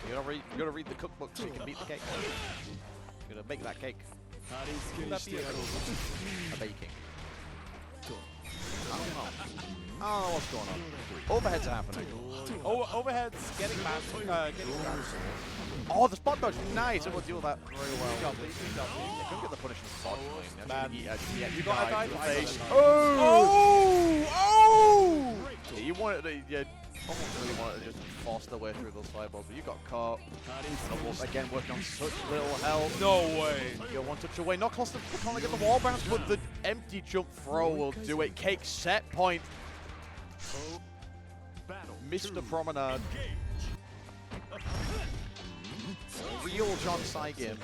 You gotta read the cookbook so you can beat the cake. You gotta bake that cake. Could that be a baking? I don't know what's going on. Overheads are happening. Overheads getting back. Oh, the spot dodge, nice. We'll deal with that very well. Yeah, couldn't get the punishment spot. You got a guy. Oh! Yeah, you wanted to, almost really wanted to just force their way through those fireballs, but you got caught. Again, working on such little health. No way. You're one touch away. Not close to trying to get the wall bounce, but the empty jump throw will do it. Cake set point. Mr. Promenade. Real John Saigin.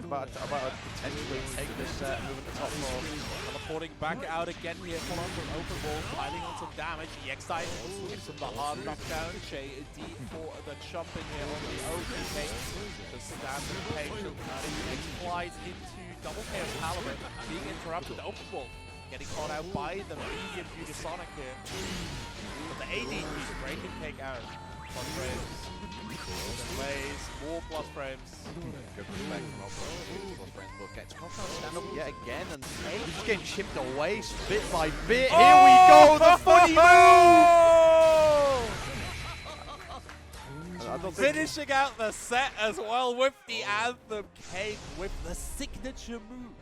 About to potentially take this set and move into top 4. Teleporting back out again here, full on from Open Wolf, piling on some damage. EXI gives him the hard knockdown. J D for the chump in here on the open cake. The standard patient. It flies into double Chaos Caliber, being interrupted. Open Wolf getting caught out by the medium Beauty Sonic here. But the AD keeps breaking Cake out. Plus frames. Delays, more plus frames. Good respect from plus frames, but gets caught out stand up yet again, and just getting chipped away bit by bit. Here we go, the funny move! Finishing out the set as well with the Anthem Cake with the signature move.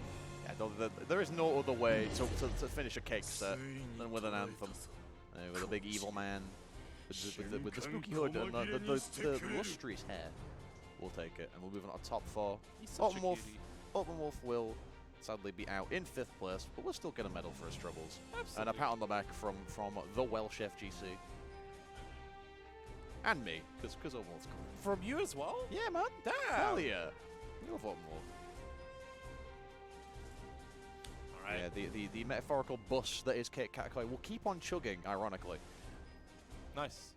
Yeah, there is no other way to finish a Cake set than with an Anthem. With a big evil man. With the spooky hood and the lustrous hair, we'll take it, and we'll move on to top 4. Open Wolf will sadly be out in 5th place, but we'll still get a medal for his troubles. Absolutely. And a pat on the back from the Welsh FGC. And me, because Open Wolf's cool. From you as well? Yeah, man. Damn. Hell yeah. We love Open Wolf. Alright. Yeah, the metaphorical bus that is Cake Katakoi will keep on chugging, ironically. Nice.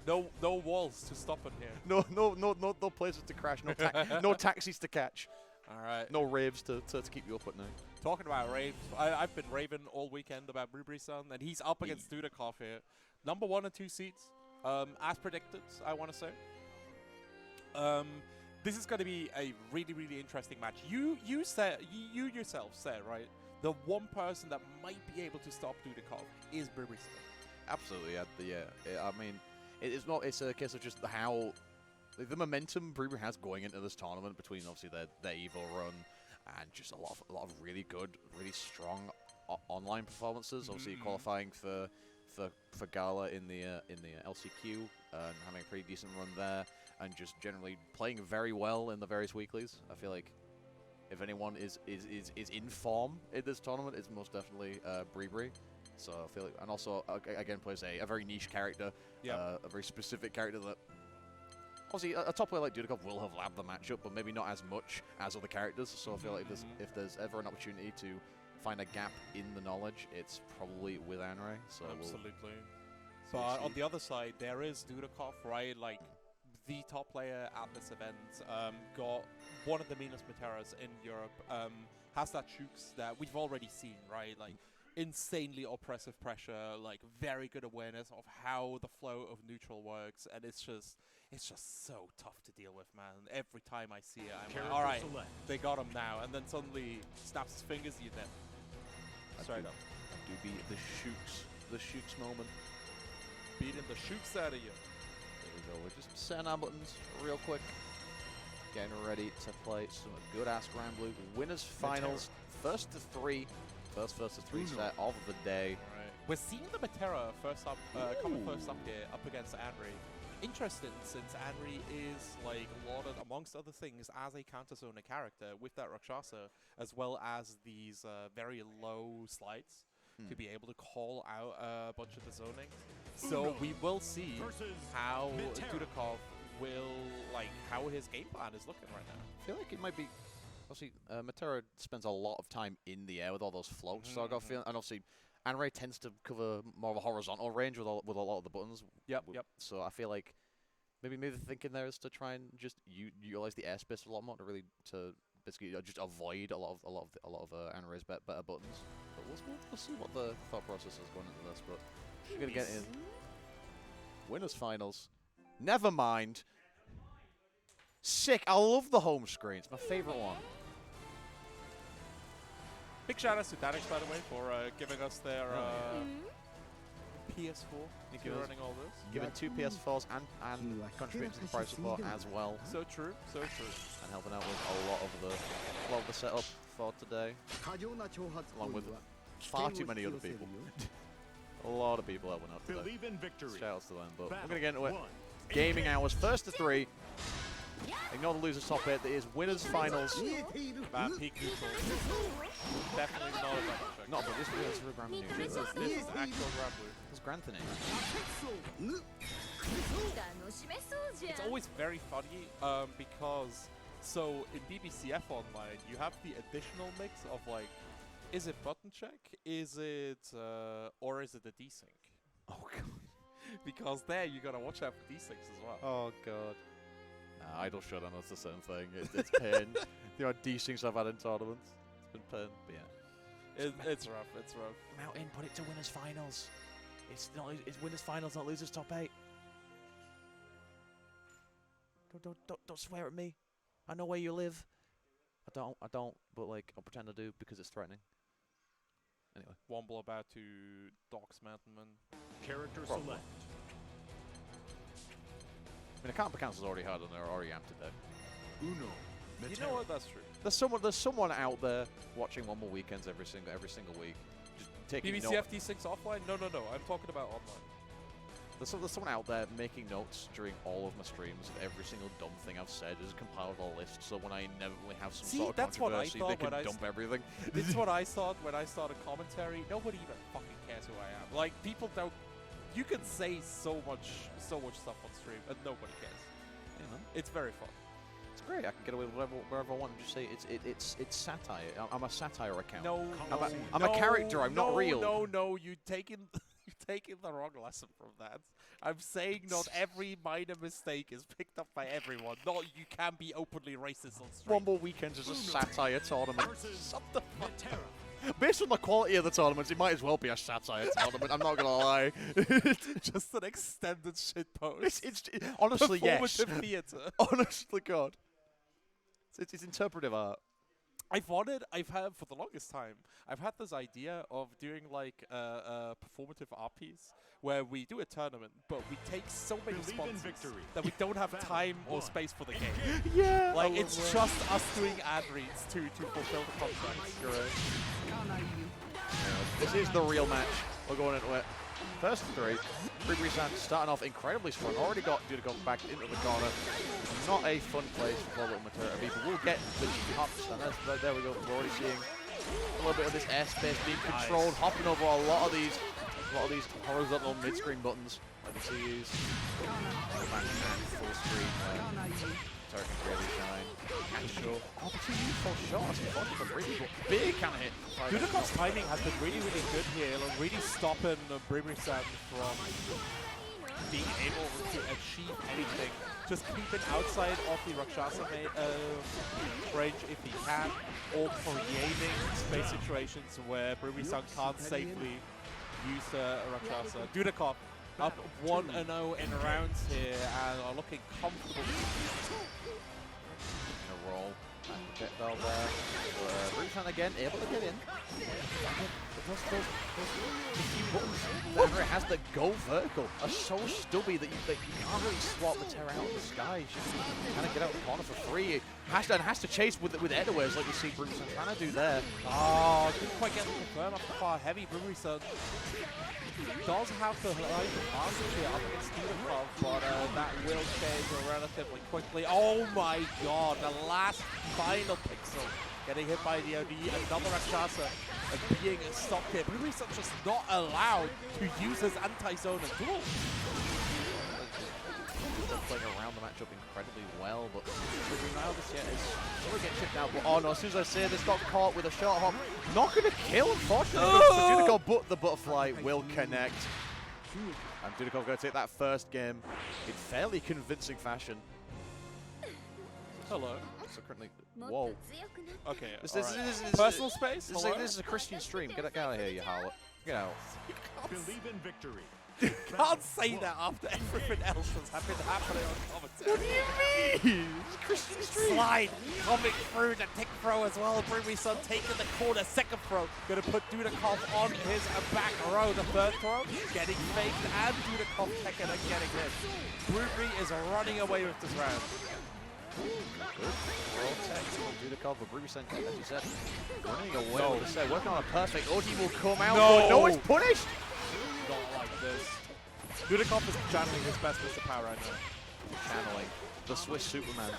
No walls to stop in here. No places to crash. No taxis to catch. All right. No raves to keep you up at night. Talking about raves, I've been raving all weekend about Brubry-san, and he's up against Dudikov here. Number 1 and 2 seeds, as predicted, I want to say. This is going to be a really, really interesting match. You yourself said, right, the one person that might be able to stop Dudikov is Brubry-san. Absolutely, yeah. I mean, it's a case of just how the momentum Brubry has going into this tournament between obviously their Evo run and just a lot of really good, really strong online performances. Obviously qualifying for Gala in the LCQ and having a pretty decent run there, and just generally playing very well in the various weeklies. I feel like if anyone is in form in this tournament, it's most definitely Brubry. So I feel like, and also again plays a very niche character, a very specific character that obviously a top player like Dudikov will have labbed the matchup, but maybe not as much as other characters. So I feel like if there's ever an opportunity to find a gap in the knowledge, it's probably with Anre. So absolutely. But on the other side, there is Dudikov, right? Like the top player at this event, got one of the meanest Materas in Europe. Has that Chooks that we've already seen, right? Like insanely oppressive pressure, like very good awareness of how the flow of neutral works, and it's just so tough to deal with, man. Every time I see it, I'm like, all right, they got him now, and then suddenly snaps his fingers, you're dead. Straight up. That do be the Shooks moment. Beating the Shooks out of you. There we go. We're just setting our buttons real quick. Getting ready to play some good-ass Grand Blue. Winners finals, first to three set of the day. Right. We're seeing the Matera coming first up here, up against Anri. Interesting, since Anri is like lauded, amongst other things, as a counter-zoner character with that Rakshasa, as well as these very low slides to be able to call out a bunch of the zoning. So we will see how Dudikov will, how his game plan is looking right now. I feel like it might be, obviously, Matera spends a lot of time in the air with all those floats, so I got a feeling, and obviously, Anre tends to cover more of a horizontal range with a lot of the buttons. Yep. So I feel like maybe the thinking there is to try and just utilize the airspace a lot more to basically just avoid a lot of Anre's better buttons. But we'll see what the thought process is going into this. But we're gonna get in winners finals. Never mind. Sick. I love the home screen. It's my favorite one. Big shout out to Danix, by the way, for giving us their PS4. If you're running all this. Giving 2 PS4s and contributing to the price support as well. So true, so true. And helping out with a lot of the setup for today. Along with far too many other people. A lot of people helping out today. Believe in victory. Shout outs to them, but we're gonna get into it. Gaming hours, first to 3. Ignore the loser's top 8. That is winners finals. Bad peak neutral. Definitely not a double check. Not, but this is a Grand Blue. This is actual Grand Blue. It's Granthony. It's always very funny because, so in BBCF Online, you have the additional mix of like, is it button check? Is it, or is it a desync? Oh god. Because there you gotta watch out for desyncs as well. Oh god. Nah, idle shutdown, that's the same thing. It's pain. The amount of desyncs I've had in tournaments. It's been pain, but yeah. It's rough, it's rough. Mountain, put it to winners finals. It's winners finals, not losers top 8. Don't swear at me. I know where you live. I don't, but like I'll pretend I do because it's threatening. Anyway. Womble about to dox Mountain Man. Character select. I mean, the camp accounts is already hard and they're already amped today. Uno. You know what? That's true. There's someone out there watching Womble weekends every single week, just taking BBCF notes. D6 offline? No. I'm talking about online. There's someone out there making notes during all of my streams of every single dumb thing I've said. Just compiled a list so when I inevitably have some sort of controversy, they can dump everything. This is what I thought when I started commentary. Nobody even fucking cares who I am. Like, people don't. You can say so much stuff on stream, and nobody cares. You know? It's very fun. It's great. I can get away with wherever I want and just say it's satire. I'm a satire account. No, I'm a character. I'm not real. No. You're taking taking the wrong lesson from that. I'm saying not every minor mistake is picked up by everyone. Not you can be openly racist on stream. Womble Weekends is a satire tournament. Shut the fuck. Based on the quality of the tournaments, it might as well be a satire tournament. I'm not gonna lie. Just an extended shitpost. It's honestly yes. Performative theatre. Honestly, God. It's interpretive art. I've had for the longest time, I've had this idea of doing like performative RPs where we do a tournament, but we take so many sponsors that we don't have time or space for the game. Yeah. Like it's just us doing ad reads to fulfill the contracts. Correct. This is the real match. We're going into it. First three. Bribri-san starting off incredibly strong. Already got Dudikov back into the corner. Not a fun place for little Matera to be, but we'll get the hops. And there we go. We're already seeing a little bit of this airspace being controlled, hopping over a lot of these horizontal mid-screen buttons. Like you see use full screen. Matera can really shine. Sure. Opportunity for shots. Big kind of hit. Dudikov's timing has been really, really good here. Like really stopping Bribri-san from being able to achieve anything. Just keeping outside of the Rakshasa range if he can, or creating space situations where Bribri-san can't safely use Rakshasa. Dudikov up 1-0 in rounds here and are looking comfortable. Roll. Projectile there. Bribri-san again, able to get in. Those few buttons that Henry has that go vertical are so stubby that you can't really swap Matera out of the sky. She can kind of get out the corner for free. Has to chase with Edawares like you see Bribri-san trying to do there. Oh, didn't quite get the confirm off the far heavy. Bribri-san does have the life advantage here up against Dudikov, but that will change relatively quickly. Oh my god, the last final pixel getting hit by the OD, another Rakshasa and being stopped here. Bribri-san just not allowed to use his anti-zone at all. Playing around the matchup incredibly well, but now this yet is sort of getting chipped out. But oh no, as soon as I say this, got caught with a short hop. Not going to kill, unfortunately. Dudikov, but the butterfly will connect. And Dudikov going to take that first game in fairly convincing fashion. Hello. So currently, whoa. Okay, This personal space? This is a Christian stream. Get out of here, you harlot. Get out. Believe in victory. Can't say that after everything else that's been happening on commentary. What do you mean? It's a Christian stream. Slide coming through the tick throw as well. Bribri-san taking the corner, second throw. Going to put Dudikov on his back row. The third throw getting faked and Dudikov taking and getting hit. Bribri is running away with this round. Good. Roll text from Dudikov, but Bribri-san, as you said, running away with the set. Working on a perfect. Oti will come out. No, it's punished. Not like this. Dudikov is channeling his best Mr. Power right now. Channeling the Swiss Superman.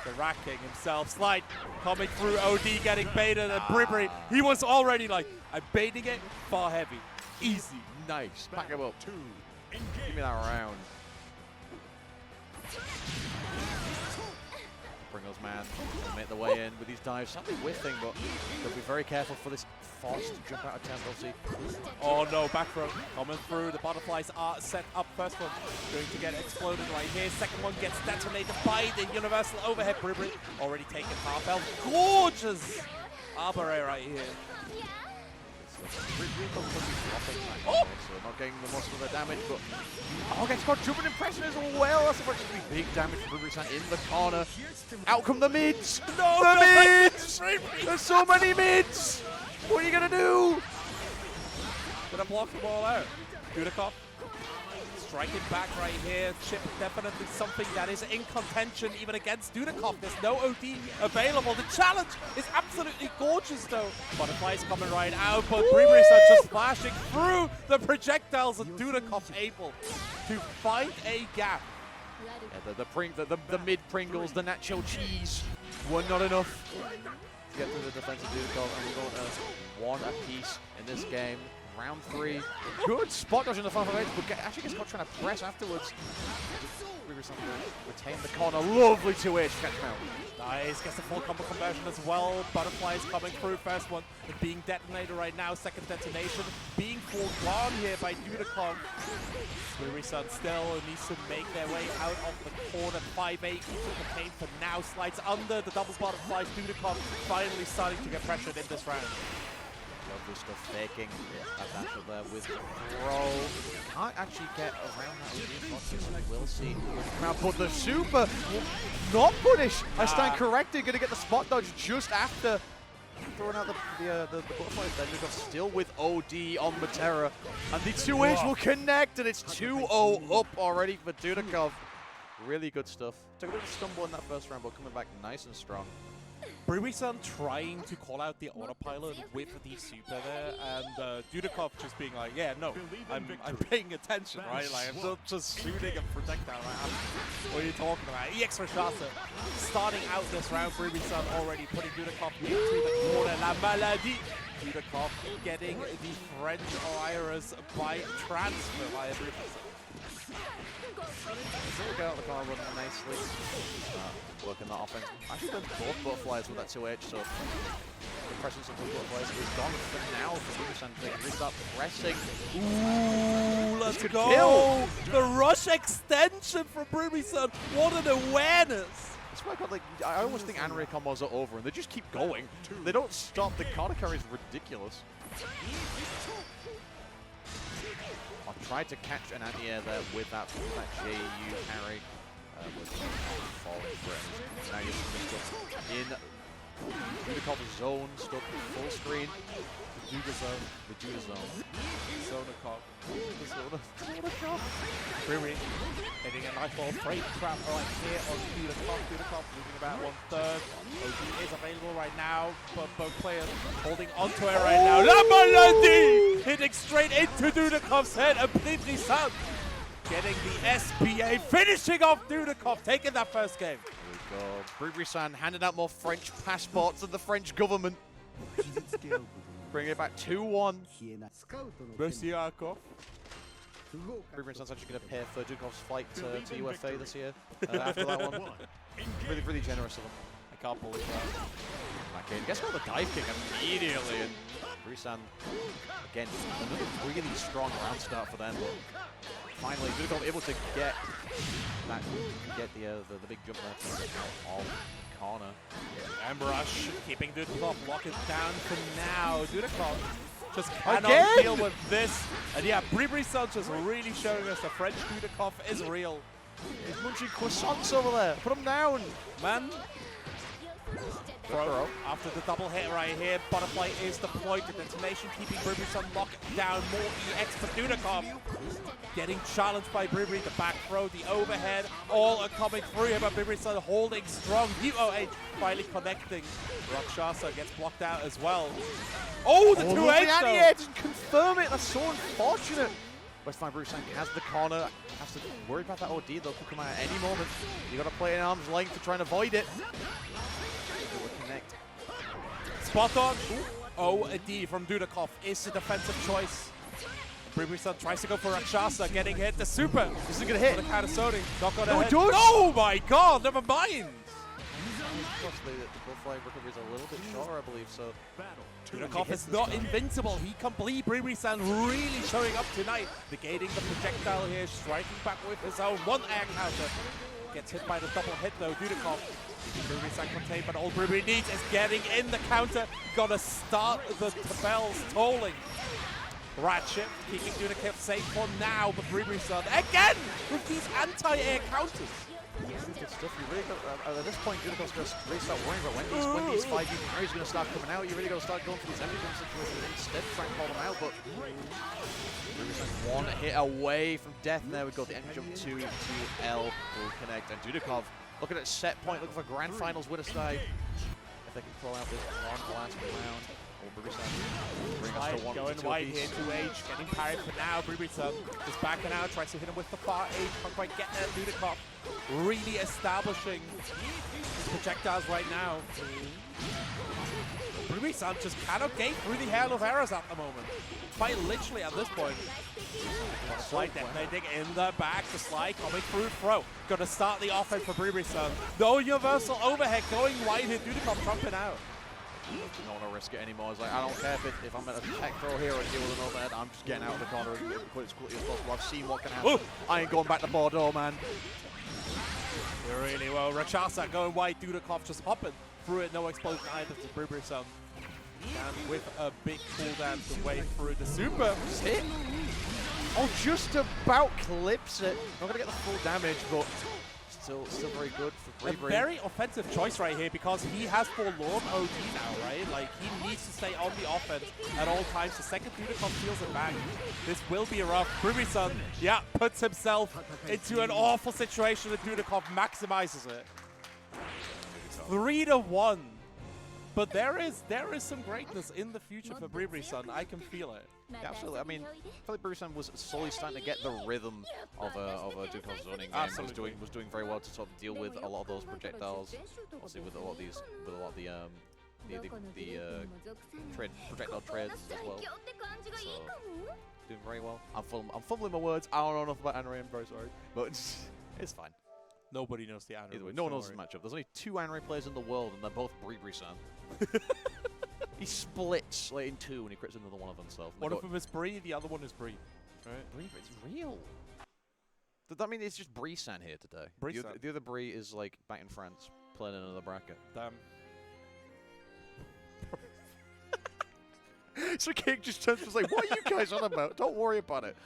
The racking himself. Slide coming through. OD getting baited. And Bribri, he was already like, I'm baiting it. Far heavy. Easy. Nice. Pack him up. Give me that round. Pringles man will make the way in with these dives. Sadly whiffing, but they'll be very careful for this forced jump out of tempo. Oh no, back throw coming through. The butterflies are set up. First one going to get exploded right here. Second one gets detonated by the universal overhead. Bribri already taken half health. Gorgeous Arbor right here. Oh! So not getting the most of the damage, but gets caught jumping impression as well. That's unfortunately big damage from Bribri-san in the corner. Out come the mids. No, the mids! There's so many mids. What are you gonna do? Gonna block them all out. Dudikov striking back right here. Chip definitely something that is in contention even against Dudikov. There's no OD available. The challenge is absolutely gorgeous though. Butterflies coming right out, but Bribri-san just flashing through the projectiles and Dudikov able to find a gap. Yeah, the mid Pringles, the nacho cheese were not enough to get through the defense of Dudikov, and we're going to one apiece in this game. round 3. Good spot dodge in the 5 edge, but actually gets caught trying to press afterwards. Retain the corner. Lovely 2H. Catch him out. Nice, gets the full combo conversion as well. Butterflies coming through. First one being detonated right now. Second detonation being foregone here by Dudikov. Briri-san still needs to make their way out of the corner. 5-8 keeps it contained for now. Slides under the double butterflies. Dudikov finally starting to get pressured in this round. Lovely stuff, faking that dash up there with the throw. Can't actually get around that. We'll see. But the super will not punish. I stand corrected. Going to get the spot dodge just after throwing out the butterflies. Then we've got still with OD on Matera. And the 2H will connect, and it's 2-0 up already for Dudikov. Really good stuff. Took a bit of a stumble in that first round, but coming back nice and strong. Briri-san trying to call out the autopilot with the super there, and Dudikov just being like, yeah, no, I'm paying attention, right? Like, I'm just shooting a projectile right. What are you talking about? EX Rashasa starting out this round. Briri-san already putting Dudikov into the corner. La Maladie. Dudikov getting the French Iris by transfer via Briri-san. Look out the car running nicely. Working that offense. Actually done both butterflies with that 2H, so the presence of the butterflies is gone for now for Briri-san. They can restart pressing. Ooh, let's go! The rush extension from Briri-san. What an awareness! That's why I almost think Anri combos are over, and they just keep going. They don't stop. The counter carry is ridiculous. I tried to catch an anti-air there with that JU carry. Falling for it. Now you're stuck in Dudikov's zone, stuck full screen. The Judah zone. Zonakov. Briri hitting a nice little freight trap right here on Dudikov. Dudikov moving about 1/3. OG is available right now, but both players holding onto it right now. La Maladie hitting straight into Dudikov's head, and Briri-san getting the SPA, finishing off Dudikov, taking that first game. There we go. Briri-san handing out more French passports than the French government. Bring it back 2-1. Briri-san Briri-san's actually going to pay for Dudikov's flight to UFA this year after that one. Really, really generous of them. I can't believe that. Back in. Guess what? The dive kick immediately. And Briri-san, again, another really strong round start for them. But finally, Dudikov able to get that, the big jump there off corner. And Rush keeping Dudikov locking down for now. Dudikov just cannot deal with this. And yeah, Briri-san just really showing us the French Dudikov is real. He's munching croissants over there. Put him down. Man. Throw after the double hit right here. Butterfly is deployed. The detonation keeping Briri-san locked down. More EX for Dudikov. Getting challenged by Briri. The back throw, the overhead, all are coming through here. But Briri-san holding strong. UOH finally connecting. Rakshasa gets blocked out as well. Oh, the 2H though! Doesn't confirm it. That's so unfortunate. West Fine Briri-san has the corner. Has to worry about that OD though. Could come out at any moment. You got to play in arm's length to try and avoid it. Connect. Spot on. Oh, a D from Dudikov is the defensive choice. Briri-san tries to go for Rakshasa, getting hit. The super. This is gonna hit. The Katasoni. Not gonna no, hit. it does. Oh my god, never mind. Plus the butterfly recovery is a little bit shorter, I believe, so. Dudikov is not invincible. He can bleed. Briri-san really showing up tonight. Negating the projectile here, striking back with his own. One air counter. Gets hit by the double hit though. Dudikov. Briri-san contained, but all Briri needs is getting in the counter. Gotta start the bells tolling. Ratchet keeping Dudikov safe for now, but Briri-san again with these anti-air counters. Good stuff. You really got, at this point, Dudikov's going to really start worrying about when these 5U carries are going to start coming out. You really got to start going for these empty jump situations instead, try and call them out. But Briri-san one hit away from death. And there we go. The empty jump 2-2L will connect. And Dudikov looking at set point, looking for grand finals winner side. If they can pull out this one last round. Bring us to 1 going wide here, 2H, getting parried for now. Briri-san is backing out, tries to hit him with the far H, can't quite get there. Dudikov really establishing his projectiles right now. Ruby-san just cannot get through the hail of arrows at the moment. Quite literally at this point. Slide detonating in the back. The slide coming through throw. Gonna start the offense for Ruby-san. No universal overhead going wide here. Dudikoff jumping out. I don't want to risk it anymore. It's like, I don't care if I'm at a tech throw here or deal with an overhead. I'm just getting out of the corner and put it as quickly as possible. I've seen what can happen. I ain't going back to Bordeaux, man. Really well. Rachasa going wide. Dudikoff just hopping through it. No explosion either to Ruby-san. And with a big cooldown to way through the super. Just hit. Oh, just about clips it. Not going to get the full damage, but still very good for Bree. A very offensive choice right here because he has forlorn OD now, right? Like, he needs to stay on the offense at all times. The second Dudikoff steals it back, this will be rough. Ruby-san, yeah, puts himself into an awful situation and Dudikoff maximizes it. 3-1. But there is some greatness in the future for Bree-san. I can feel it. Yeah, absolutely. I mean, I feel like Bree-san was slowly starting to get the rhythm of a Dudikoff zoning game. Was doing very well to sort of deal with a lot of those projectiles. Obviously, with a lot of these, with a lot of the projectile treads as well. So, doing very well. I'm fumbling my words. I don't know enough about Anri. I'm very sorry, but it's fine. Nobody knows the Anri. Either way, no one knows the matchup. There's only 2 Anri players in the world, and they're both Bree-san. He splits like in 2 and he crits another one of himself. One of them is Bree, the other one is Bree. Right? Bree, it's real. Does that mean it's just Bree-san here today? Bree-san. The other Bree is like back in France, playing in another bracket. Damn. So Cake just turns and is like, what are you guys on about? Don't worry about it.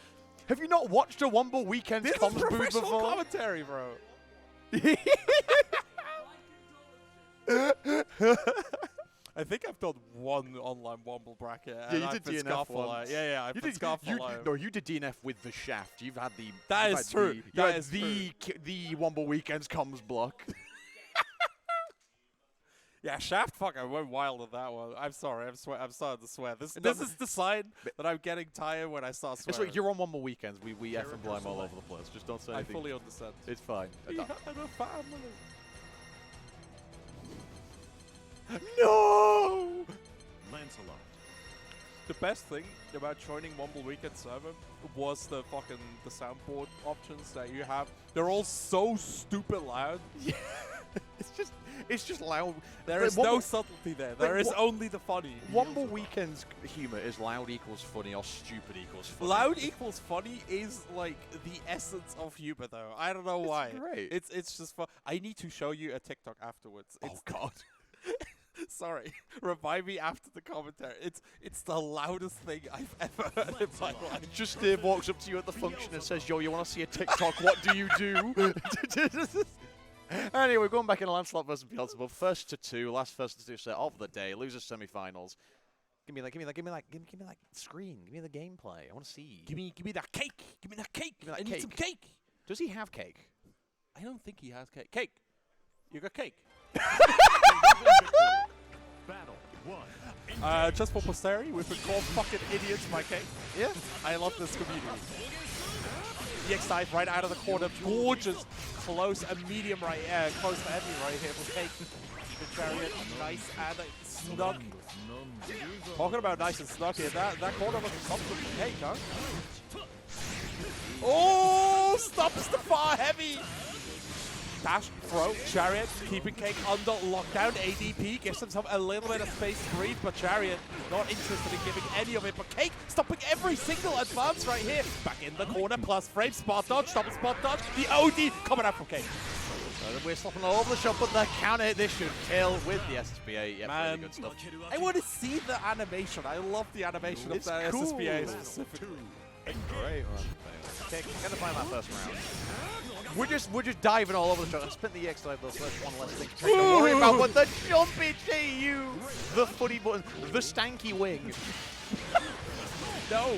Have you not watched a Womble Weekend's comms booth professional before? commentary, bro. I think I've done one online Womble bracket. Yeah, you did DNF once. Yeah, I've been scuffle. No, you did DNF with the Shaft. You've had the... That is true. That is the Womble Weekend's comms block. Yeah, Shaft fucking went wild on that one. I'm sorry. I'm starting to swear. This is the sign that I'm getting tired when I start swearing. It's like you're on Womble Weekends. We F and blame all over the place. Just don't say anything. I fully understand. It's fine. He had a family. No! Lancelot. The best thing about joining Womble Weekend server was the soundboard options that you have. They're all so stupid loud. Yeah. It's just loud. There is no subtlety there. There is only the funny. Womble Weekend's humor is loud equals funny or stupid equals funny. Loud equals funny is like the essence of humor, though. I don't know why. Great. It's just fun. I need to show you a TikTok afterwards. Oh God. Sorry, revive me after the commentary. It's the loudest thing I've ever heard in my life. Just Dave walks up to you at the function and says, "Yo, you want to see a TikTok? What do you do?" Anyway, going back in Lancelot versus Beelzebub, first to 2 set of the day, losers semifinals. Give me that screen. Give me the gameplay. I want to see. Give me that cake. Give me that cake. Give me that I need some cake. Does he have cake? I don't think he has cake. Cake. You got cake. Battle 1. Just for posterity, we've been called fucking idiots by cake. Yeah. I love this community. EXI right out of the corner. Gorgeous. Close and medium right, close to heavy right here for Cake. The chariot, nice and snug. Talking about nice and snug here, that corner was something for Cake, huh? Oh, stops the far heavy. Dash, throw, Chariot, keeping Cake under lockdown. ADP gives himself a little bit of space to breathe, but Chariot not interested in giving any of it. But Cake stopping every single advance right here. Back in the corner, plus frame, spot dodge, stop and spot dodge. The OD coming out from Cake. We're slopping all over the shot, but the counter, this should kill with the SSBA. Yeah, man, really good stuff. I want to see the animation. I love the animation of the SSBA specifically. Great one. Okay, gonna find that first round. We're just diving all over the shot. I spent the EXI though, so that's one less thing to worry about. But the jumpy GU, the footy button, the stanky wing. No.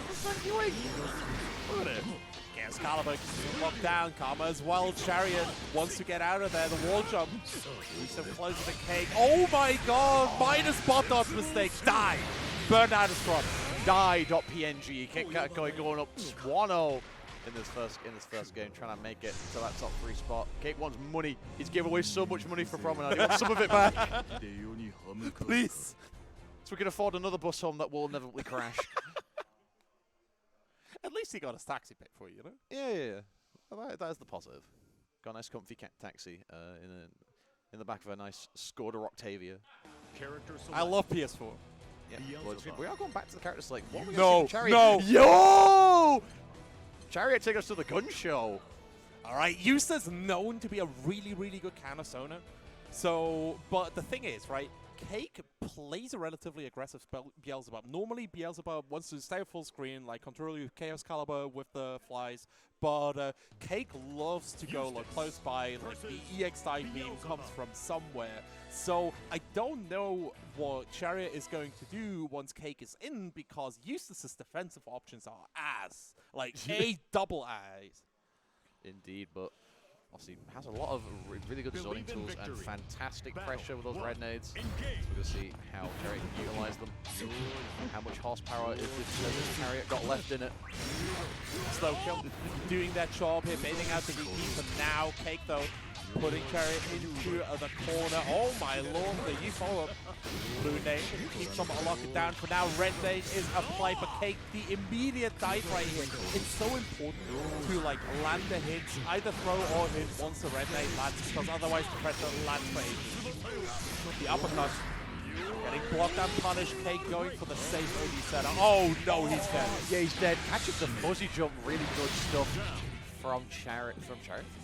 The stanky wing. Look at it. Excalibur locked down. Karma as well. Chariot wants to get out of there. The wall jump. He's so close to the Cake. Oh my god. Minus spot dodge mistake. Die. Burned out of scrum. Die.png. Cake going up 1-0 in this first game, trying to make it to that top 3 spot. Cake wants money. He's given away so much money for Promenade. He wants some of it back. Please. we can afford another bus home that will inevitably crash. At least he got his taxi paid for you know? Yeah. Well, that is the positive. Got a nice comfy taxi in the back of a nice Skoda Octavia. Character select. I love PS4. Yeah, well, we are going back to the character select. What we No, Chariot? no. Yo! Chariot, take us to the gun show. All right, Eustace known to be a really, really good counter-zoner. So, but the thing is, right, Cake plays a relatively aggressive Beelzebub. Normally, Beelzebub wants to stay full screen, like control you with Chaos Caliber with the flies. But Cake loves to go like close by, like the EX dive beam comes from somewhere. So I don't know what Chariot is going to do once Cake is in, because Eustace's defensive options are ass, like a double ass. Indeed, but obviously has a lot of really good zoning tools and fantastic pressure with those red nades. So we're going to see how Chariot can utilize them. How much horsepower is this Chariot got left in it? Slow kill doing that job here, baiting out the VP for now. Cake though putting Chariot into the corner. Oh my lord, the you follow up. Blue nade keeps on locking down for now. Red nade is applied, but Cake, the immediate dive right here. It's so important to like land the hits, either throw or hit once the red nade lands, because otherwise the pressure lands for ages. The uppercut getting blocked and punished. Cake going for the safe OD setup. Oh no, he's dead. Yeah, he's dead. Catches the fuzzy jump, really good stuff from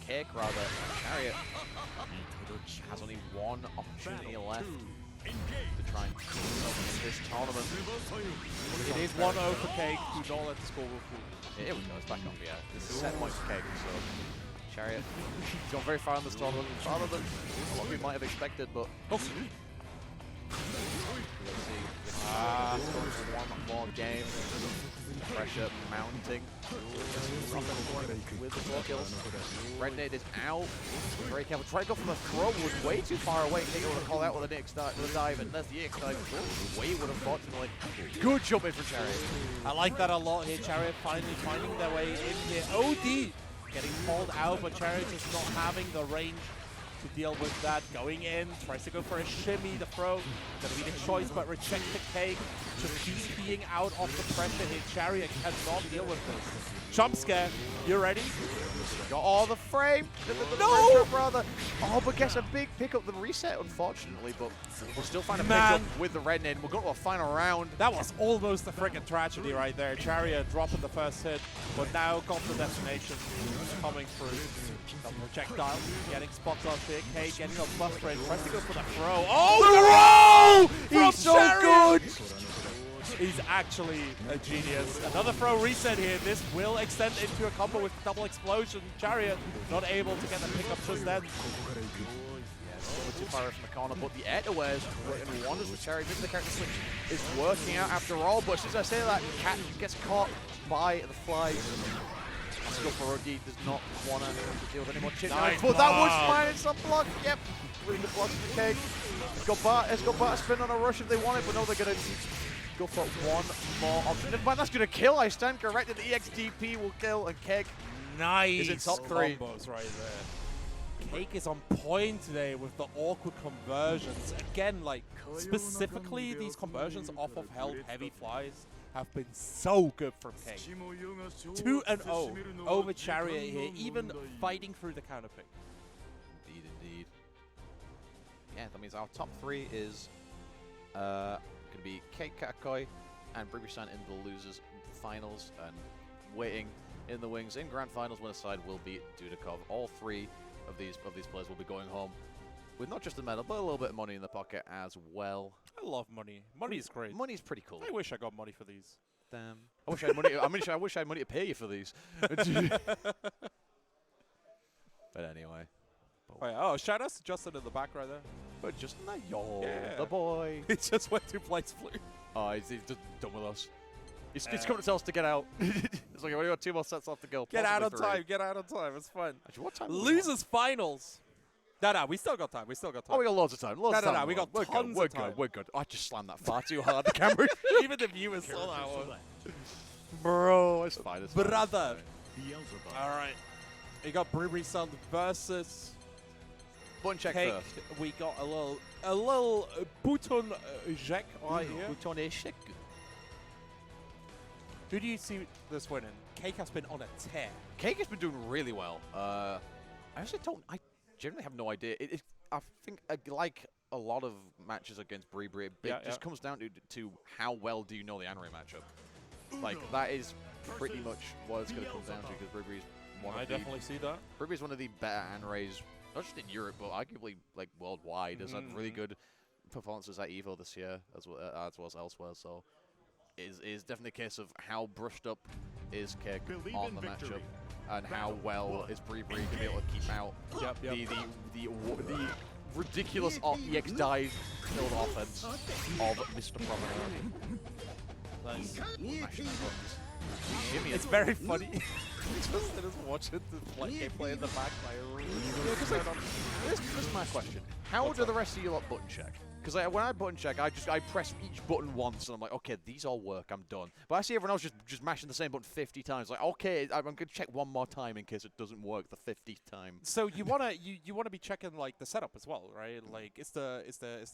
Cake rather. Chariot has only one opportunity left to try and win this tournament. It is 1-0 for Cake. Do not let the score go through. Here we go, it's back on VR. This is set point for Cake, so Chariot gone very far in this tournament, farther than a lot of people might have expected, but let's see. One more game. Pressure mounting. With the 4 kills. Red nade is out. Very careful. Try to go for the throw. Was way too far away. Cake would have called out with a dive, and there's the EX dive. Way would have fortunately. Good jump in for Chariot. I like that a lot here. Chariot finally finding their way in here. OD getting called out, but Chariot just not having the range to deal with that. Going in, tries to go for a shimmy, the throw. Gonna be the choice, but reject the Cake. Just being out of the pressure here. Chariot cannot deal with this. Jump scare. You ready? Got all the frame. No! Brother. Oh, but gets a big pickup. The reset, unfortunately, but we'll still find a pickup with the red nade. We'll go to a final round. That was almost a freaking tragedy right there. Chariot dropping the first hit, but now got the destination coming through. The projectile getting spots off here. Cake getting a plus rate. Tries to go for the throw. Oh, the throw! He's so good! He's actually a genius. Another throw reset here. This will extend into a combo with double explosion. Chariot not able to get the pickup just then. Too far away from the corner, but the air to wears working wonders with Chariot. Maybe the character switch is working out after all, but as I say that, Cat gets caught by the flies. Let's go for OD, does not want to deal with any more chip damage, but that was fine, it's unblocked. Yep, really good blocks for the Cake. Let's go back spin on a rush if they want it, but no, they're going to go for one more option. Never mind, that's going to kill. I stand corrected. The EXDP will kill, and Cake is in top 3. Combos right there. Cake is on point today with the awkward conversions. Again, like, specifically these conversions off of held heavy flies have been so good from Cake. 2-0 over Chariot here, even fighting through the counter pick. Indeed. Yeah, that means our top 3 is going to be Cake, Kakoi, and Bribisan in the losers finals, and waiting in the wings in grand finals winner side will be Dudikov. All 3 of these players will be going home with not just a medal, but a little bit of money in the pocket as well. I love money. Money is great. Money's pretty cool. I wish I got money for these. Damn. I wish I had money. I wish I had money to pay you for these. But anyway. Oh, shout out to Justin in the back right there. But Justin, the boy. He just went to play Split. Oh, he's just done with us. He's come to tell us to get out. It's like, we got 2 more sets left to go. Get out on time. Get out on time. It's fun. Actually, what time? Losers finals. No, we still got time. We still got time. Oh, we got loads of time. No, we got tons of time. We're good. I just slammed that far too hard. The camera. Even the viewers saw that one. Bro, it's fine. Brother. All right. We got Bribisan versus button check Cake, first. we got a little bouton check right here. Button check. Who do you see this winning? Cake has been on a tear. Cake has been doing really well. I generally have no idea. I think like a lot of matches against Bree, it just comes down to how well do you know the Anre matchup. Like that is pretty much what it's going to come down to, because Bree is one of the. I definitely see that. Bree is one of the better Anres, not just in Europe, but arguably like worldwide. Has had really good performances at EVO this year, as well as elsewhere. So it is definitely a case of how brushed up is Cake on the matchup, and how well is Bree going to be able to keep out the ridiculous EX dive filled offense of Mr. Promenade. Nice. Shimmy. It's very funny. Just watching the gameplay in the back. This is my question. How do the rest of you lot button check? Because when I button check, I press each button once, and I'm like, okay, these all work, I'm done. But I see everyone else just mashing the same button 50 times. Like, okay, I'm gonna check one more time in case it doesn't work the 50th time. So you wanna be checking like the setup as well, right? Like, is there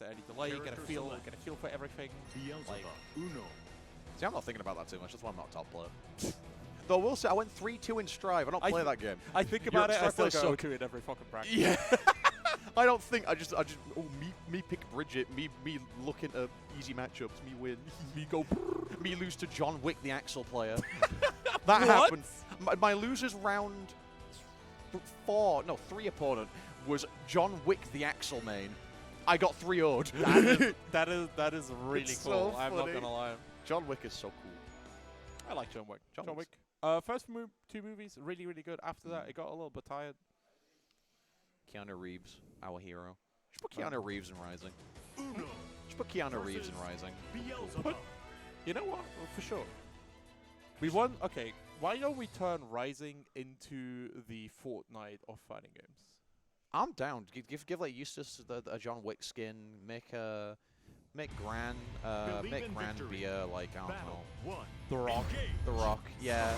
any delay? Get a feel for everything. Like, see, I'm not thinking about that too much. That's why I'm not a top player. Though I will say, I went 3-2 in Strive. I don't play that game. I think about it. I still go suck. to it every fucking practice. Yeah. I don't think. I just. Oh, me pick Bridget. Me look into easy matchups. Me win. Me go. Me lose to John Wick, the Axel player. That happened. My losers round 3 opponent was John Wick, the Axel main. I got 3-0'd. That is really It's cool. so I'm not funny. gonna lie. John Wick is so cool. I like John Wick. John Wick. First 2 movies, really, really good. After that, it got a little bit tired. Keanu Reeves, our hero. Just put Keanu Reeves in Rising. Just put Keanu Reeves in Rising. But you know what? Well, for sure. We won. Okay, why don't we turn Rising into the Fortnite of fighting games? I'm down. Give like Eustace a John Wick skin. Make Gran be a, like, I don't know. The Rock. The Rock, yeah.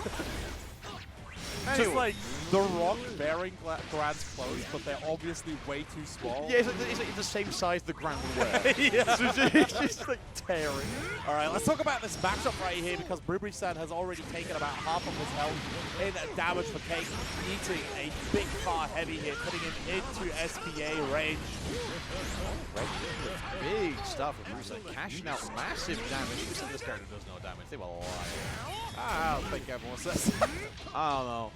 Just like The Rock wearing Gran's clothes, but they're obviously way too small. Yeah, it's like the same size the Gran would wear. Yeah. So it's just like tearing. Alright, let's talk about this matchup right here, because Bribri-san has already taken about half of his health in damage for Cake, eating a big far heavy hit, putting him into SPA range. Big stuff with Bruce, cashing out massive damage. Even if this character does no damage, they were lying. I don't think everyone says. I don't know.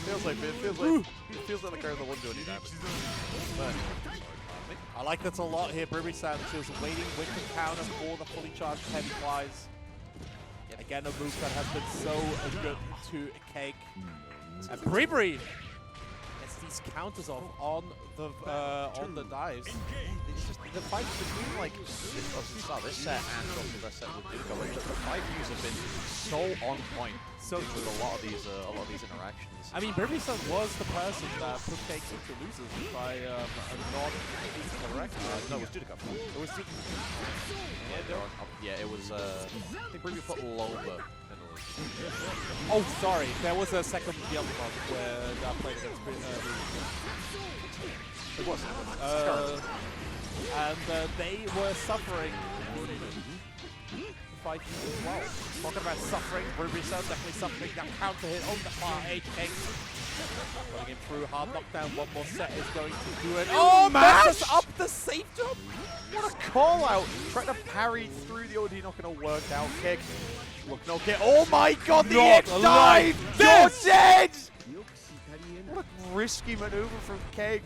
Feels like the character wouldn't do any damage. But I like that a lot here. Bribri-san just waiting with the counter for the fully charged heavy flies. Yet again, a move that has been so good to Cake. And Bribri gets these counters off on the dives. it's just the fight between like this set and the rest set with Duco, like the 5 views have been so on point. So with a lot of these interactions. I mean, Bribri-san was the person that put Cake into losers by a non-correct. No, it was Duco. It was Duco. Yeah, it was. I think Bribri put Loba. Oh, sorry. There was a second Beyond where I played against It was. and they were suffering fight as well. Talking about suffering, Bribri-san definitely suffering. That counter hit on the far edge. Cake putting him through hard knockdown. One more set is going to do it. Oh, messes up the safe jump. What a call out! Trying to parry through the OD, not going to work out. Kick. Look, no kick. Oh my god, the X dive! You're dead! What a risky maneuver from Cake.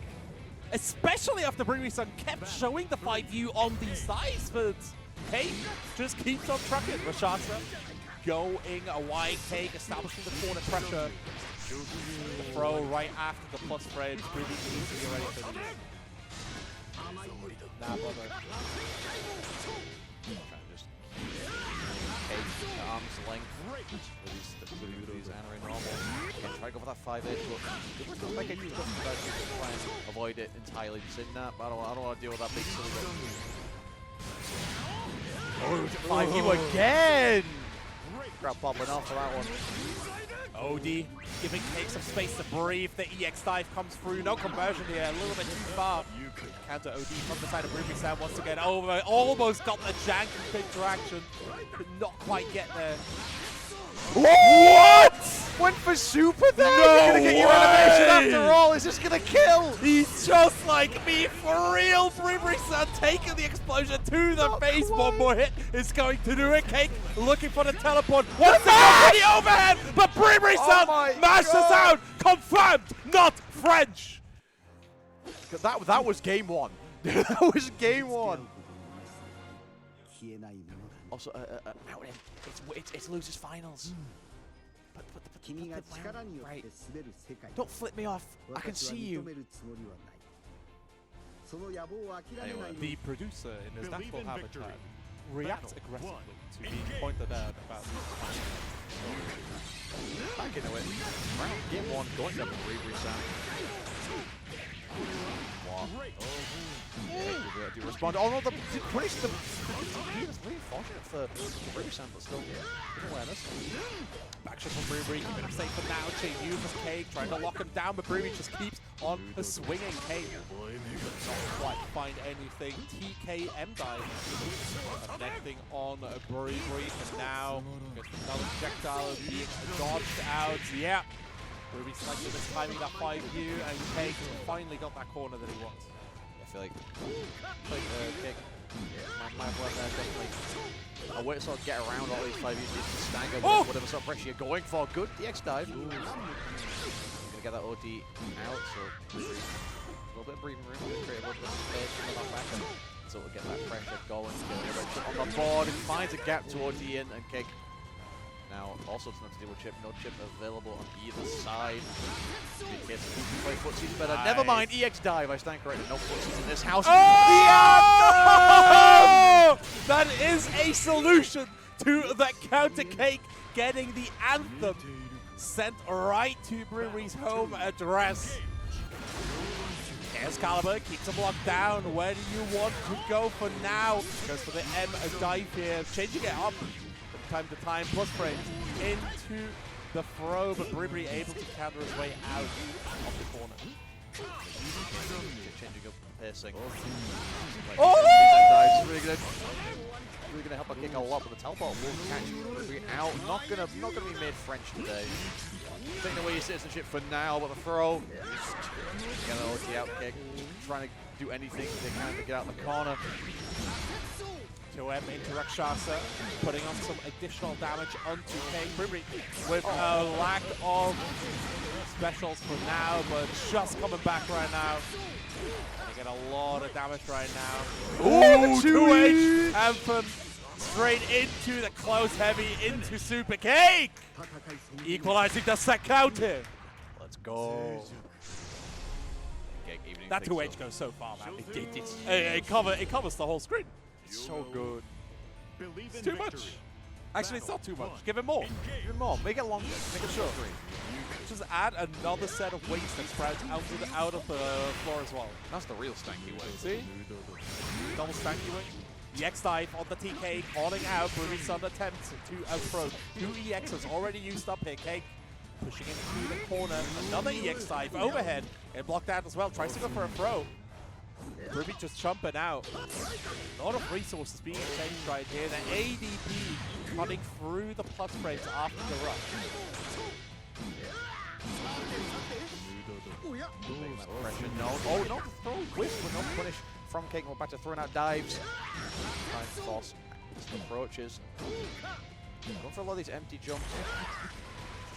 Especially after Bribri-san kept showing the 5U on these sides, but Cake just keeps on trucking. Rashasa going away. Cake establishing the corner pressure. The throw right after the plus frame. Really easy to get ready for this. Nah, brother. Arm's length with these Anare normal. Again, try to go for that 5-8, but it looks like I just try and avoid it entirely. Just in that, but I don't want to deal with that big silly bit. Oh, 5U again! Crap popping off for that one. OD giving Cake some space to breathe. The EX dive comes through. No conversion here. A little bit too far. Counter OD from the side of Ruby Sam wants to get over. Almost got the janky interaction. Could not quite get there. What? Went for super there? No You're gonna get your animation way! after all. Is this gonna kill? He's just like me, for real. Bribrisan taking the explosion to the face. One more hit is going to do it. Cake looking for the teleport. Wants to go for the overhead, but Bribrisan mashes out. Confirmed, not French. That was game one. That was game one. Also, Mountain, it's losers finals. But right. Don't flip me off. I can see you. Anyway, the producer in his natural habitat reacts aggressively to being pointed at about these Back into it. Round game one, going to Bravery Sound. Do respond. Oh no, the punish the he was really fortunate for Bravery Sound, but still good awareness. Backshot from Brewery, keeping him safe for now. Chain uses Cake, trying to lock him down, but Brewery just keeps on swinging Cake. Not quite find anything. TKM dive. Connecting on Brewery, and now gets another projectile being dodged out. Yeah. Brewery slightly mistiming that 5U, and Cake finally got that corner that he wants. I feel like Kick. My blood there definitely. I wait to sort of get around all these 5 uses to stagger with whatever sort of pressure you're going for. Good DX dive. Gonna get that OD out, so a little bit of breathing room, create a little bit of space for that back and sort of get that pressure going. Get on the board, and finds a gap to OD in and Kick. Now, also it's not to deal with chip, no chip available on either side. Kids who can play footsies better. Nice. Never mind, EX dive, I stand corrected. No footsies in this house. Oh! Yeah! That is a solution to the counter Cake, getting the anthem sent right to Brewery's home address. Excalibur keeps him locked down. Where do you want to go for now? Goes for the M dive here, changing it up time to time, plus frames into the throw, but Brewery able to counter his way out of the corner. Changing up the pacing. Oh! Really gonna help her Kick a lot, but the teleport will catch Brewery out. Not gonna be made French today. Taking away your citizenship for now, but the throw. Get an OT out Kick. Trying to do anything they can to get out the corner. 2M into Rakshasa, putting on some additional damage onto Cake. Brewery with a lack of specials for now, but just coming back right now. They get a lot of damage right now. Ooh, 2H Anthem straight into the close heavy, into Super Cake! Equalizing the set count here. Let's go. That 2H goes so far, man. It covers the whole screen. It's so good. It's too much. Actually, it's not too much. Give him more. Give him more. Make it longer. Make it short. Just add another set of wings that sprouts out of the floor as well. That's the real stanky wing. See? Double stanky wing. EX dive on the TK, calling out Brewery's Sun attempts to approach. 2 EXs already used up here. Cake pushing into the corner. Another EX dive overhead. And blocked out as well. Tries to go for a throw. Ruby just jumping out. A lot of resources being exchanged right here. The ADP cutting through the plus frames after the rush. Pressure, no. Oh, not the throw. Whiff, but no punish from Cake. We're back to throwing out dives. Trying to force some approaches. Going for a lot of these empty jumps.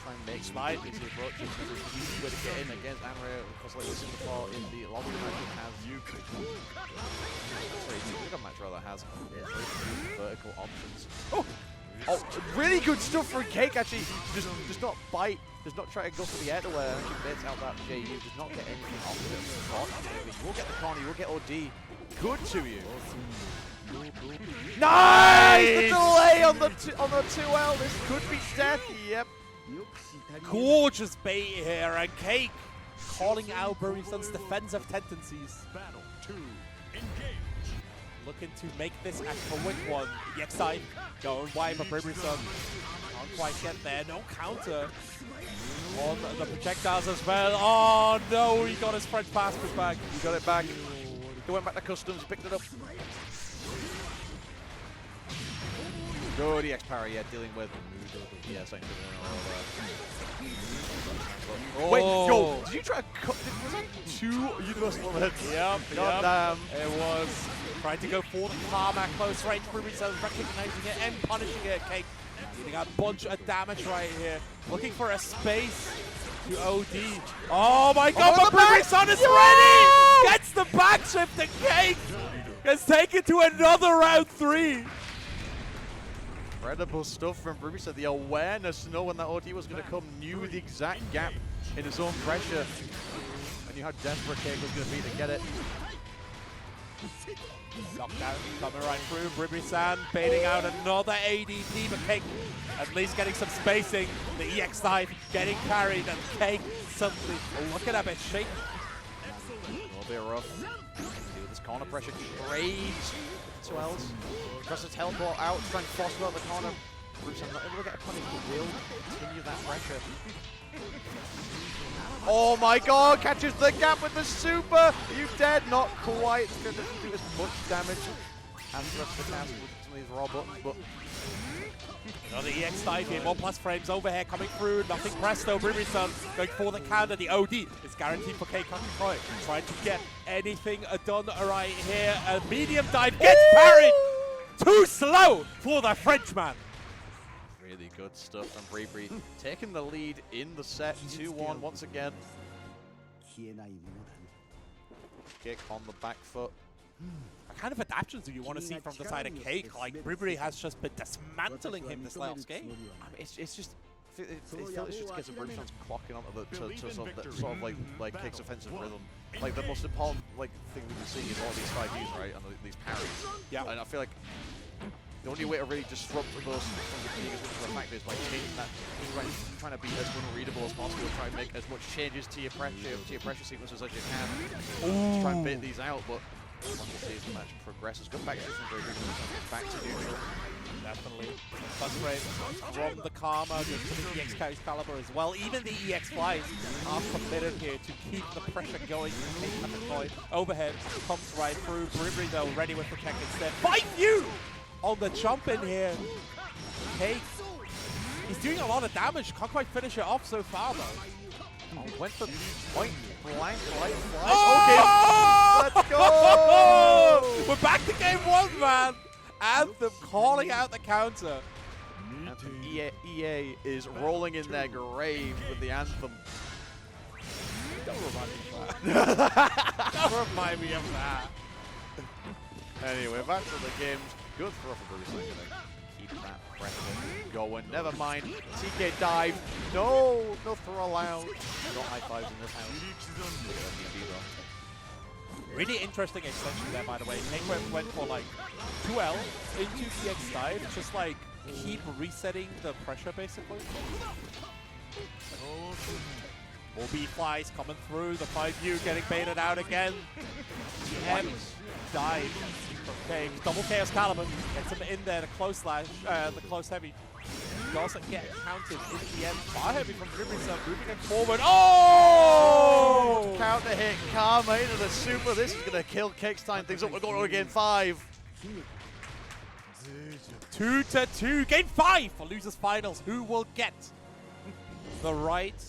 Try and make slide easy approaches. It's an easy way to get in against Amrei, because like we've seen before in the lobby match it has a match rather has vertical options. Oh, really good stuff from Cake actually. Does not bite, does not try to go for the air to where he baits out that JU, does not get anything off of it. You will get the corner, you will get OD. Good to you. Nice! The delay on the 2L. This could be death. Yep. Gorgeous bait here, and Cake calling out Brewery Sun's defensive tendencies. Battle 2, engage. Looking to make this a quick one. EX dive going wide, but Brewery Sun can't Can't quite get there. No counter on the projectiles as well. Oh no, he got his French passport back. He got it back. He went back to customs, picked it up. Good EX parry, yeah, dealing with. Yeah, same thing. Oh. Wait, yo, did you try to cut? Was that 2 universal overheads? Yep, God damn. It was. Tried to go for the palm at close range. Ruby's recognizing it and punishing it. Cake getting a bunch of damage right here. Looking for a space to OD. Oh my god, but Ruby's is ready! Gets the back shift and Cake gets taken to another round 3. Incredible stuff from Ruby. So the awareness to know when that OD was going to come, knew the exact gap in his own pressure, and knew how desperate Cake was going to be to get it. Knockdown coming right through. Ruby-san baiting out another ADP, but Cake at least getting some spacing. The EX dive getting carried, and Cake suddenly, look at that bit shaking. A little bit rough. See with this corner pressure, trades 2Ls. Across the teleport out, trying to force out the corner. Bruce not able to get a punish, but will continue that pressure. Oh my god, catches the gap with the super! Are you dead? Not quite. It's going to do as much damage as the rest of the cast with some of these raw buttons, but another EX dive here, 1+ frames overhead coming through, nothing presto. Ruby-san going for the counter. The OD is guaranteed for Cake Koi. Trying to get anything done right here. A medium dive gets parried! Too slow for the Frenchman. really good stuff from Bree. Taking the lead in the set, 2-1 once again. Kick on the back foot. What kind of adaptations do you want to see from the side of Cake? Like, Bree has just been dismantling him this last game. I mean, it's just... It feels it's just a case of Brimstone's clocking onto the sort of like Cake's offensive rhythm. Like the most important thing we can see is all these 5Ds, right, and these parries. Yeah. And I feel like the only way to really disrupt those from the being as much of a factor is by changing that, trying to be as unreadable as possible, try and make as much changes to your pressure sequences as you can to try and bait these out. But once we see as the match progresses, good back shift from Bree, back to neutral. Definitely. Plus frame from the Karma, just the EX Caliber as well. Even the EX Flies are committed here to keep the pressure going. Overhead comes right through. Bree though ready with Protect instead. Fight you on the jump in here. Cake. He's doing a lot of damage. Can't quite finish it off so far though. Oh, went for point blank right flies. Oh! Okay, let's go! We're back to game one, man. Anthem calling out the counter. Anthem EA is rolling in their grave with the Anthem. Don't remind me of that. Don't remind me of that. Anyway, back to the games. Good throw for Bruce. Keep that pressure going. Never mind. TK dive. No, no throw allowed. No high fives in this house. Look at that DB though. Really interesting extension there, by the way. Cake went for like 2L into EX dive, just like keep resetting the pressure basically. More B flies coming through, the 5U getting baited out again. Heavy dive from Cake. Double Chaos Caliber gets him in there, the close slash, the close heavy. Doesn't get counted in the end. Fire heavy from Ruby-san, moving him forward. Oh! Counter hit, Karma into the super. This is going to kill Cake's time things up. We're going to game 5. 2-2. Game 5 for losers finals. Who will get the right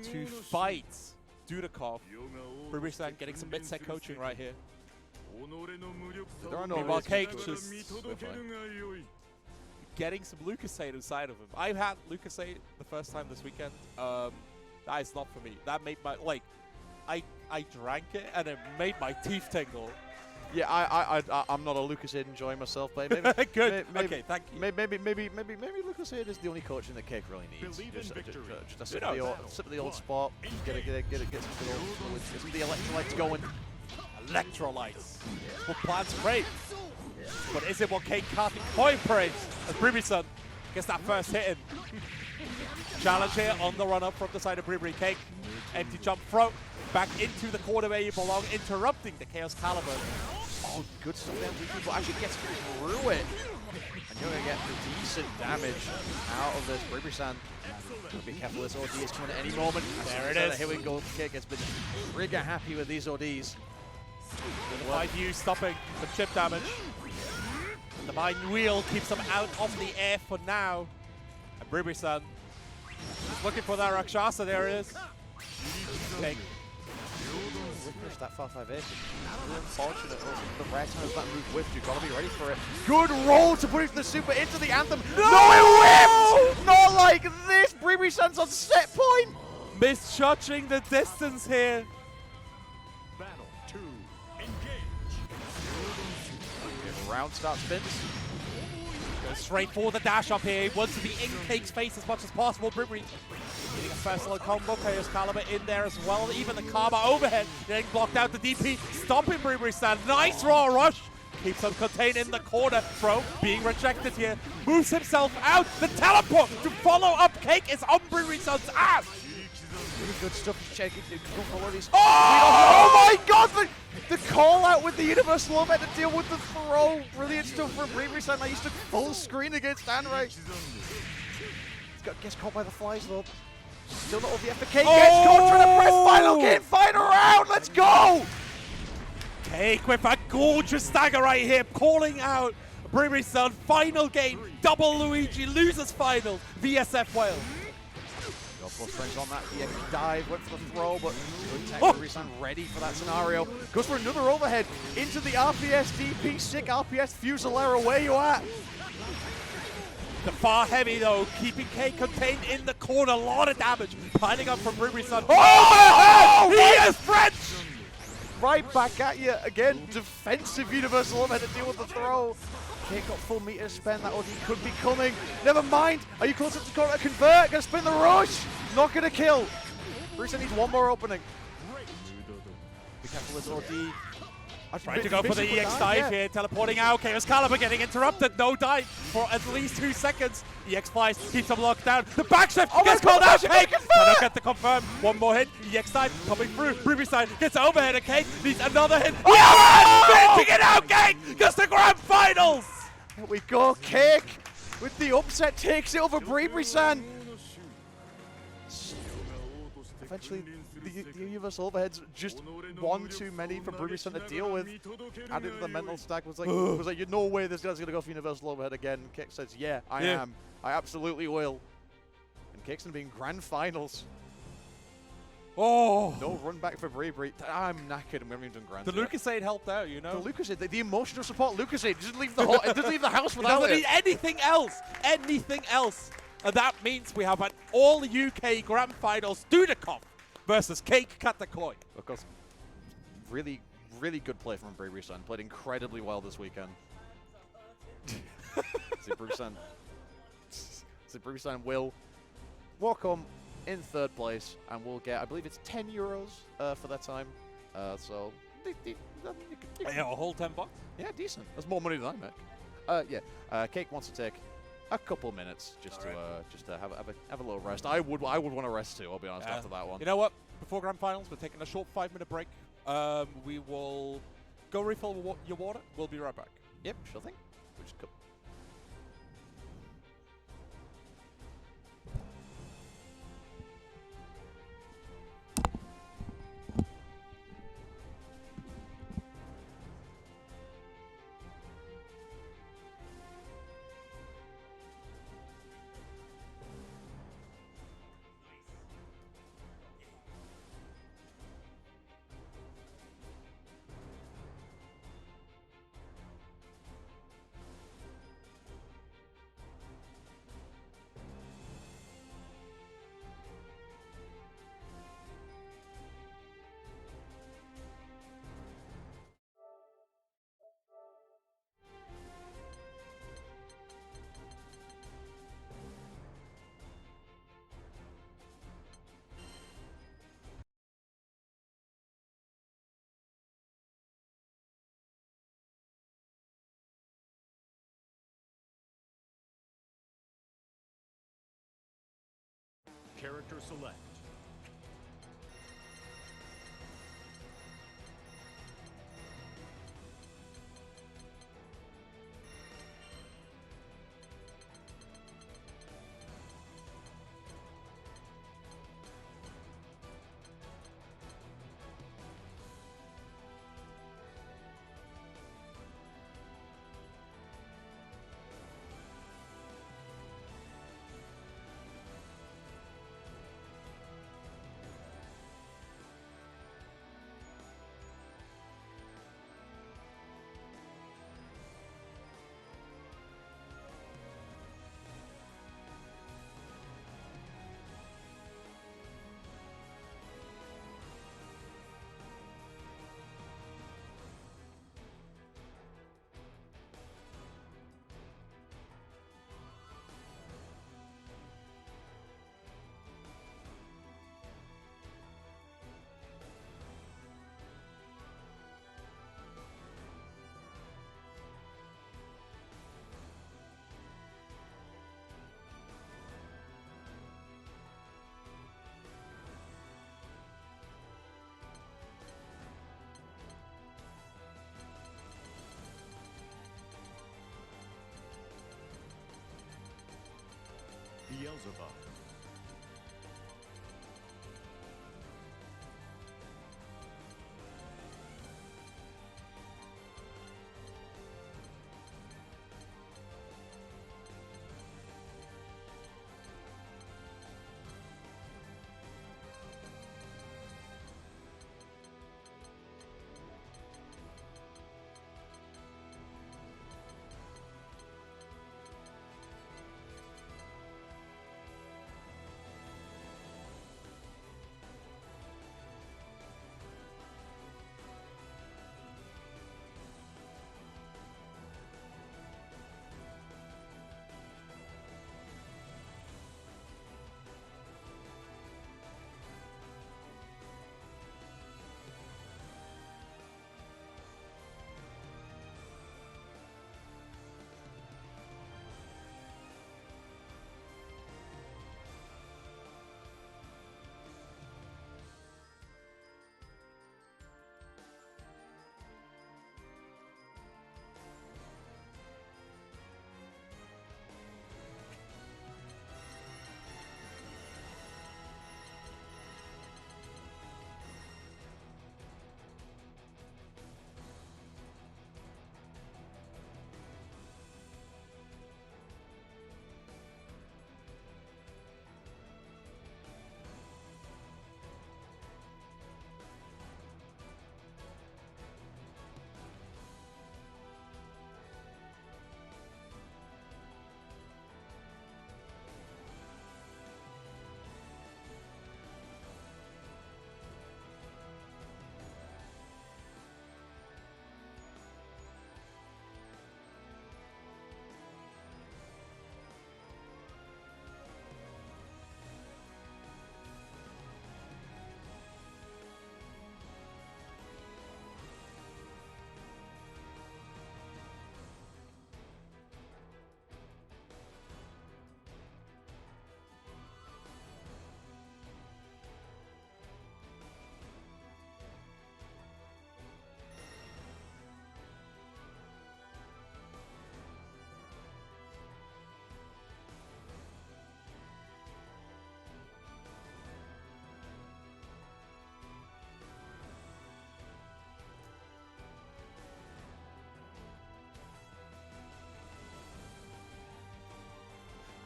to fight Dudikov? Ruby-san getting some mid-set coaching right here. There are no Meanwhile, Cake just getting some Lucasade inside of him. I had Lucasade the first time this weekend. That is not for me. That made my, like, I drank it and it made my teeth tingle. Yeah, I'm not a Lucasade enjoyer myself, but maybe good. Okay, thank you. Maybe Lucasade is the only coaching that Cake really needs. Just a sip of the old spot. Get some of the electrolytes going. Electrolytes. What plans crave. But is it what Cake Koi prays? As Bree-san gets that first hit in. Challenge here on the run up from the side of Bree. Cake. Empty jump throw. Back into the corner where you belong, interrupting the Chaos Caliber. Oh, good stuff there. But actually gets through it. And You're going to get decent damage out of this. Bribrisan, be careful, this OD is coming at any moment. There it is. Here we go. Kick has been trigger happy with these ODs. The Mind View stopping the chip damage. And the Mind Wheel keeps them out of the air for now. And Bribrisan is looking for that Rakshasa. There it is. Okay. Finish that far 5-8. Really unfortunate. The rare time of that move whiffed. You've got to be ready for it. Good roll to put it the super into the Anthem. No, it whiffed! Not like this. Bribrisan's on set point. Misjudging the distance here. Battle 2. Engage. Round start spins. Goes straight for the dash up here. He wants to be in Cake's face as much as possible. Bribri getting a first low combo. Chaos Caliber in there as well. Even the Karma overhead getting blocked out. The DP stopping Bribrisan. Nice raw rush. Keeps him contained in the corner. Bro being rejected here. Moves himself out. The teleport to follow up Cake is on Bribrisan's ass. Really good stuff. Checking. Oh! My God! The call out with the Universal Overhead to deal with the throw. Brilliant stuff from Bribrisan. I used to full screen against Anray. Gets caught by the flies though. Still not over the FK. Gets caught trying to press final game. Final round. Let's go! Cake with a gorgeous stagger right here, calling out Bribrisan. Final game. Double Luigi loses final. VSF Wales. Got full strength on that. EX dive, went for the throw, but good tech. Bribrisan ready for that scenario. Goes for another overhead into the RPS DP. Sick RPS Fusiliera. Where you at? The far heavy though, keeping Cake contained in the corner. A lot of damage piling up from Bribrisan. Oh! He is French! Right back at you again. Defensive Universal Overhead to deal with the throw. Cake got full meter to spend. That OD could be coming. Never mind. Are you close up to convert? Gonna spin the rush. Not gonna kill. Bribrisan needs one more opening. Be careful with OD. Trying to go for the EX dive here, teleporting out. Chaos Caliber getting interrupted. No dive for at least 2 seconds. EX flies, keeps him locked down. The backshift gets called out. Cake cannot get the confirm. One more hit. EX dive coming through. Bribrisan gets overhead. And Cake needs another hit. Finishing it out, Cake gets the grand finals. Here we go. Cake with the upset takes it over Bribrisan. Eventually, the Universal Overheads just one too many for Bribrisan to deal with. Added to the mental stack was like, no way this guy's gonna go for Universal Overhead again. Cake says, yeah, I am. I absolutely will. And Cake's gonna be in grand finals. Oh! No run back for Bribri. I'm knackered and we haven't even done grand. The Lucasade helped out, you know. The Lucasade, the emotional support Lucasade doesn't leave the doesn't leave the house without doesn't it. need anything else. Anything else. And that means we have an all-UK Grand Finals Dudikoff versus Cake Katakoi. Of course, really, really good play from Bribrisan. Played incredibly well this weekend. Bribrisan will walk home in 3rd place and we'll get, I believe it's €10 for that time. So, Yeah, a whole $10. Yeah, decent. That's more money than I make. Cake wants to take a couple minutes just to have a little rest. I would want to rest too. I'll be honest after that one. You know what? Before Grand Finals, we're taking a short 5-minute break. We will go refill your water. We'll be right back. Yep, sure thing. We'll just go. Character select. Beelzebub.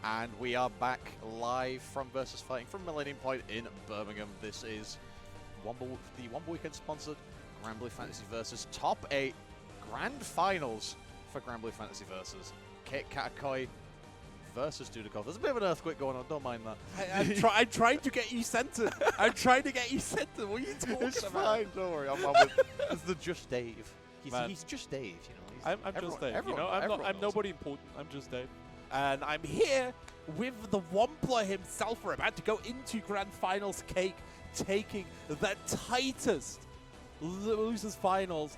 And we are back live from Versus Fighting from Millennium Point in Birmingham. This is Womble, the Womble Weekend sponsored Grand Blue Fantasy Versus Top 8 Grand Finals for Grand Blue Fantasy Versus. Kate Katakoi versus Dudikov. There's a bit of an earthquake going on, don't mind that. I'm trying to get you centered. I'm trying to get you centered. What are you talking It's about? fine, don't worry. I'm with it's the Just Dave. He's just Dave, you know. I'm just Dave. Everyone, I'm nobody important. I'm just Dave. And I'm here with the Wombler himself. We're about to go into Grand Finals. Cake taking the tightest losers finals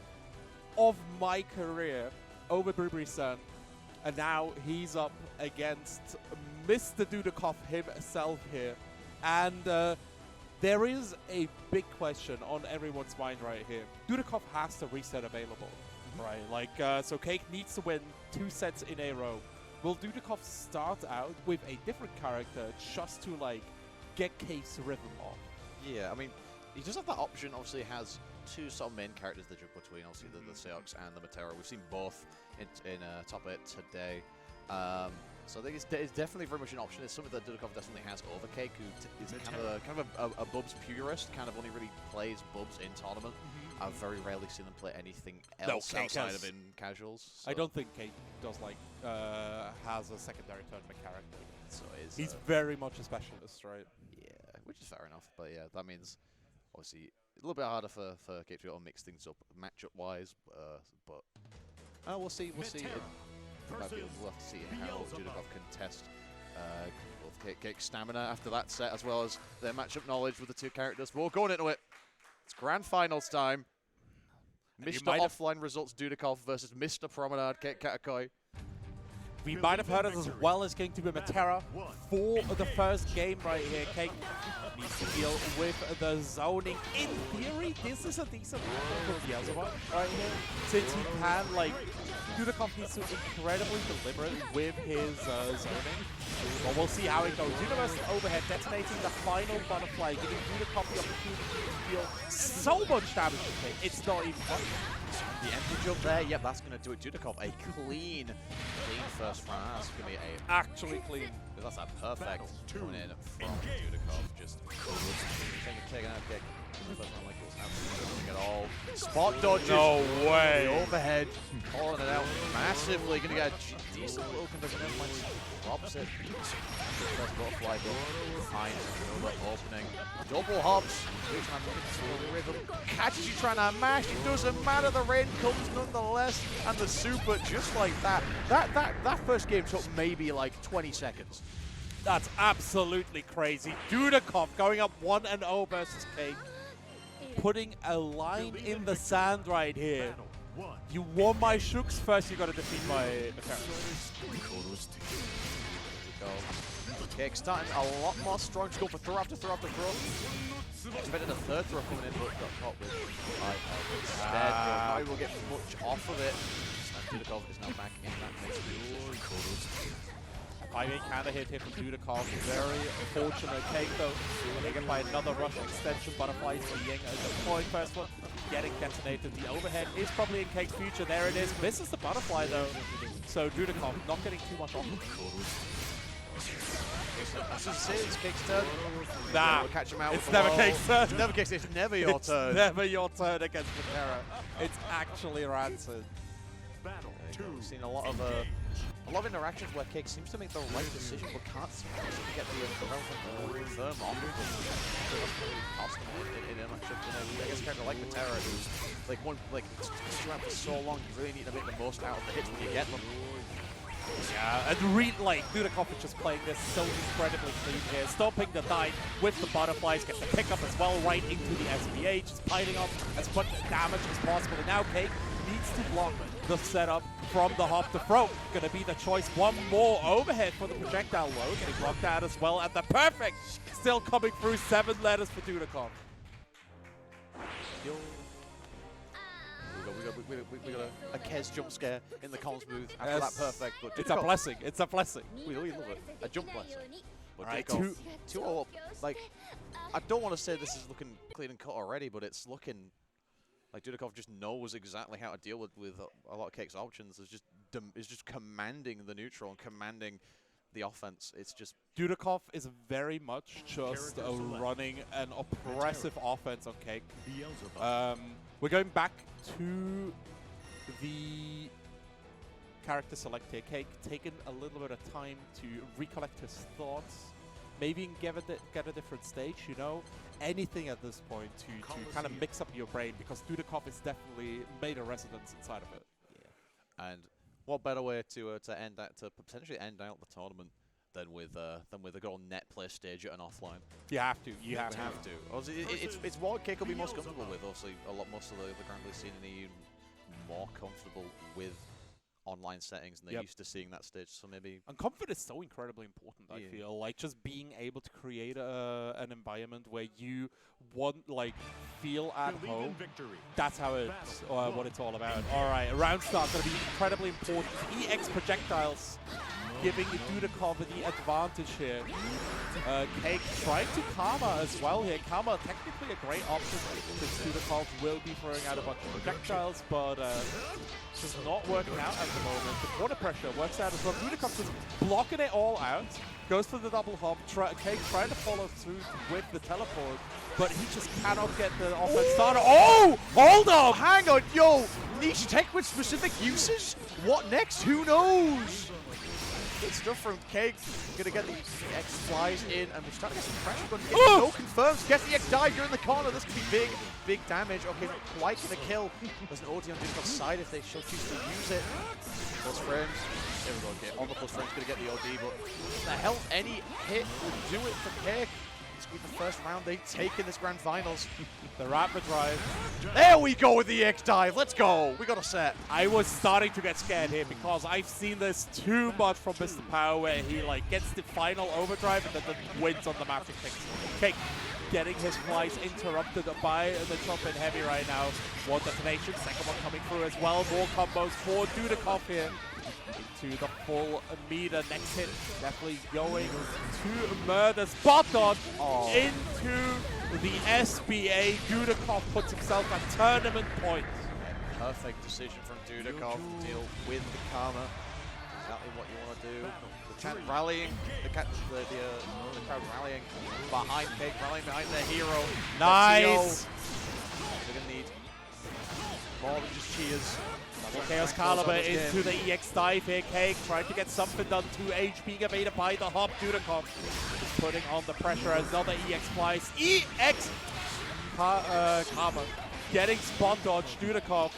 of my career over Brubri-san. And now he's up against Mr. Dudikov himself here. And there is a big question on everyone's mind right here. Dudikov has to reset available, right? Like, so Cake needs to win 2 sets in a row. Will Dudikov start out with a different character just to, like, get Cake's rhythm off? Yeah, I mean, he does have that option. Obviously, he has 2 sort of main characters that jump between, obviously, the Seox and the Matera. We've seen both in top 8 today. So I think it's definitely very much an option. It's something that Dudikov definitely has over Cake, who is kind of a Bubs purist, kind of only really plays Bubs in tournament. I've very rarely seen them play anything else outside of in casuals. So. I don't think Cake does, like, has a secondary tournament character. So he's very much a specialist, right? Yeah, which is fair enough. But yeah, that means obviously a little bit harder for Cake to be able to mix things up matchup wise. But we'll see. We'll see. We'll have to see how Dudikov can test both Cake's stamina after that set, as well as their matchup knowledge with the 2 characters. But we're going into it. It's Grand Finals time. Mr. Offline Results Dudikov versus Mr. Promenade Cake Katakoi. we might have heard it as well as going to be Matera for the first game right here. Cake needs to deal with the zoning. In theory, this is a decent matchup for Beelzebub right here, since he can, like, Dudikoff needs to be incredibly deliberate with his zoning. But we'll see how it goes. Universe overhead detonating the final butterfly, giving Dudikoff the opportunity to deal so much damage to Cake. It's not even funny. The empty jump there, yep, that's going to do it. Dudikoff, a clean first round. That's going to be a Actually clean. That's a perfect coming in from Dudikoff. Just taking out kick. Like it was absolutely nothing at all. Spot dodges. No way. Overhead. Calling it out massively. Going to get a decent little conversion. Drops it. First butterfly behind another opening. Double hops. Catches you trying to mash. It doesn't matter. The rain comes nonetheless. And the super just like that. That first game took maybe like 20 seconds. That's absolutely crazy. Dudikoff going up 1-0 versus Cake. Putting a line in the sand right here. You won my Shooks, first you gotta defeat my Matera. Cake starting a lot more strong to go for throw after throw after throw. Expected a third throw coming in, but got caught with instead. Now he will get much off of it. And Dudikoff is now back in that mix. 5-8 counter hit here from Dudikoff. Very unfortunate. Cake though, taken by another rush extension. Butterfly seeing a deploying first one, getting detonated. The overhead is probably in Cake's future. There it is. Misses the butterfly though. So Dudikoff not getting too much off. As you say, it's Cake's turn. Nah, we'll catch him out. It's never Cake's turn. It's never Cake's. It's never your turn. Never your turn against Matera. It's actually rancid. We've seen a lot of interactions where Cake seems to make the right decision, but can't seem to get the relevant firm on. In a matchup, I guess kind of like Matera, who's like around for so long. You really need to make the most out of the hits when you get them. Yeah, and Dudikoff is just playing this so incredibly clean here. Stopping the dive with the butterflies, gets the pickup as well right into the SBH, just piling up as much damage as possible. And now Cake needs to block the setup from the hop to throw. Gonna be the choice. One more overhead for the projectile low, getting blocked out as well. And the perfect still coming through. 7 letters for Dudikoff. We got a Kez jump scare in the comms booth after that perfect. But it's a blessing. It's a blessing. We love it. A jump blessing. But Alright, 2-0 up. Like, I don't want to say this is looking clean and cut already, but it's looking like Dudikoff just knows exactly how to deal with a lot of Cake's options. Is just commanding the neutral and commanding the offense. It's just Dudikoff is very much just running an oppressive offense on Cake. We're going back to the character select here. Cake taking a little bit of time to recollect his thoughts, maybe get a different stage, you know, anything at this point to kind of mix up your brain, because Dudikoff has definitely made a residence inside of it. Yeah, and what better way to potentially end out the tournament than with a good old net play stage at an offline. You have to. You have to. It's what Cake will be most comfortable with. Obviously, most of the Grand Blue scene are even more comfortable with online settings, and they're used to seeing that stage. So maybe. And comfort is so incredibly important. I feel like just being able to create an environment where you feel at home. That's how it's what it's all about. All right, round start going to be incredibly important. EX projectiles giving Dudikoff the advantage here. Cake trying to Karma as well here. Karma technically a great option since Dudikoff will be throwing out a bunch of projectiles, but just not working out at the moment. The corner pressure works out as well. Dudikoff just blocking it all out. Goes for the double hop. Cake trying to follow through with the teleport, but he just cannot get the offense started. Oh! Hold up! Hang on, yo! Niche tech with specific uses? What next? Who knows? Good stuff from Cake. Gonna get the X flies in, and we're starting to get some pressure. Gonna get no confirms. Gets the X dive. You're in the corner. This could be big damage. Okay, not quite gonna kill. There's an OD on Dudikoff's side if they should choose to use it. Plus frames. There we go. Okay, all the plus frames gonna get the OD, but the health any hit will do it for Cake. This will be the first round they take in this grand finals. The rapid drive. There we go with the EX dive. Let's go. We got a set. I was starting to get scared here because I've seen this too much from Mr. Power, where he like gets the final overdrive and then wins on the massive kicks. Kick. Getting his flights interrupted by the jump in heavy right now. One detonation, second one coming through as well. More combos for Dudikov here. Into the full meter. Next hit definitely going to murder. Spot dodge into the SBA. Dudikov puts himself at tournament points. Perfect decision from Dudikov to deal with the karma. Exactly what you want to do. The chat rallying, the crowd rallying behind Cake, rallying behind their hero. Nice! They're going to need more than just cheers. Chaos Caliber into the EX dive here. Cake trying to get something done. 2 HP evaded by the hop. Dudikov is putting on the pressure. Another EX flies. EX Karma getting spot dodge. Dudikov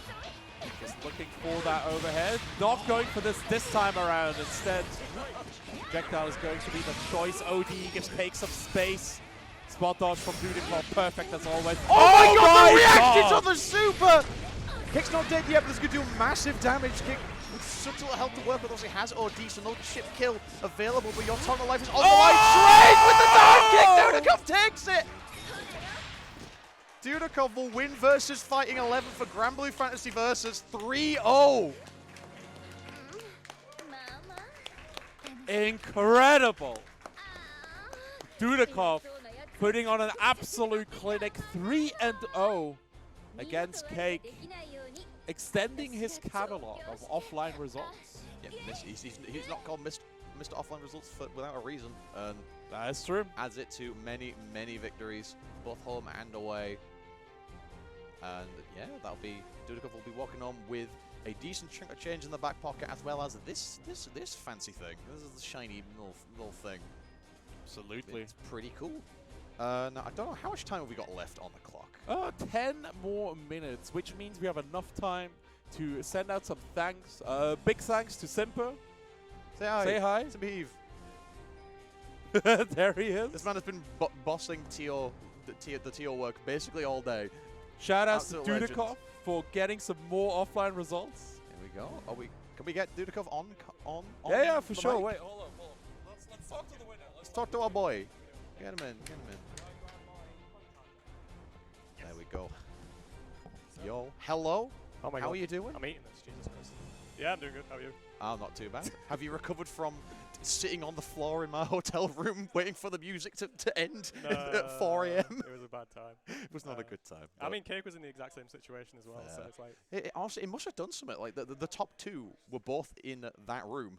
just looking for that overhead. Not going for this time around. Instead, projectile is going to be the choice. OD gives Cake some space. Spot dodge from Dudikov. Perfect as always. Oh my god, the reaction to the super! Cake's not dead yet, but this could do massive damage. Cake with such little health to work with. Also, he has OD, so no chip kill available, but your total life is on the line. Trade with the dive kick! Dudikov takes it! Dudikov will win versus Fighting 11 for Granblue Fantasy versus 3-0. Incredible! Dudikov putting on an absolute clinic. 3-0 against Cake, extending his catalog of offline results. Yeah, he's not called Mr. Offline Results without a reason. And that is true. Adds it to many, many victories, both home and away. And yeah, Dudikov will be walking on with a decent chunk of change in the back pocket, as well as this fancy thing. This is the shiny little thing. Absolutely. It's pretty cool. Now, I don't know, how much time have we got left on the clock? 10 more minutes, which means we have enough time to send out some thanks. Big thanks to Simper. Say hi. Say hi. To Beeve. There he is. This man has been bossing the TO work basically all day. Shout out to Dudikov for getting some more offline results. Here we go. Can we get Dudikov on? Yeah, for sure. Mic? Wait, hold on. Let's talk to the winner. Let's talk to our boy. Get him in. There we go. Yo, hello. Oh my God. How are you doing? I'm eating this, Jesus Christ. Yeah, I'm doing good. How are you? I'm not too bad. Have you recovered from sitting on the floor in my hotel room waiting for the music to end at 4 a.m.? It was a bad time. It was not a good time. I mean, Cake was in the exact same situation as well, so it's like... Honestly, it must have done something. Like, the top two were both in that room.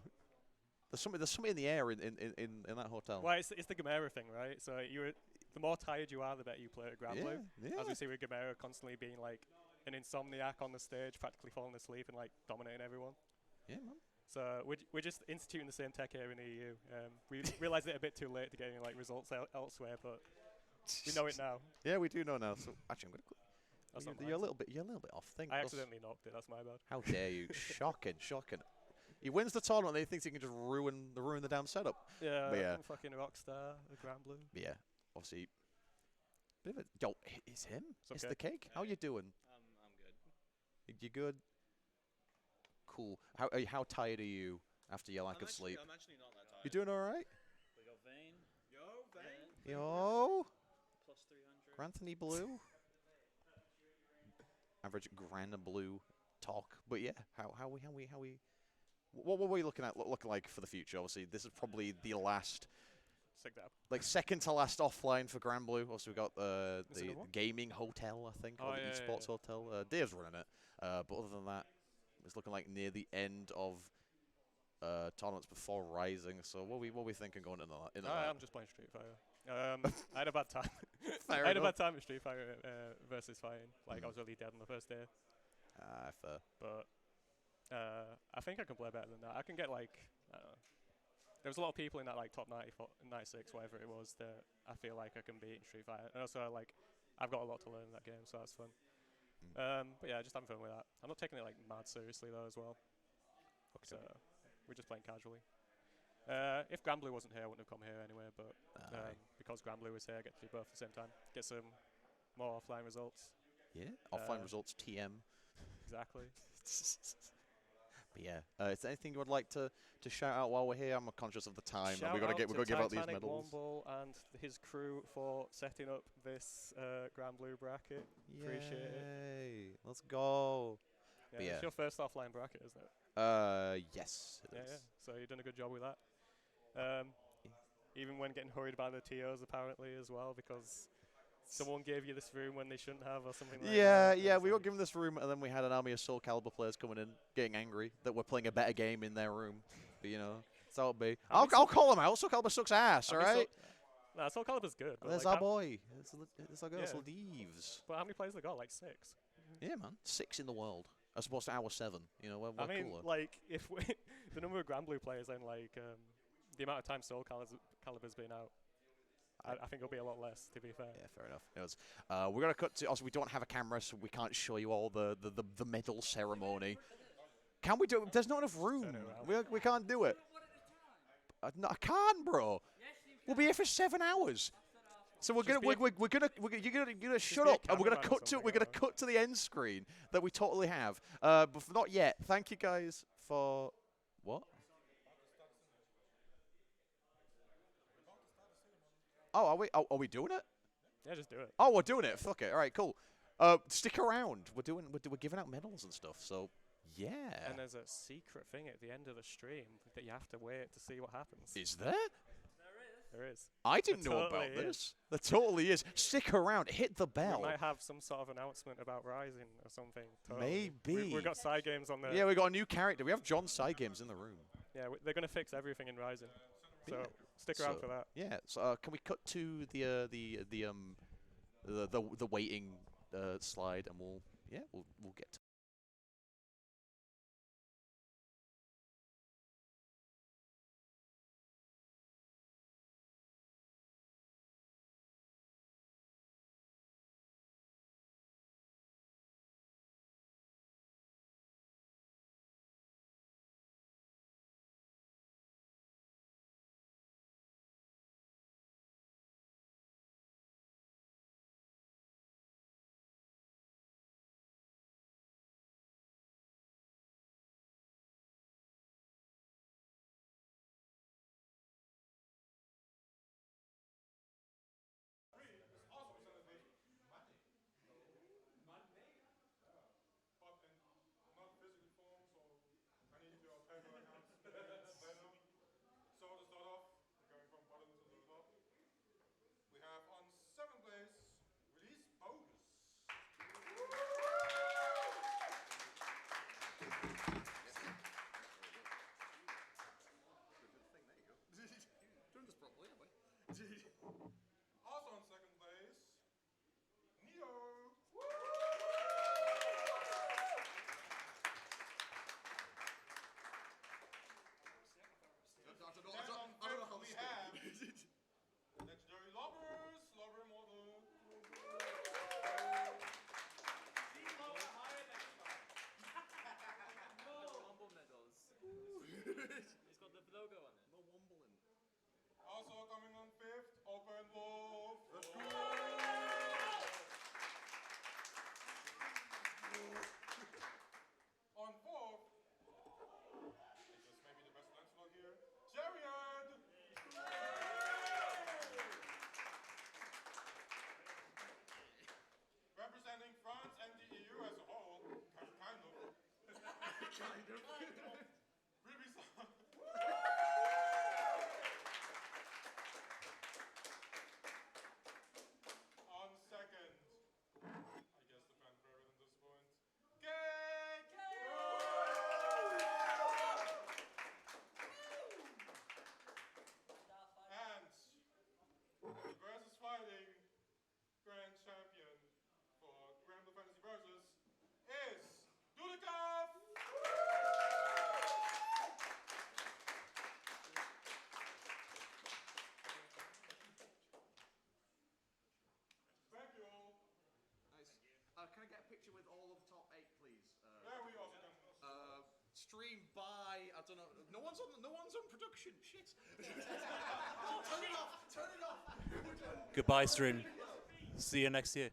There's something in the air in that hotel. Well, it's the Gamera thing, right? So the more tired you are, the better you play at Granblue. Yeah. As we see with Gamera constantly being like an insomniac on the stage, practically falling asleep and like dominating everyone. Yeah, man. So we're just instituting the same tech here in the EU. We realised it a bit too late to getting like results elsewhere, but we know it now. Yeah, we do know now. So actually, I'm gonna. That's You're a little bit off. I accidentally knocked it. That's my bad. How dare you? Shocking. He wins the tournament, and he thinks he can just ruin the damn setup. Yeah, but yeah. Fucking Rockstar, the Granblue. But yeah, obviously. Bit of a, yo, it's him. It's the Cake. How you doing? I'm good. You good? Cool. How tired are you after your lack of sleep? I'm actually not that tired. You doing all right? We got Vayne. Yo, Vayne. Yo. Plus 300. Granthony Blue. Average Gran Blue talk. But yeah, how we what were we looking like for the future? Obviously, this is probably the last, like second to last offline for Granblue. Also, we got the gaming hotel, I think, or the esports hotel. Dave's running it. But other than that, it's looking like near the end of tournaments before Rising. So what are we thinking going into that? I'm just playing Street Fighter. I had a bad time. I had a bad time with Street Fighter versus Fighting. Like I was really dead on the first day. Fair. But I think I can play better than that. I can get like, I don't know. There was a lot of people in that like top 94, 96, whatever it was, that I feel like I can beat in Street Fighter. And also like, I've got a lot to learn in that game, so that's fun. But yeah, just having fun with that. I'm not taking it like mad seriously though as well. Okay. So we're just playing casually. If Granblue wasn't here, I wouldn't have come here anyway, but because Granblue was here, I get to do both at the same time. Get some more offline results. Yeah, offline results, TM. Exactly. But yeah, is there anything you would like to shout out while we're here? I'm conscious of the time, and we've got to give out these medals. Womble and his crew for setting up this Granblue bracket. Yay. Appreciate it. Let's go. Yeah, it's your first offline bracket, isn't it? Yes, it is. Yeah. So you've done a good job with that. Even when getting hurried by the TOs, apparently, as well, because someone gave you this room when they shouldn't have, or something like that. Yeah, we got given this room, and then we had an army of Soul Calibur players coming in, getting angry that we're playing a better game in their room. But, you know, that's how it be. I'll call them out. Soul Calibur sucks ass, alright? Nah, Soul Calibur's good. There's our boy. There's our girl, Leaves. But how many players they got? Like 6? Yeah, man. 6 in the world. As opposed to our 7. You know, we're cooler. Like, if we the number of Granblue players and, like, the amount of time Soul Calibur's been out, I think it'll be a lot less, to be fair. Yeah, fair enough. We're going to cut to... Also, we don't have a camera, so we can't show you all the medal ceremony. Can we do it? There's not enough room. We can't do it. No, I can't, bro. We'll be here for 7 hours. So you're gonna shut up, and we're gonna cut to the end screen that we totally have. But not yet. Thank you guys for what? Oh, are we doing it? Yeah, just do it. Oh, we're doing it. Fuck it. All right, cool. Stick around. We're giving out medals and stuff. So yeah. And there's a secret thing at the end of the stream that you have to wait to see what happens. Is there? There is. I didn't know about this. There totally is. Stick around. Hit the bell. We might have some sort of announcement about Rising or something. Totally. Maybe. We've got side games on there. Yeah, we got a new character. We have John's side games in the room. Yeah, they're going to fix everything in Rising. So stick around for that. Yeah. So can we cut to the waiting slide, and we'll get to Also in second place, Neo. I don't know how we have legendary Lobbers, Lobber Model. Womble medals. It's got the logo on it. No wombling. Also coming on 5th, Open Wolf. Let's go! On 4th, this may be the best Lancelot here, Chariot! Representing France and the EU as a whole, kind of. Ruby Song. On second, I guess the fan favorite at this point, Cake! And the VSFighting Grand Champion for Granblue Fantasy Versus is Dudikoff! Thank you all. Nice. Can I get a picture with all of the top 8, please? Yeah, we also can. Streamed by our don't know. No one's on production. Shit. Oh, turn it off. Turn it off. Goodbye, stream. See you next year.